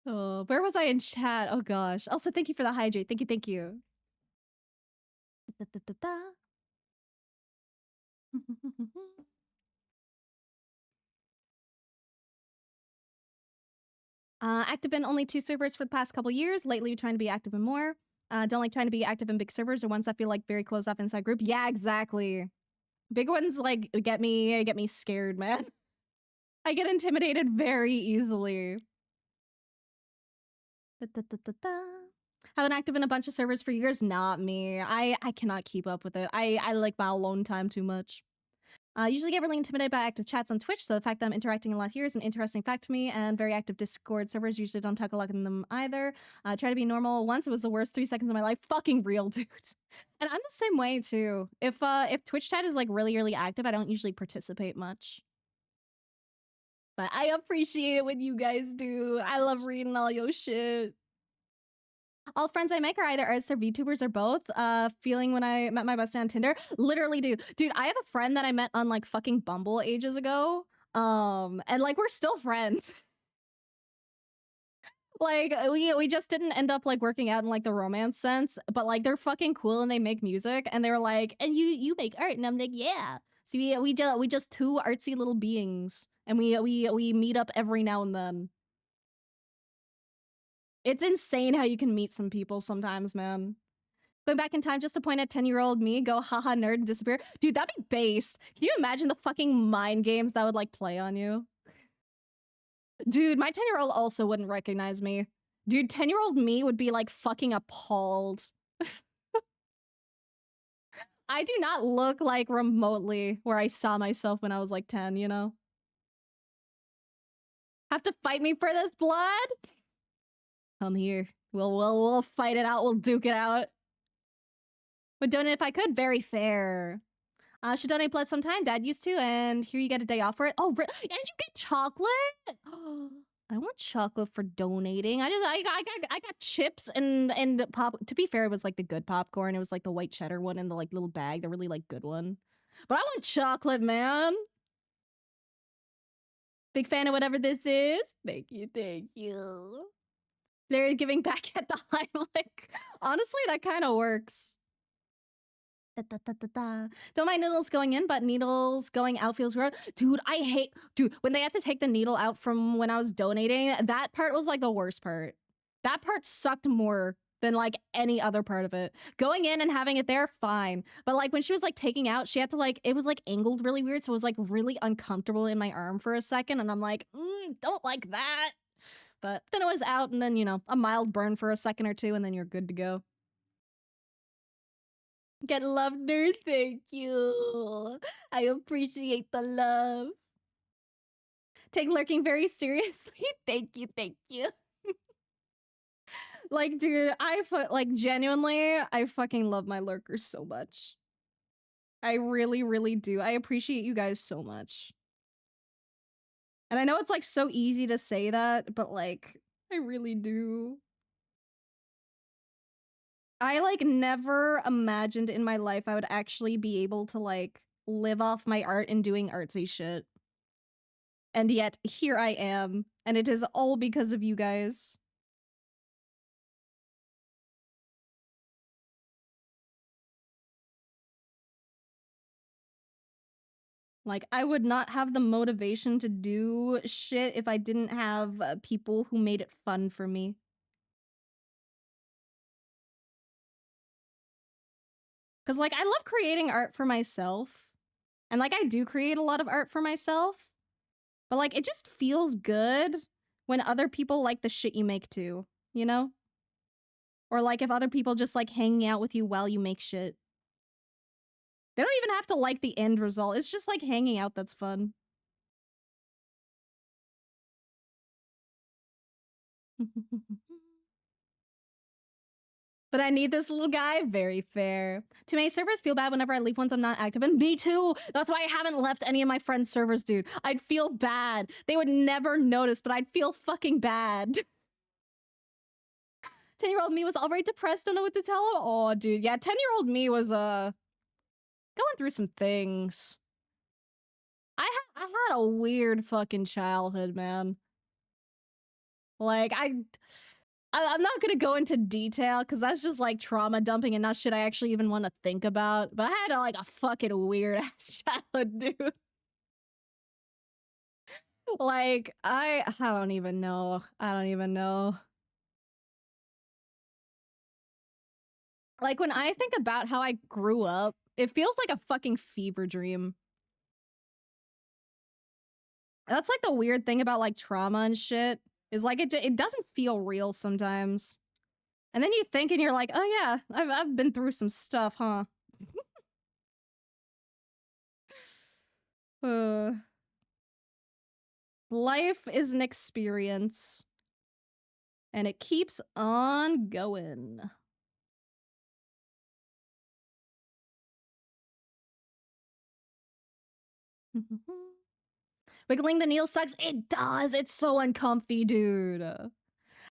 Oh, where was I in chat? Oh, gosh. Also, thank you for the hydrate. Thank you, thank you. Active in only 2 servers for the past couple years. Lately, trying to be active in more. Don't like trying to be active in big servers or ones that feel like very closed off inside group. Yeah, exactly. Big ones like get me scared, man. I get intimidated very easily. Have been active in a bunch of servers for years. Not me. I cannot keep up with it. I like my alone time too much. Usually get really intimidated by active chats on Twitch, so the fact that I'm interacting a lot here is an interesting fact to me, and very active Discord servers usually don't talk a lot in them either. Try to be normal. Once it was the worst 3 seconds of my life. Fucking real, dude. And I'm the same way, too. If Twitch chat is, like, really, really active, I don't usually participate much. But I appreciate it when you guys do. I love reading all your shit. All friends I make are either artists or VTubers or both. Feeling when I met my bestie on Tinder. Literally, dude. Dude, I have a friend that I met on like fucking Bumble ages ago. And like we're still friends. Like we just didn't end up like working out in like the romance sense, but like they're fucking cool and they make music and they were like, and you make art, and I'm like, yeah. So we just two artsy little beings, and we meet up every now and then. It's insane how you can meet some people sometimes, man. Going back in time just to point at 10-year-old me, go haha nerd and disappear. Dude, that'd be base. Can you imagine the fucking mind games that would like play on you? Dude, my 10-year-old also wouldn't recognize me. Dude, 10-year-old me would be like fucking appalled. I do not look like remotely where I saw myself when I was like 10, you know? Have to fight me for this blood? Come here. We'll fight it out. We'll duke it out. Would donate if I could. Very fair. Should donate blood sometime. Dad used to, and here you get a day off for it. Oh, and you get chocolate. I want chocolate for donating. I got chips and pop. To be fair, it was like the good popcorn. It was like the white cheddar one in the like little bag, the really like good one. But I want chocolate, man. Big fan of whatever this is. Thank you, thank you. Larry giving back at the Heimlich. Honestly, that kind of works. Don't mind needles going in, but needles going out feels gross. Dude, I hate... Dude, when they had to take the needle out from when I was donating, that part was like the worst part. That part sucked more than like any other part of it. Going in and having it there, fine. But like when she was like taking out, she had to like... It was like angled really weird, so it was like really uncomfortable in my arm for a second, and I'm like, don't like that. But then it was out, and then, you know, a mild burn for a second or two, and then you're good to go. Get love, nerd. Thank you. I appreciate the love. Take lurking very seriously. Thank you, thank you. Like, dude, like, genuinely, I fucking love my lurkers so much. I really, really do. I appreciate you guys so much. And I know it's, like, so easy to say that, but, like, I really do. I, like, never imagined in my life I would actually be able to, like, live off my art and doing artsy shit. And yet, here I am, and it is all because of you guys. Like, I would not have the motivation to do shit if I didn't have people who made it fun for me. Because, like, I love creating art for myself. And, like, I do create a lot of art for myself. But, like, it just feels good when other people like the shit you make, too. You know? Or, like, if other people just like hanging out with you while you make shit. They don't even have to like the end result. It's just, like, hanging out that's fun. But I need this little guy. Very fair. Too many servers feel bad whenever I leave ones I'm not active in. Me too. That's why I haven't left any of my friends' servers, dude. I'd feel bad. They would never notice, but I'd feel fucking bad. 10-year-old me was already depressed. Don't know what to tell him. Oh, dude. Yeah, 10-year-old me was, going through some things. I had a weird fucking childhood, man. Like, I'm not gonna go into detail because that's just like trauma dumping and not shit I actually even want to think about. But I had like a fucking weird ass childhood, dude. Like, I don't even know. I don't even know. Like, when I think about how I grew up, it feels like a fucking fever dream. That's like the weird thing about like trauma and shit, is like it doesn't feel real sometimes. And then you think and you're like, oh yeah, I've been through some stuff, huh? uh, life is an experience, and it keeps on going. Wiggling the needle sucks. It does. It's so uncomfy, dude.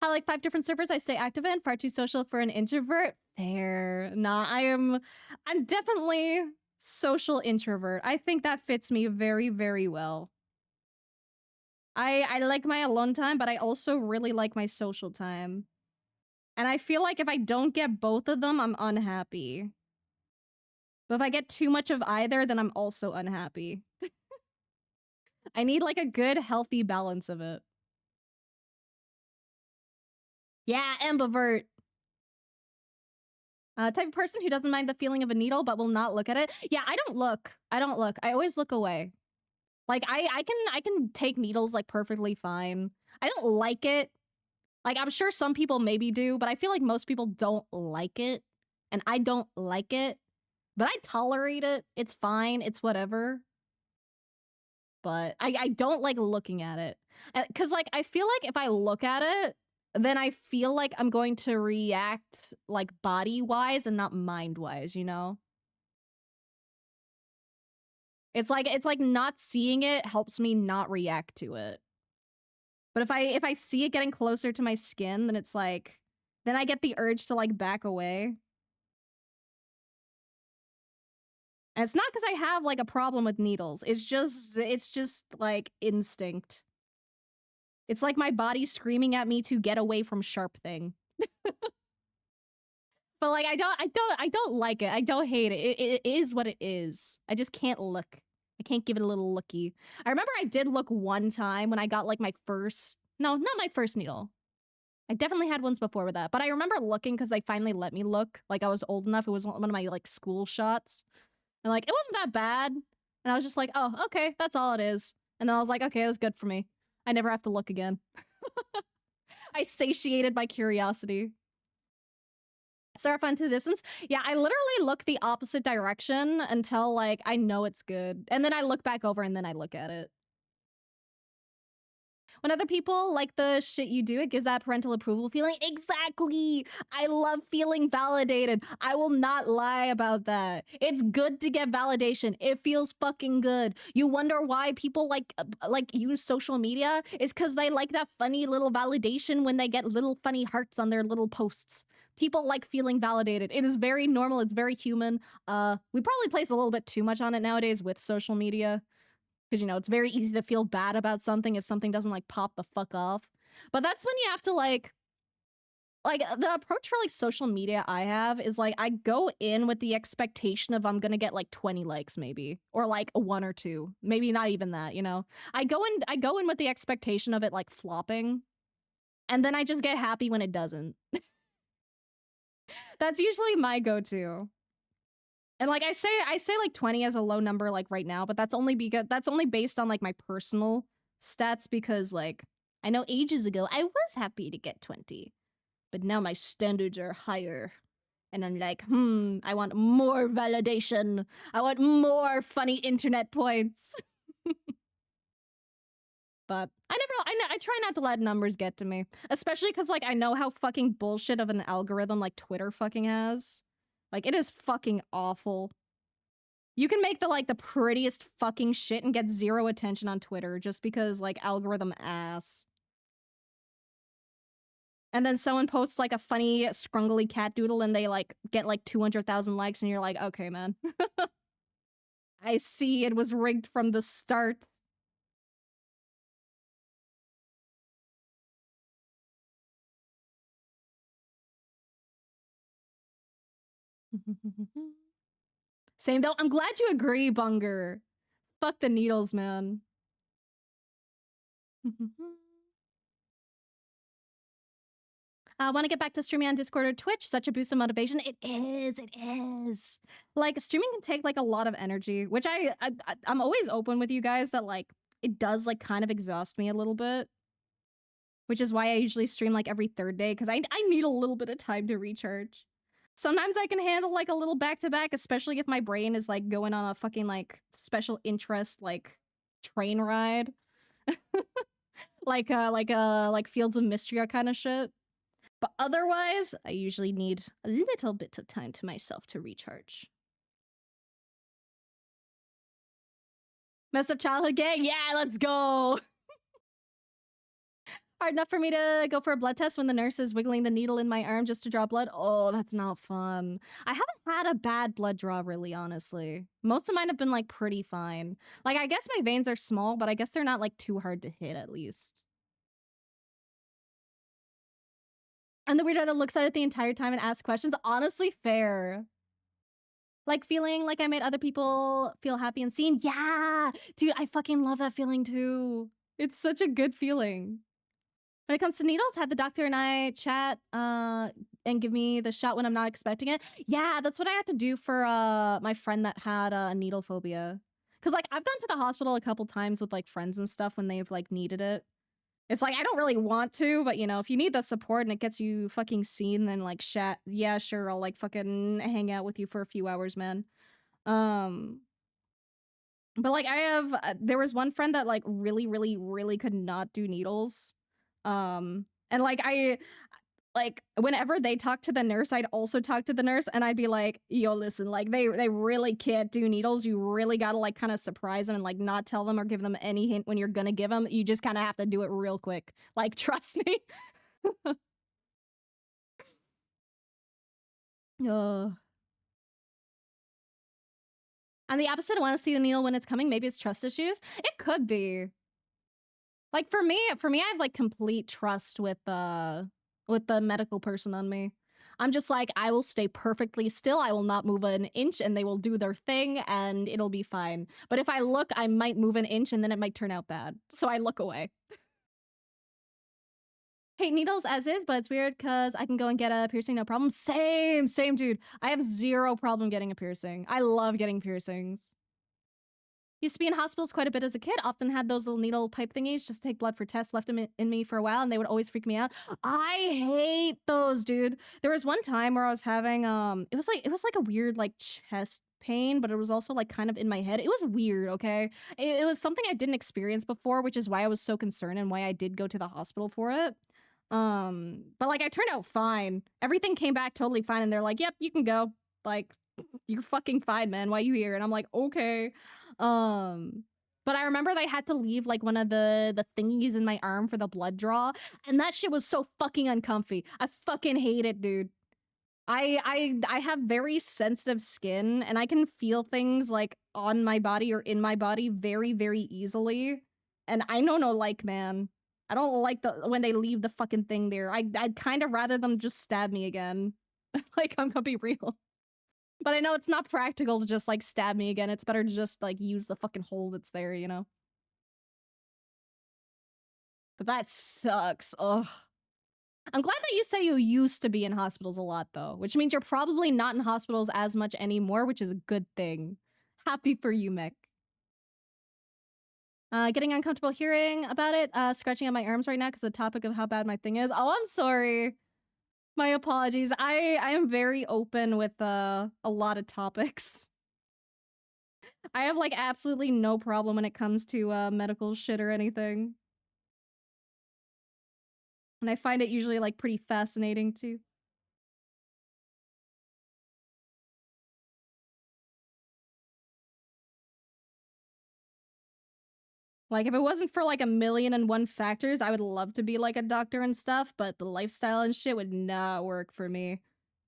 I like 5 different servers I stay active in. Far too social for an introvert. Fair. Nah, I'm definitely social introvert. I think that fits me very, very well. I like my alone time, but I also really like my social time. And I feel like if I don't get both of them, I'm unhappy. But if I get too much of either, then I'm also unhappy. I need like a good, healthy balance of it. Yeah, ambivert. Type of person who doesn't mind the feeling of a needle but will not look at it. Yeah, I don't look. I don't look. I always look away. Like I can take needles like perfectly fine. I don't like it. Like I'm sure some people maybe do, but I feel like most people don't like it. And I don't like it. But I tolerate it. It's fine. It's whatever. But I don't like looking at it. Cause like I feel like if I look at it, then I feel like I'm going to react like body-wise and not mind-wise, you know? It's like not seeing it helps me not react to it. But if I see it getting closer to my skin, then it's like then I get the urge to like back away. And it's not because I have like a problem with needles. It's just like instinct. It's like my body screaming at me to get away from sharp thing. But like I don't like it. I don't hate it. It is what it is. I just can't look. I can't give it a little looky. I remember I did look one time when I got like my first, no, not my first needle. I definitely had ones before with that, but I remember looking because they finally let me look. Like I was old enough. It was one of my like school shots. And like, it wasn't that bad. And I was just like, oh, okay, that's all it is. And then I was like, okay, that's good for me. I never have to look again. I satiated my curiosity. Surf into the distance. Yeah, I literally look the opposite direction until like I know it's good. And then I look back over and then I look at it. When other people like the shit you do, it gives that parental approval feeling. Exactly. I love feeling validated. I will not lie about that. It's good to get validation. It feels fucking good. You wonder why people like use social media? It's because they like that funny little validation when they get little funny hearts on their little posts. People like feeling validated. It is very normal. It's very human. We probably place a little bit too much on it nowadays with social media. Because, you know, it's very easy to feel bad about something if something doesn't, like, pop the fuck off. But that's when you have to, like, the approach for, like, social media I have is, like, I go in with the expectation of I'm gonna get, like, 20 likes, maybe. Or, like, 1 or 2. Maybe not even that, you know? I go in with the expectation of it, like, flopping. And then I just get happy when it doesn't. That's usually my go-to. And like I say like 20 as a low number like right now, but that's only based on like my personal stats because like I know ages ago I was happy to get 20. But now my standards are higher. And I'm like, I want more validation. I want more funny internet points. But I try not to let numbers get to me. Especially because like I know how fucking bullshit of an algorithm like Twitter fucking has. Like, it is fucking awful. You can make the prettiest fucking shit and get 0 attention on Twitter just because, like, algorithm ass. And then someone posts, like, a funny, scrungly cat doodle and they, like, get, like, 200,000 likes and you're like, okay, man. I see it was rigged from the start. Same though. I'm glad you agree, Bunger. Fuck the needles, man. Want to get back to streaming on Discord or Twitch? Such a boost of motivation. It is. Like, streaming can take, like, a lot of energy, which I'm always open with you guys that, like, it does, like, kind of exhaust me a little bit. which is why I usually stream like every third day because I need a little bit of time to recharge. Sometimes I can handle like a little back to back, especially if my brain is like going on a fucking like special interest like train ride, like Fields of Mystria kind of shit. But otherwise, I usually need a little bit of time to myself to recharge. Messed up childhood gang, yeah, let's go. Hard enough for me to go for a blood test when the nurse is wiggling the needle in my arm just to draw blood. Oh, that's not fun. I haven't had a bad blood draw, really, honestly. Most of mine have been, like, pretty fine. Like, I guess my veins are small, but I guess they're not, like, too hard to hit, at least. And the weirdo that looks at it the entire time and asks questions, honestly, fair. Like, feeling like I made other people feel happy and seen. Yeah! Dude, I fucking love that feeling, too. It's such a good feeling. When it comes to needles, had the doctor and I chat and give me the shot when I'm not expecting it. Yeah, that's what I had to do for my friend that had needle phobia. Cause like I've gone to the hospital a couple times with like friends and stuff when they've like needed it. It's like I don't really want to, but you know, if you need the support and it gets you fucking seen, then like yeah, sure, I'll like fucking hang out with you for a few hours, man. Um, but like I have, there was one friend that like really could not do needles. And like whenever they talk to the nurse, I'd also talk to the nurse and I'd be like, yo, listen, like they really can't do needles. You really gotta like kind of surprise them and like not tell them or give them any hint when you're gonna give them. You just kind of have to do it real quick. Like, trust me. Ugh. On the opposite, I want to see the needle when it's coming. Maybe it's trust issues. It could be. Like for me, I have like complete trust with the medical person on me. I'm just like, I will stay perfectly still. I will not move an inch and they will do their thing and it'll be fine. But if I look, I might move an inch and then it might turn out bad. So I look away. Hate needles as is, but it's weird because I can go and get a piercing, no problem. Same, dude. I have zero problem getting a piercing. I love getting piercings. Used to be in hospitals quite a bit as a kid. Often had those little needle pipe thingies just to take blood for tests. Left them in me for a while, and they would always freak me out. I hate those, dude. There was one time where I was having it was like a weird like chest pain, but it was also like kind of in my head. It was weird. Okay, it was something I didn't experience before, which is why I was so concerned and why I did go to the hospital for it. But like I turned out fine. Everything came back totally fine, and they're like, "Yep, you can go." Like, you're fucking fine, man. Why you here? And I'm like, okay. Um, but I remember they had to leave like one of the thingies in my arm for the blood draw, and that shit was so fucking uncomfy. I fucking hate it, dude. I have very sensitive skin, and I can feel things like on my body or in my body very easily. And I know no like, man. I don't like the when they leave the fucking thing there. I'd kind of rather them just stab me again. Like, I'm gonna be real. But I know it's not practical to just, like, stab me again. It's better to just, like, use the fucking hole that's there, you know? But that sucks. Ugh. I'm glad that you say you used to be in hospitals a lot, though, which means you're probably not in hospitals as much anymore, which is a good thing. Happy for you, Mick. Getting uncomfortable hearing about it, scratching at my arms right now because the topic of how bad my thing is. Oh, I'm sorry. My apologies. I am very open with a lot of topics. I have like absolutely no problem when it comes to medical shit or anything. And I find it usually like pretty fascinating too. Like if it wasn't for like a million and one factors, I would love to be like a doctor and stuff, but the lifestyle and shit would not work for me.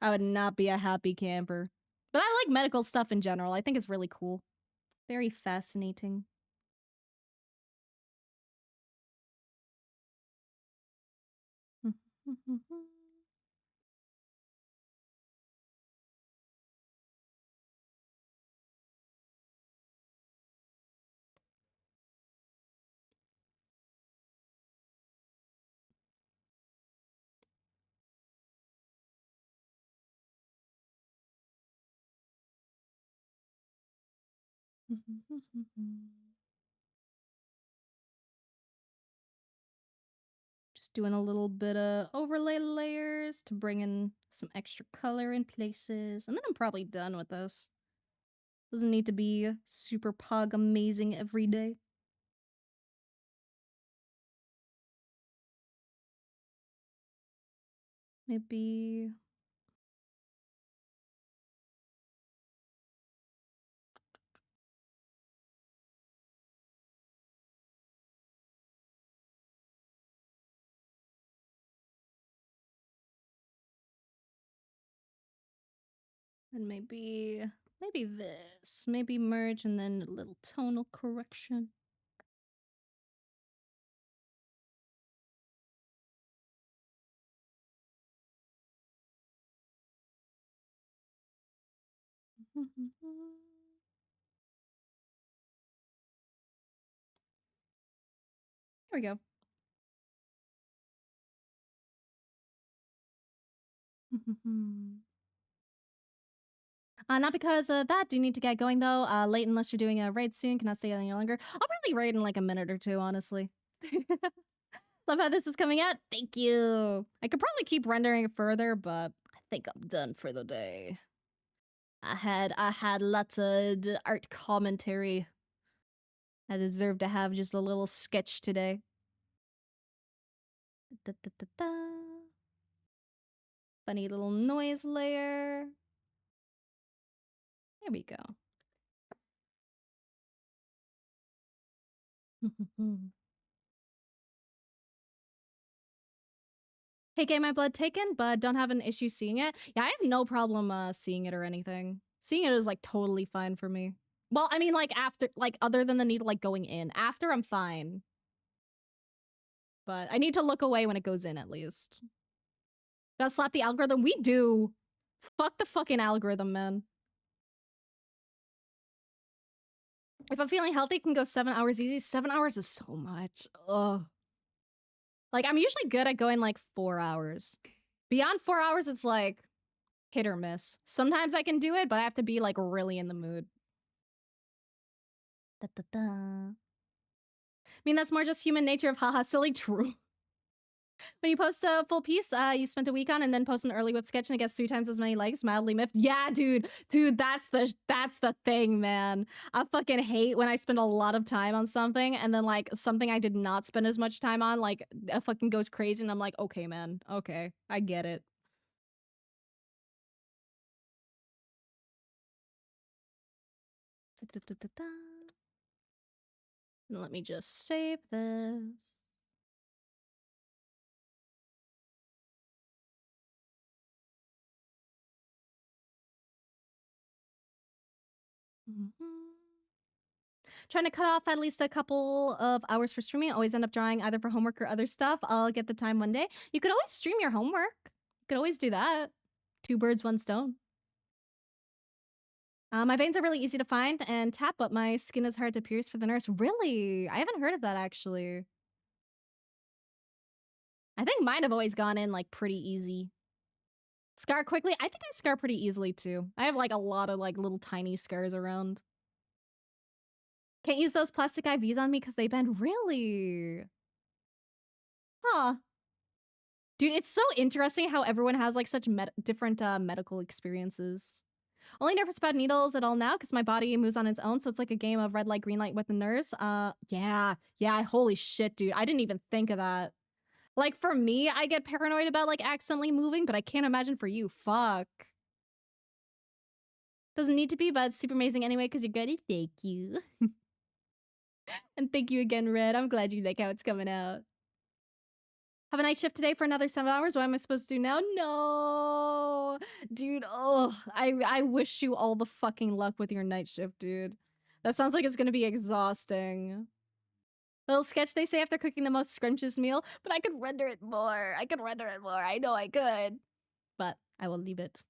I would not be a happy camper. But I like medical stuff in general. I think it's really cool. Very fascinating. Just doing a little bit of overlay layers to bring in some extra color in places. And then I'm probably done with this. Doesn't need to be super pug amazing every day. Maybe... and maybe this. Maybe merge and then a little tonal correction. Here we go. Not because of that. Do need to get going though. Late unless you're doing a raid soon. Cannot stay any longer. I'll probably raid in like a minute or two, honestly. Love how this is coming out. Thank you. I could probably keep rendering it further, but I think I'm done for the day. I had lots of art commentary. I deserve to have just a little sketch today. Da, da, da, da. Funny little noise layer. There we go. Hey, Get My Blood Taken, but don't have an issue seeing it. Yeah, I have no problem seeing it or anything. Seeing it is like totally fine for me. Well, I mean, like after, like other than the need of like going in. After, I'm fine. But I need to look away when it goes in at least. Gotta slap the algorithm. We do. Fuck the fucking algorithm, man. If I'm feeling healthy, I can go 7 hours easy. 7 hours is so much. Ugh. Like, I'm usually good at going like 4 hours. Beyond 4 hours, it's like hit or miss. Sometimes I can do it, but I have to be like really in the mood. Da, da, da. I mean, that's more just human nature of haha silly. True. When you post a full piece you spent a week on and then post an early whip sketch and it gets 3 times as many likes, mildly miffed. Yeah, dude, that's the thing, man. I fucking hate when I spend a lot of time on something and then like something I did not spend as much time on like it fucking goes crazy and I'm like, okay, man, okay, I get it. Da, da, da, da. Let me just save this. Trying to cut off at least a couple of hours for streaming. Always end up drawing either for homework or other stuff. I'll get the time one day. You could always stream your homework. You could always do that. 2 birds, 1 stone. My veins are really easy to find and tap, but my skin is hard to pierce for the nurse. Really? I haven't heard of that, actually. I think mine have always gone in, like, pretty easy. Scar quickly? I think I scar pretty easily, too. I have, like, a lot of, like, little tiny scars around. Can't use those plastic IVs on me because they bend. Really? Huh. Dude, it's so interesting how everyone has, like, such different medical experiences. Only nervous about needles at all now because my body moves on its own, so it's like a game of red light, green light with the nurse. Yeah, holy shit, dude. I didn't even think of that. Like, for me, I get paranoid about, like, accidentally moving, but I can't imagine for you. Fuck. Doesn't need to be, but it's super amazing anyway because you're good. Thank you. And thank you again, Red. I'm glad you like how it's coming out. Have a night shift today for another 7 hours. What am I supposed to do now? No, dude. Oh, I wish you all the fucking luck with your night shift, dude. That sounds like it's gonna be exhausting. Little sketch they say after cooking the most scrumptious meal, but I could render it more. I know I could. But I will leave it.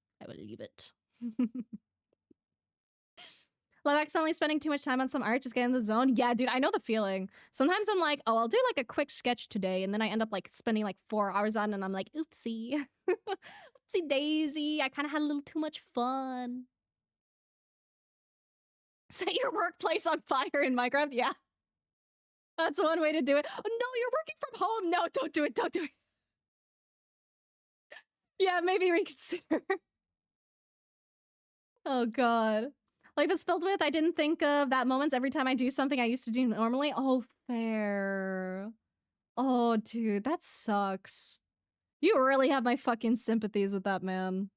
Love accidentally spending too much time on some art, just get in the zone. Yeah, dude, I know the feeling. Sometimes I'm like, oh, I'll do like a quick sketch today, and then I end up like spending like 4 hours on it, and I'm like, oopsie. Oopsie daisy, I kind of had a little too much fun. Set your workplace on fire in Minecraft? Yeah. That's one way to do it. Oh, no, you're working from home. No, don't do it. Don't do it. Yeah, maybe reconsider. Oh god. Life is filled with, I didn't think of that moments every time I do something I used to do normally. Oh, fair. Oh, dude, that sucks. You really have my fucking sympathies with that, man.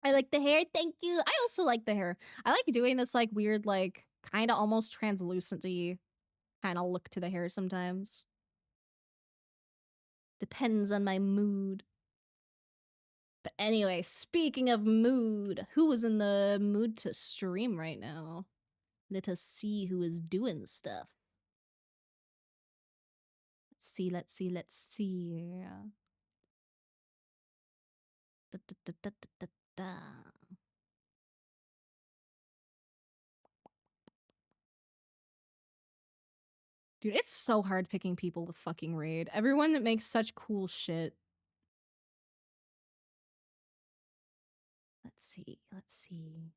I like the hair, thank you. I also like the hair. I like doing this like weird, like kind of almost translucent-y kind of look to the hair sometimes. Depends on my mood. But anyway, speaking of mood, who is in the mood to stream right now? Let us see who is doing stuff. Let's see, let's see, let's see. Da, da, da, da, da, da, da. Dude, it's so hard picking people to fucking raid. Everyone that makes such cool shit. Let's see, let's see.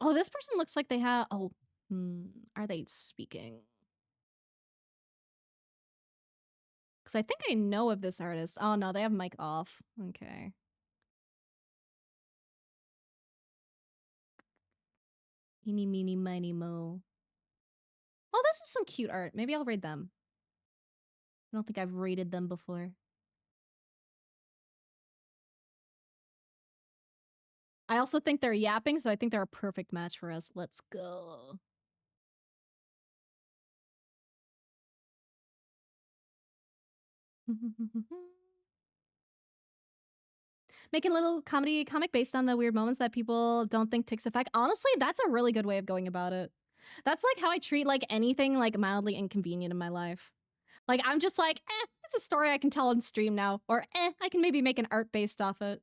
Oh, this person looks like they have. Oh, are they speaking? Because I think I know of this artist. Oh no, they have mic off. Okay. Eeny, meeny, miny, mo. Oh, this is some cute art. Maybe I'll raid them. I don't think I've rated them before. I also think they're yapping, so I think they're a perfect match for us. Let's go. Making a little comedy comic based on the weird moments that people don't think ticks affect. Honestly, that's a really good way of going about it. That's like how I treat like anything like mildly inconvenient in my life. Like I'm just like, it's a story I can tell on stream now, or I can maybe make an art based off it.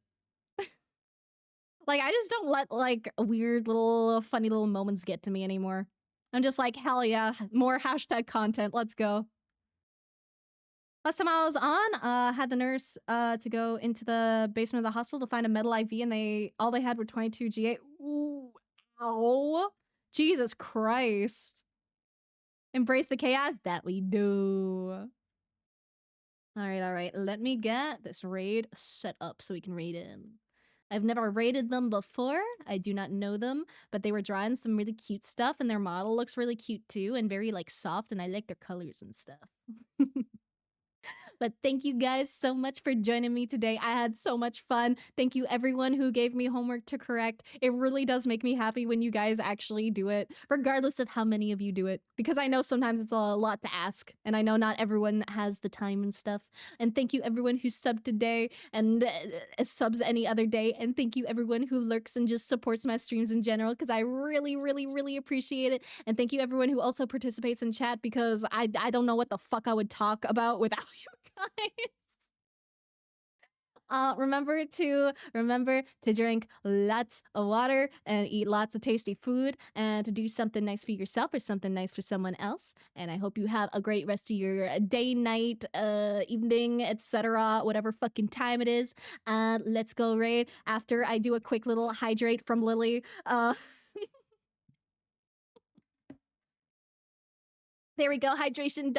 Like I just don't let like weird little funny little moments get to me anymore. I'm just like, hell yeah, more hashtag content. Let's go. Last time I was on, had the nurse to go into the basement of the hospital to find a metal IV, and all they had were 22 G8. Ooh, ow. Jesus Christ. Embrace the chaos that we do. All right. Let me get this raid set up so we can raid in. I've never raided them before. I do not know them, but they were drawing some really cute stuff, and their model looks really cute too, and very like soft, and I like their colors and stuff. But thank you guys so much for joining me today. I had so much fun. Thank you everyone who gave me homework to correct. It really does make me happy when you guys actually do it, regardless of how many of you do it, because I know sometimes it's a lot to ask, and I know not everyone has the time and stuff. And thank you everyone who subbed today and subs any other day. And thank you everyone who lurks and just supports my streams in general, because I really, really, really appreciate it. And thank you everyone who also participates in chat, because I don't know what the fuck I would talk about without you guys. Remember to drink lots of water and eat lots of tasty food, and to do something nice for yourself or something nice for someone else. And I hope you have a great rest of your day, night, evening, etc. Whatever fucking time it is. Let's go raid after I do a quick little hydrate from Lily. There we go, hydration done.